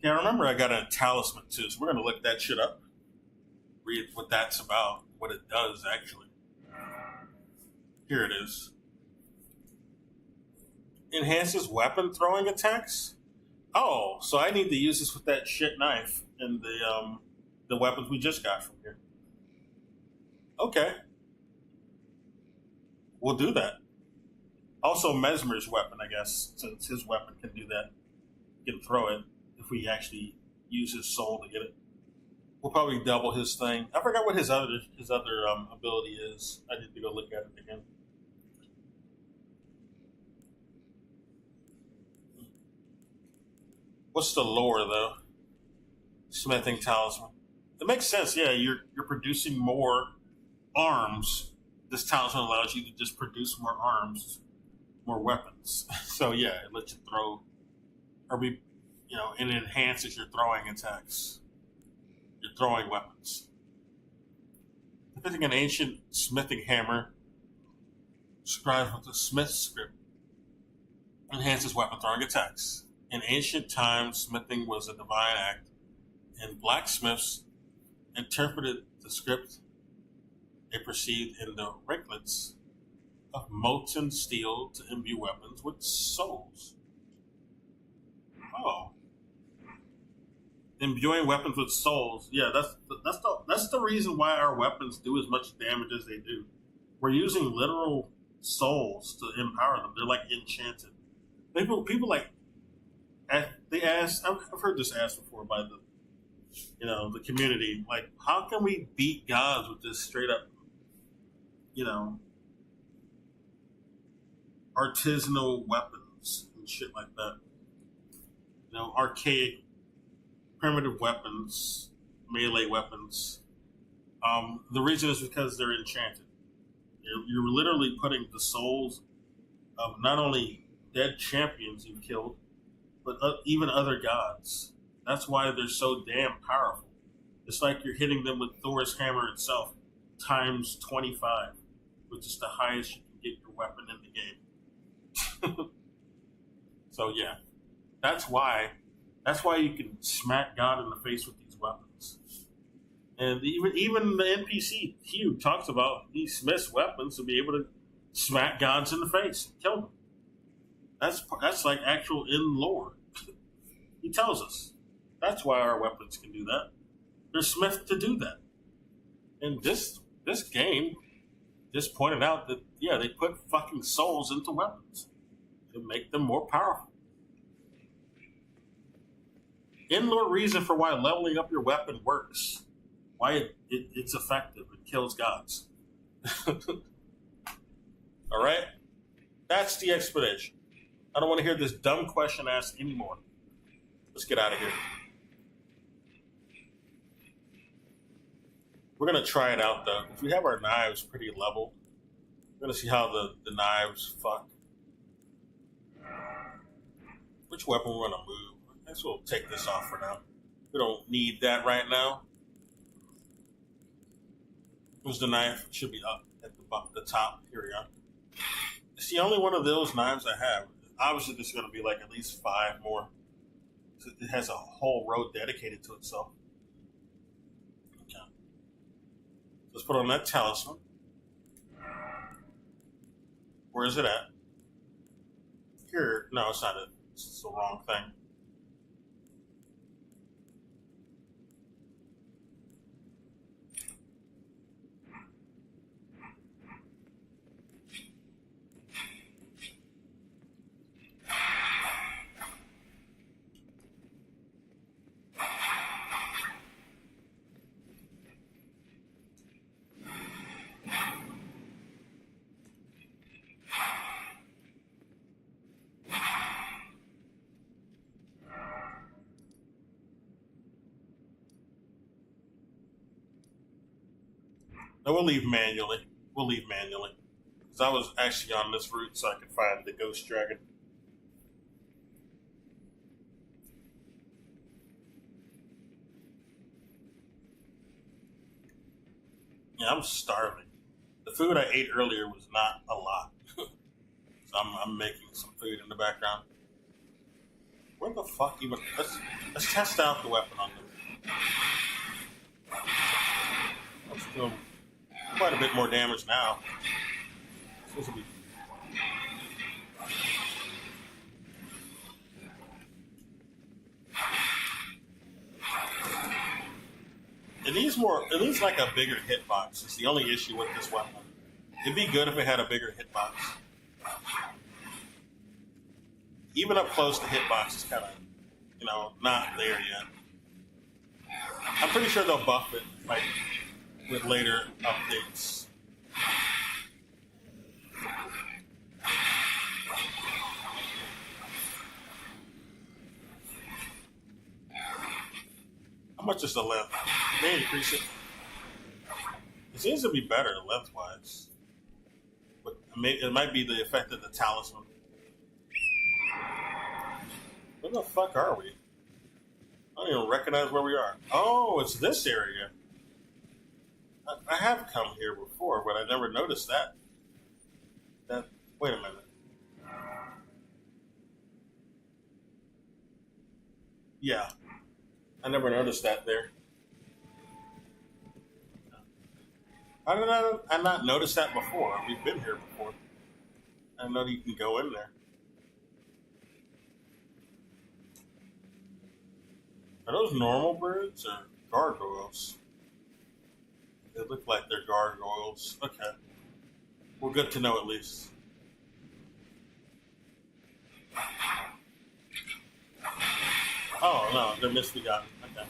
Yeah, remember I got a talisman too, so we're gonna look that shit up. Read what that's about, what it does actually. Here it is. Enhances weapon throwing attacks. Oh, so I need to use this with that shit knife and the weapons we just got from here. Okay, we'll do that. Also, Mesmer's weapon, I guess, since his weapon can do that, he can throw it if we actually use his soul to get it. We'll probably double his thing. I forgot what his other ability is. I need to go look at it again. What's the lore though? Smithing talisman. It makes sense. Yeah, you're producing more arms. This talisman allows you to just produce more arms, more weapons. So yeah, it lets you throw, and it enhances your throwing attacks. Your throwing weapons. Depicting an ancient smithing hammer, described with the smith script, enhances weapon throwing attacks. In ancient times, smithing was a divine act, and blacksmiths interpreted the script they perceived in the ringlets of molten steel to imbue weapons with souls. Oh. Imbuing weapons with souls. Yeah, that's the reason why our weapons do as much damage as they do. We're using literal souls to empower them. They're like enchanted. People like they ask. I've heard this asked before by the community. Like, how can we beat gods with this straight up, artisanal weapons and shit like that? Archaic, primitive weapons, melee weapons. The reason is because they're enchanted. You're literally putting the souls of not only dead champions you've killed, but even other gods. That's why they're so damn powerful. It's like you're hitting them with Thor's hammer itself times 25, which is the highest you can get your weapon in the game. So yeah, that's why you can smack God in the face with these weapons. And even the NPC Hugh talks about he smiths weapons to be able to smack gods in the face, kill them. That's like actual in lore. He tells us that's why our weapons can do that. They're smithed to do that. And this game just pointed out that they put fucking souls into weapons to make them more powerful. In-lore reason for why leveling up your weapon works. Why it's effective. It kills gods. Alright? That's the explanation. I don't want to hear this dumb question asked anymore. Let's get out of here. We're going to try it out, though. If we have our knives pretty level, we're going to see how the knives fuck. Which weapon we're going to move? I guess we'll take this off for now. We don't need that right now. Where's the knife? It should be up at the top. Here we go. It's the only one of those knives I have. Obviously, there's going to be like at least 5 more. It has a whole row dedicated to itself. Okay. Let's put on that talisman. Where is it at? Here. No, it's not it. It's the wrong thing. No, we'll leave manually. Because I was actually on this route so I could find the ghost dragon. Yeah, I'm starving. The food I ate earlier was not a lot. So I'm making some food in the background. Where the fuck even... Let's test out the weapon on them. Let's do quite a bit more damage now. This will be... It needs like a bigger hitbox. It's the only issue with this weapon. It'd be good if it had a bigger hitbox. Even up close, the hitbox is kind of, not there yet. I'm pretty sure they'll buff it, like, with later updates. How much is the length? They increase it. It seems to be better lengthwise. But it might be the effect of the talisman. Where the fuck are we? I don't even recognize where we are. Oh, it's this area. I have come here before, but I never noticed that. Wait a minute. Yeah. I never noticed that there. How did I not notice that before? We've been here before. I know you can go in there. Are those normal birds or gargoyles? They look like they're gargoyles. Okay. Well, good to know at least. Oh, no, they're misbegotten. Okay.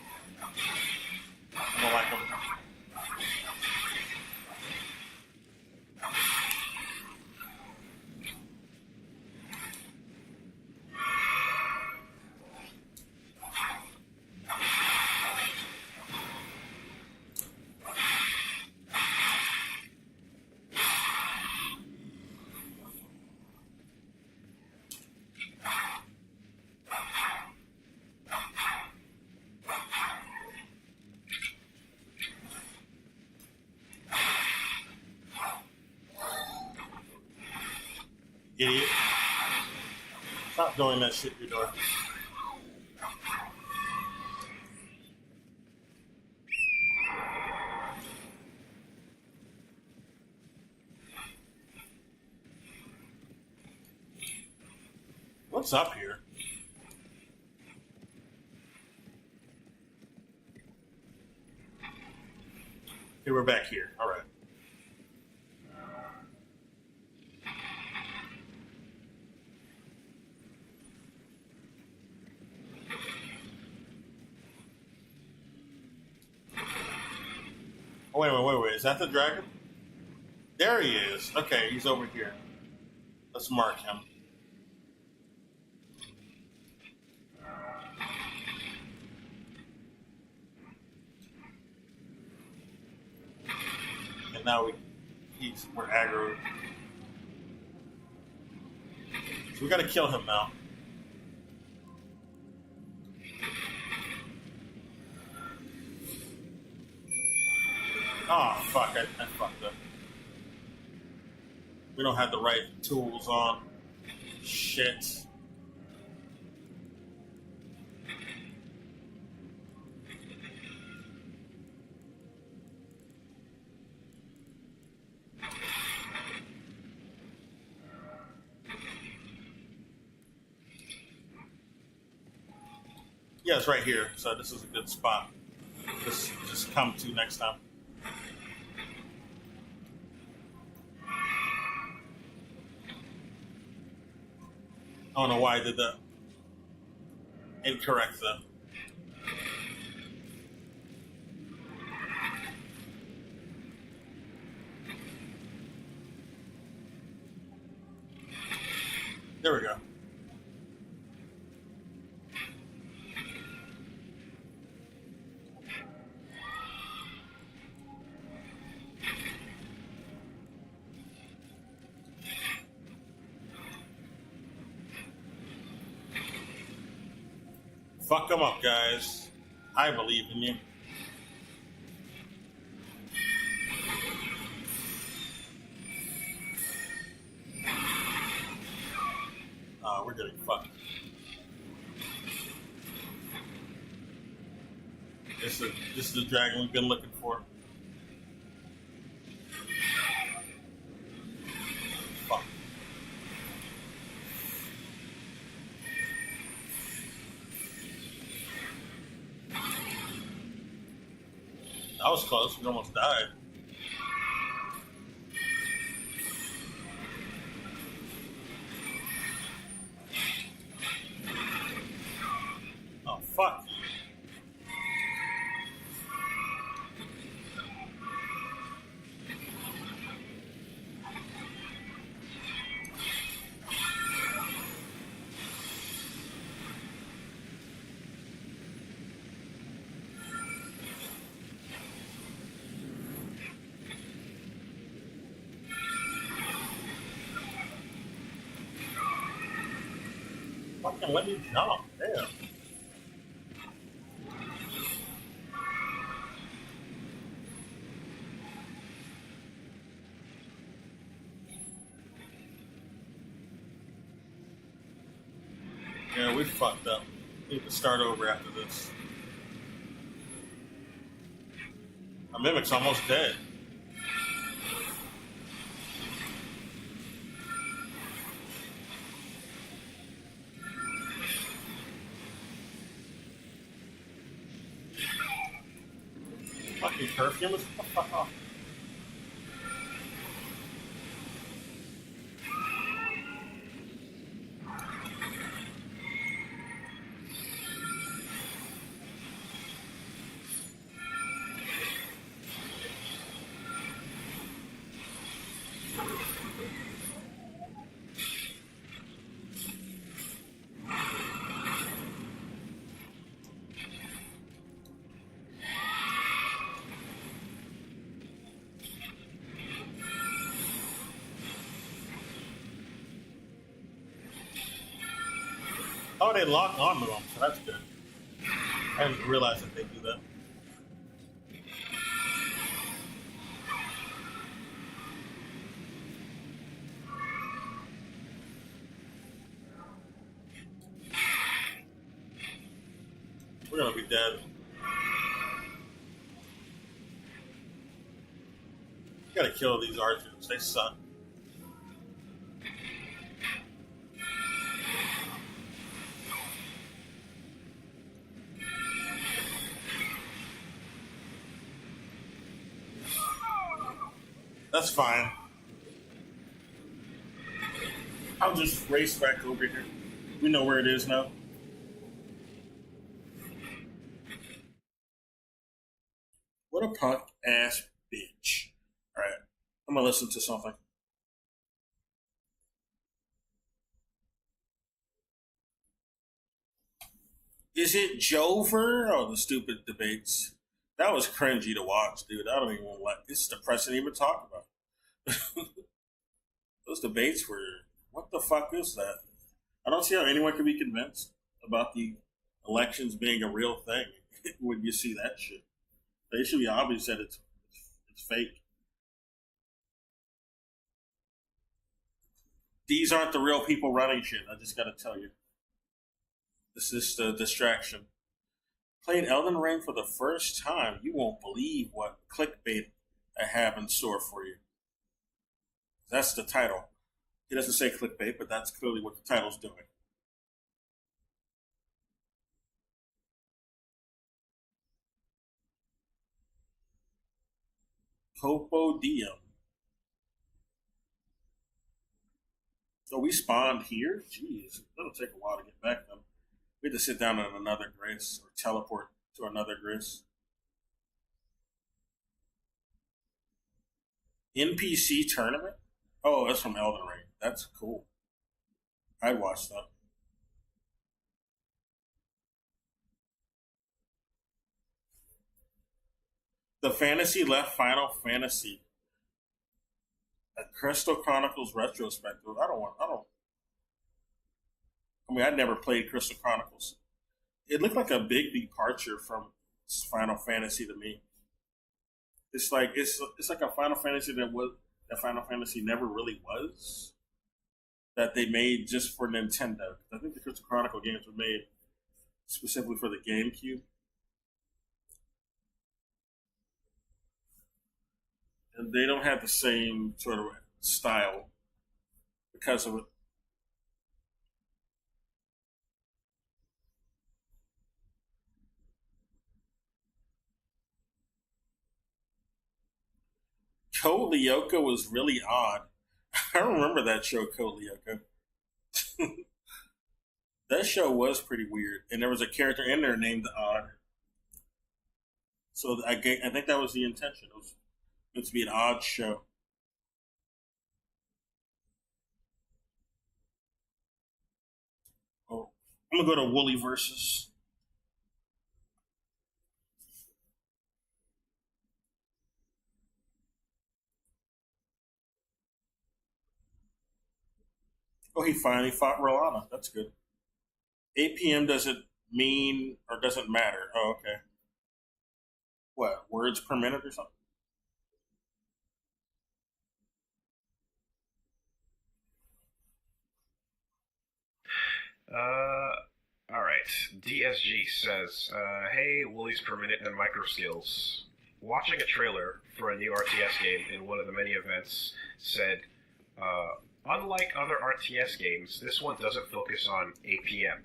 I don't like them. Idiot. Stop doing that shit you're doing. What's up here? Okay, we're back here. All right. Oh, wait. Is that the dragon? There he is. Okay, he's over here. Let's mark him. And now we're aggroed. So we gotta kill him now. Oh, fuck, I fucked up. We don't have the right tools on. Shit. Yeah, it's right here, so this is a good spot. Just come to next time. I don't know why I did that. Incorrect, though. There we go. Fuck them up, guys. I believe in you. We're getting fucked. This is the dragon we've been looking for. Fuck. That was close. We almost died. Oh, fuck. fucking let me jump. Damn. Yeah, we fucked up. We need to start over after this. Our mimic's almost dead. Fucking perfume, let's get the fuck off. Oh, they lock onto them, so that's good. I didn't realize that they do that. We're gonna be dead. You gotta kill these archers, they suck. That's fine. I'll just race back over here. We know where it is now. What a punk ass bitch. Alright, I'm gonna listen to something. Is it Jover? Oh, the stupid debates. That was cringy to watch, dude. I don't even want to let. It's depressing to even talk about. Those debates were. What the fuck is that? I don't see how anyone can be convinced about the elections being a real thing when you see that shit. They should be obvious that it's fake. These aren't the real people running shit. I just gotta tell you. This is the distraction. Playing Elden Ring for the first time, you won't believe what clickbait I have in store for you. That's the title. It doesn't say clickbait, but that's clearly what the title's doing. Copo Diem. So we spawned here? Jeez, that'll take a while to get back though. We had to sit down on another Gris or teleport to another Gris. NPC tournament? Oh, that's from Elden Ring. That's cool. I'd watch that. The Fantasy left Final Fantasy. A Crystal Chronicles retrospective. I mean, I'd never played Crystal Chronicles. It looked like a big departure from Final Fantasy to me. It's like it's like a Final Fantasy that Final Fantasy never really was. That they made just for Nintendo. I think the Crystal Chronicle games were made specifically for the GameCube. And they don't have the same sort of style because of it. Code Lyoko was really odd. I remember that show, Code Lyoko. That show was pretty weird, and there was a character in there named Odd. So I think that was the intention. It was meant to be an odd show. Oh, I'm gonna go to Wooly versus. Oh, he finally fought Rolana. That's good. APM doesn't mean or doesn't matter. Oh, okay. What, words per minute or something? All right. DSG says, "Hey, Woolies per minute and micro skills. Watching a trailer for a new RTS game in one of the many events said, unlike other RTS games, this one doesn't focus on APM.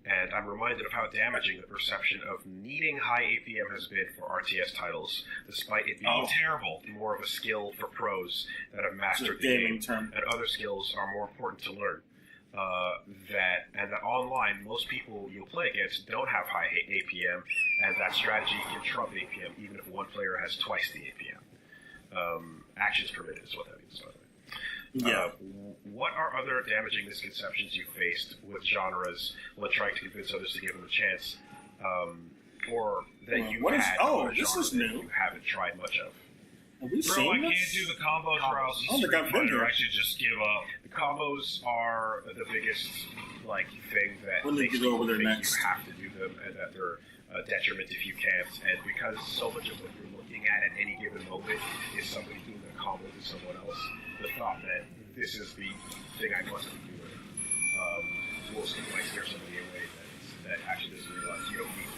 And I'm reminded of how damaging the perception of needing high APM has been for RTS titles, despite it being terrible, more of a skill for pros that have mastered the game, and other skills are more important to learn. That online, most people you'll play against don't have high APM, and that strategy can trump APM even if one player has twice the APM. Actions per minute is what that means, by the way. Yeah. What are other damaging misconceptions you faced with genres when trying to convince others to give them a chance, or that you had other genres that you haven't tried much of? Have we Bro, seen I this? can't do the combos or else I don't think I've been here. I should just give up. The combos are the biggest thing that We'll need to go over there next. You have to do them, and that they're a detriment if you can't. And because so much of what you're looking at any given moment is somebody doing a combo to someone else, the thought that this is the thing I must be doing will might scare somebody away that actually doesn't realize you don't need to.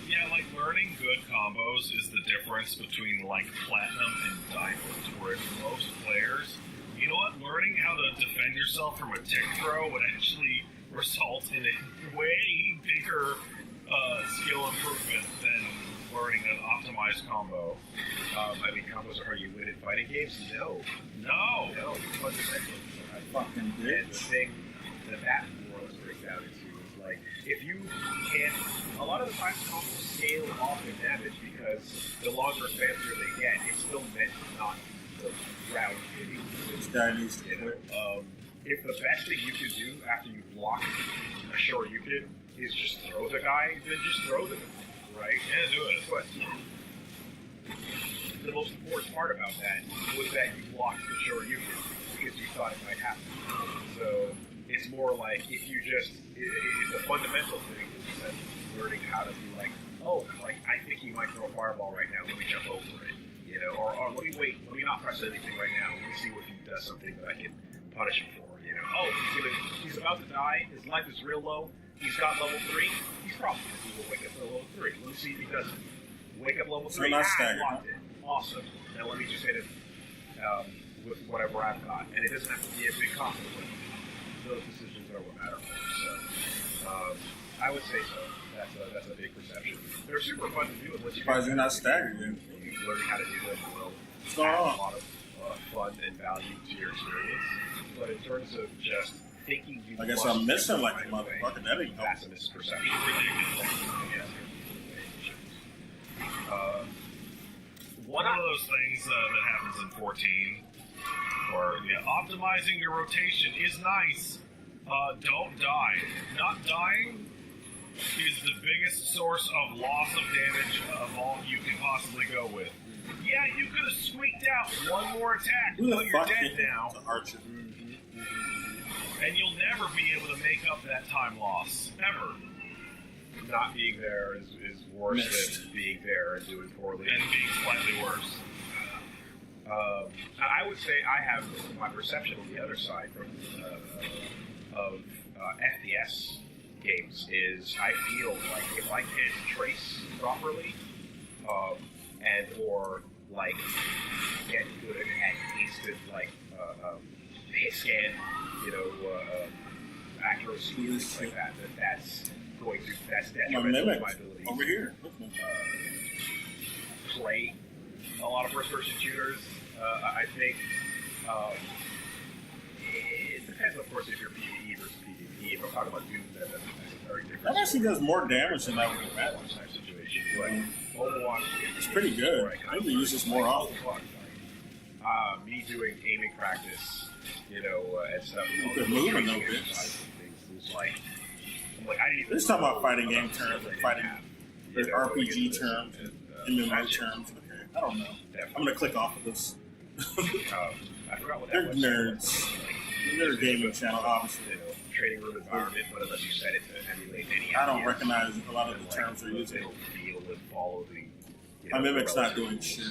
Yeah, like learning good combos is the difference between like platinum and diamond, whereas most players, you know what, learning how to defend yourself from a tick throw would actually result in a way bigger skill improvement than learning an optimized combo. I mean, combos are how you win in fighting games? No. Fundamentally. I fucking did. And the thing that more or less breaks down into is like, if you can't, a lot of the times combos scale off in damage because the longer and faster they get, it's still meant to not the round hitting. This guy needs to quit. If the best thing you can do after you block a Shoryuken is just throw the guy, then just throw them. Right? Yeah, do it. But the most important part about that was that you blocked the Shoryuken because you thought it might happen. So it's more like if you just, it's a fundamental thing that learning how to be like, I think he might throw a fireball right now, let me jump over it. You know, or let me wait, let me not press anything right now, let me see if he does something that I can punish him for. You know, he's about to die, his life is real low, he's got level 3, he's probably going to wake up to level 3. Let me see if he does it. Wake up level 3, not staggered, blocked it. Awesome. Now let me just hit him with whatever I've got. And it doesn't have to be a big conflict. Those decisions are what matter most. So I would say so. That's a big perception. They're super fun to do unless you you're not staggered, then. You learn how to do them will What's going on? a lot of fun and value to your experience. But in terms of just thinking you I guess I'm missing like a motherfucker. That ain't that's a misperception. One of those things that happens in 14, or optimizing your rotation is nice. Don't die. Not dying is the biggest source of loss of damage of all you can possibly go with. Yeah, you could have squeaked out one more attack, but you're dead now. Archer. And you'll never be able to make up that time loss. Ever. Not being there is worse than being there and doing poorly. And being slightly worse. I would say I have my perception on the other side from of FPS games is I feel like if I can't trace properly and or like get good at instant hit scan, accuracy, things like that, that's detrimental to my ability over here. Play a lot of first-person shooters. I think it depends, of course, if you're PvE versus PvP. If I'm talking about Doom, that's a very different. That actually does more damage than that would be bad type situation. But Overwatch, it's pretty good. I need to use this more often. Me doing aiming practice, and stuff. You're moving a little bit. Let's talk about fighting game terms and fighting RPG terms and MMO terms. Okay, I don't know. I'm gonna click off of this. I forgot what that They're was. nerds. They're a gaming channel, obviously. trading room environment, but unless you set it to emulate any. I don't recognize a lot of the terms they're using. It'll feel and follow the. My mimic's not doing shit.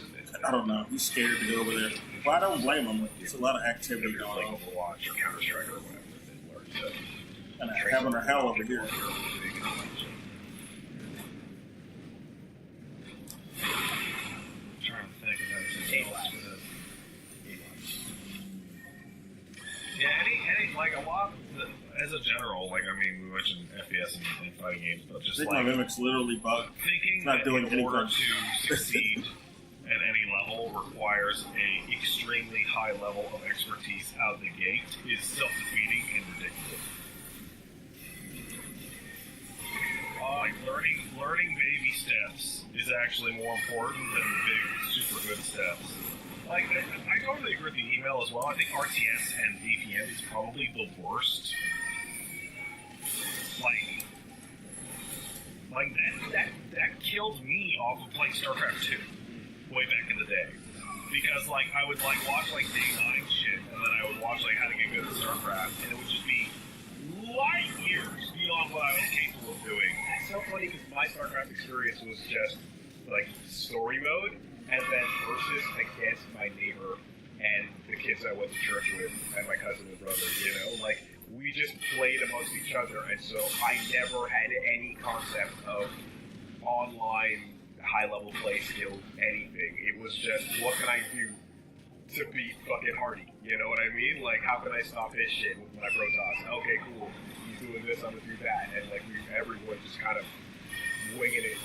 I don't know. He's scared to go over there. Well, I don't blame him. There's a lot of activity going on. Overwatch or Counter Strike or whatever. And having a hell over here. Trying to think of anything else. Yeah, any like a lot. As a general, like I mean, we mentioned FPS and fighting games, but just my mimic's literally bugged. Thinking not doing in order to succeed at any level requires a extremely high level of expertise out of the gate is self-defeating and ridiculous. Like learning baby steps is actually more important than big, super good steps. Like, I totally agree with the email as well. I think RTS and VPN is probably the worst. Like that killed me off of playing StarCraft 2 way back in the day. Because, like, I would, like, watch, like, Day 9 shit, and then I would watch, like, How to Get Good at StarCraft, and it would just be light years beyond what I was capable of doing. It's so funny because my StarCraft experience was just, like, story mode, and then versus against my neighbor and the kids I went to church with and my cousin and brother, you know? Like, we just played amongst each other, and so I never had any concept of online high-level play skill, anything. It was just, what can I do to beat fucking Hardy? You know what I mean? Like, how can I stop his shit with my Protoss? Okay, cool. He's doing this, I'm gonna do that. And, like, everyone just kind of winging it.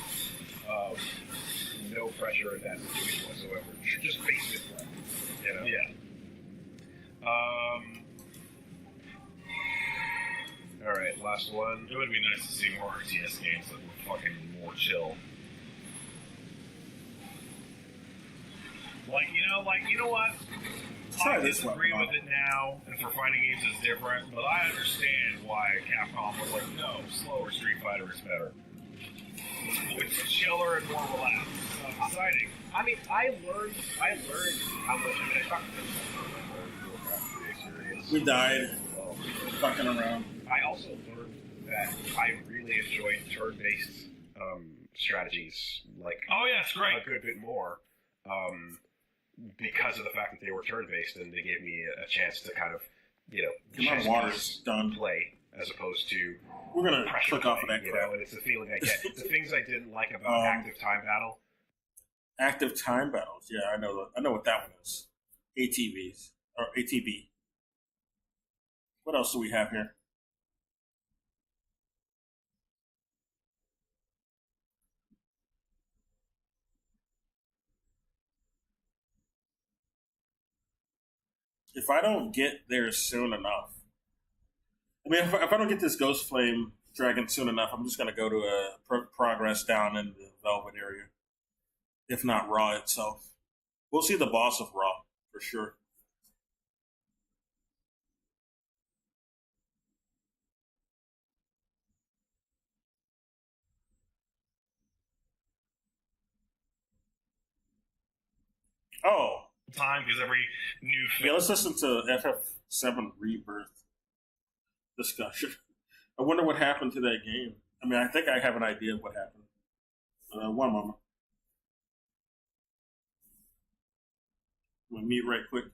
No pressure in that situation whatsoever. Just basic play. You know? Yeah. Alright, last one. It would be nice to see more RTS games that were fucking more chill. Like, you know what? I disagree with it now, and for fighting games it's different, but I understand why Capcom was like, no, slower Street Fighter is better. It's chiller and more relaxed. It's not exciting. I mean, I learned how much. I mean, I talked to this. We died. Fucking around. I also learned that I really enjoyed turn-based strategies. Like, oh yeah, it's great. A good bit more. Because of the fact that they were turn-based, and they gave me a chance to kind of, my water's done. Play as opposed to we're gonna click off of that. You know, and it's the feeling I get. The things I didn't like about active time battle. Active time battles, yeah, I know what that one is. ATVs or ATB. What else do we have here? If I don't get there soon enough, I mean, if I don't get this Ghost Flame Dragon soon enough, I'm just going to go to a progress down in the Velvet area. If not Raw itself. We'll see the boss of Raw, for sure. Oh. Time, because every new film... Yeah, let's listen to FF7 Rebirth discussion. I wonder what happened to that game. I mean, I think I have an idea of what happened. One moment. I'm going to mute right quick.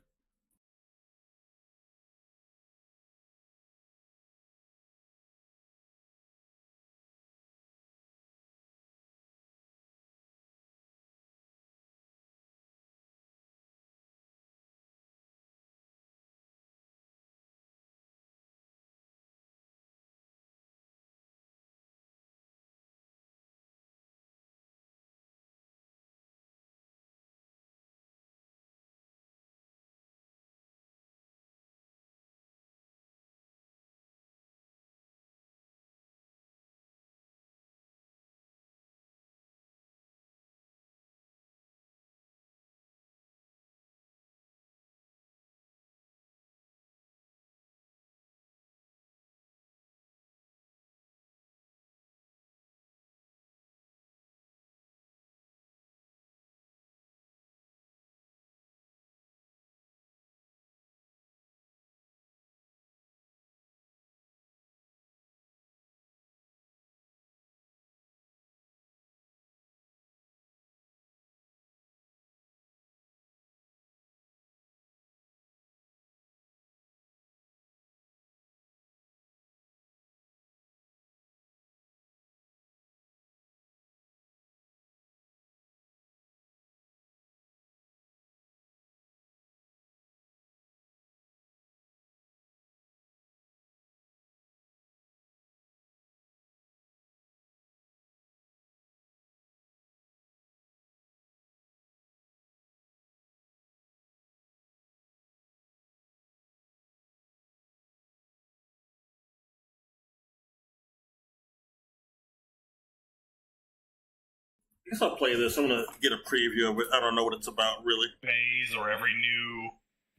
guess I'll play this. I'm gonna get a preview of it. I don't know what it's about, really. Phase or every new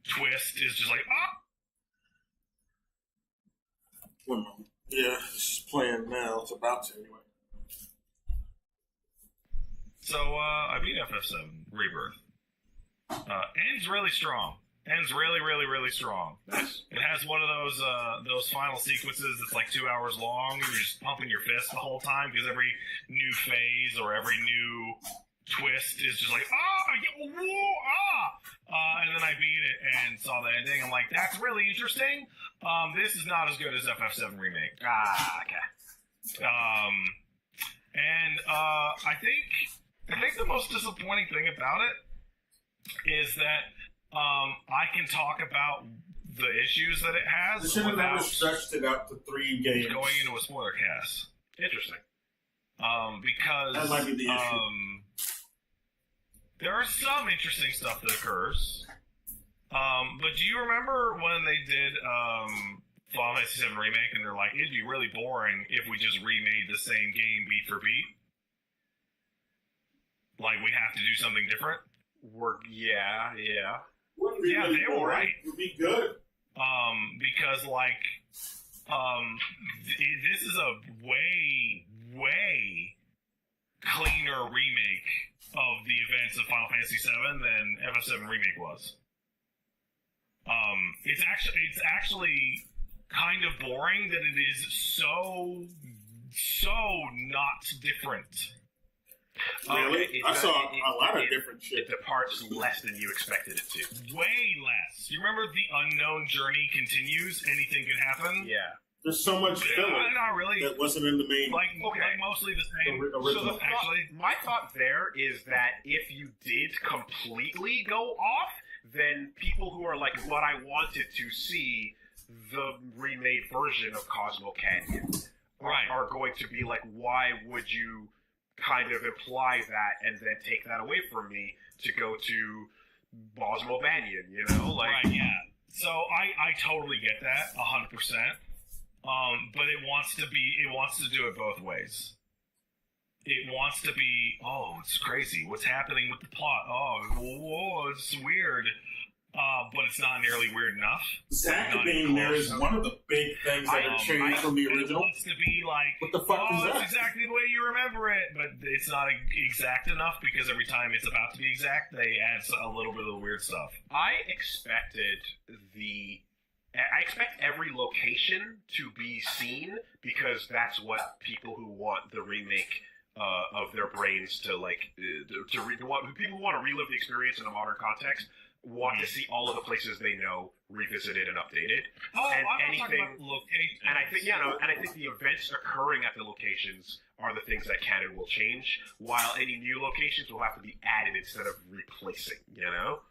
twist is just like, ah! One moment. Yeah, it's playing now. It's about to, anyway. So, I beat FF7 Rebirth. Ends really strong. Ends really, really, really strong. It has one of those final sequences that's like 2 hours long, and you're just pumping your fist the whole time because every new phase or every new twist is just like, and then I beat it and saw the ending. I'm like, that's really interesting. This is not as good as FF7 Remake. Okay. I think the most disappointing thing about it is that I can talk about the issues that it has They should have never without stretched it out to 3 games. going into a spoiler cast. Interesting. Because that might be the issue. There are some interesting stuff that occurs. But do you remember when they did Final Fantasy VII Remake and they're like, it'd be really boring if we just remade the same game beat for beat? Like, we have to do something different? Yeah. Yeah, they were right. It would be good. Because, this is a way cleaner remake of the events of Final Fantasy VII than FF7 Remake was. It's actually kind of boring that it is so not different. Really? I saw a lot of different shit. It departs less than you expected it to. Way less. You remember the unknown journey continues? Anything could happen? Yeah. There's so much filler not really. that wasn't in the main. Like mostly the same. Original. My thought there is that if you did completely go off, then people who are like, what I wanted to see the remade version of Cosmo Canyon are going to be like, why would you kind of imply that and then take that away from me to go to Bosmo Banyan, you know? Like, yeah. So I totally get that, 100%. But it wants to do it both ways. It wants to be, it's crazy. What's happening with the plot? Whoa, it's weird. But it's not nearly weird enough. Zack being there is one of the big things that have changed from the original. It wants to be like, what the fuck is that? It's exactly the way you remember it, but it's not exact enough because every time it's about to be exact, they add a little bit of the weird stuff. I expect every location to be seen because that's what people who want the remake of their brains to people who want to relive the experience in a modern context want to see all of the places they know revisited and updated. I'm talking about locations. And I think the events occurring at the locations are the things that canon will change, while any new locations will have to be added instead of replacing. You know,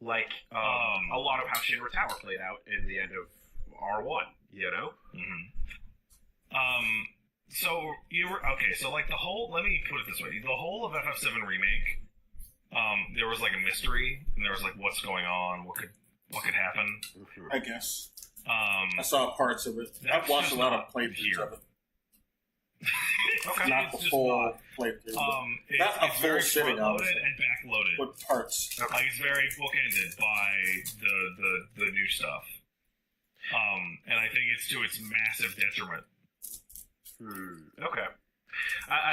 like a lot of how Shinra Tower played out in the end of R1. You know. Mm-hmm. So you were okay. So like the whole. Let me put it this way: the whole of FF7 Remake. There was like a mystery, and there was like, what's going on? What could happen? I guess. I saw parts of it. I've watched a lot of playthroughs of it. Okay. Not the full playthrough. Not a full sitting on it. And backloaded. With parts. Like it's very bookended by the new stuff. And I think it's to its massive detriment. Okay.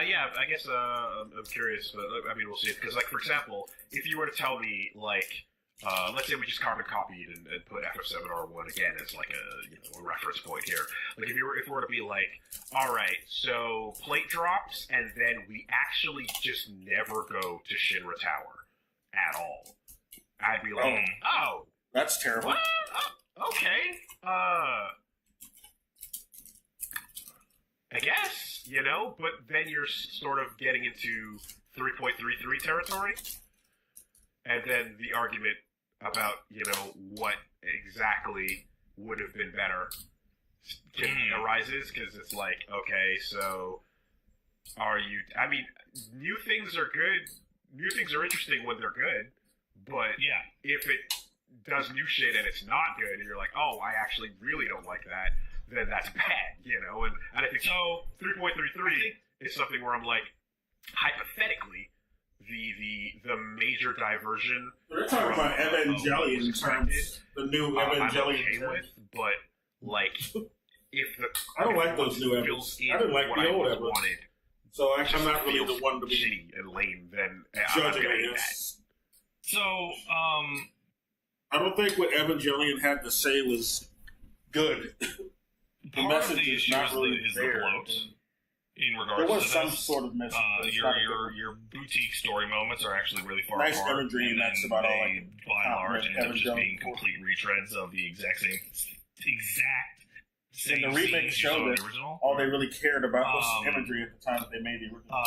Yeah, I guess I'm curious, but I mean, we'll see. Because, like, for example, if you were to tell me, like, let's say we just carbon copied and put FF7R1 again as like a reference point here. Like, if it were to be like, all right, so plate drops, and then we actually just never go to Shinra Tower at all, I'd be like, oh, that's terrible. What? Oh, okay. I guess, but then you're sort of getting into 3.33 territory. And then the argument about, what exactly would have been better arises, because it's like, okay, so new things are good. New things are interesting when they're good, but if it does new shit and it's not good, and you're like, oh, I actually really don't like that, then that's bad, and I think so. 3.33 is something where I'm like, hypothetically, the major diversion. They're talking about Evangelion terms, the new Evangelion okay terms. But like, if the I don't like those new Evans. I didn't like the old Evans. So I'm not really the one to be shitty and lame. Then judging it. So, I don't think what Evangelion had to say was good. The message is not really there. The bloat. In regards there was to some this, sort of message. Your boutique story moments are actually really far nice apart. imagery, and that's about all. They, by and large, end up just being complete retreads of the exact same. And the remake showed that all they really cared about was imagery at the time that they made the original.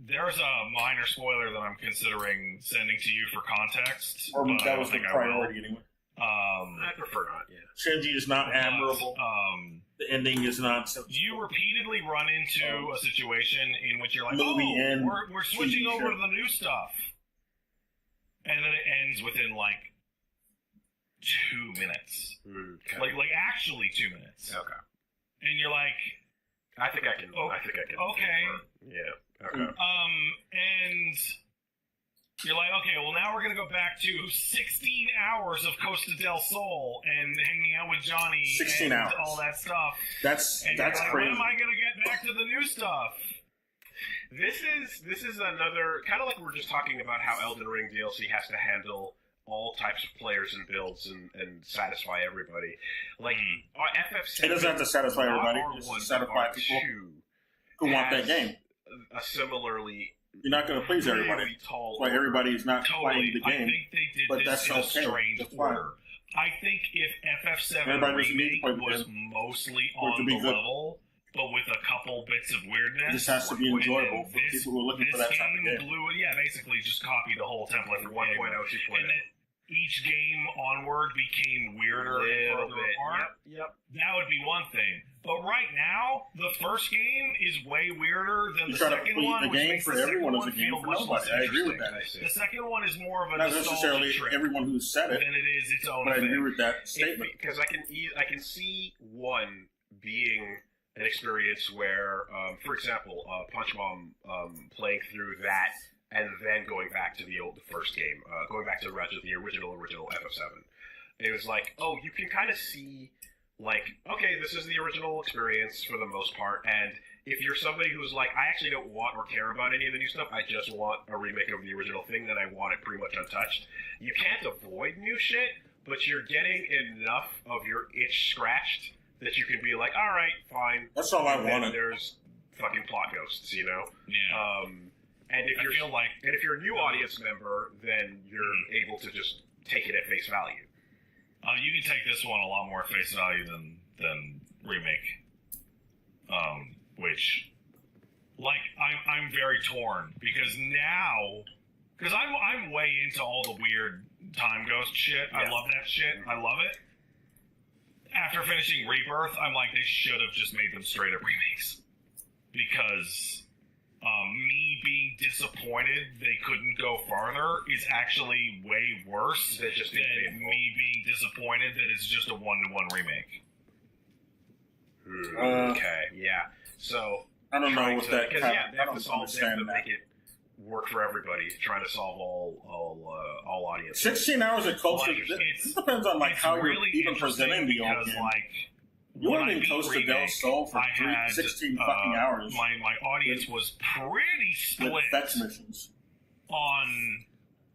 There's a minor spoiler that I'm considering sending to you for context. Or that was the priority anyway. I prefer not. Yeah. Shinji is not admirable. The ending is not. You repeatedly run into a situation in which you're like, we're switching over to the new stuff, and then it ends within like 2 minutes. Okay. Like actually 2 minutes. Okay. And you're like, I think I can. Okay. Yeah. Okay. And you're like, okay, well now we're gonna go back to 16 hours of Costa del Sol and hanging out with Johnny. 16 and hours. All that stuff. That's like, crazy. When am I gonna get back to the new stuff? This is another kind of like we're just talking about how Elden Ring DLC has to handle all types of players and builds and satisfy everybody. Like FF7, it doesn't have to satisfy everybody. It just satisfy people who want that game. A similarly, you're not going to please everybody. That's why everybody is not playing the game. I think they did but this that's in okay. a strange order. I think if FF7 remake was mostly on the level, but with a couple bits of weirdness, this has to be enjoyable for people who are looking for that type of game. Basically just copy the whole template from 1.0, 2.0. And then each game onward became weirder and further apart. Yep. That would be one thing. But right now, the first game is way weirder than the second one. The game for everyone is a game for nobody. I agree with that. The second one is more of a not necessarily everyone who said it, than it is its own but thing. I agree with that statement. Because I can see one being an experience where, for example, Punch Mom playing through that and then going back to the first game, going back to the original FF7. It was like, oh, you can kind of see, like, okay, this is the original experience for the most part, and if you're somebody who's like, I actually don't want or care about any of the new stuff, I just want a remake of the original thing, then I want it pretty much untouched. You can't avoid new shit, but you're getting enough of your itch scratched that you can be like, all right, fine. That's all I wanted. There's fucking plot ghosts, you know? Yeah. And if you're a new audience member, then you're able to just take it at face value. You can take this one a lot more at face value than remake. Which, like, I'm very torn because I'm way into all the weird time ghost shit. Yeah. I love that shit. I love it. After finishing Rebirth, I'm like, they should have just made them straight up remakes because. Me being disappointed they couldn't go farther is actually way worse than me being disappointed that it's just a one-to-one remake. Okay, yeah. So I don't know what that. They have to make it work for everybody, trying to solve all audiences. 16 hours of Costa. This depends on like how you're even presenting the old game. You were in Costa del Sol for 16 fucking hours. My audience was pretty split with fetch missions on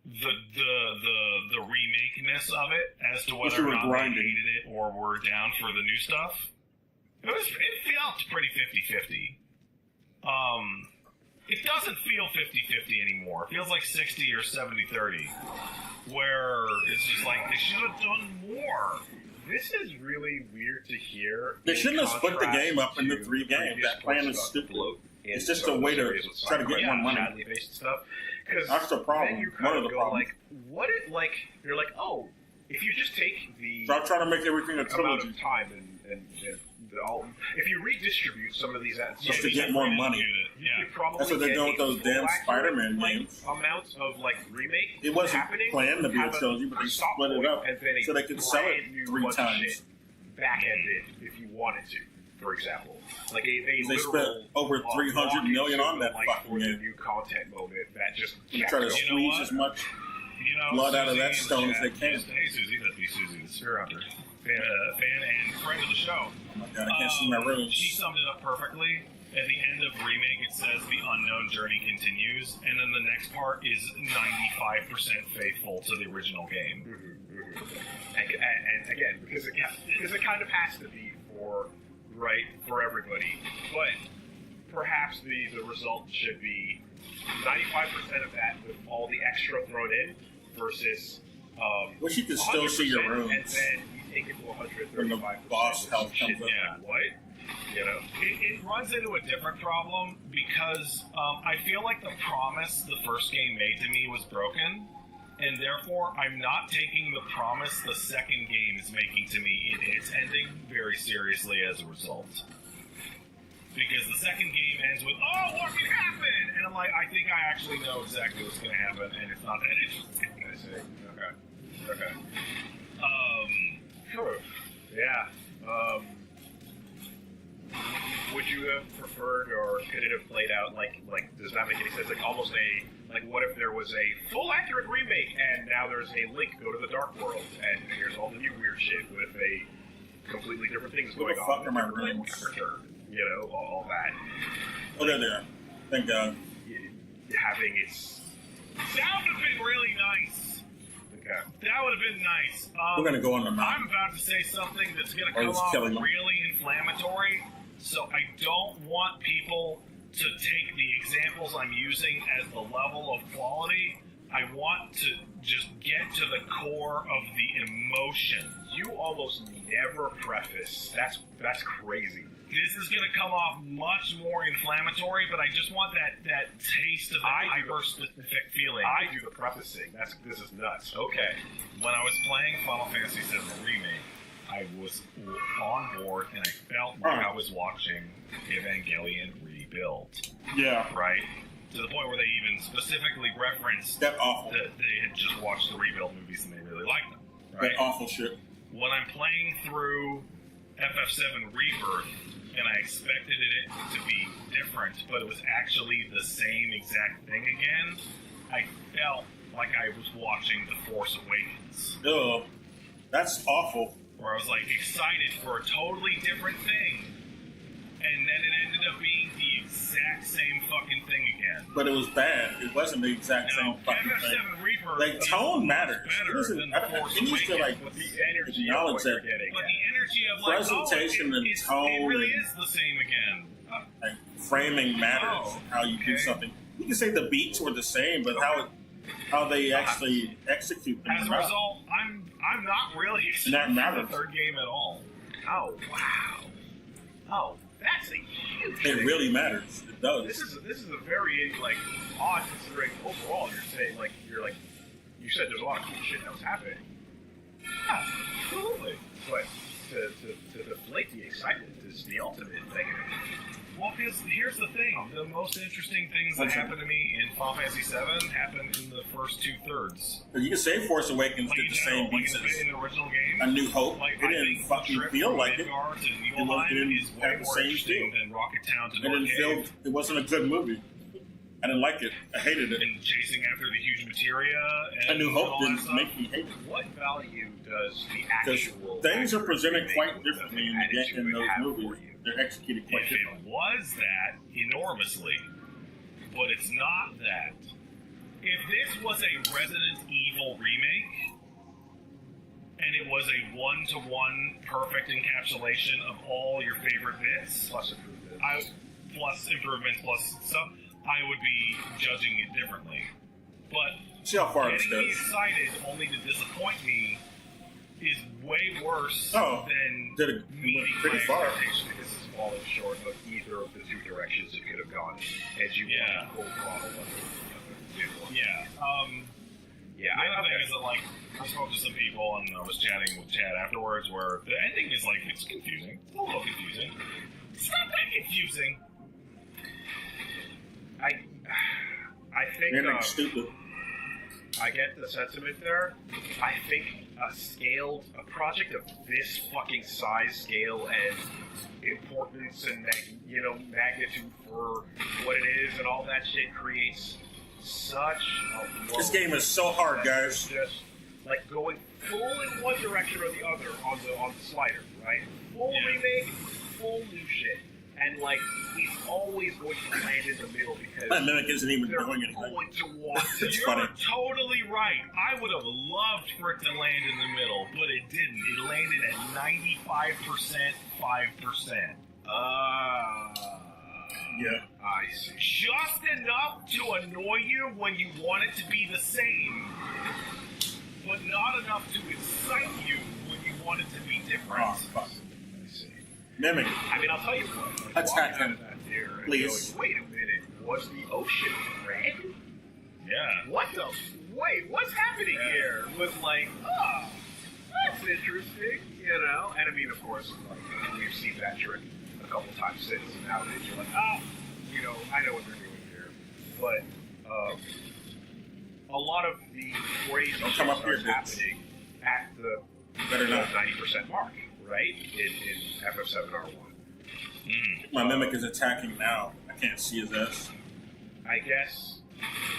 the remake-ness of it as to whether or not they hated it or were down for the new stuff. It felt pretty 50-50. It doesn't feel 50-50 anymore. It feels like 60 or 70-30, where it's just like they should have done more. This is really weird to hear. They shouldn't have split the game up into 3 games. That plan is stupid. It's just a way to try to get more money. That's the problem. One of the problems. What if, you're like, oh, if you just take the stop trying to make everything a amount of time and if you redistribute some of these ads, just to get more money. You could probably that's what they're doing with those damn Spider-Man games. Amounts of remake. It wasn't planned to be a trilogy, but they split it up so they could sell it 3 times. Back-ended if you wanted to. for example. Like they spent over $300 million on that fucking game. New content moment that just try to squeeze as much blood out of that stone as they can. Hey, Susie, that'd be Susie, the Sphere Hunter. Fan and friend of the show. Oh my god, I can't see my room. She summed it up perfectly. At the end of Remake, it says the unknown journey continues, and then the next part is 95% faithful to the original game. And again, because it kind of has to be for everybody, but perhaps the result should be 95% of that with all the extra thrown in versus. Wish you could still see your room. And then you take it to 135%. When the boss health comes up. Yeah, what? You know, it runs into a different problem because I feel like the promise the first game made to me was broken, and therefore I'm not taking the promise the second game is making to me in its ending very seriously as a result. Because the second game ends with, oh, what can happen? And I'm like, I think I actually know exactly what's going to happen, and it's not that interesting. I see. Okay. Sure. Yeah. Would you have preferred, or could it have played out like does that make any sense? Like almost what if there was a full accurate remake and now there's a link, go to the Dark World, and here's all the new weird shit with a completely different things going on. What the fuck are my rooms? You know, all that. Oh, they're there. Thank God. Having its... That would have been really nice. Okay. That would have been nice. We're going to go on the mountain. I'm about to say something that's going to come off really inflammatory, so I don't want people to take the examples I'm using as the level of quality. I want to just get to the core of the emotion. You almost never preface. That's crazy. This is going to come off much more inflammatory, but I just want that taste of the hyper-specific feeling. I do the prefacing. This is nuts. Okay. When I was playing Final Fantasy VII Remake, I was on board, and I felt like I was watching Evangelion Rebuilt. Yeah. Right? To the point where they even specifically referenced that they had just watched the Rebuild movies and they really liked them. Right? That awful shit. When I'm playing through FF7 Rebirth, and I expected it to be different, but it was actually the same exact thing again, I felt like I was watching The Force Awakens. Ugh. That's awful. Where I was like excited for a totally different thing, and then it ended up being the exact same fucking thing again. But it was bad. It wasn't the exact same fucking thing. Like, tone matters. It needs to, like, acknowledge that. But the energy of, like, presentation and tone. It really is the same again. Like, framing matters. How you do something. You can say the beats were the same, but how they actually execute them. As a result, I'm not really excited for the third game at all. Oh, wow. Oh, that's a huge thing. It really matters. It does. This is a very odd considering overall you're saying you said there's a lot of cool shit that was happening. Yeah, absolutely. But to deflate the excitement is the ultimate thing. Well, because here's the thing. The most interesting things that happened to me in Final Fantasy VII happened in the first 2/3. You can say Force Awakens did the same beats as in the original game. A New Hope. It didn't fucking feel like it. It didn't have the same feel. Than Rocket Town to North Cave. It wasn't a good movie. I didn't like it. I hated it. And chasing after the huge materia. And A New Hope didn't make me hate it. What value does the actual... Things are presented quite differently in those movies. They're executed quite differently. If it was that, enormously. But it's not that. If this was a Resident Evil remake, and it was a one-to-one perfect encapsulation of all your favorite bits, plus improvements, plus stuff, I would be judging it differently. But see how far getting me excited only to disappoint me is way worse than meeting my expectations. This is falling short of either of the two directions it could have gone, as you want to full throttle one or the other. Yeah. The other thing is that, like, I spoke to some people and I was chatting with Chad afterwards where the ending is, like, it's confusing. It's a little confusing. It's not that confusing. I think... You're stupid. I get the sentiment there. I think a project of this fucking size, scale, and importance, and magnitude for what it is, and all that shit creates such a low. This game is so hard, guys. Just like going full in one direction or the other on the slider, right? Full remake, full new shit. And like, he's always going to land in the middle because that Mimic isn't even doing anything. Going to want to. It's You're funny. totally right. I would have loved for it to land in the middle, but it didn't. It landed at 95%, 5%. Yeah. I see. Just enough to annoy you when you want it to be the same, but not enough to excite you when you want it to be different. Oh, fuck. Mimic. I mean, I'll tell you what. Attack him, please. Going, wait a minute. Was the ocean red? Yeah. What the? Wait, what's happening here? Was like, oh, that's interesting, you know? And I mean, of course, like, we've seen that trick a couple times since. And nowadays, you're like, I know what they're doing here. But a lot of the crazy come up here, happening at the 90% mark. Right? In FF7R1. My Mimic is attacking now. I can't see his ass. I guess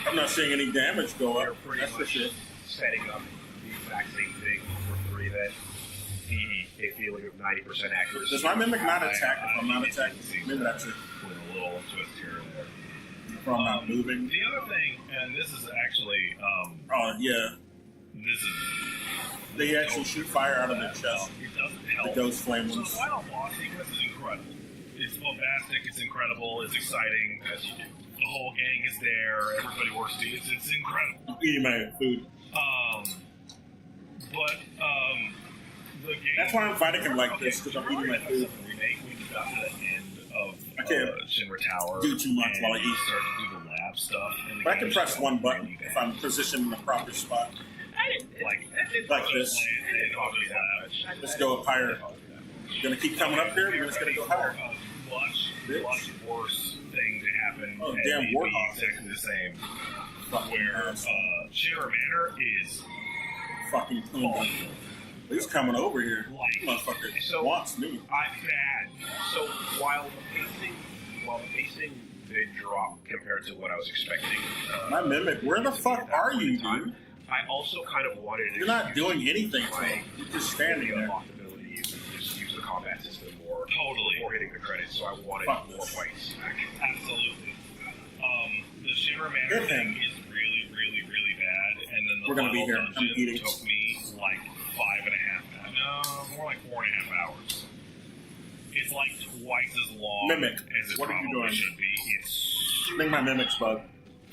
I'm not seeing any damage go up. That's for sure. Setting up the exact same thing for 3 then. A feeling of 90% accuracy. Does my Mimic not attack if I'm not attacking? Maybe that's it. With a little twist here and there. If I'm not moving. The other thing, and this is actually... oh, yeah. This is... They actually shoot fire out of their chest. It doesn't help. The ghost flames. So the final boss sequence is incredible. It's bombastic, it's incredible, it's exciting. As you do. The whole gang is there, everybody works together. It's incredible. I'm eating my food. The game... That's why I'm fighting him like this, because I'm eating my food. Remake, we got to the end of I can't Shinra Tower. do too much while I eat. Start to do the lab stuff. And But I can press one button if I'm positioned in the proper spot. Like this. Let's go up higher. You're gonna keep coming up here, we're just gonna go higher. Much worse thing to happen. Oh, and damn it'd Warhawk. be exactly the same. Where Shinra Manor is fucking clean. He's coming over here. Motherfucker wants me. Bad. So while the pacing did drop compared to what I was expecting. My Mimic, where the fuck are you, dude? I also kind of wanted to... You're not doing anything to him. You're just standing there. Ability to just use the combat system more. Totally. Before hitting the credits, so I wanted more fights. Absolutely. The Shinra Manor thing is really, really, really bad, and then the final dungeon took me like 5.5 hours. No, more like 4.5 hours. It's like twice as long Mimic. as it What are you probably doing? should be. It's I think my Mimic's bug.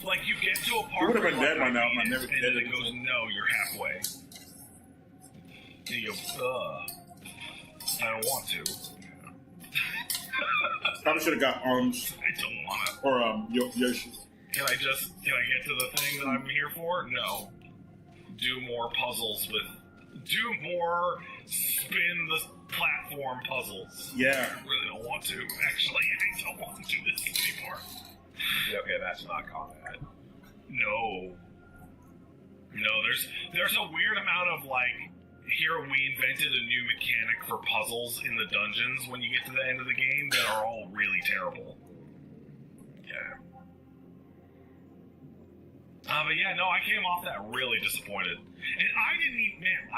like you get to a part You would have where been you're dead by like, now I if my need Mimic it, and did then it. it goes, no, you're halfway. And you go, I don't want to. Probably should have got arms. I don't want to. Or Yoshi. Can I get to the thing that I'm here for? No. Do more puzzles do more spin the platform puzzles. Yeah. I really don't want to. Actually, I don't want to do this anymore. Okay, that's not combat. No, there's a weird amount of like, here we invented a new mechanic for puzzles in the dungeons when you get to the end of the game that are all really terrible. Yeah. But yeah, no, I came off that really disappointed. And I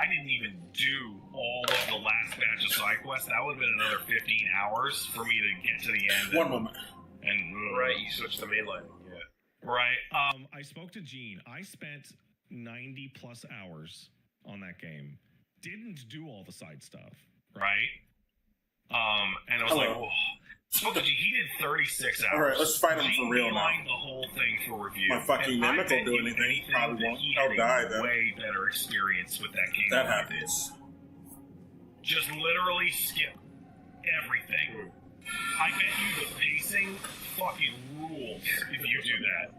didn't even do all of the last batch of side quests. That would have been another 15 hours for me to get to the end. One moment. And right, you switched to mainline. Yeah. Right. I spoke to Gene. I spent 90 plus hours on that game. Didn't do all the side stuff. Right. And I was like, whoa. Spoke to Gene. He did 36 hours. All right, let's fight him for real now. The whole thing for review. My fucking Mimic will do anything. Probably won't. I'll die then. Way better experience with that game. That happens. Just literally skip everything. I bet you the pacing fucking rules if you do that.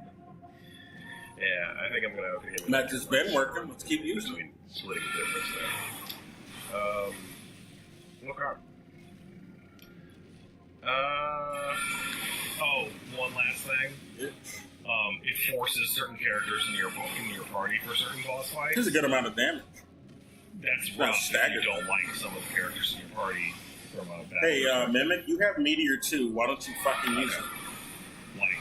Yeah, I think I'm gonna. That has been working. Let's keep using it. Splitting the difference there. Look up. One last thing. It forces certain characters in your party for certain boss fights. There's a good amount of damage. That's rough if you don't like some of the characters in your party from a bad Hey, Mimic, you have Meteor too. Why don't you fucking use it? Like,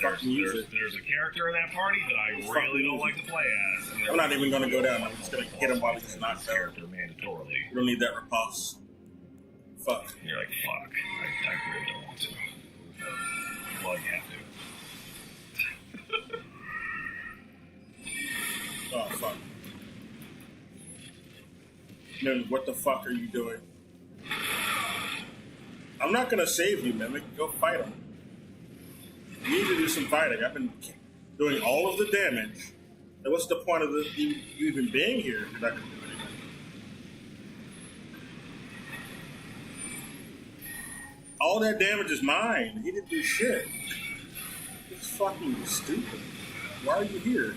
there's a character in that party that I really don't like to play as. I'm not even going to go down. I'm just going to hit him while he's knocked out. Character mandatorily. You don't need that repulse. Fuck. You're like, fuck. I really don't want to. Well, you have to. Oh, fuck. Then what the fuck are you doing? I'm not gonna save you, Mimic. Go fight him. You need to do some fighting. I've been doing all of the damage. And what's the point of you even being here if you're not gonna do anything? All that damage is mine. He didn't do shit. It's fucking stupid. Why are you here?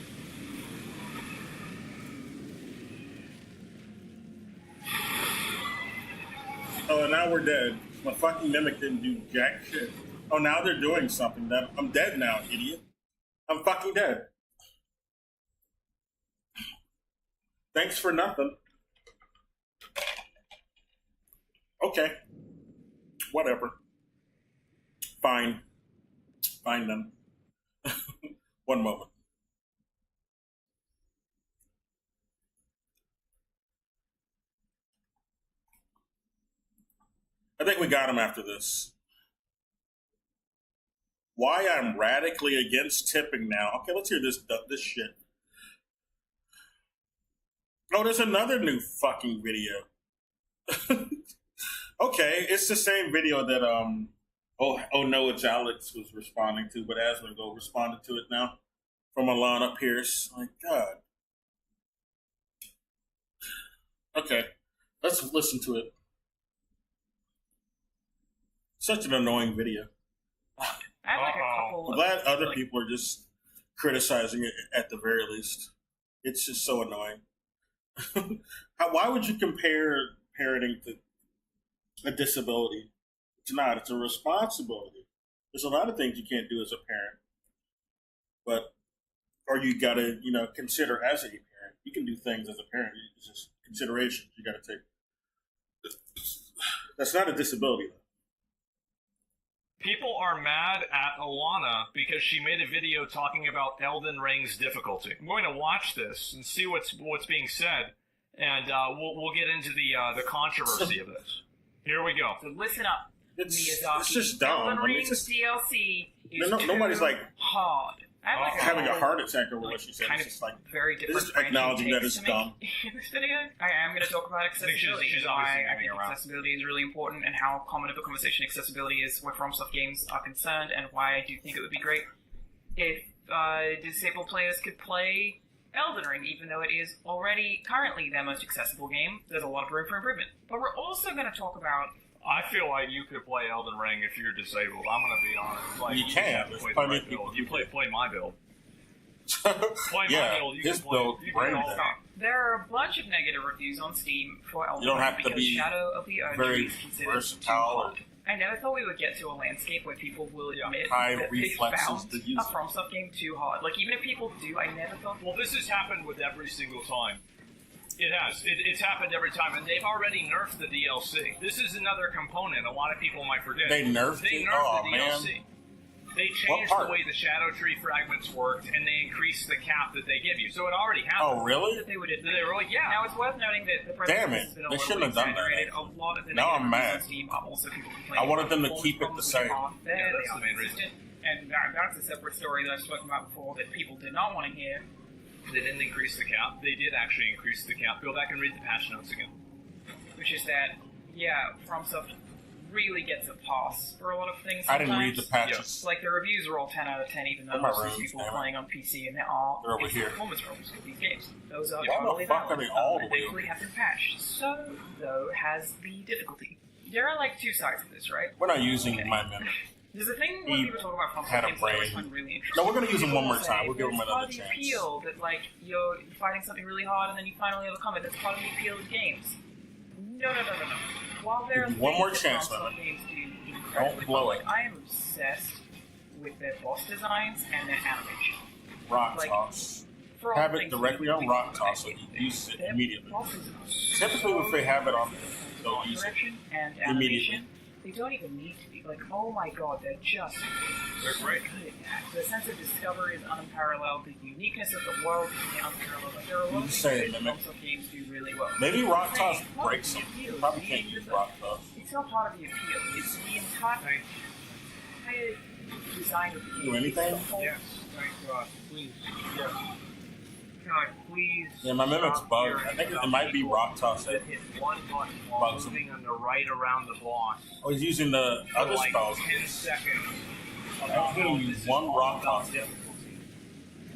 Oh, and now we're dead. My fucking Mimic didn't do jack shit. Oh, now they're doing something. I'm dead now, idiot. I'm fucking dead. Thanks for nothing. Okay. Whatever. Fine. Fine then. One moment. I think we got him after this. Why I'm radically against tipping now. Okay, let's hear this shit. Oh, there's another new fucking video. Okay, it's the same video that oh no, it's Alex was responding to, but Asmongold responded to it now from Alana Pierce. My God. Okay, let's listen to it. Such an annoying video. I have like a couple. I'm glad other people are just criticizing it at the very least. It's just so annoying. Why would you compare parenting to a disability? It's not. It's a responsibility. There's a lot of things you can't do as a parent, or you gotta, consider as a parent. You can do things as a parent. It's just considerations you gotta take. That's not a disability, though. People are mad at Alana because she made a video talking about Elden Ring's difficulty. I'm going to watch this and see what's being said, and we'll get into the controversy of this. Here we go. So listen up, Miyazaki. It's just dumb. Elden Ring's DLC is nobody's like hard. having a heart attack over what she said. Kind it's just like very different. This is acknowledging that it's dumb. In this video, I am going to talk about accessibility. She's why I think accessibility is really important, and how common of a conversation accessibility is where FromSoft games are concerned, and why I do think it would be great if disabled players could play Elden Ring, even though it is already currently their most accessible game. There's a lot of room for improvement. But we're also going to talk about. I feel like you could play Elden Ring if you're disabled. I'm going to be honest. Like, you can. Play my build. Play my build. His build. There are a bunch of negative reviews on Steam for Elden Ring because Shadow of the Erdtree is considered too hard. I never thought we would get to a landscape where people will admit that they found a FromSoft game too hard. Like, even if people do, I never thought... Well, this has happened with every single time. It has. It's happened every time, and they've already nerfed the DLC. This is another component a lot of people might forget. They nerfed the DLC. They changed the way the Shadow Tree fragments worked, and they increased the cap that they give you. So it already happened. Oh, really? They were like, yeah. Now, it's worth noting that the Damn it. They shouldn't have done that. A lot of the now I'm mad. Steam are also people I wanted them to keep it the same. Yeah, that's the main reason. And that's a separate story that I've spoken about before that people did not want to hear. They didn't increase the cap. They did actually increase the cap. Go back and read the patch notes again. Which is that, FromSoft really gets a pass for a lot of things. I didn't read the patches. Like, the reviews are all 10 out of 10, even though most of these people are playing on PC, and there are performance problems with these games. Those are totally valid. And thankfully have been patched. So, though, has the difficulty. There are, two sides of this, right? We're not using my mimic. There's a thing when people talk about FromSoft games that I always find really interesting. No, we're going to use them one more time. We'll give them another chance. It's part of the appeal that, you're fighting something really hard and then you finally overcome it. That's part of the appeal of games. No. While there are one more chance, games do incredibly well, I am obsessed with their boss designs and their animation. Rock toss. have it directly on Rock Toss so you use it immediately. Typically, if they have it on there, they'll use it and immediately. They don't even need to be like, oh my god, they're great. The sense of discovery is unparalleled. The uniqueness of the world is unparalleled. Like, there are a lot of things that FromSoft games do really well. Maybe Rock Toss breaks them. You probably can't use Rock Toss. It's not part of the appeal. It's the entire design of the game. Do anything? Yes, thank God. Please. Yes. Can I please? Yeah, my Mimic's bugged. I think it might be Rock Toss that hit one button while moving on the right around the boss. Oh, he's using the other like spells. 10 seconds. I'm going to use one Rock Toss.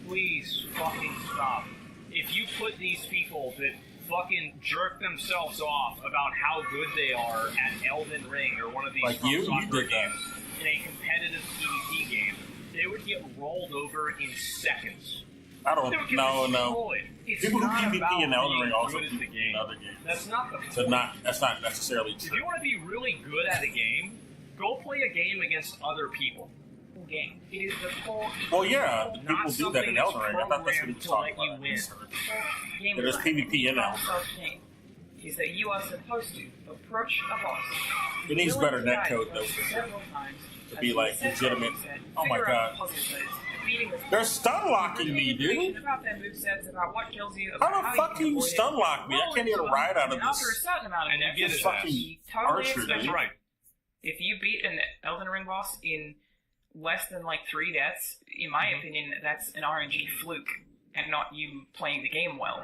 Please fucking stop. If you put these people that fucking jerk themselves off about how good they are at Elden Ring or one of these like you did games in a competitive PvP game, they would get rolled over in seconds. I don't know. People who PvP in Elden Ring also do PvP in other games. That's not the point. So that's not necessarily true. If you want to be really good at a game, go play a game against other people. Game. It is the whole. Well, yeah, people do that in Elden Ring. I thought that's what he was talking about. There's PvP in Elden Ring. Is that you are supposed to approach a boss. It needs better netcode though to be like legitimate. Oh my god. They're stun locking me, dude. About their movesets, about what kills you. How the fuck can you stun lock me? I can't get a ride out of this. After a certain amount of you get it fucking archer. That's right. If you beat an Elden Ring boss in less than like 3 deaths, in my opinion, that's an RNG fluke and not you playing the game well.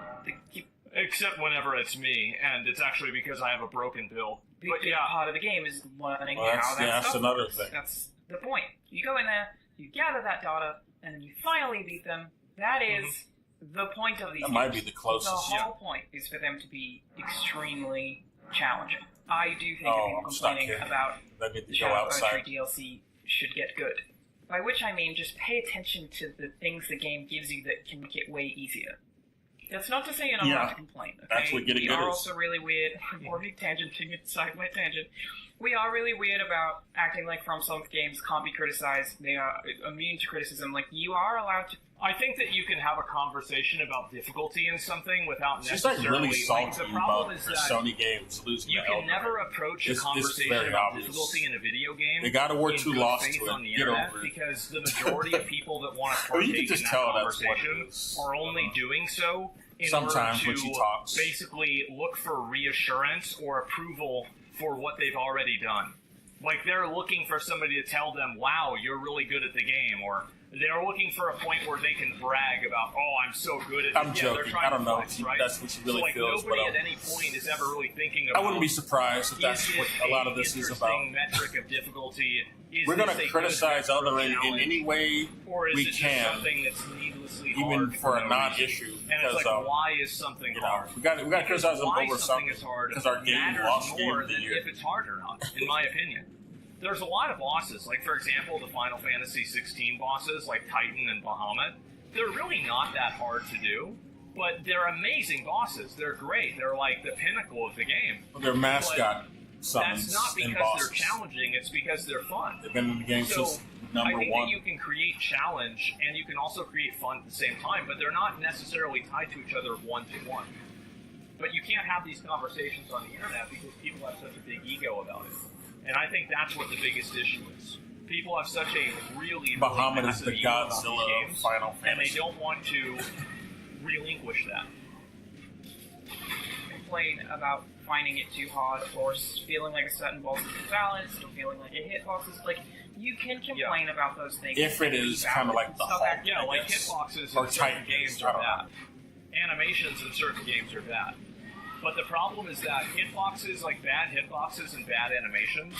Except whenever it's me, and it's actually because I have a broken build. But yeah, part of the game is learning how that that's stuff another works. thing. That's the point. You go in there, you gather that data, and then you finally beat them. That is the point of these games. That might be the closest. The whole point is for them to be extremely challenging. I do think people complaining about the Shadow Erdtree DLC should get good. By which I mean just pay attention to the things the game gives you that can make it way easier. That's not to say you're not allowed to complain. Okay? That's what getting good is. We are also really weird. I'm already tangenting inside my tangent. We are really weird about acting like FromSoft games can't be criticized. They are immune to criticism. Like, you are allowed to. I think that you can have a conversation about difficulty in something without She's necessarily. Like really salty the problem about is that Sony games losing. You can never approach a conversation about difficulty in a video game. They got to work too lost to it. On the internet because the majority of people that want to partake in that conversation are only doing so in sometimes order when she to talks. basically look for reassurance or approval for what they've already done. Like, they're looking for somebody to tell them, wow, you're really good at the game, or they're looking for a point where they can brag about, oh, I'm so good at it. I'm joking. I don't know. Flex, right? That's what she really feels. Nobody at any point is ever really thinking about. I wouldn't be surprised if that's what a lot of this is about. Metric of difficulty. We're going to criticize Elden Ring in any way we can, something that's needlessly even hard for a non-issue. And because, it's like, why is something hard? We got to criticize them over something hard because our game lost game more of the than year. if it's hard or not, in my opinion. There's a lot of bosses, like, for example, the Final Fantasy 16 bosses, like Titan and Bahamut. They're really not that hard to do, but they're amazing bosses. They're great. They're like the pinnacle of the game. Well, they're mascot summons That's not and because bosses. they're challenging, it's because they're fun. They've been in the game since number I think one. that you can create challenge, and you can also create fun at the same time, but they're not necessarily tied to each other one-to-one. But you can't have these conversations on the internet because people have such a big ego about it. And I think that's what the biggest issue is. People have such a really Bahamut is the ego about these Godzilla of Final Fantasy. and they don't want to relinquish that. Complain about finding it too hard, or feeling like a certain boss is imbalanced, or feeling like a hitbox is like. You can complain about those things if it is kind of like the Hulk, yeah, like hitboxes or in certain Titan games are bad. Animations in certain games are bad. But the problem is that hitboxes, like bad hitboxes and bad animations,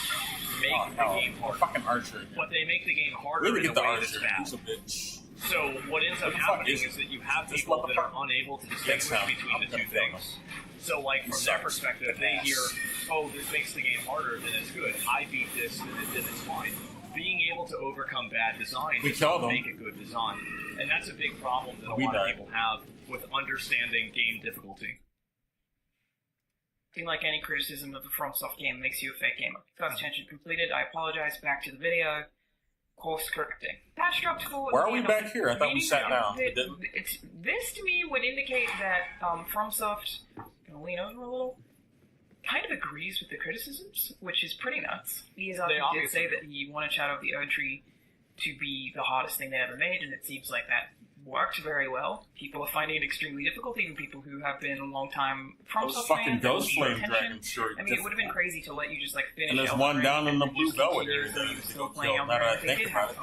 make the game harder. Fucking Archer. But they make the game harder Really in a get the way that's Archer. bad. He's a bitch. So what ends up happening is that you have people that are unable to distinguish between the two things. So, like, from their perspective, they hear, oh, this makes the game harder, then it's good. I beat this, then it's fine. Being able to overcome bad design is to make a good design. And that's a big problem that a lot of people have with understanding game difficulty. Like any criticism of a FromSoft game makes you a fake gamer. First tangent completed. I apologize. Back to the video. course correcting. Patch dropped for. Why are we back here? I thought we sat down. This to me would indicate that FromSoft, gonna lean over a little, kind of agrees with the criticisms, which is pretty nuts. Miyazaki did say that he wanted Shadow of the Erdtree to be the hardest thing they ever made, and it seems like that worked very well. People are finding it extremely difficult, even people who have been a long time FromSoft fans. Ghost Flame Dragons sure. I mean, it would have been crazy to let you just like finish. And there's one down in the Blue Velvet area that you still can kill. Now that I think about it.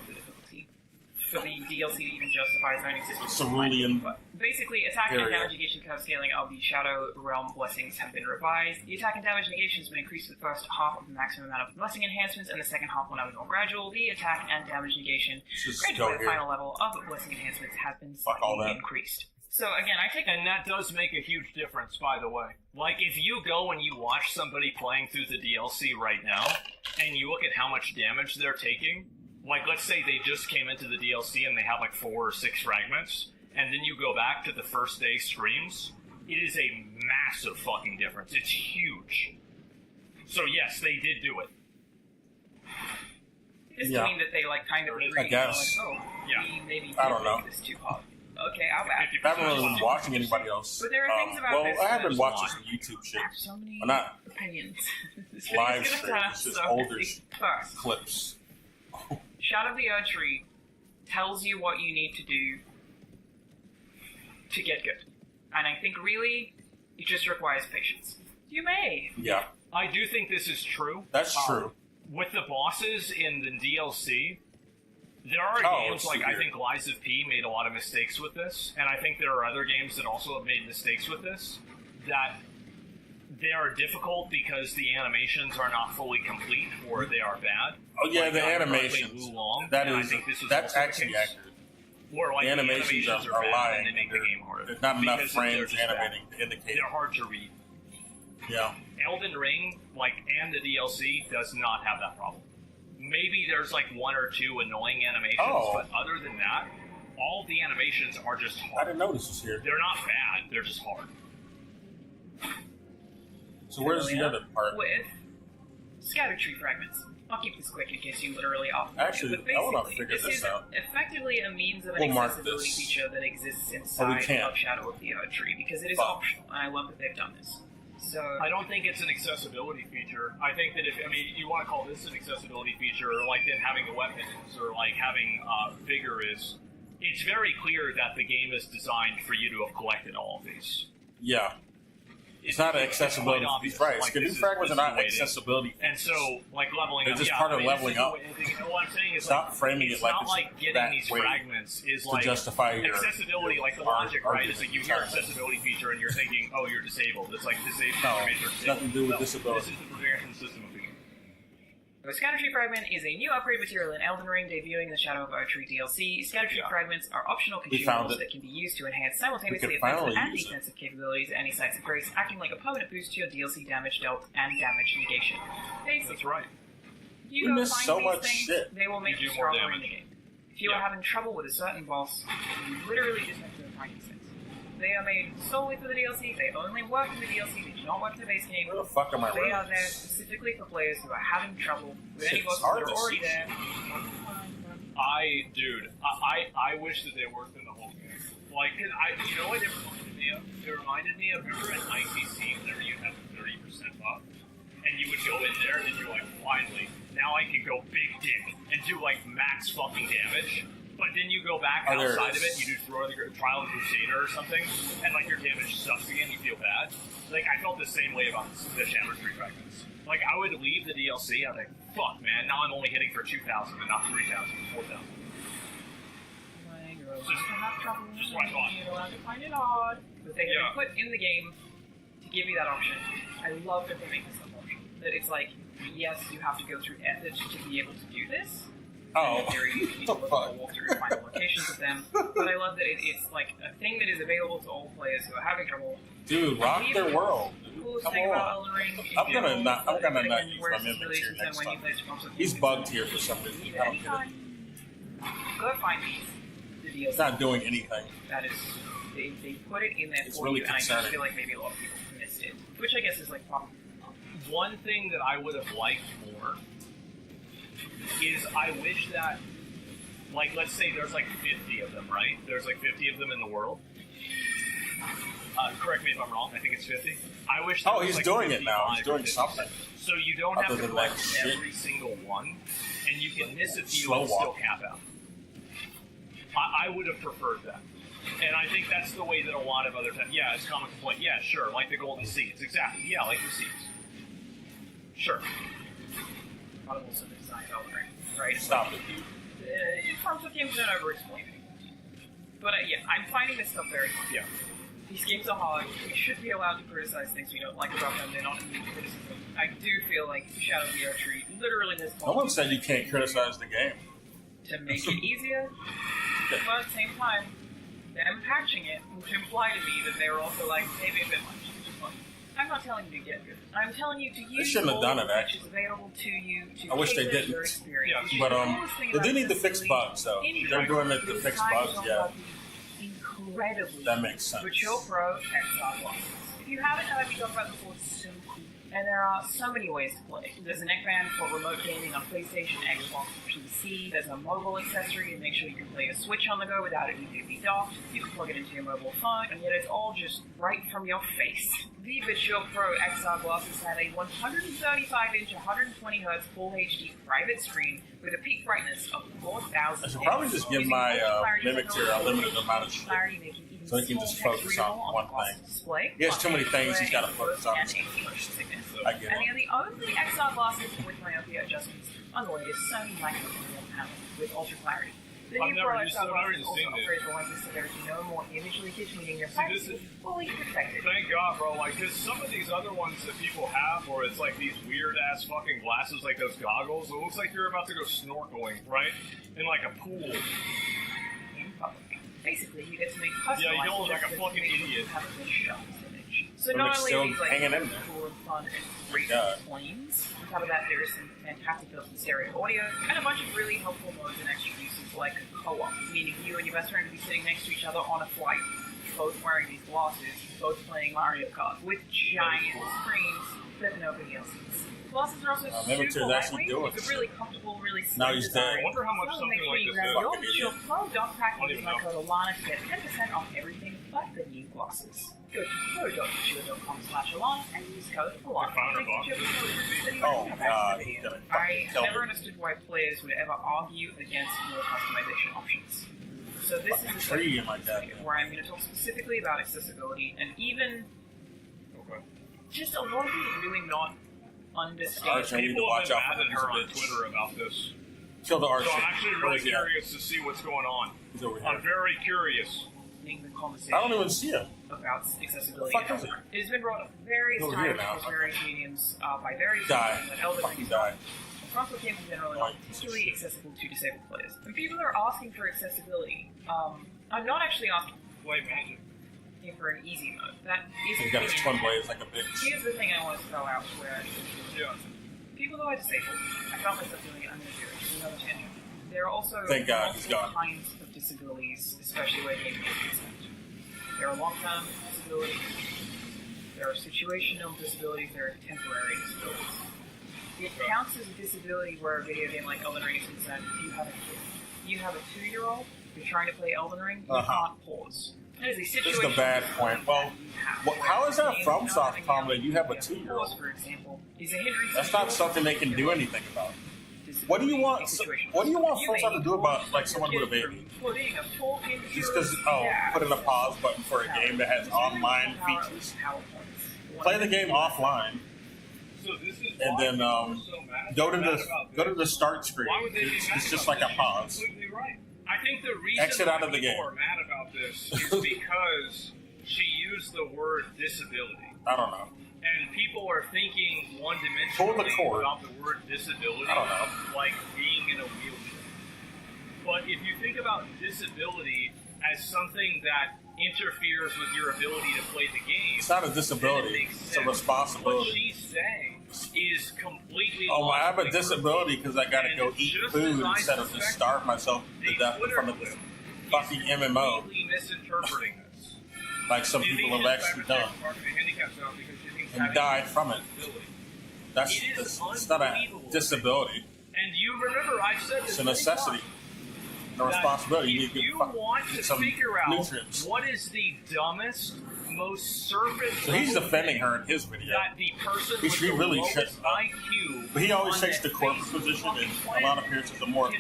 For the DLC to even justify its own existence. Cerulean. Basically, attack and damage negation curve scaling of the Shadow Realm blessings have been revised. The attack and damage negation has been increased to the first half of the maximum amount of blessing enhancements, and the second half will now be more gradual. The attack and damage negation granted by the final level of blessing enhancements has been slightly increased. So again, I take and that does make a huge difference, by the way. Like, if you go and you watch somebody playing through the DLC right now, and you look at how much damage they're taking, like, let's say they just came into the DLC and they have like 4 or 6 fragments, and then you go back to the first day streams, it is a massive fucking difference. It's huge. So yes, they did do it. This mean that they like kind of agreed. I guess. Like, oh, we maybe I don't know. This too hard. Okay, I'll back. I haven't really been watching anybody else. But there are things about this. I have been watching some YouTube shit. So many not opinions. live streams, it's just older clips. Shadow of the Erdtree tells you what you need to do to get good. And I think really, it just requires patience. You may. Yeah. I do think this is true. That's true. With the bosses in the DLC, there are games like, I think Lies of P made a lot of mistakes with this, and I think there are other games that also have made mistakes with this, that they are difficult because the animations are not fully complete or they are bad. Oh yeah, like, the animations. That's actually accurate. Or like the animations are bad lying. And they make the game harder. There's not enough frames animating to indicate. They're hard to read. Yeah. Elden Ring, and the DLC does not have that problem. Maybe there's like 1 or 2 annoying animations, but other than that, all the animations are just hard. I didn't know this was here. They're not bad, they're just hard. So where's the other part? With scatter tree fragments. I'll keep this quick in case you literally off. Actually, I want to figure this out. Effectively a means of an accessibility feature that exists inside of Shadow of the Erdtree because it is optional, and I love that they've done this. So I don't think it's an accessibility feature. I think that you want to call this an accessibility feature, or like then having the weapons, or like having vigor is. It's very clear that the game is designed for you to have collected all of these. Yeah. It's not an accessibility. Right. Like, new fragments are not accessibility. And so, like leveling up. They're just part of leveling up. What I'm saying is, stop framing it like it's not like getting these fragments is like justify your accessibility. Like the logic, right? Is like you hear accessibility feature and you're thinking, oh, you're disabled. It's like disabled. No, it's nothing to do with disability. This is the progression system of the game. The Scatter Tree Fragment is a new upgrade material in Elden Ring, debuting in the Shadow of Erdtree DLC. Scatter Tree Fragments are optional consumables that can be used to enhance simultaneously offensive and defensive capabilities at any sites of grace, acting like a permanent boost to your DLC damage dealt and damage negation. Basically, that's right. You go find these things, they will make you stronger in the game. If you are having trouble with a certain boss, you literally just have to find these things. They are made solely for the DLC. They only work in the DLC. They do not work in the base game. Where the fuck am I They are there specifically for players who are having trouble with any bosses that are already there. I wish that they worked in the whole game. Like, you know what it reminded me of? It reminded me of, remember at ICC, whenever you have a 30% buff, and you would go in there and you're like, finally, now I can go big dick and do like max fucking damage. But then you go back outside of it, you do Trial of Crusader or something, and like your damage sucks again, you feel bad. Like, I felt the same way about the Shadow Tree Fragments. Like, I would leave the DLC, I'd be like, fuck man, now I'm only hitting for 2,000 and not 3,000 or 4,000. Just what I thought. You're allowed to find it hard, but they have put in the game to give you that option. I love that they make this an option. That it's like, yes, you have to go through effort to be able to do this. In theory, you need to look at the walkthrough and find the locations of them. But I love that it's like a thing that is available to all players who are having trouble. Dude, rock their world. Come on. I'm gonna not use my mimic here next time. He's bugged here for some reason. I don't get it. Go find these. It's not doing anything. That is, they put it in there for really you, and I just feel like maybe a lot of people missed it. Which I guess is like probably. One thing that I would have liked more is I wish that Like, let's say there's like 50 of them, right? There's like 50 of them in the world. Correct me if I'm wrong. I think it's 50. I wish. Oh, he's doing it now. He's doing something. So you don't have to collect every single one, and you can miss a few and still cap out. I would have preferred that. And I think that's the way that a lot of other times. Yeah, it's common complaint. Yeah, sure, like the golden seeds. Exactly. Yeah, like the seeds. Sure. Also design element, right? Stop it. Farms with games don't over-explain it. But yeah, I'm finding this stuff very fun. Yeah. These games are hard. We should be allowed to criticize things we don't like about them. They're not immune to criticism. I do feel like Shadow of the Erdtree literally this. No one said you can't criticize the game. To make it easier, but at the same time, them patching it would imply to me that they're also like, maybe a bit much. I'm not telling you to get good. I'm telling you to use shouldn't have done it, which actually. is available to you to I wish they cater didn't. your experience. Yeah, but they do need to fix bugs, though. They're doing it to fix bugs, yeah. Incredibly. That makes sense. Mature Pro XR blocks. If you haven't heard me talk about it before, it's so cool. And there are so many ways to play. There's a neckband for remote gaming on PlayStation, Xbox, PC. There's a mobile accessory to make sure you can play a Switch on the go without it needing to be docked. You can plug it into your mobile phone, and yet it's all just right from your face. The Mature Pro XR glasses have a 135-inch, 120Hz Full HD private screen with a peak brightness of 4,000. I should probably just give my Mimic a limited amount of shit, so he can just focus on one thing. He has too many things he's got to focus on. I get it. And they are the only XR glasses with myopia adjustments on the latest Sony micro panel with ultra clarity. The new Pro XR glasses also upgrade the lenses so there's no more image leakage, meaning your sight is fully protected. Thank God, bro. Like, because some of these other ones that people have, where it's like these weird ass fucking glasses, like those goggles, it looks like you're about to go snorkeling, right? In like a pool. Basically, you get to make customized. Yeah, you don't look like a fucking idiot. So not only are these like hanging in cool and fun and great planes, on top of that there is some fantastic built-in stereo audio and a bunch of really helpful modes and extra uses like co-op, meaning you and your best friend will be sitting next to each other on a flight, both wearing these glasses, both playing Mario Kart with giant screens flipping open LCDs. Glasses are also super lightweight. It's a really comfortable, really now he's dead. I wonder how much something like this is. Your Pro Dock Pack with my code Alana to get 10% off everything but the new glasses. Go to pro.com/Alana and use code Alana. Oh, God. I never understood why players would ever argue against more customization options. So this is the where I'm going to talk specifically about accessibility and even just a lot of people really not understand. People have been mad at her on Twitter about this. Kill the archer. So I'm actually really curious to see what's going on. I'm very curious. I don't even see it. About accessibility. It has been brought up various times across various mediums by various people that Elden Ring Frontal games in general are not particularly accessible to disabled players. When people are asking for accessibility, I'm not actually asking for an easy mode. That is he's got his twin blades like a bitch. Here's the thing I want to throw out where people who are disabled, I found myself doing it, I'm going to do it. It's another tangent. There are also multiple kinds of disabilities, especially where gaming is concerned. There are long-term disabilities, there are situational disabilities, there are temporary disabilities. It counts as a disability where a video game like Elden Ring is concerned. If you have a kid, you have a 2-year-old, you're trying to play Elden Ring, you can't pause. This is a bad point. Well, how is that FromSoft comment? You have a 2-year-old. For example, is a hindrance. That's not something they can do anything about. What do you want? What do you want FromSoft to do about like someone with a baby? Just because put in a pause button for a game that has online features. Play the game offline, and then go to the start screen. It's just like a pause. I think the reason exit out of the game. People are mad about this is because she used the word disability. I don't know. And people are thinking one-dimensionally about the word disability, like being in a wheelchair. But if you think about disability as something that interferes with your ability to play the game, it's not a disability; it's a responsibility. What she's saying is completely. Oh, I have a disability because I got to go eat food instead of just starve myself to death in front of this fucking MMO. Completely misinterpreting this. Like some people have actually done. And died from it. It's not a disability. And you remember, I've said this. It's a necessity. a responsibility. If you want to figure out what is the dumbest, most surface. So he's defending her in his video. That the person he should really shut up. IQ. But he always takes the corporate position, and a lot of appears as a more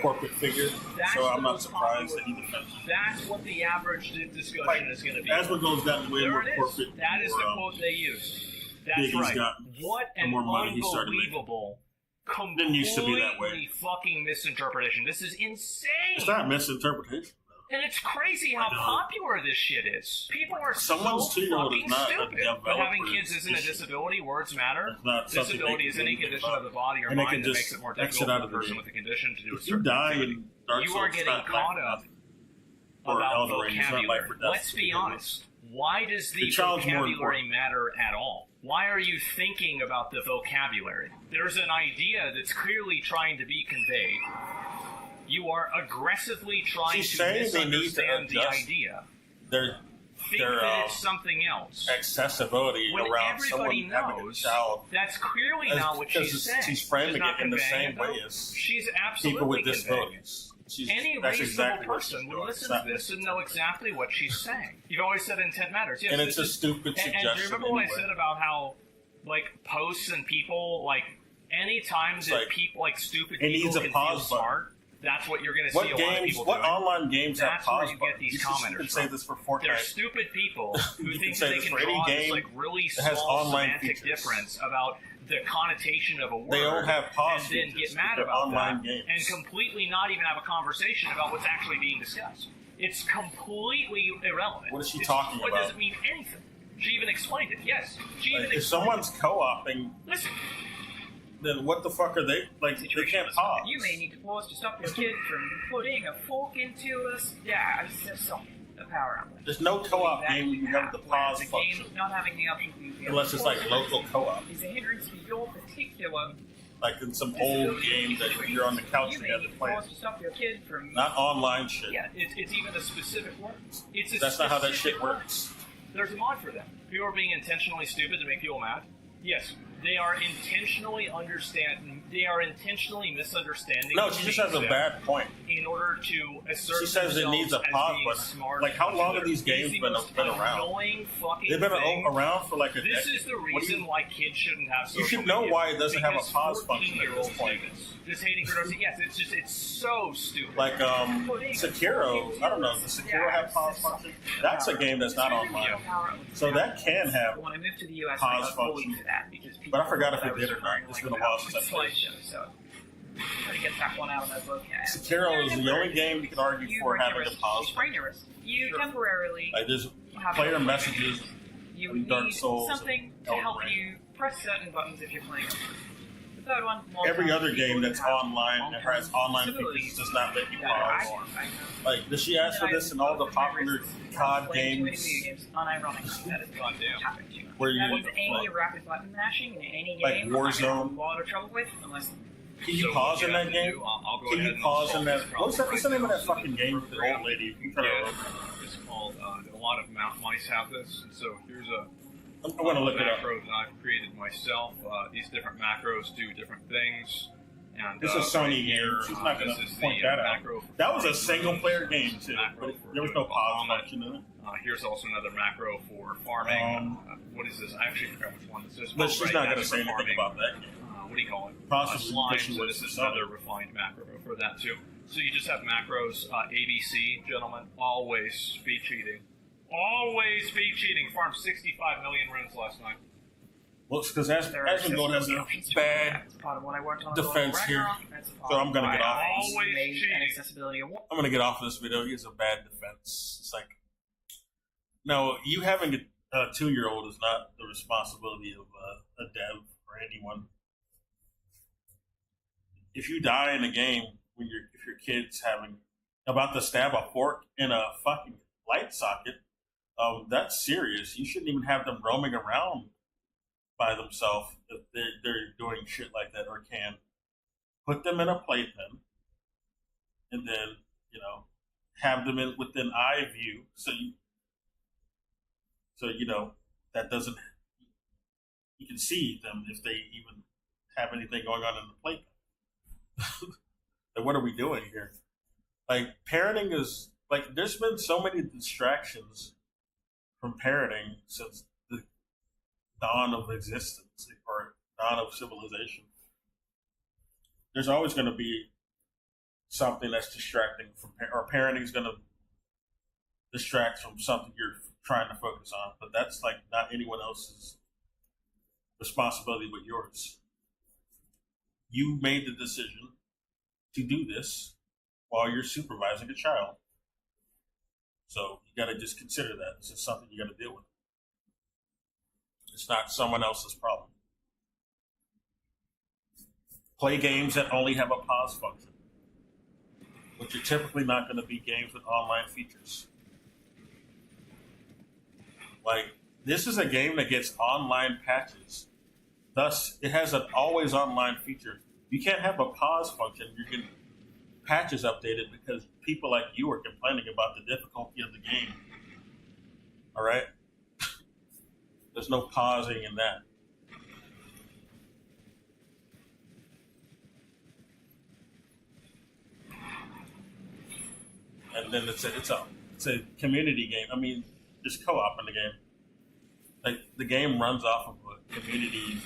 corporate figure. So I'm not surprised that he defends. That's what the average discussion is going to be. As what goes down way more corporate. That is the quote they use. That's right. What an unbelievable, completely fucking misinterpretation. This is insane. It's not misinterpretation. And it's crazy how popular this shit is. People are Someone's so fucking stupid. But having kids isn't a disability. Words matter. Disability is any condition of the body or mind that makes it more difficult for the person with the condition to do a certain activity. You are getting caught up about vocabulary. Let's be honest. Why does the vocabulary matter at all? Why are you thinking about the vocabulary? There's an idea that's clearly trying to be conveyed. You are aggressively trying to misunderstand the idea. Think that it's something else. Accessibility when around someone having a child. That's clearly not what she's saying. She's framing it in the same way as people with disabilities. Any reasonable person would listen to this and know exactly what she's saying. You've always said intent matters. Yes, and it's a stupid suggestion. And do you remember what I said about how, posts and people, anytime that people, stupid people can feel smart, that's what you're going to see a lot of people doing. What online games have pause buttons? That's where you get these commenters You can say this for Fortnite. They're stupid people who think they can draw this, really small semantic difference about the connotation of a word, they don't have pause and then get mad about that, and completely not even have a conversation about what's actually being discussed. It's completely irrelevant. What is she talking about? It doesn't mean anything. She even explained it. Yes, she even explained if someone's co-oping, listen. Then what the fuck are they like? They can't pause. You may need to pause to stop your kid from putting a fork into us. Yeah, something. A power outlet. There's no co-op game where you have the pause function. Not having the option for you to unless it's local co-op. Is a hindrance to your particular. Like in some old game that you're on the couch together playing. Pause to stop your kid from. Not online shit. Yeah, it's even a specific word. That's not how that shit works. There's a mod for that. People are being intentionally stupid to make people mad. Yes. They are intentionally misunderstanding. No, she just has a bad point. In order to assert she says it needs a pause button. Like, how long have these games been around? They've been around for a decade. This is the reason why kids shouldn't have social media. You should know why it doesn't have a pause function at this point. Just hating her. Yes, it's so stupid. Like Sekiro, I don't know. Does Sekiro have pause function? That's a game that's not online, so that can have pause function. But I forgot if it did or not. It's been a while since I played. Try to get that one out of my book. Sekiro is the only game you can argue for having a pause function. You temporarily. There's player messages. You would Dark need Souls something to help you press certain buttons if you're playing. The third one. Every other game that's online and has online features does not let you pause. Like, does she ask for this in all the popular COD games? Unironic. That is going to happen to you. Where you any rapid button mashing in any game, like Warzone. A lot of trouble with, unless. Can you pause in that game? Can you pause in that? What's the name of that fucking game with the old lady? It's called. A lot of mice have this. And so here's I'm going to look it up. Macro that I've created myself. These different macros do different things. And, this is a Sony game. She's not going to point that out. That was a single-player game too. But there was no pause function in it. Here's also another macro for farming. What is this? I actually forgot which one this is. But she's not going to say anything about that game. What do you call it? Possibly slime. So this is another refined macro for that too. So you just have macros. ABC, gentlemen, always speed cheating. Always speed cheating. Farmed 65 million runes last night. Well, it's because Asmongold has a bad defense here, so I'm going to get off. I'm going to get off of this video. He has a bad defense. It's like, no, you having a 2-year-old is not the responsibility of a dev or anyone. If you die in a game if your kid's about to stab a fork in a fucking light socket, that's serious. You shouldn't even have them roaming around by themselves if they're doing shit like that, or can. Put them in a playpen and then, have them within eye view so that doesn't, you can see them if they even have anything going on in the playpen. Then what are we doing here? Like, parenting is, like, there's been so many distractions from parenting since the dawn of existence or dawn of civilization. There's always going to be something that's distracting from, or parenting is going to distract from something you're trying to focus on. But that's, like, not anyone else's responsibility but yours. You made the decision to do this while you're supervising a child. So you got to just consider that. It's just something you got to deal with. It's not someone else's problem. Play games that only have a pause function, which are typically not going to be games with online features. Like, this is a game that gets online patches. Thus, it has an always online feature. You can't have a pause function. You can patches updated because people like you are complaining about the difficulty of the game. All right? There's no pausing in that. And then it's a community game. I mean, there's co-op in the game. Like, the game runs off of a community.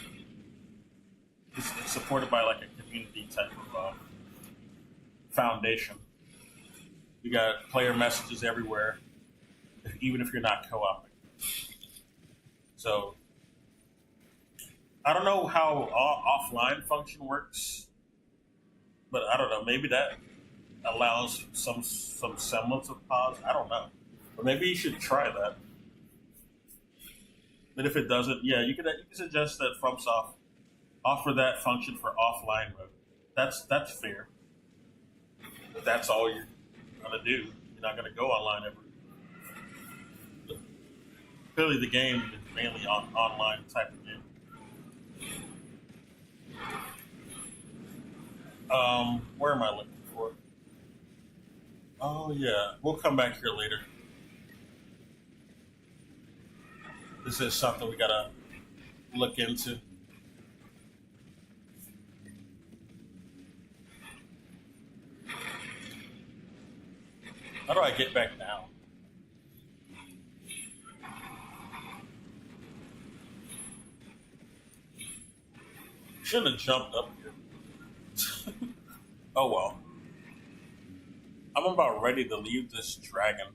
It's supported by like a community type of foundation. You got player messages everywhere, even if you're not co-oping. So I don't know how offline function works, but I don't know. Maybe that allows some semblance of pause. I don't know, but maybe you should try that. But if it doesn't, yeah, you can suggest that FromSoft offer that function for offline mode. That's fair. But that's all you're gonna do. You're not gonna go online ever. But clearly, the game is mainly online type of game. Where am I looking for? Oh yeah, we'll come back here later. This is something we gotta look into. How do I get back now? Shouldn't have jumped up here. Oh well. I'm about ready to leave this dragon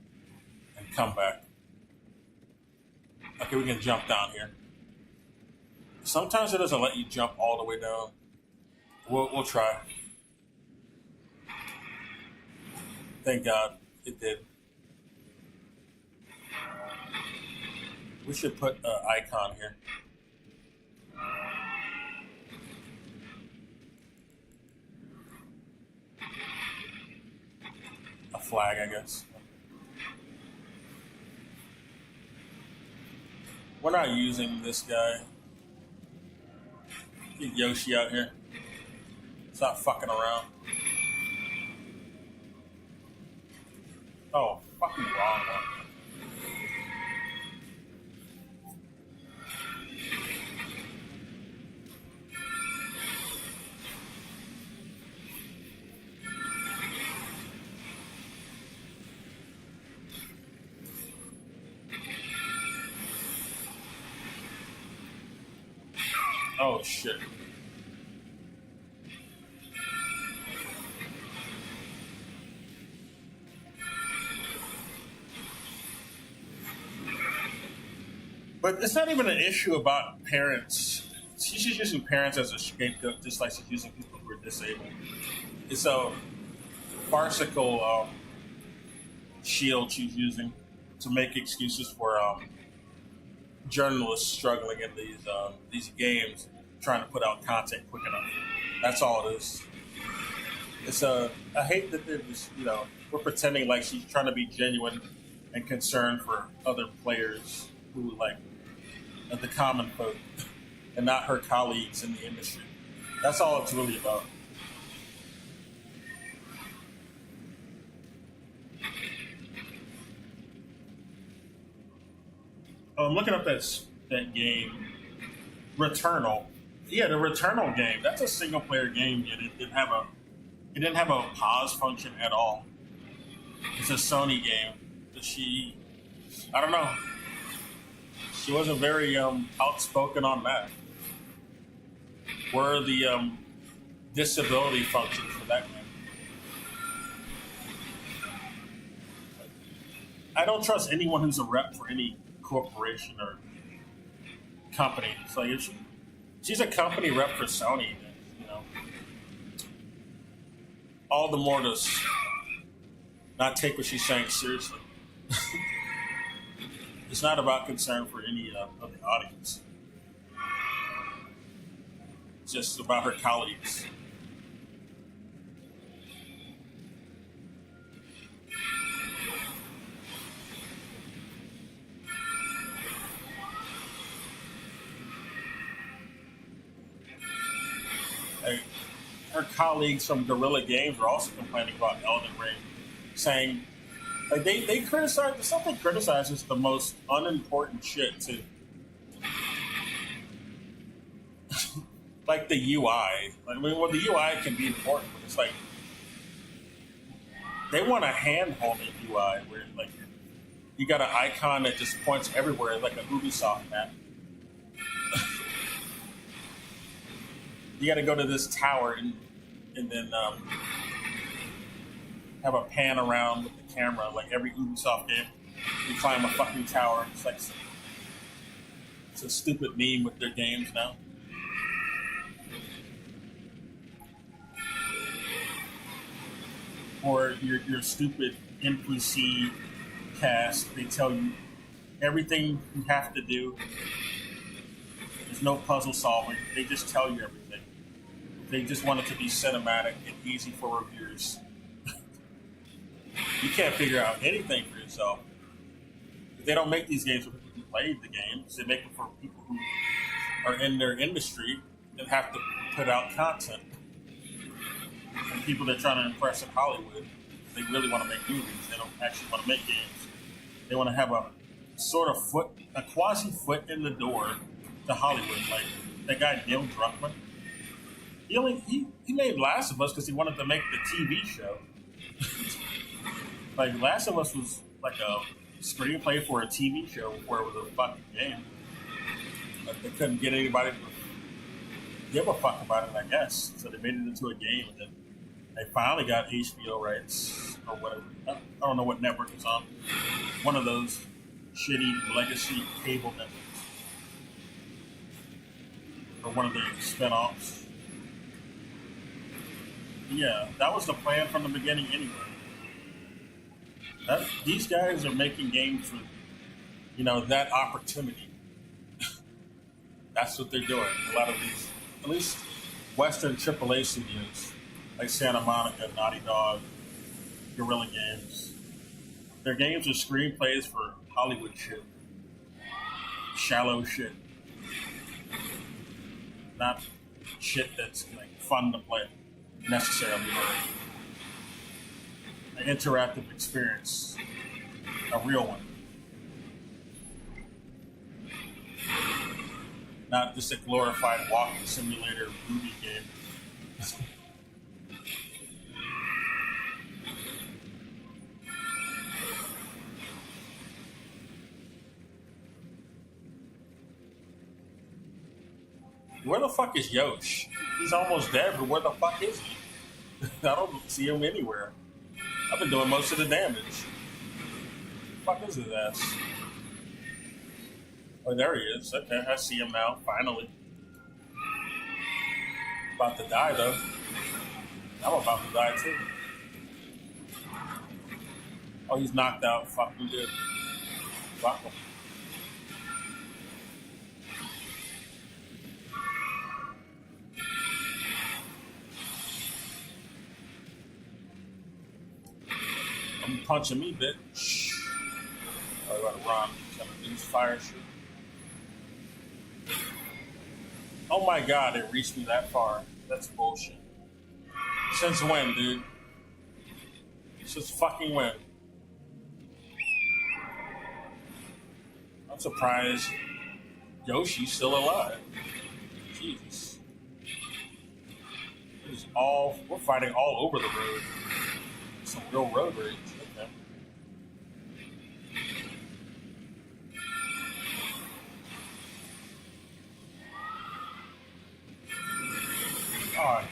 and come back. Okay, we can jump down here. Sometimes it doesn't let you jump all the way down. We'll try. Thank God it did. We should put an icon here. A flag, I guess. We're not using this guy. Get Yoshi out here. Stop fucking around. Oh, fucking wrong one. Oh shit. But it's not even an issue about parents. She's just using parents as a scapegoat, just like she's using people who are disabled. It's a farcical shield she's using to make excuses for journalists struggling in these games, trying to put out content quick enough. That's all it is. It's I hate that they're just, we're pretending like she's trying to be genuine and concerned for other players who like the common folk and not her colleagues in the industry. That's all it's really about. I'm looking up that game, Returnal. Yeah, the Returnal game. That's a single player game. Yet it didn't have a pause function at all. It's a Sony game. I don't know. She wasn't very outspoken on that. Where are the disability functions for that game? I don't trust anyone who's a rep for any corporation or company. It's like if she's a company rep for Sony, you know, all the more to not take what she's saying seriously. It's not about concern for any of the audience. It's just about her colleagues. Her colleagues from Guerrilla Games are also complaining about Elden Ring, saying like they criticize something criticizes the most unimportant shit too. Like the UI. I mean, well, the UI can be important, but it's like they want a hand-holding UI where like you got an icon that just points everywhere, like a Ubisoft map. You got to go to this tower and then have a pan around with the camera, like every Ubisoft game. You climb a fucking tower. It's like it's a stupid meme with their games now. Or your stupid NPC cast. They tell you everything you have to do. There's no puzzle solving. They just tell you everything. They just want it to be cinematic and easy for reviewers. You can't figure out anything for yourself. They don't make these games for people who played the games. They make them for people who are in their industry and have to put out content. And people that are trying to impress in Hollywood, they really want to make movies. They don't actually want to make games. They want to have a sort of a quasi foot in the door to Hollywood. Like that guy Neil Druckmann. He made Last of Us because he wanted to make the TV show. Like Last of Us was like a screenplay for a TV show before it was a fucking game. But they couldn't get anybody to give a fuck about it, I guess. So they made it into a game, and then they finally got HBO rights or whatever. I don't know what network it's on. One of those shitty legacy cable networks, or one of the spinoffs. Yeah, that was the plan from the beginning anyway. These guys are making games for, that opportunity. That's what they're doing. A lot of these, at least Western AAA studios, like Santa Monica, Naughty Dog, Guerrilla Games. Their games are screenplays for Hollywood shit. Shallow shit. Not shit that's like fun to play. Necessarily, an interactive experience, a real one, not just a glorified walking simulator movie game. Where the fuck is Yosh? He's almost dead, but where the fuck is he? I don't see him anywhere. I've been doing most of the damage. What the fuck is his ass? Oh, there he is. Okay, I see him now, finally. About to die, though. I'm about to die, too. Oh, he's knocked out. Fucking good. Fuck him. You punching me, bitch. Oh, I gotta run. Gotta use fire shit. Oh my god, it reached me that far. That's bullshit. Since when, dude? Since fucking when? I'm surprised Yoshi's still alive. Jesus. We're fighting all over the road. Some real road rage. Okay.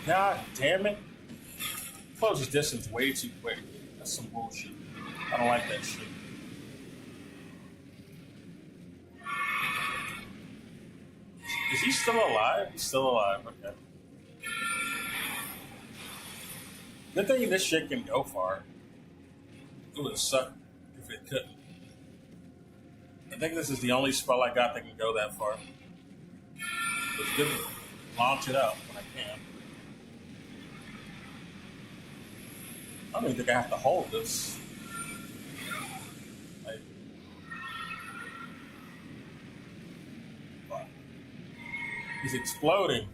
God damn it. Closes distance way too quick. That's some bullshit. I don't like that shit. Is he still alive? He's still alive. Okay. Good thing this shit can go far. It would suck if it couldn't. I think this is the only spell I got that can go that far. It's good to launch it out when I can. I don't even think I have to hold this. Like, fuck. He's exploding.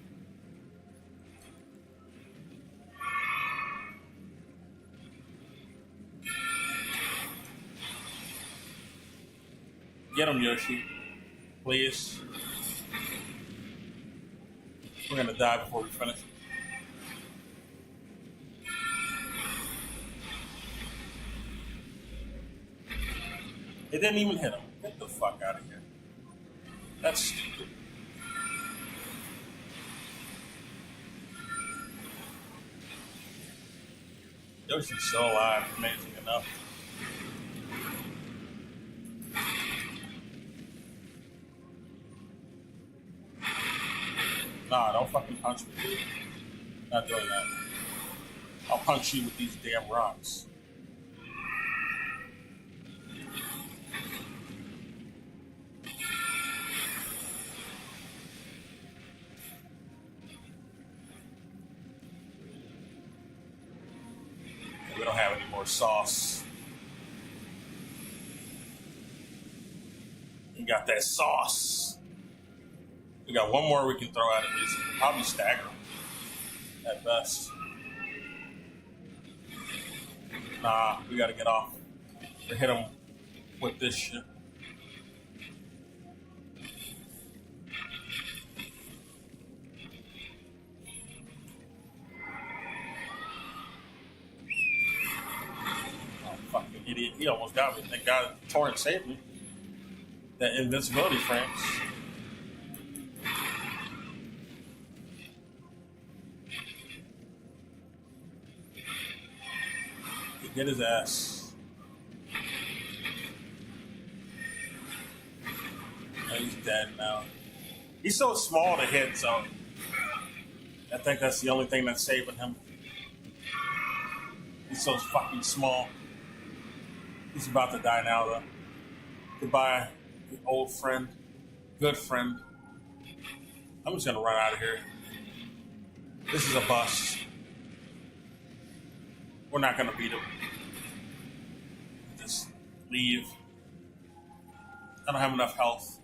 Get him, Yoshi. Please. We're gonna die before we finish. It didn't even hit him. Get the fuck out of here. That's stupid. Yoshi's still alive. Amazing enough. Nah, don't fucking punch me, dude. Not doing that. I'll punch you with these damn rocks. We don't have any more sauce. You got that sauce. We got one more we can throw out at least. Probably stagger them at best. Nah, we gotta get off. To hit them with this shit. Oh, fucking idiot. He almost got me. Thank God Torrent saved me. That invincibility frames. Get his ass. Oh, he's dead now. He's so small to hit, so I think that's the only thing that's saving him. He's so fucking small. He's about to die now, though. Goodbye, old friend. Good friend. I'm just gonna run out of here. This is a bust. We're not gonna beat him. Just leave. I don't have enough health.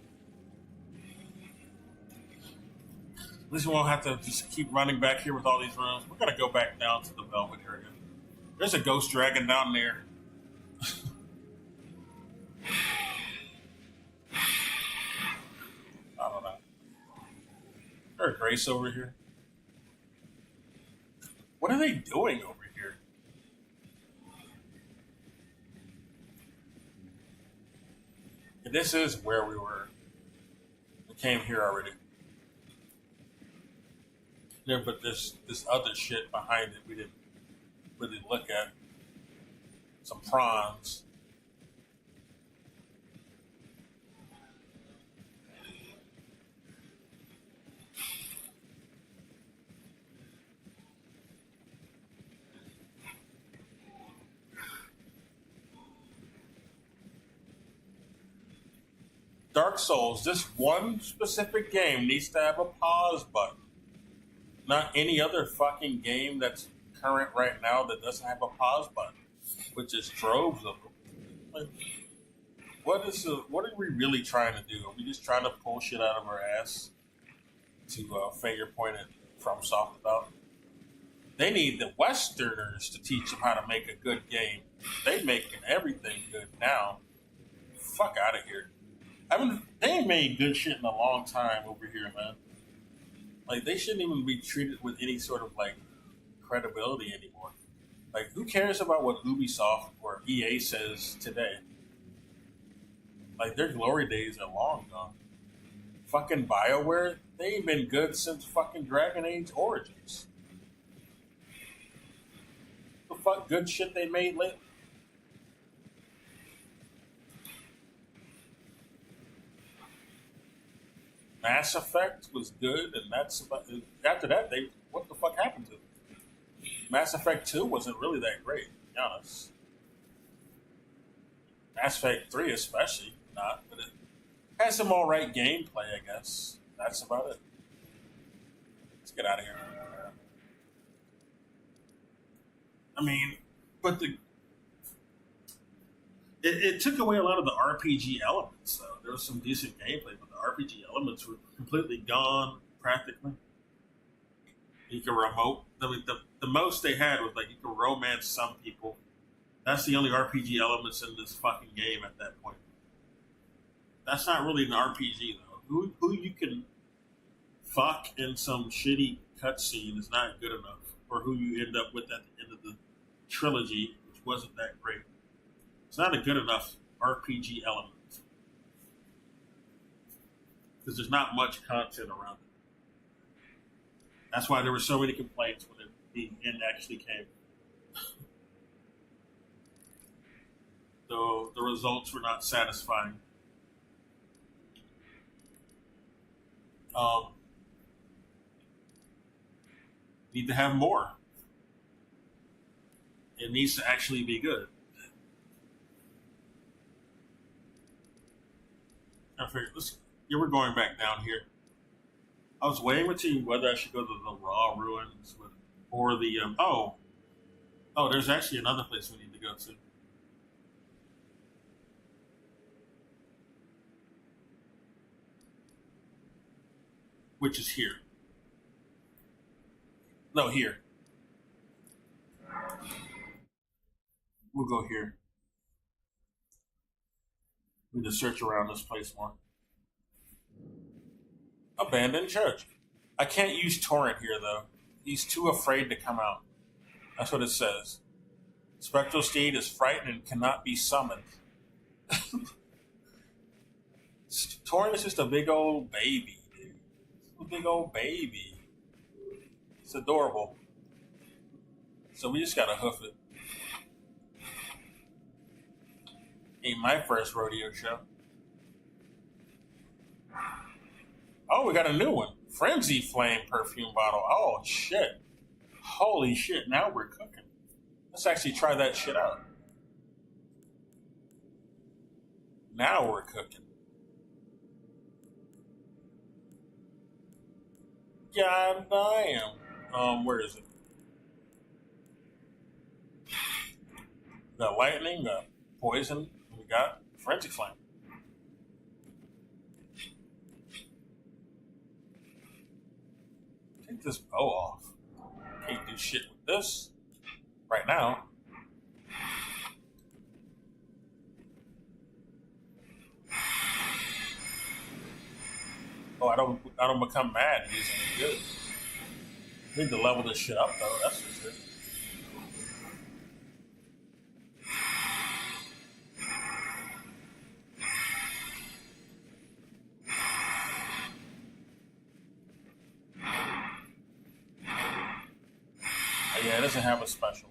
At least we won't have to just keep running back here with all these rooms. We're gonna go back down to the Velvet area. There's a ghost dragon down there. I don't know. There's Grace over here. What are they doing over here? And this is where we were. We came here already. Yeah, but this other shit behind it we didn't really look at. Some prawns. Dark Souls, this one specific game needs to have a pause button. Not any other fucking game that's current right now that doesn't have a pause button, which is droves of them. Like, what are we really trying to do? Are we just trying to pull shit out of our ass to finger point at FromSoft about? They need the Westerners to teach them how to make a good game. They making everything good now. Fuck out of here. They ain't made good shit in a long time over here, man. Like, they shouldn't even be treated with any sort of, like, credibility anymore. Like, who cares about what Ubisoft or EA says today? Like, their glory days are long gone. Fucking BioWare, they ain't been good since fucking Dragon Age Origins. fuck good shit they made lately? Mass Effect was good, and that's about, after that, what the fuck happened to them? Mass Effect 2 wasn't really that great, to be honest. Mass Effect 3 especially, not, but it has some alright gameplay, I guess. That's about it. Let's get out of here. I mean, but it took away a lot of the RPG elements, though. There was some decent gameplay, but the RPG elements were completely gone, practically. You can remote. I mean, the most they had was, like, you can romance some people. That's the only RPG elements in this fucking game at that point. That's not really an RPG, though. Who you can fuck in some shitty cutscene is not good enough. Or who you end up with at the end of the trilogy, which wasn't that great. It's not a good enough RPG element. Because there's not much content around it. That's why there were so many complaints when the end actually came. So the results were not satisfying. Need to have more. It needs to actually be good. I figured, we're going back down here. I was weighing between whether I should go to the Raw Ruins or the oh, there's actually another place we need to go to. Which is here. No, here. We'll go here. We need to search around this place more. Abandoned church. I can't use torrent here, though. He's too afraid to come out. That's what it says. Spectral Steed is frightened and cannot be summoned. Torrent is just a big old baby, dude. A big old baby. It's adorable. So we just gotta hoof it. Ain't my first rodeo show. Oh, we got a new one. Frenzy Flame perfume bottle. Oh, shit. Holy shit. Now we're cooking. Let's actually try that shit out. Now we're cooking. God damn. Where is it? Got lightning, got poison, we got Frenzy Flame. Take this bow off. Can't do shit with this right now. Oh, I don't become mad using it. Good. Need to level this shit up though. That's for sure. Yeah, it doesn't have a special.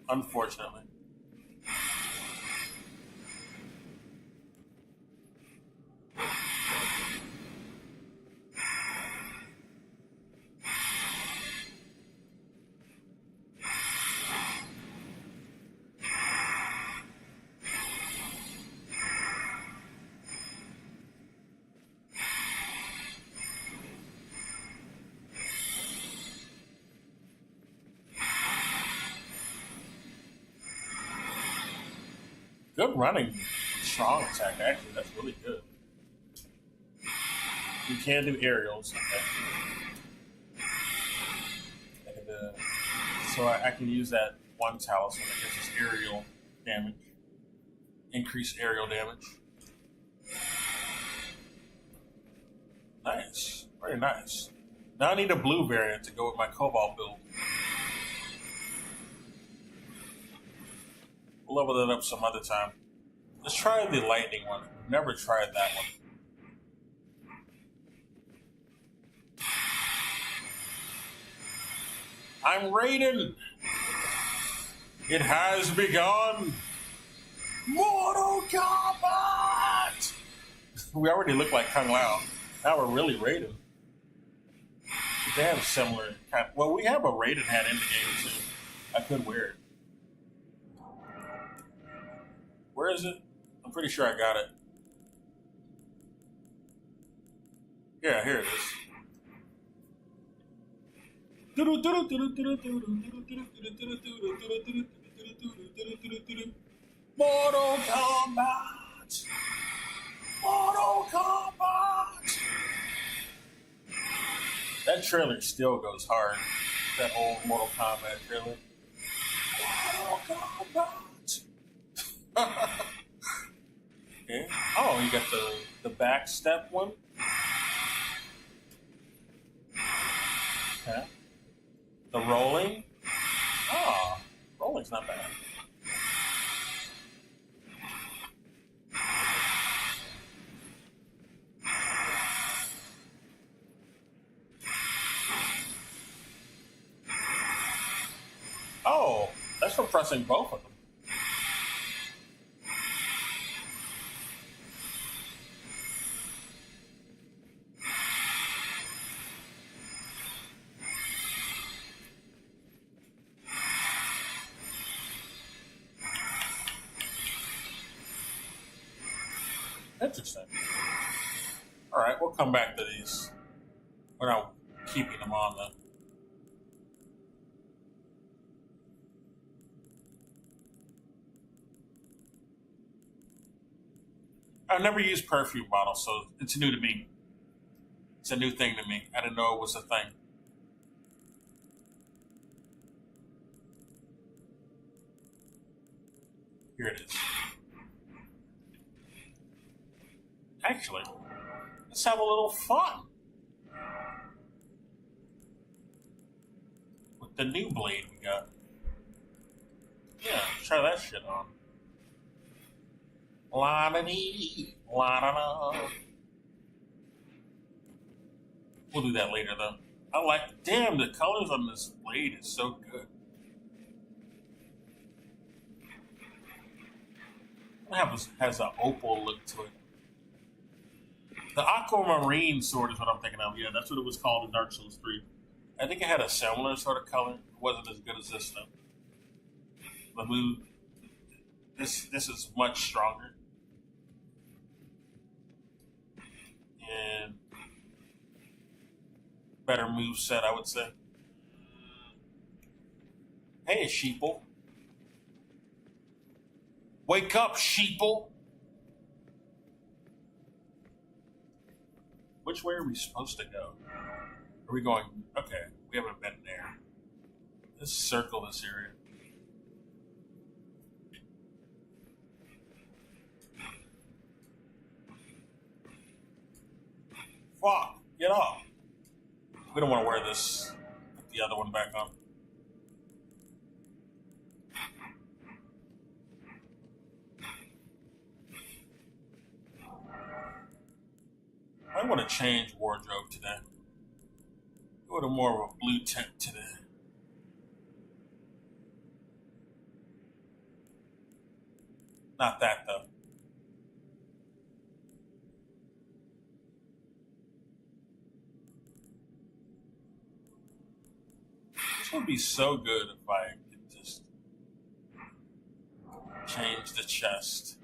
Unfortunately. Good running, strong attack, actually. That's really good. You can do aerials. Okay. So I can use that one talisman that gives us aerial damage. Increase aerial damage. Nice. Very nice. Now I need a blue variant to go with my Cobalt build. We'll level that up some other time. Let's try the lightning one. We've never tried that one. I'm Raiden! It has begun. Mortal Kombat! We already look like Kung Lao. Now we're really Raiden. They have similar kind of, well, we have a Raiden hat in the game too. I could wear it. Where is it? I'm pretty sure I got it. Yeah, here it is. Mortal Kombat! Mortal Kombat! That trailer still goes hard. That old Mortal Kombat trailer. Mortal Kombat! Okay. Oh, you got the back step one? Okay. The rolling? Oh, rolling's not bad. Oh, that's for pressing both of them. Interesting. All right, we'll come back to these. We're not keeping them on then. I've never used perfume bottles, so it's new to me. It's a new thing to me. I didn't know it was a thing. Here it is. Actually, let's have a little fun with the new blade we got. Yeah, try that shit on. La-da-dee, la-da-da. We'll do that later, though. I like, damn, the colors on this blade is so good. It has an opal look to it. The aquamarine sword is what I'm thinking of. Yeah, that's what it was called in Dark Souls 3. I think it had a similar sort of color. It wasn't as good as this, though. The move, this is much stronger. And better move set, I would say. Hey, sheeple. Wake up, sheeple. Which way are we supposed to go? Are we going... Okay, we haven't been there. Let's circle this area. Fuck! Get off! We don't want to wear this. Put the other one back on. I want to change wardrobe today. Go to more of a blue tint today. Not that, though. This would be so good if I could just change the chest.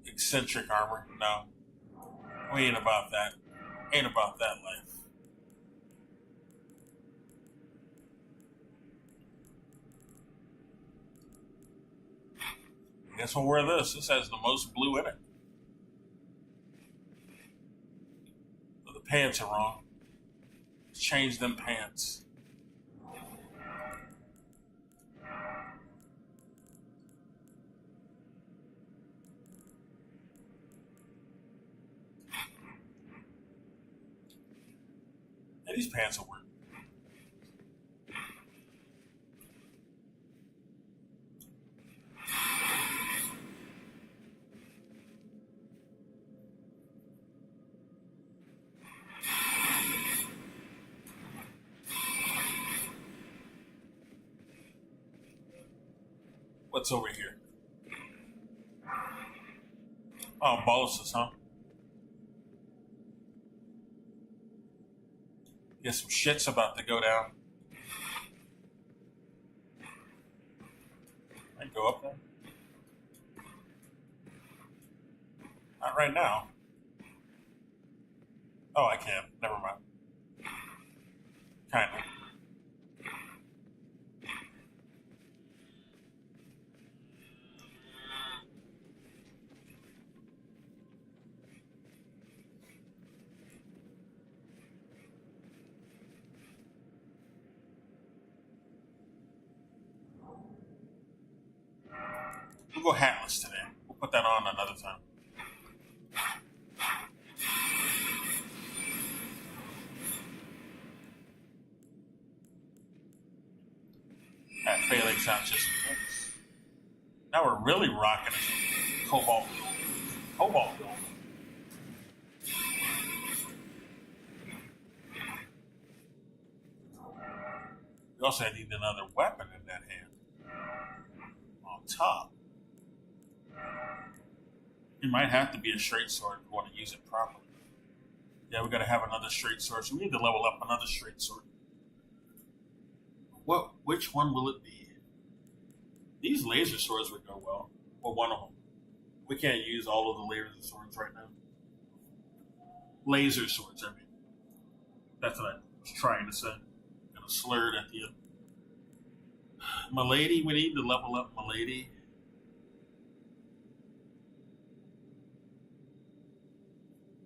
Eccentric armor. No. We ain't about that. Ain't about that life. I guess we'll wear this. This has the most blue in it. But the pants are wrong. Let's change them pants. These pants will work. What's over here? Oh, boluses, huh? Guess some shit's about to go down. I can go up there. Not right now. Oh, I can. Never mind. Kind of. We'll go hatless today. We'll put that on another time. That failing sounds just intense. Now we're really rocking it. Cobalt. Cobalt. We also need another weapon in that hand. On top. It might have to be a straight sword if we want to use it properly. Yeah, we gotta have another straight sword, so we need to level up another straight sword. Which one will it be? These laser swords would go well. Well, one of them. We can't use all of the laser swords right now. Laser swords, I mean. That's what I was trying to say. Gonna slur it at the end. Milady, we need to level up Milady.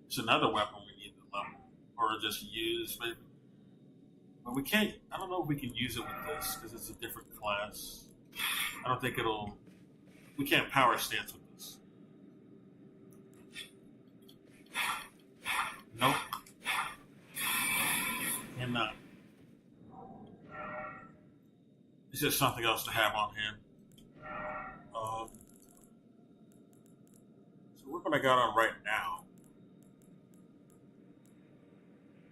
It's another weapon we need to level. Or just use, maybe. But we can't, I don't know if we can use it with this, because it's a different class. I don't think it'll, we can't power stance with this. Nope. Cannot. It's just something else to have on hand. So what I got on right now,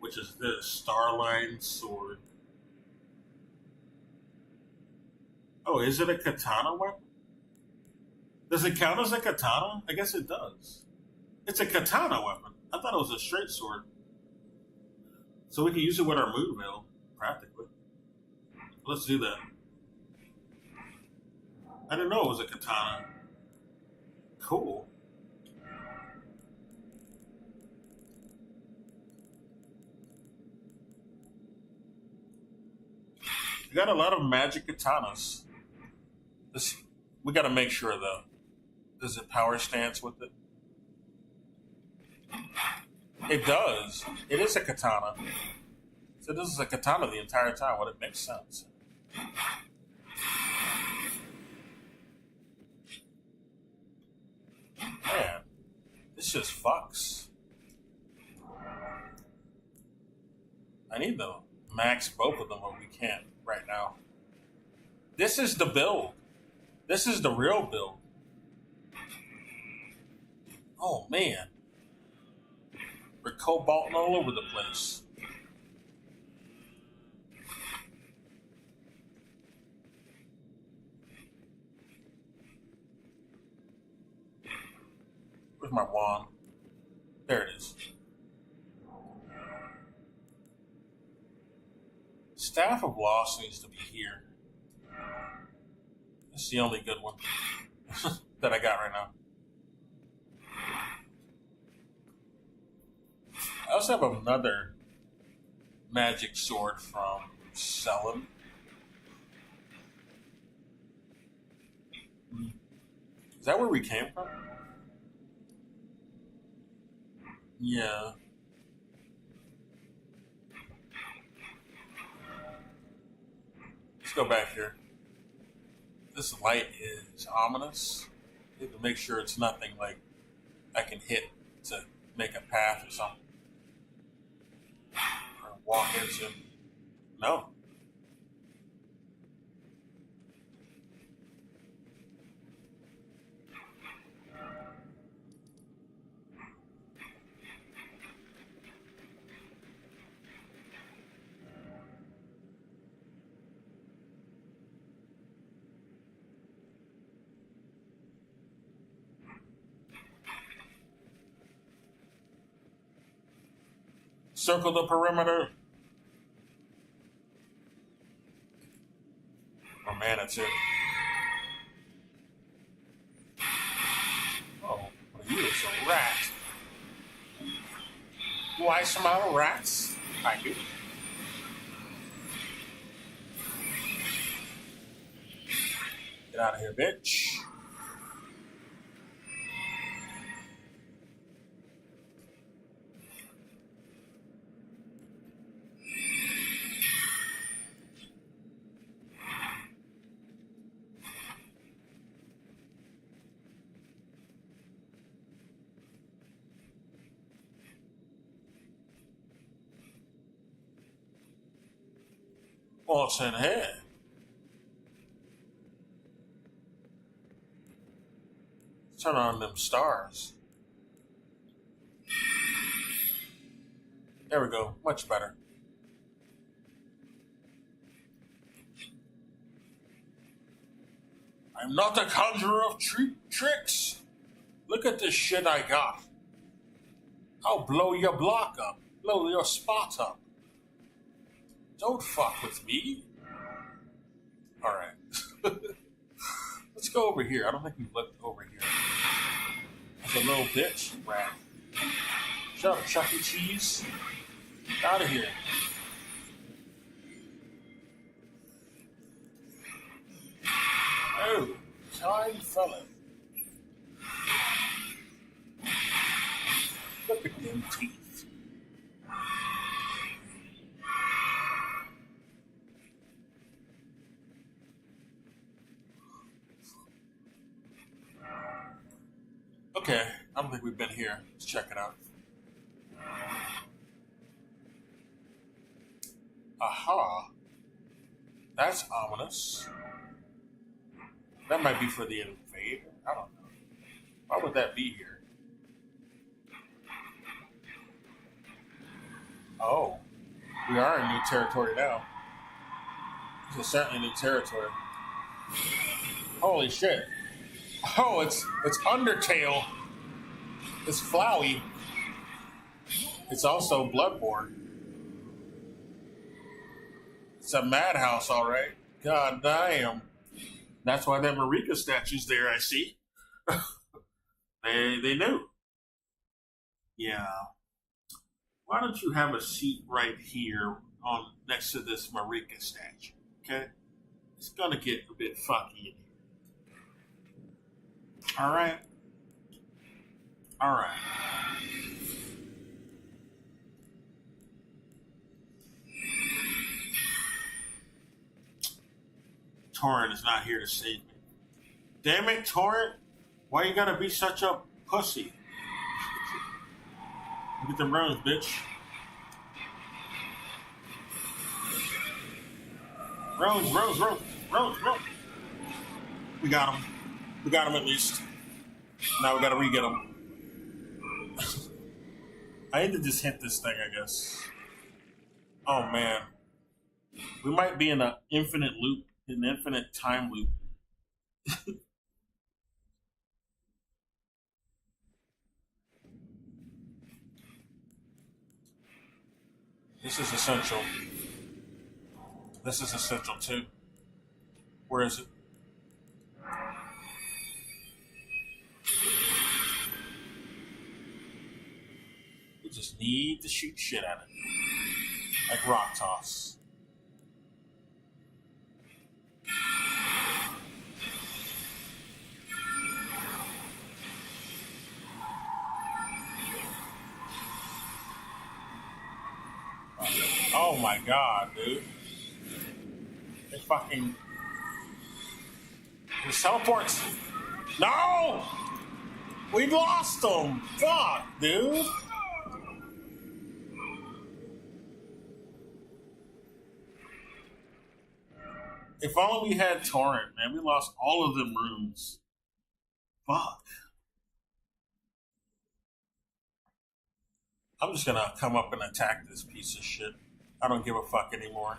which is this Starline sword. Oh, is it a katana weapon? Does it count as a katana? I guess it does. It's a katana weapon. I thought it was a straight sword. So we can use it with our moon veil, practically. Let's do that. I didn't know it was a katana. Cool. We got a lot of magic katanas. We got to make sure, though. Does it power stance with it? It does. It is a katana. So this is a katana the entire time. Well, it makes sense. Man, this just fucks. I need to max both of them, but we can't right now. This is the build. This is the real build. Oh, man. We're cobalting all over the place. Where's my wand? There it is. Staff of Loss needs to be here. That's the only good one that I got right now. I also have another magic sword from Selim. Is that where we came from? Yeah. Let's go back here. This light is ominous. I need to make sure it's nothing like I can hit to make a path or something. Or walk into. No. Circle the perimeter. Oh man, that's it. Oh, you is a rat. Do I smell rats? I do. Get out of here, bitch. What's in here? Turn on them stars. There we go. Much better. I'm not a conjurer of tricks. Look at this shit I got. I'll blow your block up. Blow your spot up. Don't fuck with me. Alright. Let's go over here. I don't think we've looked over here. That's a little bitch, rat. Shut up, Chuck E. Cheese. Get out of here. Oh, kind fella. Look at them teeth. Okay, I don't think we've been here. Let's check it out. Aha. That's ominous. That might be for the invader. I don't know. Why would that be here? Oh. We are in new territory now. This is certainly new territory. Holy shit. Oh, it's Undertale. It's Flowey. It's also Bloodborne. It's a madhouse, all right. God damn. That's why that Marika statue's there, I see. they knew. Yeah. Why don't you have a seat right here on next to this Marika statue, okay? It's gonna get a bit fucky in here. All right. All right. Torrent is not here to save me. Damn it, Torrent. Why you gotta be such a pussy? Look at them runs, bitch. Rose. We got him. We got him at least. Now we gotta re-get him. I need to just hit this thing, I guess. Oh, man. We might be in an infinite loop, an infinite time loop. This is essential. This is essential, too. Where is it? We just need to shoot shit at it. Like rock toss. Oh my god, dude. They fucking... There's teleports. No! We lost them! Fuck, dude! If only we had Torrent, man. We lost all of them rooms. Fuck. I'm just gonna come up and attack this piece of shit. I don't give a fuck anymore.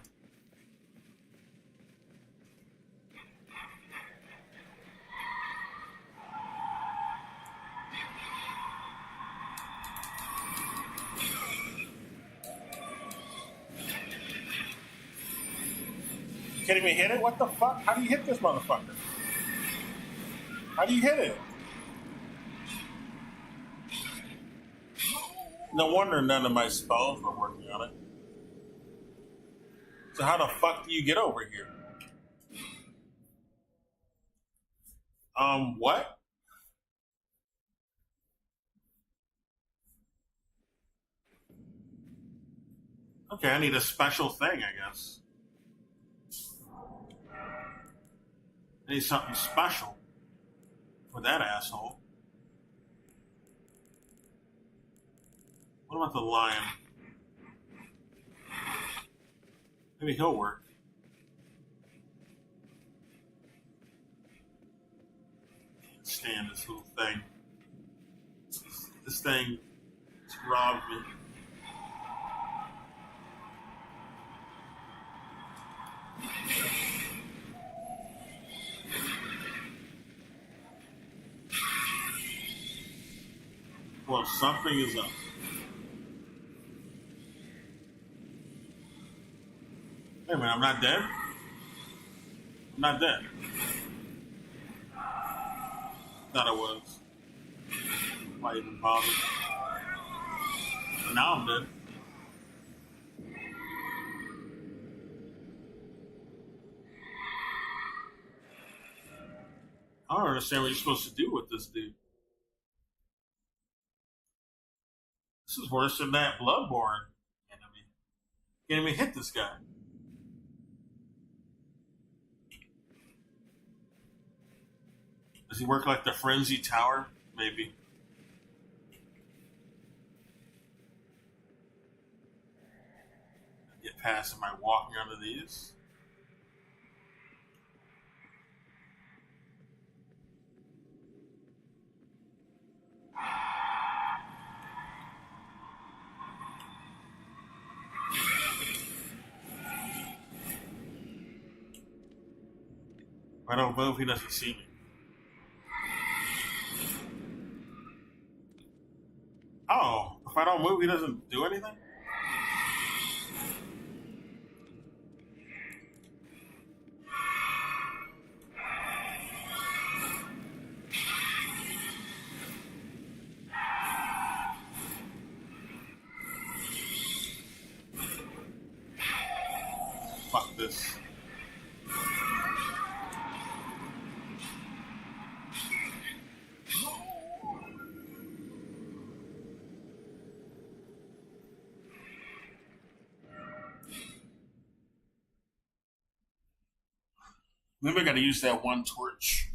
can't even hit it? What the fuck? How do you hit this motherfucker? How do you hit it? No wonder none of my spells were working on it. So how the fuck do you get over here? What? Okay, I need a special thing, I guess. I need something special for that asshole. What about the lion? Maybe he'll work. Can't stand this little thing. This thing robbed me. Well, something is up. Hey man, I'm not dead. I'm not dead. Thought I was. Why even bother? But now I'm dead. I don't understand what you're supposed to do with this dude. This is worse than that Bloodborne enemy. Can't even hit this guy. Does he work like the Frenzy Tower? Maybe. Get past, am I walking under these? If I don't move, he doesn't see me. Oh, if I don't move, he doesn't do anything? Fuck this. Maybe I gotta use that one torch.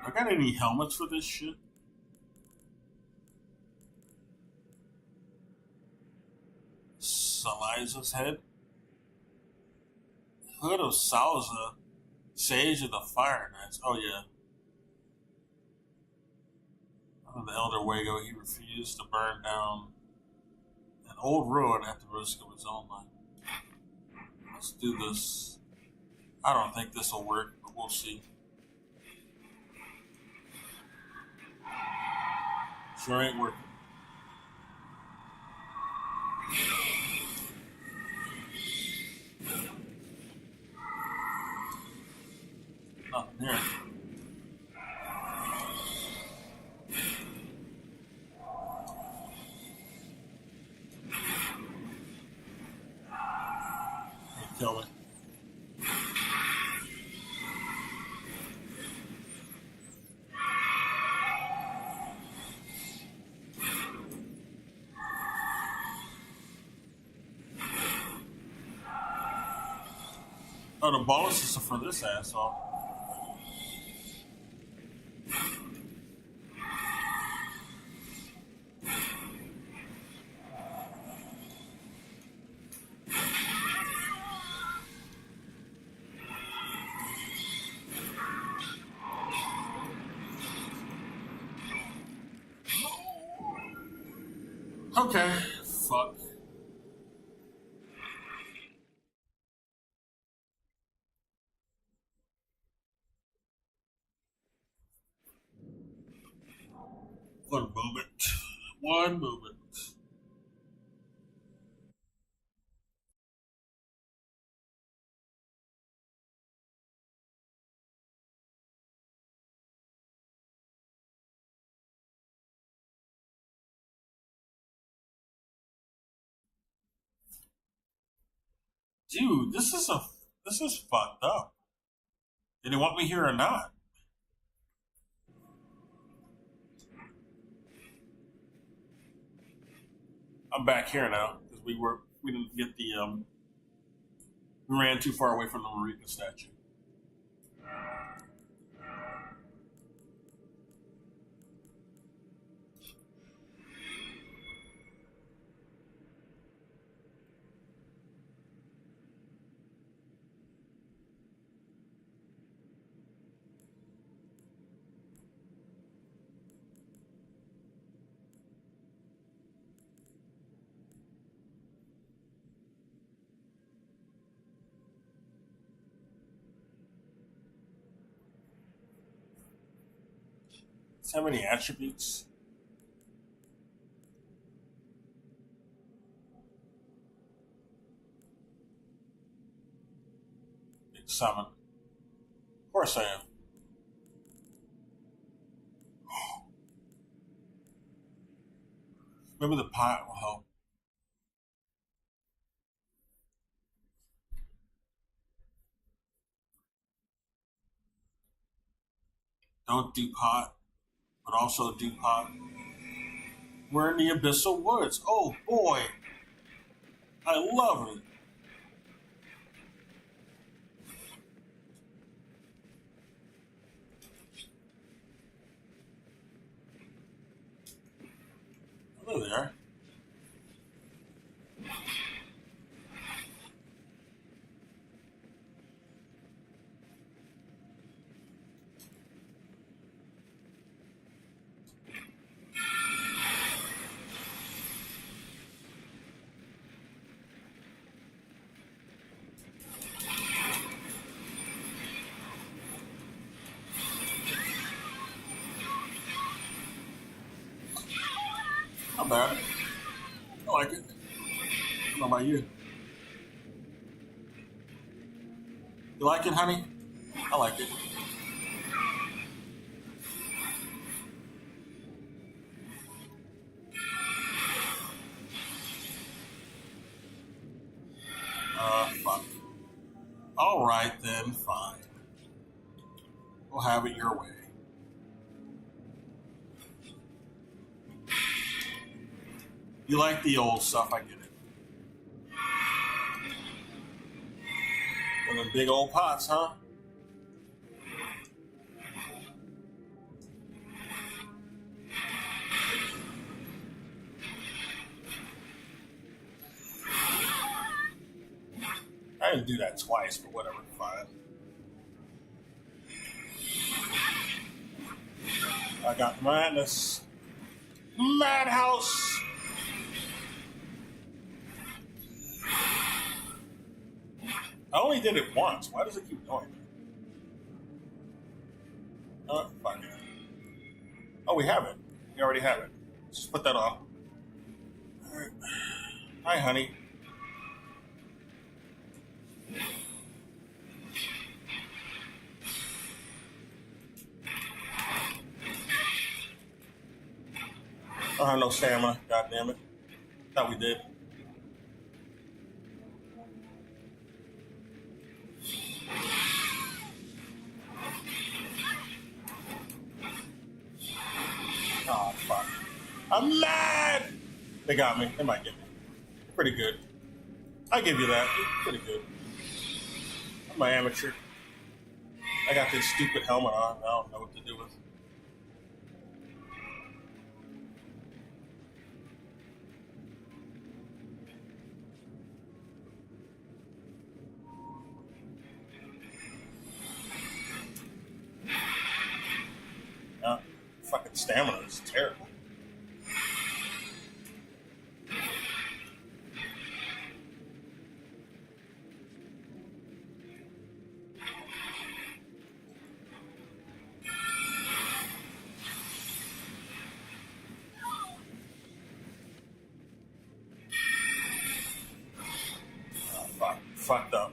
I got any helmets for this shit? Saliza's head? Hood of Salza. Sage of the Fire Knights. Oh yeah. Under the Elder Wago, he refused to burn down an old ruin at the risk of his own life. Let's do this. I don't think this will work, but we'll see. Sure ain't working. Nothing here. Kill me. Oh, the bonuses are for this asshole. Okay, fuck. One moment. One moment. Dude, this is fucked up. Did they want me here or not? I'm back here now because we didn't get the we ran too far away from the Marika statue. How many attributes? Big summon. Of course I am. Maybe the pot will help. Don't do pot, but also do pot. We're in the Abyssal Woods. Oh boy. I love it. Hello there. Not bad. I like it. I don't know about you. You like it, honey? I like it. Fuck. All right then, fine. We'll have it your way. You like the old stuff, I get it. And the big old pots, huh? I didn't do that twice, but whatever, fine. I got madness. Madhouse! I only did it once. Why does it keep doing that? Oh, fuck it. Oh, we have it. We already have it. Just put that on. All right. Hi, honey. I don't have no stamina. God damn it. Thought we did. Oh, fuck. I'm mad! They got me. They might get me. Pretty good. I give you that. Pretty good. I'm an amateur. I got this stupid helmet on. I don't know what to do with it. Fucking stamina is terrible. Oh, fucked up.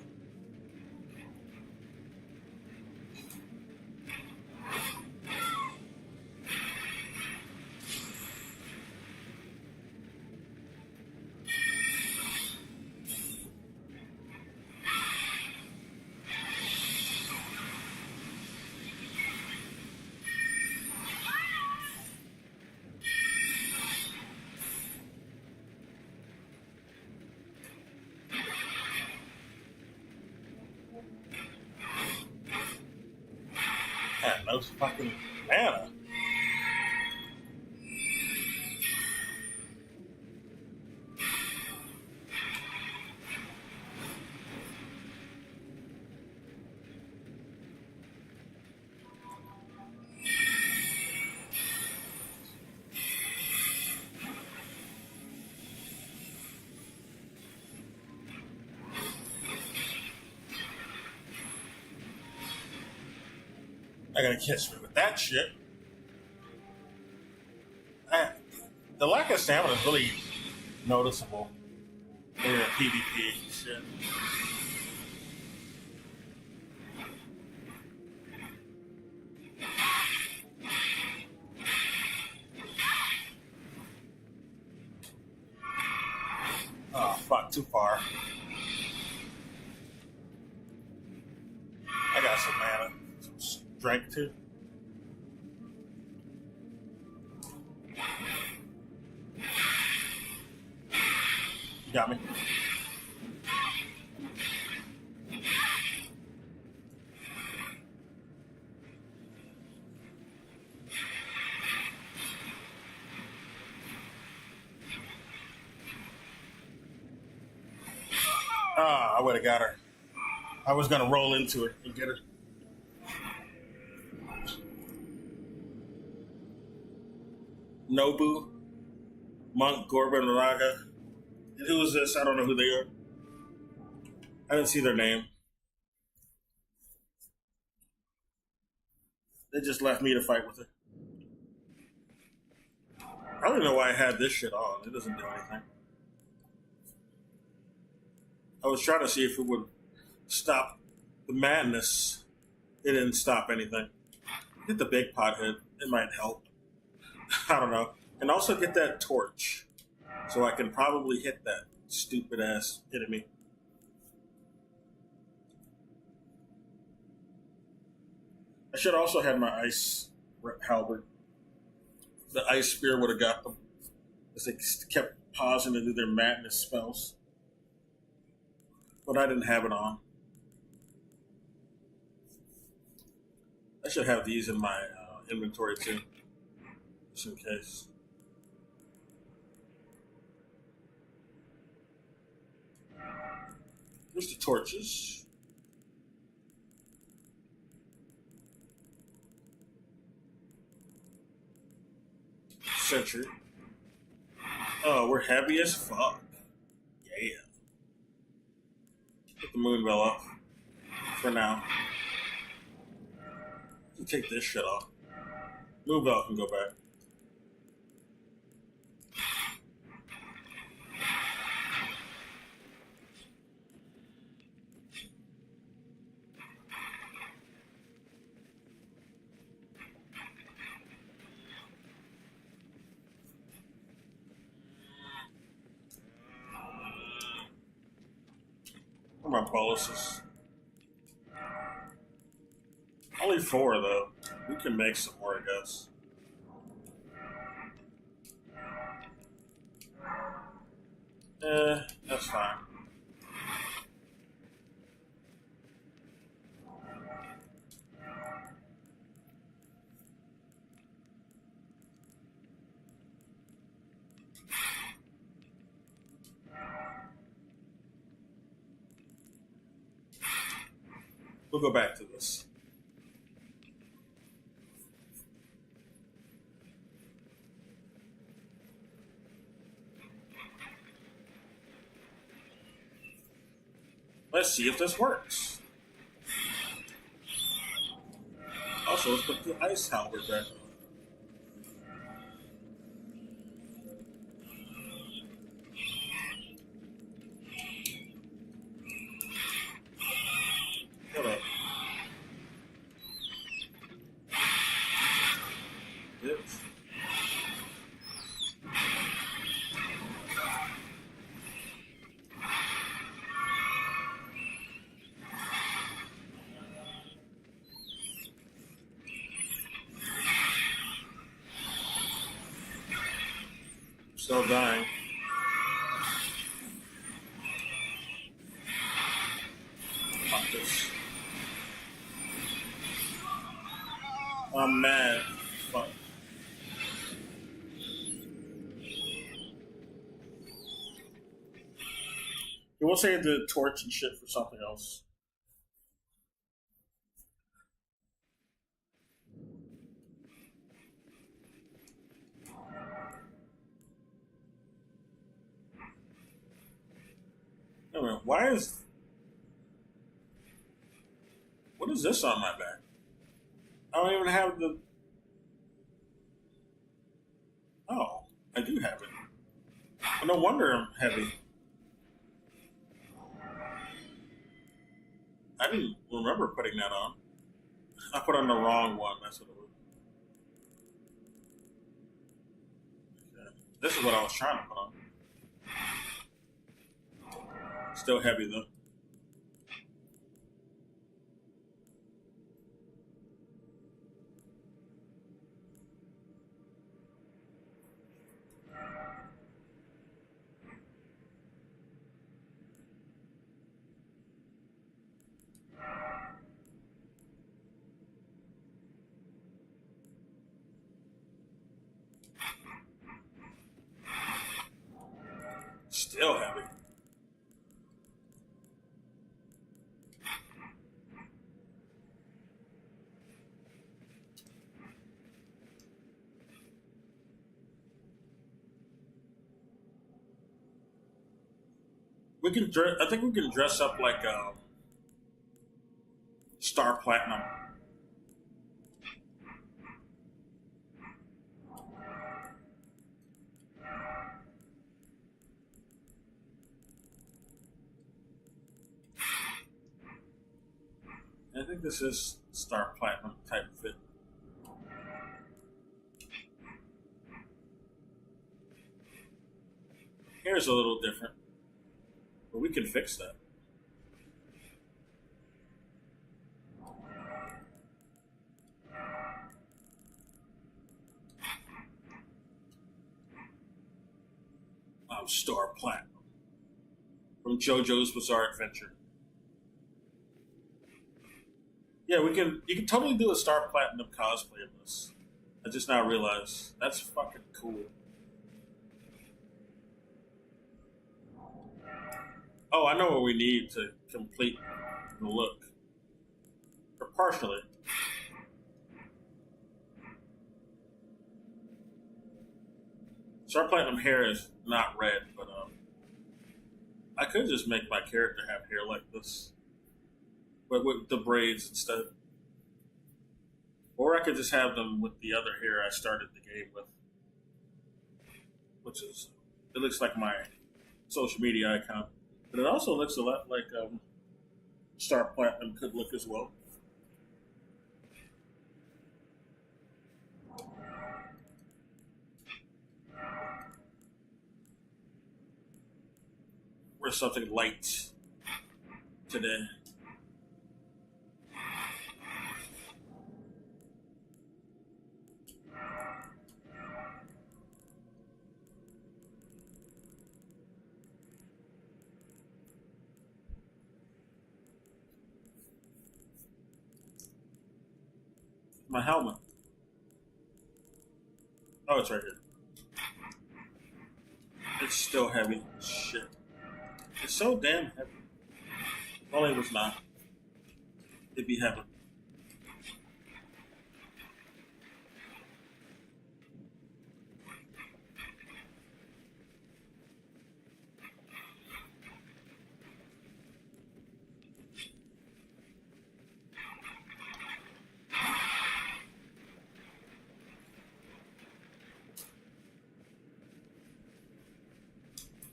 no fucking mana. Not gonna catch me with that shit. The lack of stamina is really noticeable in PvP shit. Oh fuck, too far. I got some mana. Some strength too. You got me. Ah, I would have got her. I was gonna roll into her and get her. Nobu, Monk, Gorban, Raga. And who is this? I don't know who they are. I didn't see their name. They just left me to fight with her. I don't even know why I had this shit on. It doesn't do anything. I was trying to see if it would stop the madness. It didn't stop anything. Hit the big pothead. It might help. I don't know. And also get that torch. So I can probably hit that stupid ass enemy. I should also have my ice halberd. The ice spear would have got them. Because they kept pausing to do their madness spells. But I didn't have it on. I should have these in my inventory too. Just in case. Here's the torches. Sentry. Oh, we're heavy as fuck. Yeah. Put the moon bell off. For now. Take this shit off. Moon bell can go back. My policies. Only 4 though. We can make some more, I guess. That's fine. We'll go back to this. Let's see if this works. Also, let's put the ice halberd back on. Hold up. Yep. Still dying. Fuck this. mad. Fuck. We'll save the torch and shit for something else. Anyway, what is this on my back? I don't even have the... Oh, I do have it. No wonder I'm heavy. I didn't remember putting that on. I put on the wrong one. That's what it was. Okay. This is what I was trying to put on. Still heavy though. Still heavy. We can. I think we can dress up like Star Platinum. I think this is Star Platinum type of fit. Hair's a little different, but we can fix that. Star Platinum from JoJo's Bizarre Adventure. Yeah, we can. You can totally do a Star Platinum cosplay of this. I just now realized that's fucking cool. Oh, I know what we need to complete the look, or partially. Star Platinum hair is not red, but I could just make my character have hair like this, but with the braids instead. Or I could just have them with the other hair I started the game with, which is, it looks like my social media icon, but it also looks a lot like Star Platinum could look as well. Wear something light today. My helmet. Oh, it's right here. It's still heavy. Shit. It's so damn heavy. If only it was not. It'd be heavy.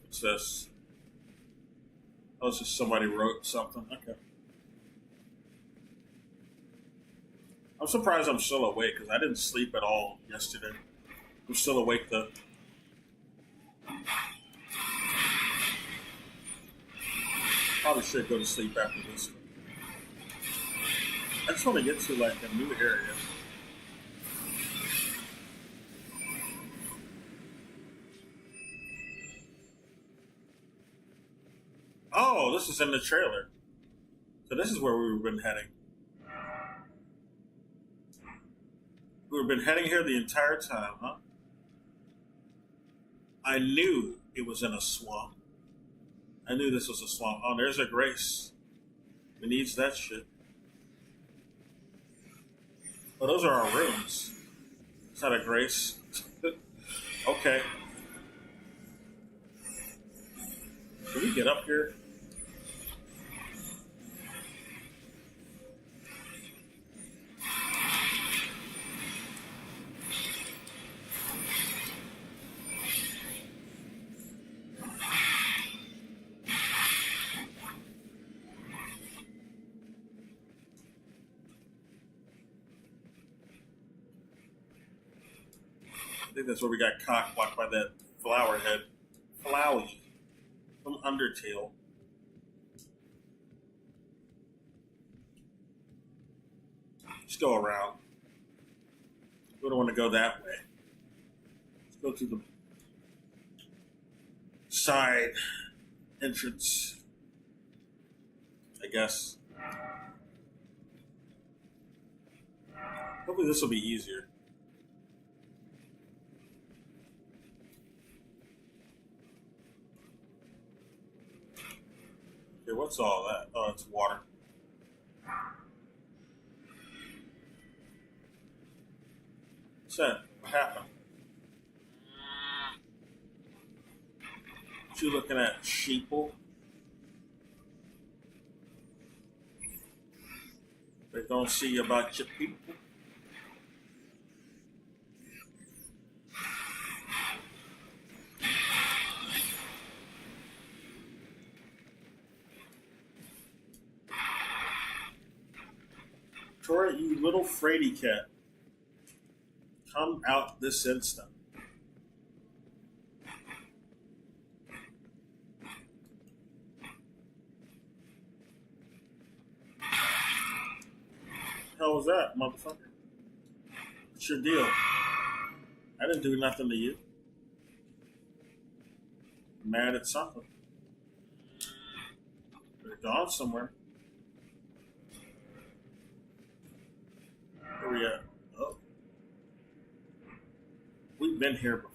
What's this? Oh, it's just somebody wrote something. Okay. I'm surprised I'm still awake because I didn't sleep at all yesterday. I'm still awake though. Probably should go to sleep after this. I just want to get to like a new area. Oh, this is in the trailer. So this is where we've been heading. We've been heading here the entire time, huh? I knew it was in a swamp. I knew this was a swamp. Oh, there's a Grace. Who needs that shit? Oh, those are our rooms. It's not a Grace. Okay. Can we get up here? I think that's where we got cock-blocked by that flower head. Flowey from Undertale. Let's go around. We don't want to go that way. Let's go to the side entrance, I guess. Hopefully this will be easier. Okay, what's all that? Oh, it's water. What's that? What happened? What you looking at, sheeple? They don't see about your people. Tori, you little fraidy cat. Come out this instant. Hell was that, motherfucker? What's your deal? I didn't do nothing to you. Mad at something. They're gone somewhere. Where we at? Oh. We've been here before.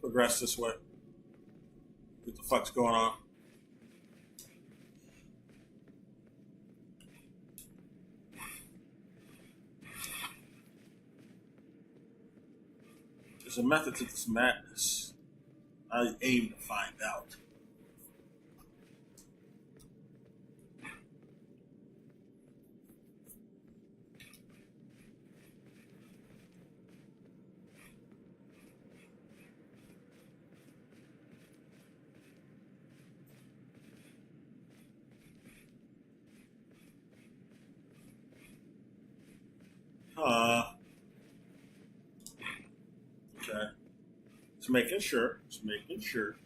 Progress this way. What the fuck's going on? There's a method to this madness. I aim to find out. Okay. Just making sure. Just making sure.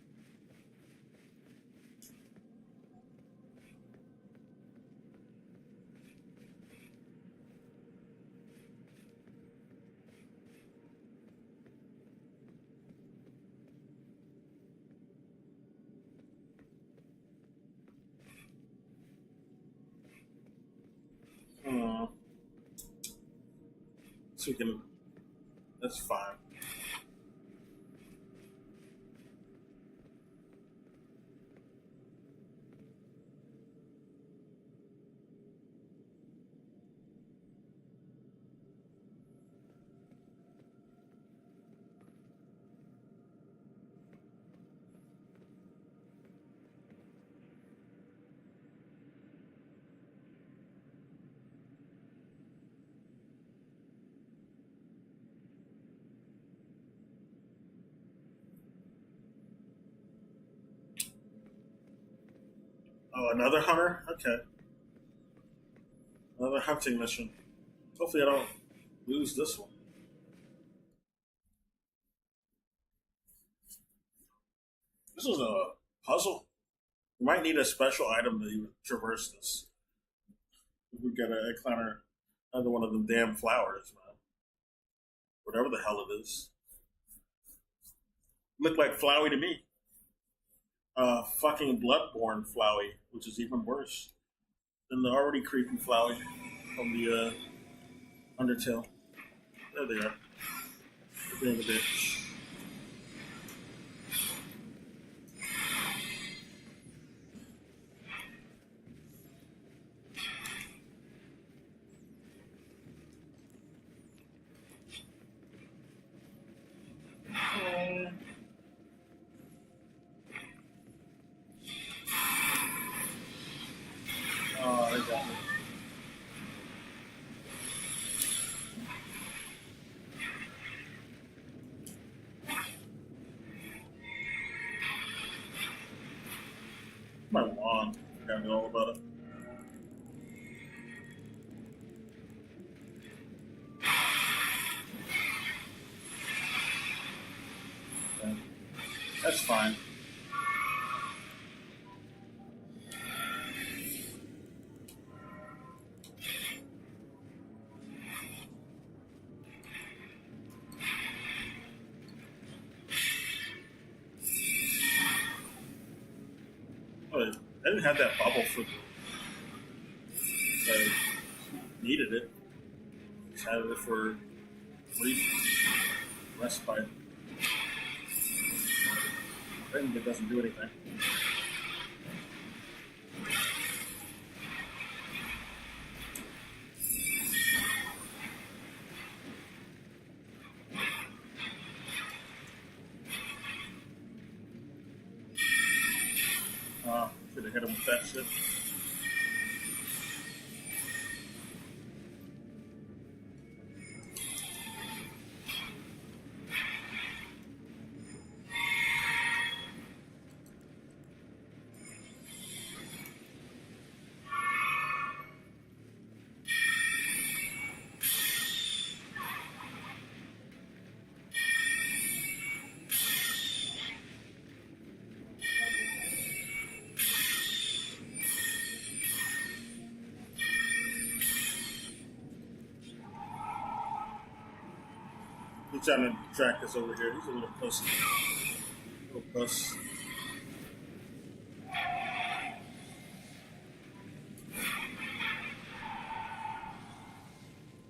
So we can. That's fine. Oh, another hunter? Okay. Another hunting mission. Hopefully I don't lose this one. This was a puzzle. We might need a special item to even traverse this. We gotta encounter another one of them damn flowers, man. Whatever the hell it is. Look like Flowey to me. Fucking Bloodborne Flowey, which is even worse than the already creepy Flowey from the Undertale. There they are. They're being a bitch. Oh, they got me. My lawn. I gotta know all about it. Okay. That's fine. Oh, I didn't have that bubble for I needed it. Just had it for brief respite. I think it doesn't do anything. Should have hit him with that shit. He's trying to track us over here. He's a little pussy. Little puss.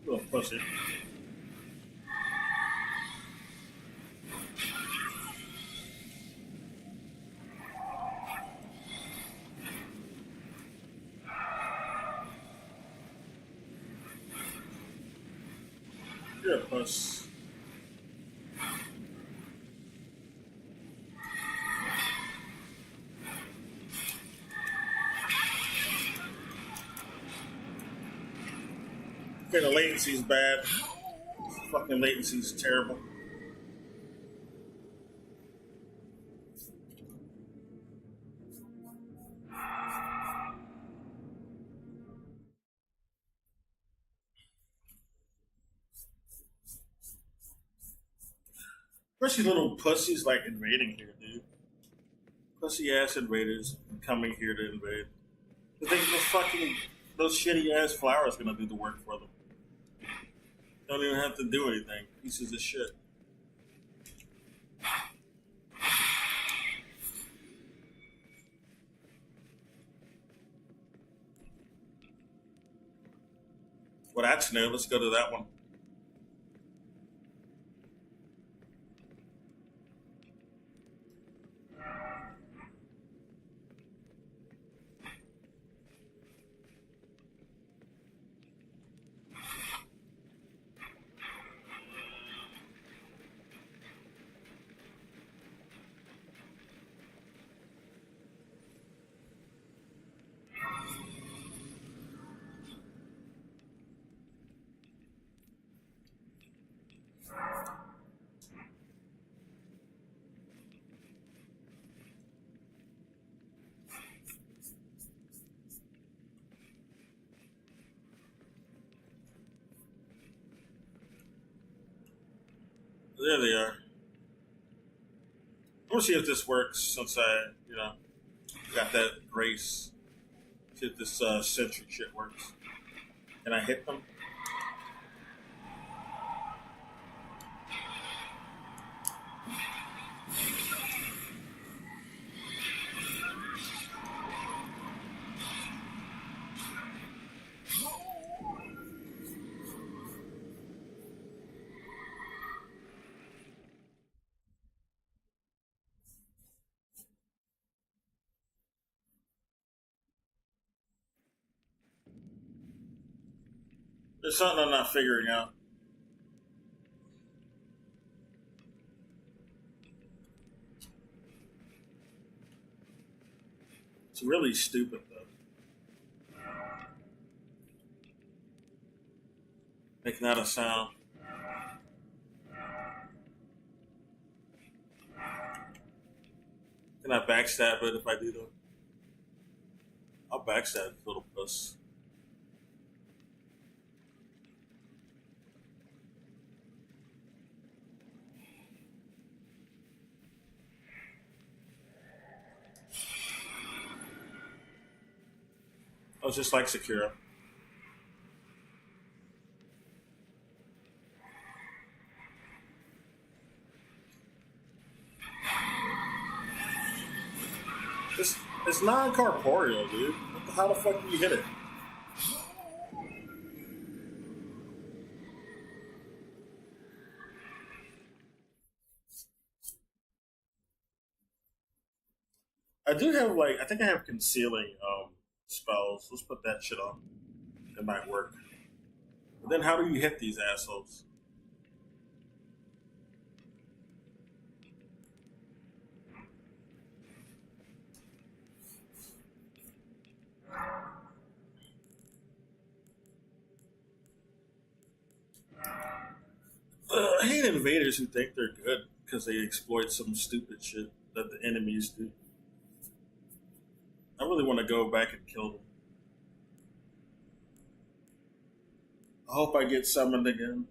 Little pussy. You're a puss. Okay, the latency's bad. Fucking latency's terrible. Especially little pussies like invading here, dude. Pussy ass invaders coming here to invade. They think those shitty ass flowers gonna do the work for them. Don't even have to do anything. Pieces of shit. Well, that's new. Let's go to that one. There they are. I want to see if this works since I, got that grace. See if this sentry shit works. Can I hit them? There's something I'm not figuring out. It's really stupid, though. Making that a sound. Can I backstab it if I do that? I'll backstab this little puss. Oh, it's just like Sakura. It's non-corporeal, dude. How the fuck do you hit it? I do have, I think I have concealing spells. Let's put that shit on. It might work. But then how do you hit these assholes? I hate invaders who think they're good because they exploit some stupid shit that the enemies do. I really want to go back and kill them. I hope I get summoned again.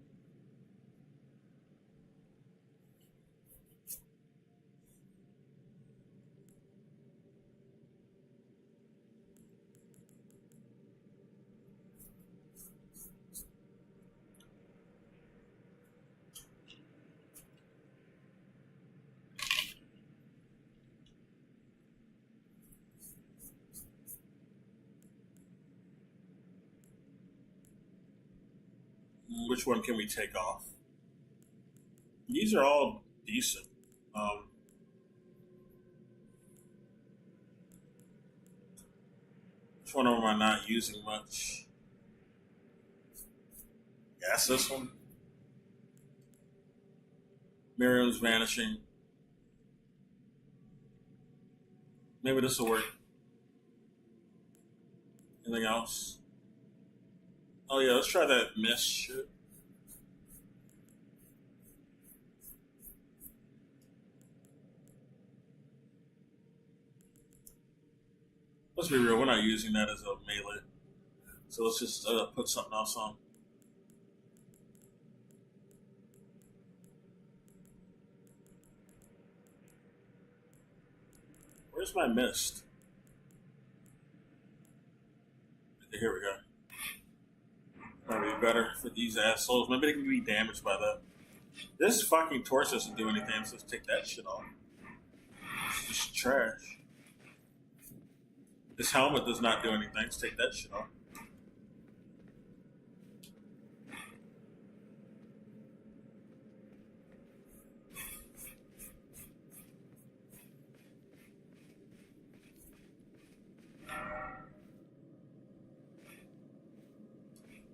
Which one can we take off? These are all decent. Which one of them am I not using much? Yes, this one. Miriam's vanishing. Maybe this will work. Anything else? Oh yeah, let's try that mist shit. Let's be real, we're not using that as a melee. So let's just put something else on. Where's my mist? Here we go. Might be better for these assholes. Maybe they can be damaged by that. This fucking torch doesn't do anything, so let's take that shit off. It's just trash. This helmet does not do anything, let's take that shit off.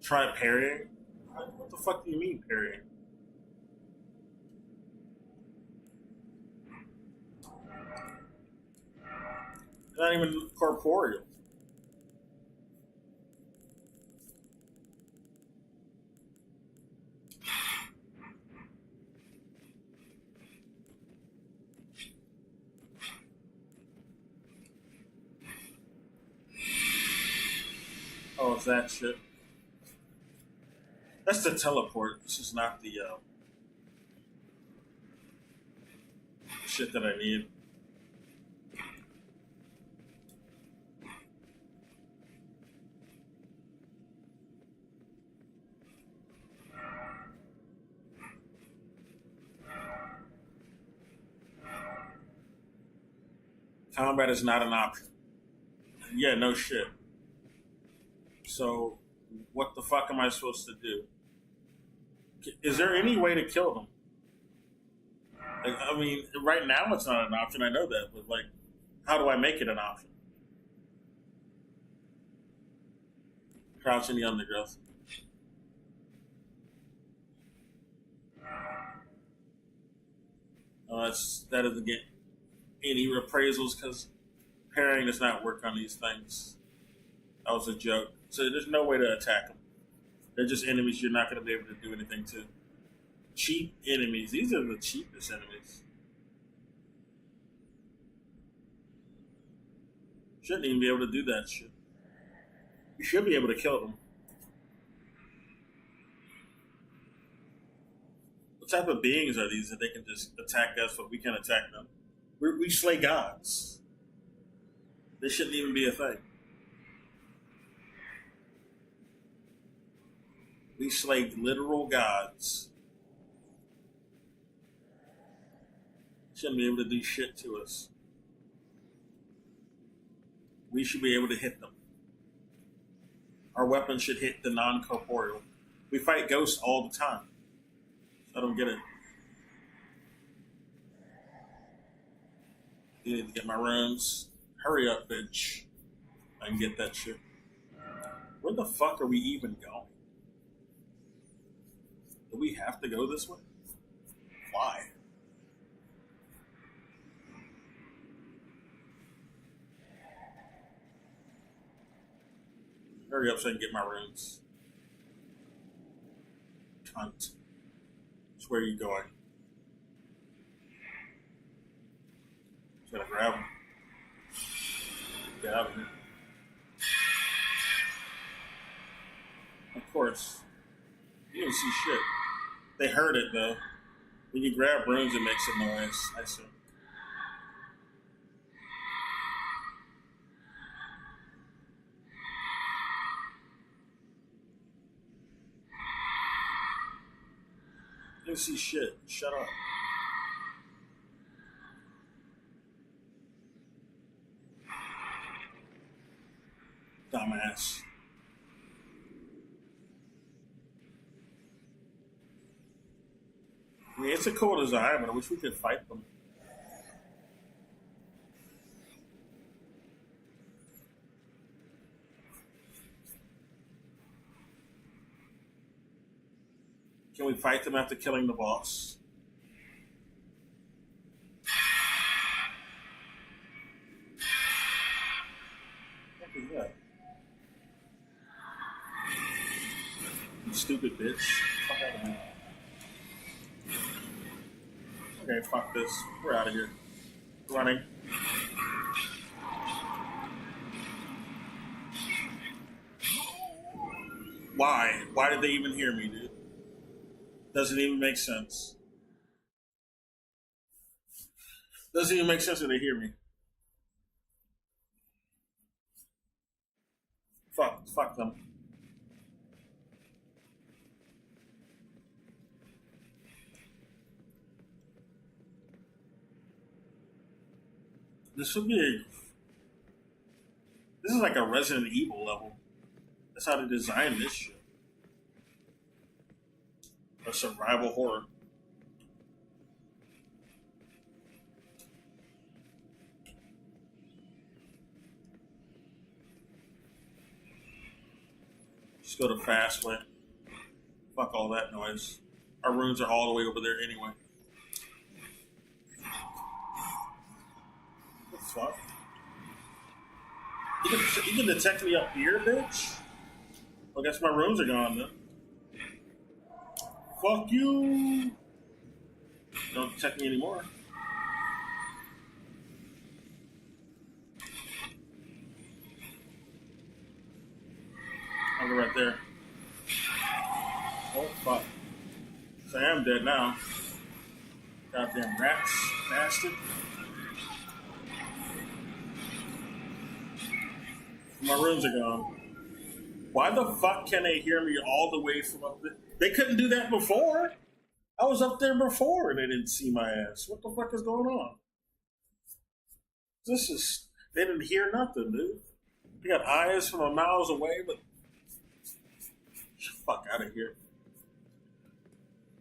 Try parrying? What the fuck do you mean parrying? Not even corporeal. Oh, it's that shit. That's the teleport. This is not the shit that I need. Combat is not an option. Yeah, no shit. So, what the fuck am I supposed to do? Is there any way to kill them? Like, I mean, right now it's not an option, I know that, but like, how do I make it an option? Crouch in the undergrowth. That doesn't get any reprisals because parrying does not work on these things. That was a joke. So there's no way to attack them. They're just enemies you're not going to be able to do anything to. Cheap enemies. These are the cheapest enemies. Shouldn't even be able to do that shit. You should be able to kill them. What type of beings are these that they can just attack us but we can't attack them? We slay gods. This shouldn't even be a thing. We slay literal gods. Shouldn't be able to do shit to us. We should be able to hit them. Our weapons should hit the non-corporeal. We fight ghosts all the time. I don't get it. You need to get my runes. Hurry up, bitch. I can get that shit. Where the fuck are we even going? Do we have to go this way? Why? Hurry up so I can get my runes. Cunt. Which way are you going? Just gotta grab him. Get out of here. Of course. You didn't see shit. They heard it though. When you grab runes, it makes a noise. I see. You didn't see shit. Shut up. Dumbass. I mean, it's a cool design, but I wish we could fight them. Can we fight them after killing the boss? What is that? You stupid bitch. Fuck out of me. Okay, fuck this. We're out of here. Running. Why? Why did they even hear me, dude? Doesn't even make sense. Doesn't even make sense when they hear me. Fuck them. This would be this is like a Resident Evil level. That's how they designed this shit. A survival horror. Just go to fast way. Fuck all that noise. Our runes are all the way over there anyway. What the fuck? You can detect me up here, bitch? Well, I guess my runes are gone then. Fuck you! Don't detect me anymore. I'll go right there. Oh, fuck. So I am dead now. Goddamn rats. Bastard. My rooms are gone. Why the fuck can they hear me all the way from up there? They couldn't do that before. I was up there before and they didn't see my ass. What the fuck is going on? This is... They didn't hear nothing, dude. They got eyes from miles away, but... Fuck out of here.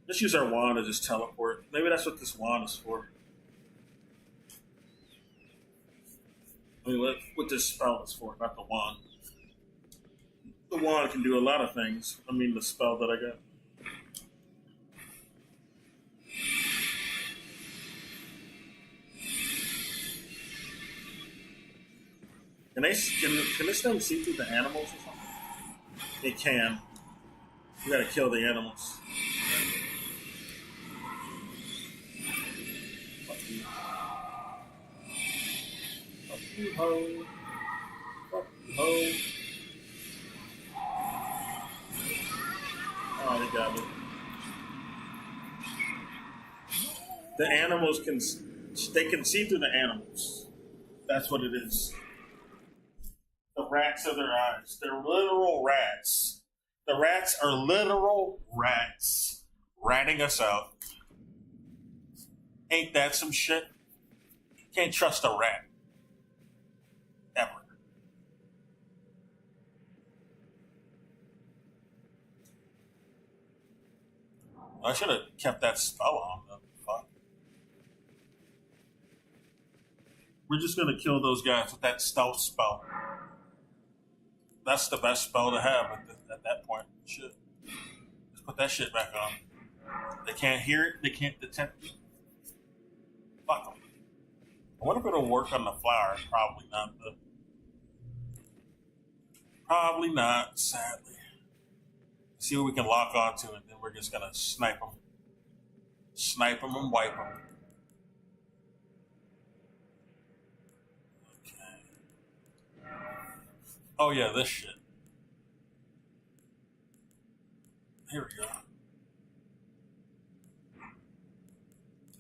Let's use our wand to just teleport. Maybe that's what this wand is for. I mean, what this spell is for, not the wand. The wand can do a lot of things. I mean, the spell that I got. Can this thing see through the animals or something? It can. We gotta kill the animals. Fuck you. Fuck you, ho. Fuck you, ho. Oh, they got me. The animals can see through the animals. That's what it is. The rats are their eyes. They're literal rats. The rats are literal rats. Ratting us out. Ain't that some shit? Can't trust a rat. Ever. I should have kept that spell on. Fuck. We're just gonna kill those guys with that stealth spell. That's the best spell to have at that point. Shit. Just put that shit back on. They can't hear it. They can't detect it. Fuck them. I wonder if it'll work on the flowers. Probably not. Probably not, sadly. See what we can lock onto, and then we're just gonna snipe them. Snipe them and wipe them. Okay. Oh yeah, this shit. Here we go.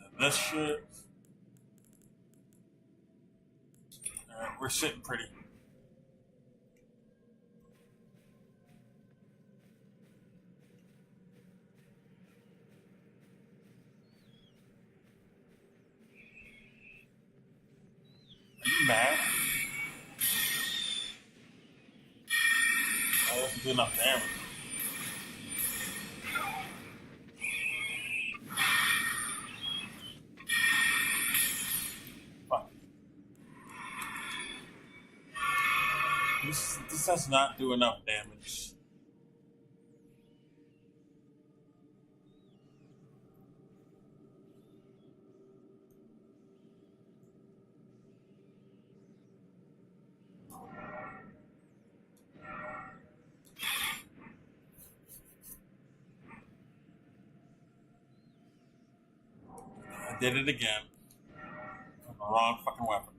And this shit. Alright, we're sitting pretty. Are you mad? I wasn't doing enough damage. Fuck. This does not do enough damage. I did it again. From the wrong fucking weapon.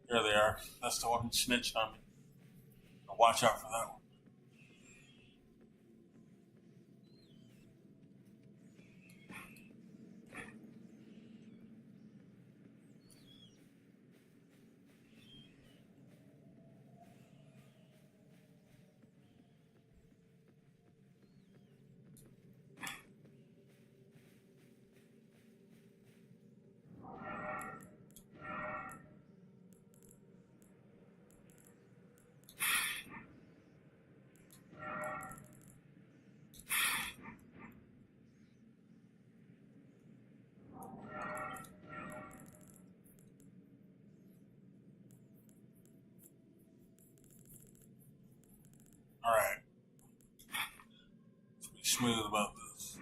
There they are. That's the one who snitched on me. Now watch out for that one. Alright. Let's be smooth about this.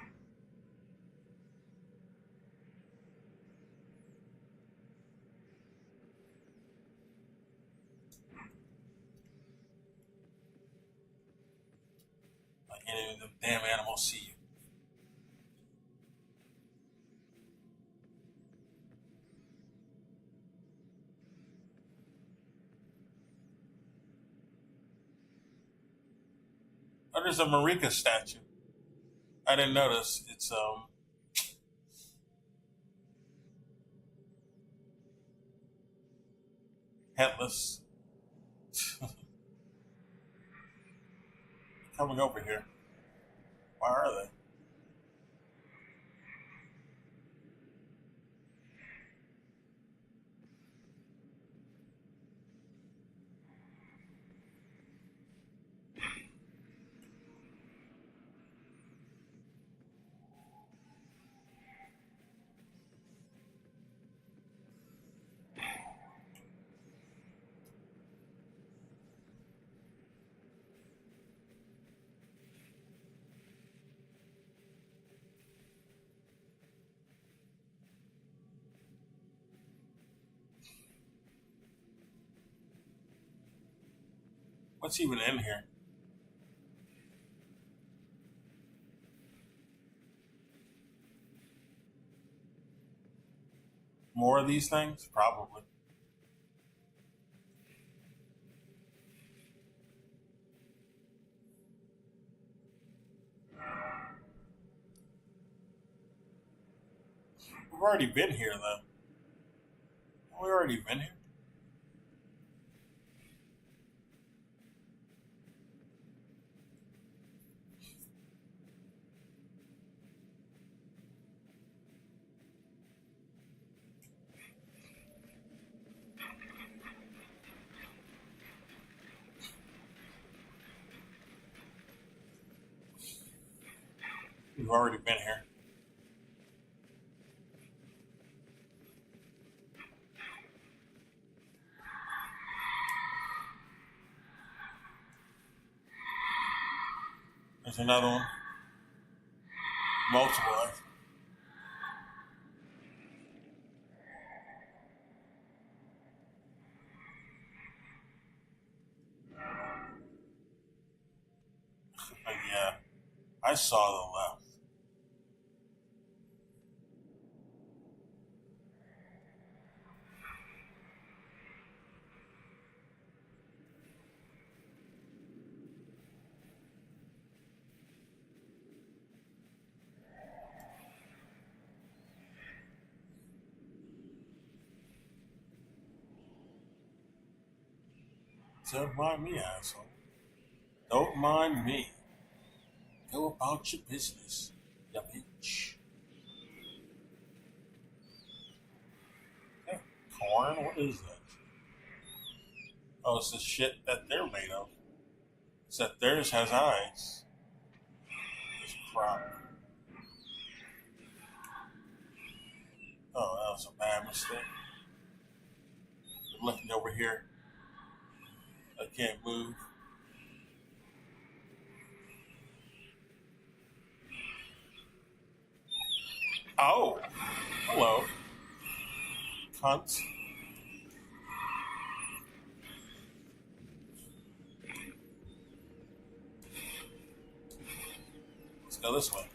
Can't even the damn animals see you. Oh, there's a Marika statue. I didn't notice. It's headless. Coming over here. Why are they? What's even in here? More of these things? Probably. We've already been here, though. We've already been here. We've already been here. There's another one. Multiple. Yeah, I saw the left. Don't mind me, asshole. Don't mind me. Go about your business, you bitch. Yeah, corn? What is that? Oh, it's the shit that they're made of. Except theirs has eyes. This crop. Oh, that was a bad mistake. I'm looking over here. I can't move. Oh! Hello. Cunts. Let's go this way.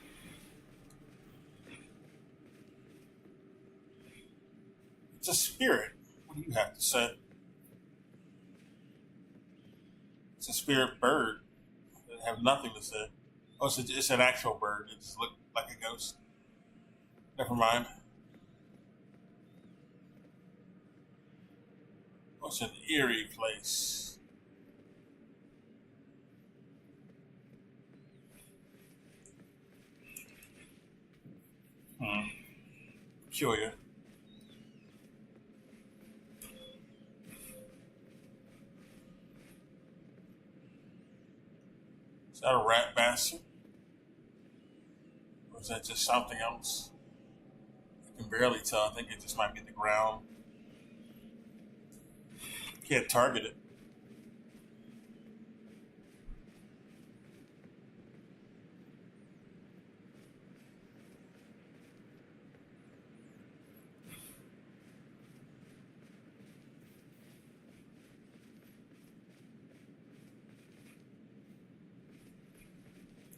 It's a spirit. What do you have to say? It's a spirit bird. They have nothing to say. Oh, it's an actual bird. It just looked like a ghost. Never mind. Oh, it's an eerie place. Peculiar. Is that a rat bastard? Or is that just something else? I can barely tell. I think it just might be the ground. Can't target it.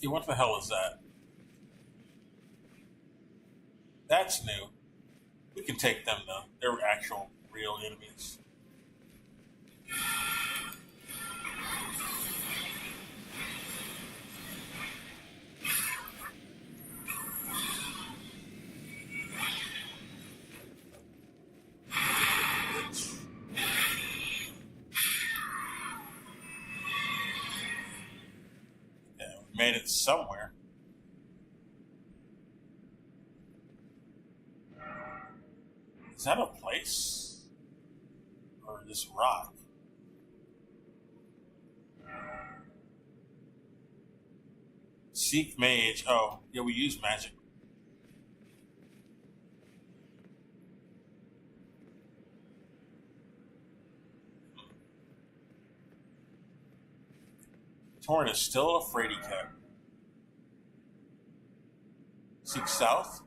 Yeah, what the hell is that? That's new. We can take them though. They're actual, real enemies. Yeah, we made it somewhere. Is that a place? Or this rock? Seek mage. Oh, yeah, we use magic. Torn is still a fraidy cat. Seek south?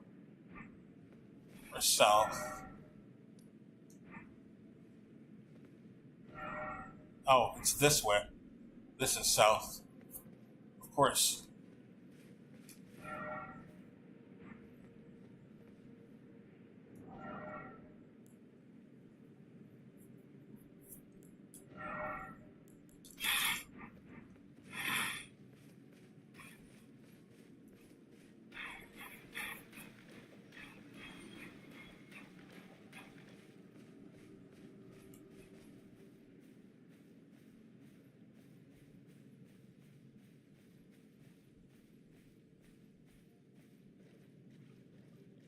Or south? Oh, it's this way. This is south. Of course.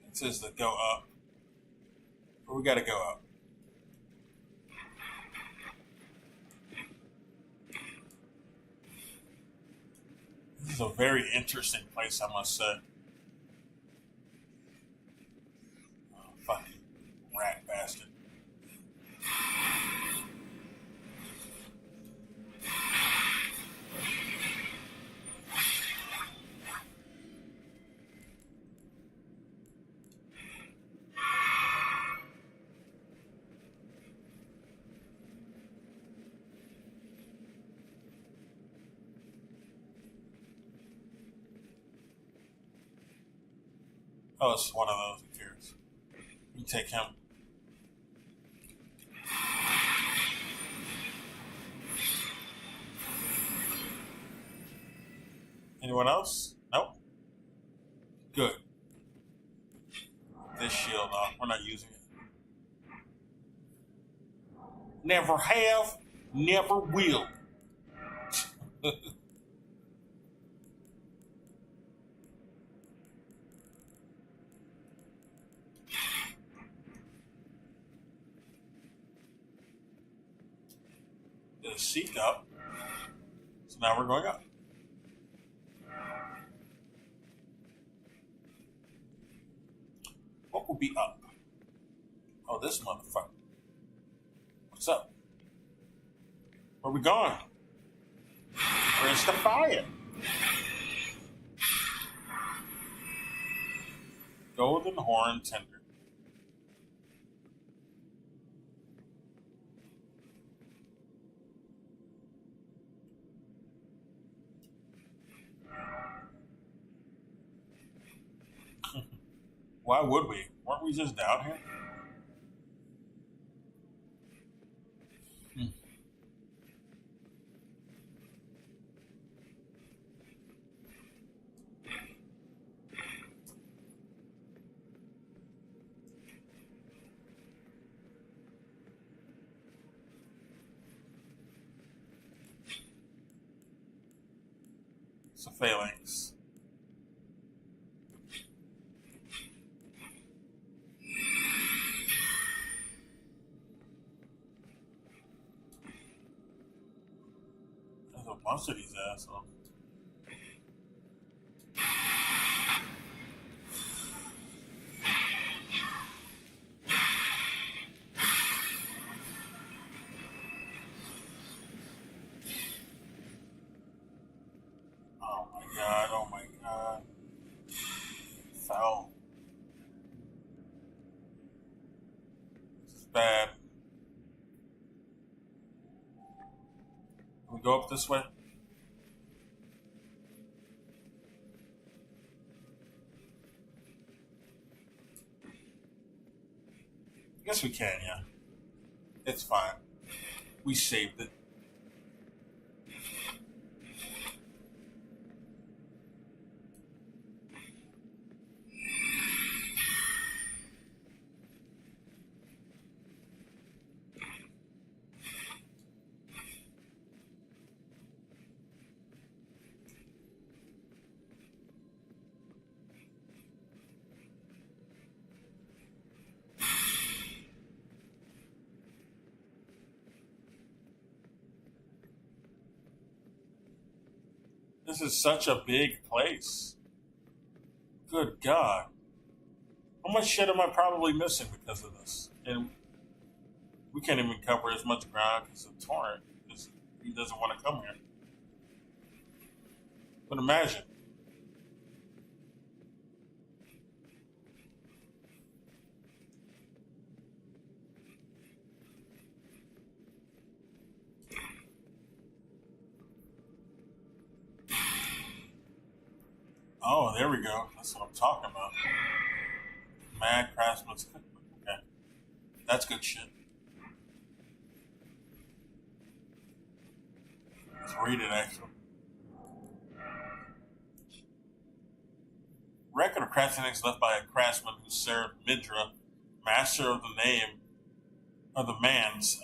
It says to go up. But we gotta go up. This is a very interesting place, I must say. Oh, fucking rat bastard. Oh, it's one of those. Who cares? You can take him. Anyone else? Nope. Good. This shield off. We're not using it. Never have, never will. Seek up. So now we're going up. What will be up? Oh, this motherfucker. What's up? Where we going? Where's the fire? Golden Horn Tender. Why would we? Weren't we just down here? It's a phalanx. There's a bunch of these assholes. Oh my god. Foul. This is bad. Can we go up this way? Yes, we can, yeah. It's fine. We saved it. This is such a big place. Good God. How much shit am I probably missing because of this? And we can't even cover as much ground because of Torrent, because he doesn't want to come here. But imagine. Oh, there we go. That's what I'm talking about. Mad Craftsman's Cookbook. Okay. That's good shit. Let's read it, actually. Record of craftsmanship left by a craftsman who served Midra, master of the name of the Mans,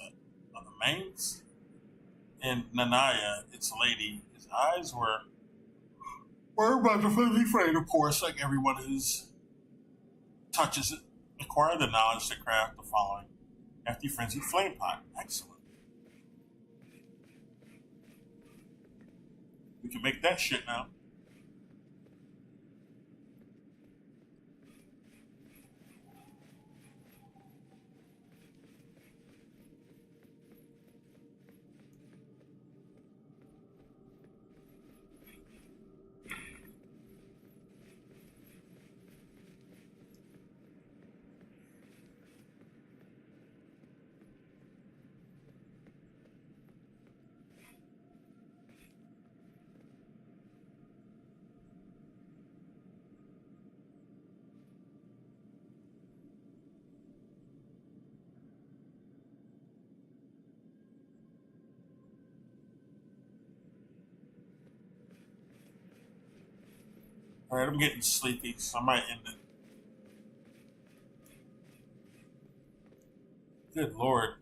and Nanaya, its lady. His eyes were magnificently framed, of course, like everyone is. Touches it. Acquire the knowledge to craft the following. After frenzied flame pot. Excellent. We can make that shit now. Alright, I'm getting sleepy, so I might end it. Good Lord.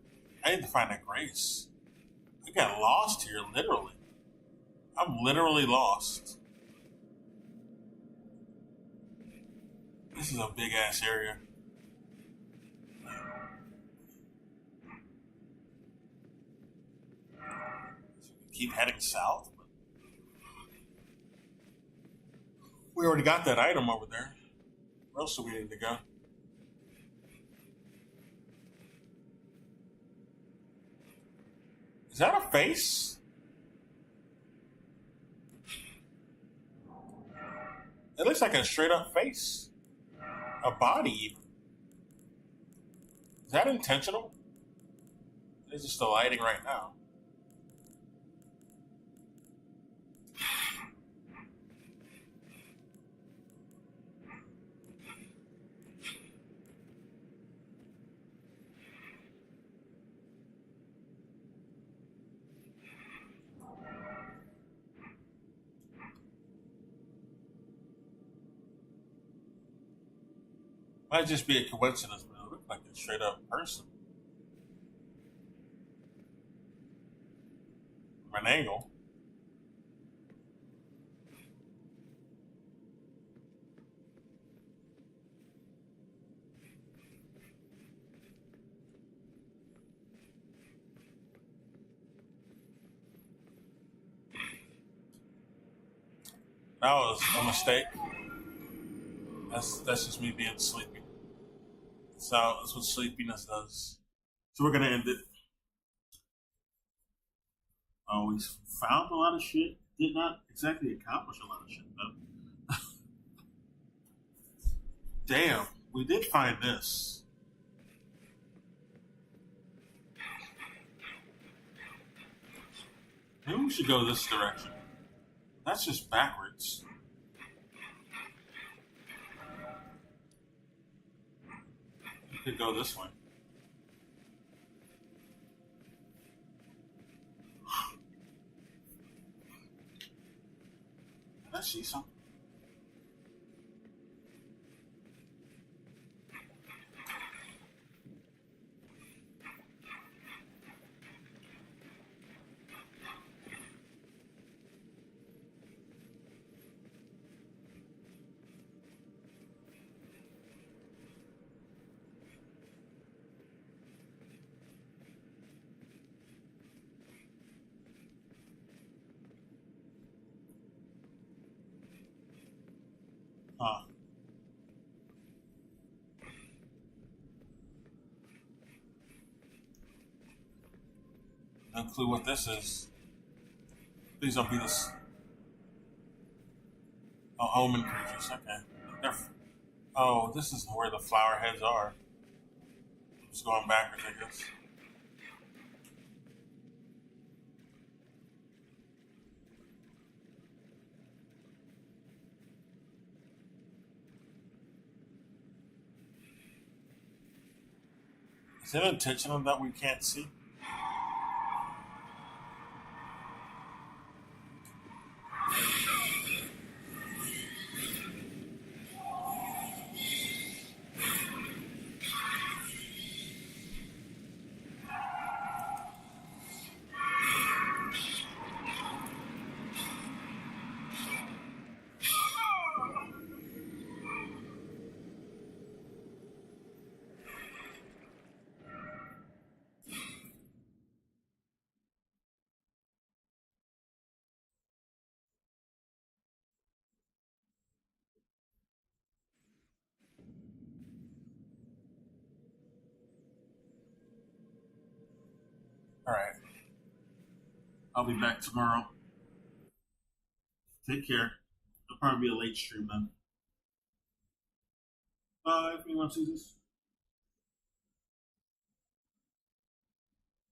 I need to find a grace. I got lost here, literally. I'm literally lost. This is a big ass area. Keep heading south. We already got that item over there. Where else do we need to go? Is that a face? It looks like a straight up face. A body, even. Is that intentional? It's just the lighting right now. Might just be a coincidence, but it looked like a straight up person. From an angle. That was a mistake. That's just me being sleepy. That's what sleepiness does. So we're gonna end it. We found a lot of shit. Did not exactly accomplish a lot of shit though. Damn, we did find this. Maybe we should go this direction. That's just backwards. We could go this way. I see something. Huh. No clue what this is. Please don't be this. Oh, omen creatures. Okay. Oh, this is where the flower heads are. Just going backwards, I guess. Is it intentional that we can't see? Alright. I'll be back tomorrow. Take care. It'll probably be a late stream then. Bye. If anyone sees this.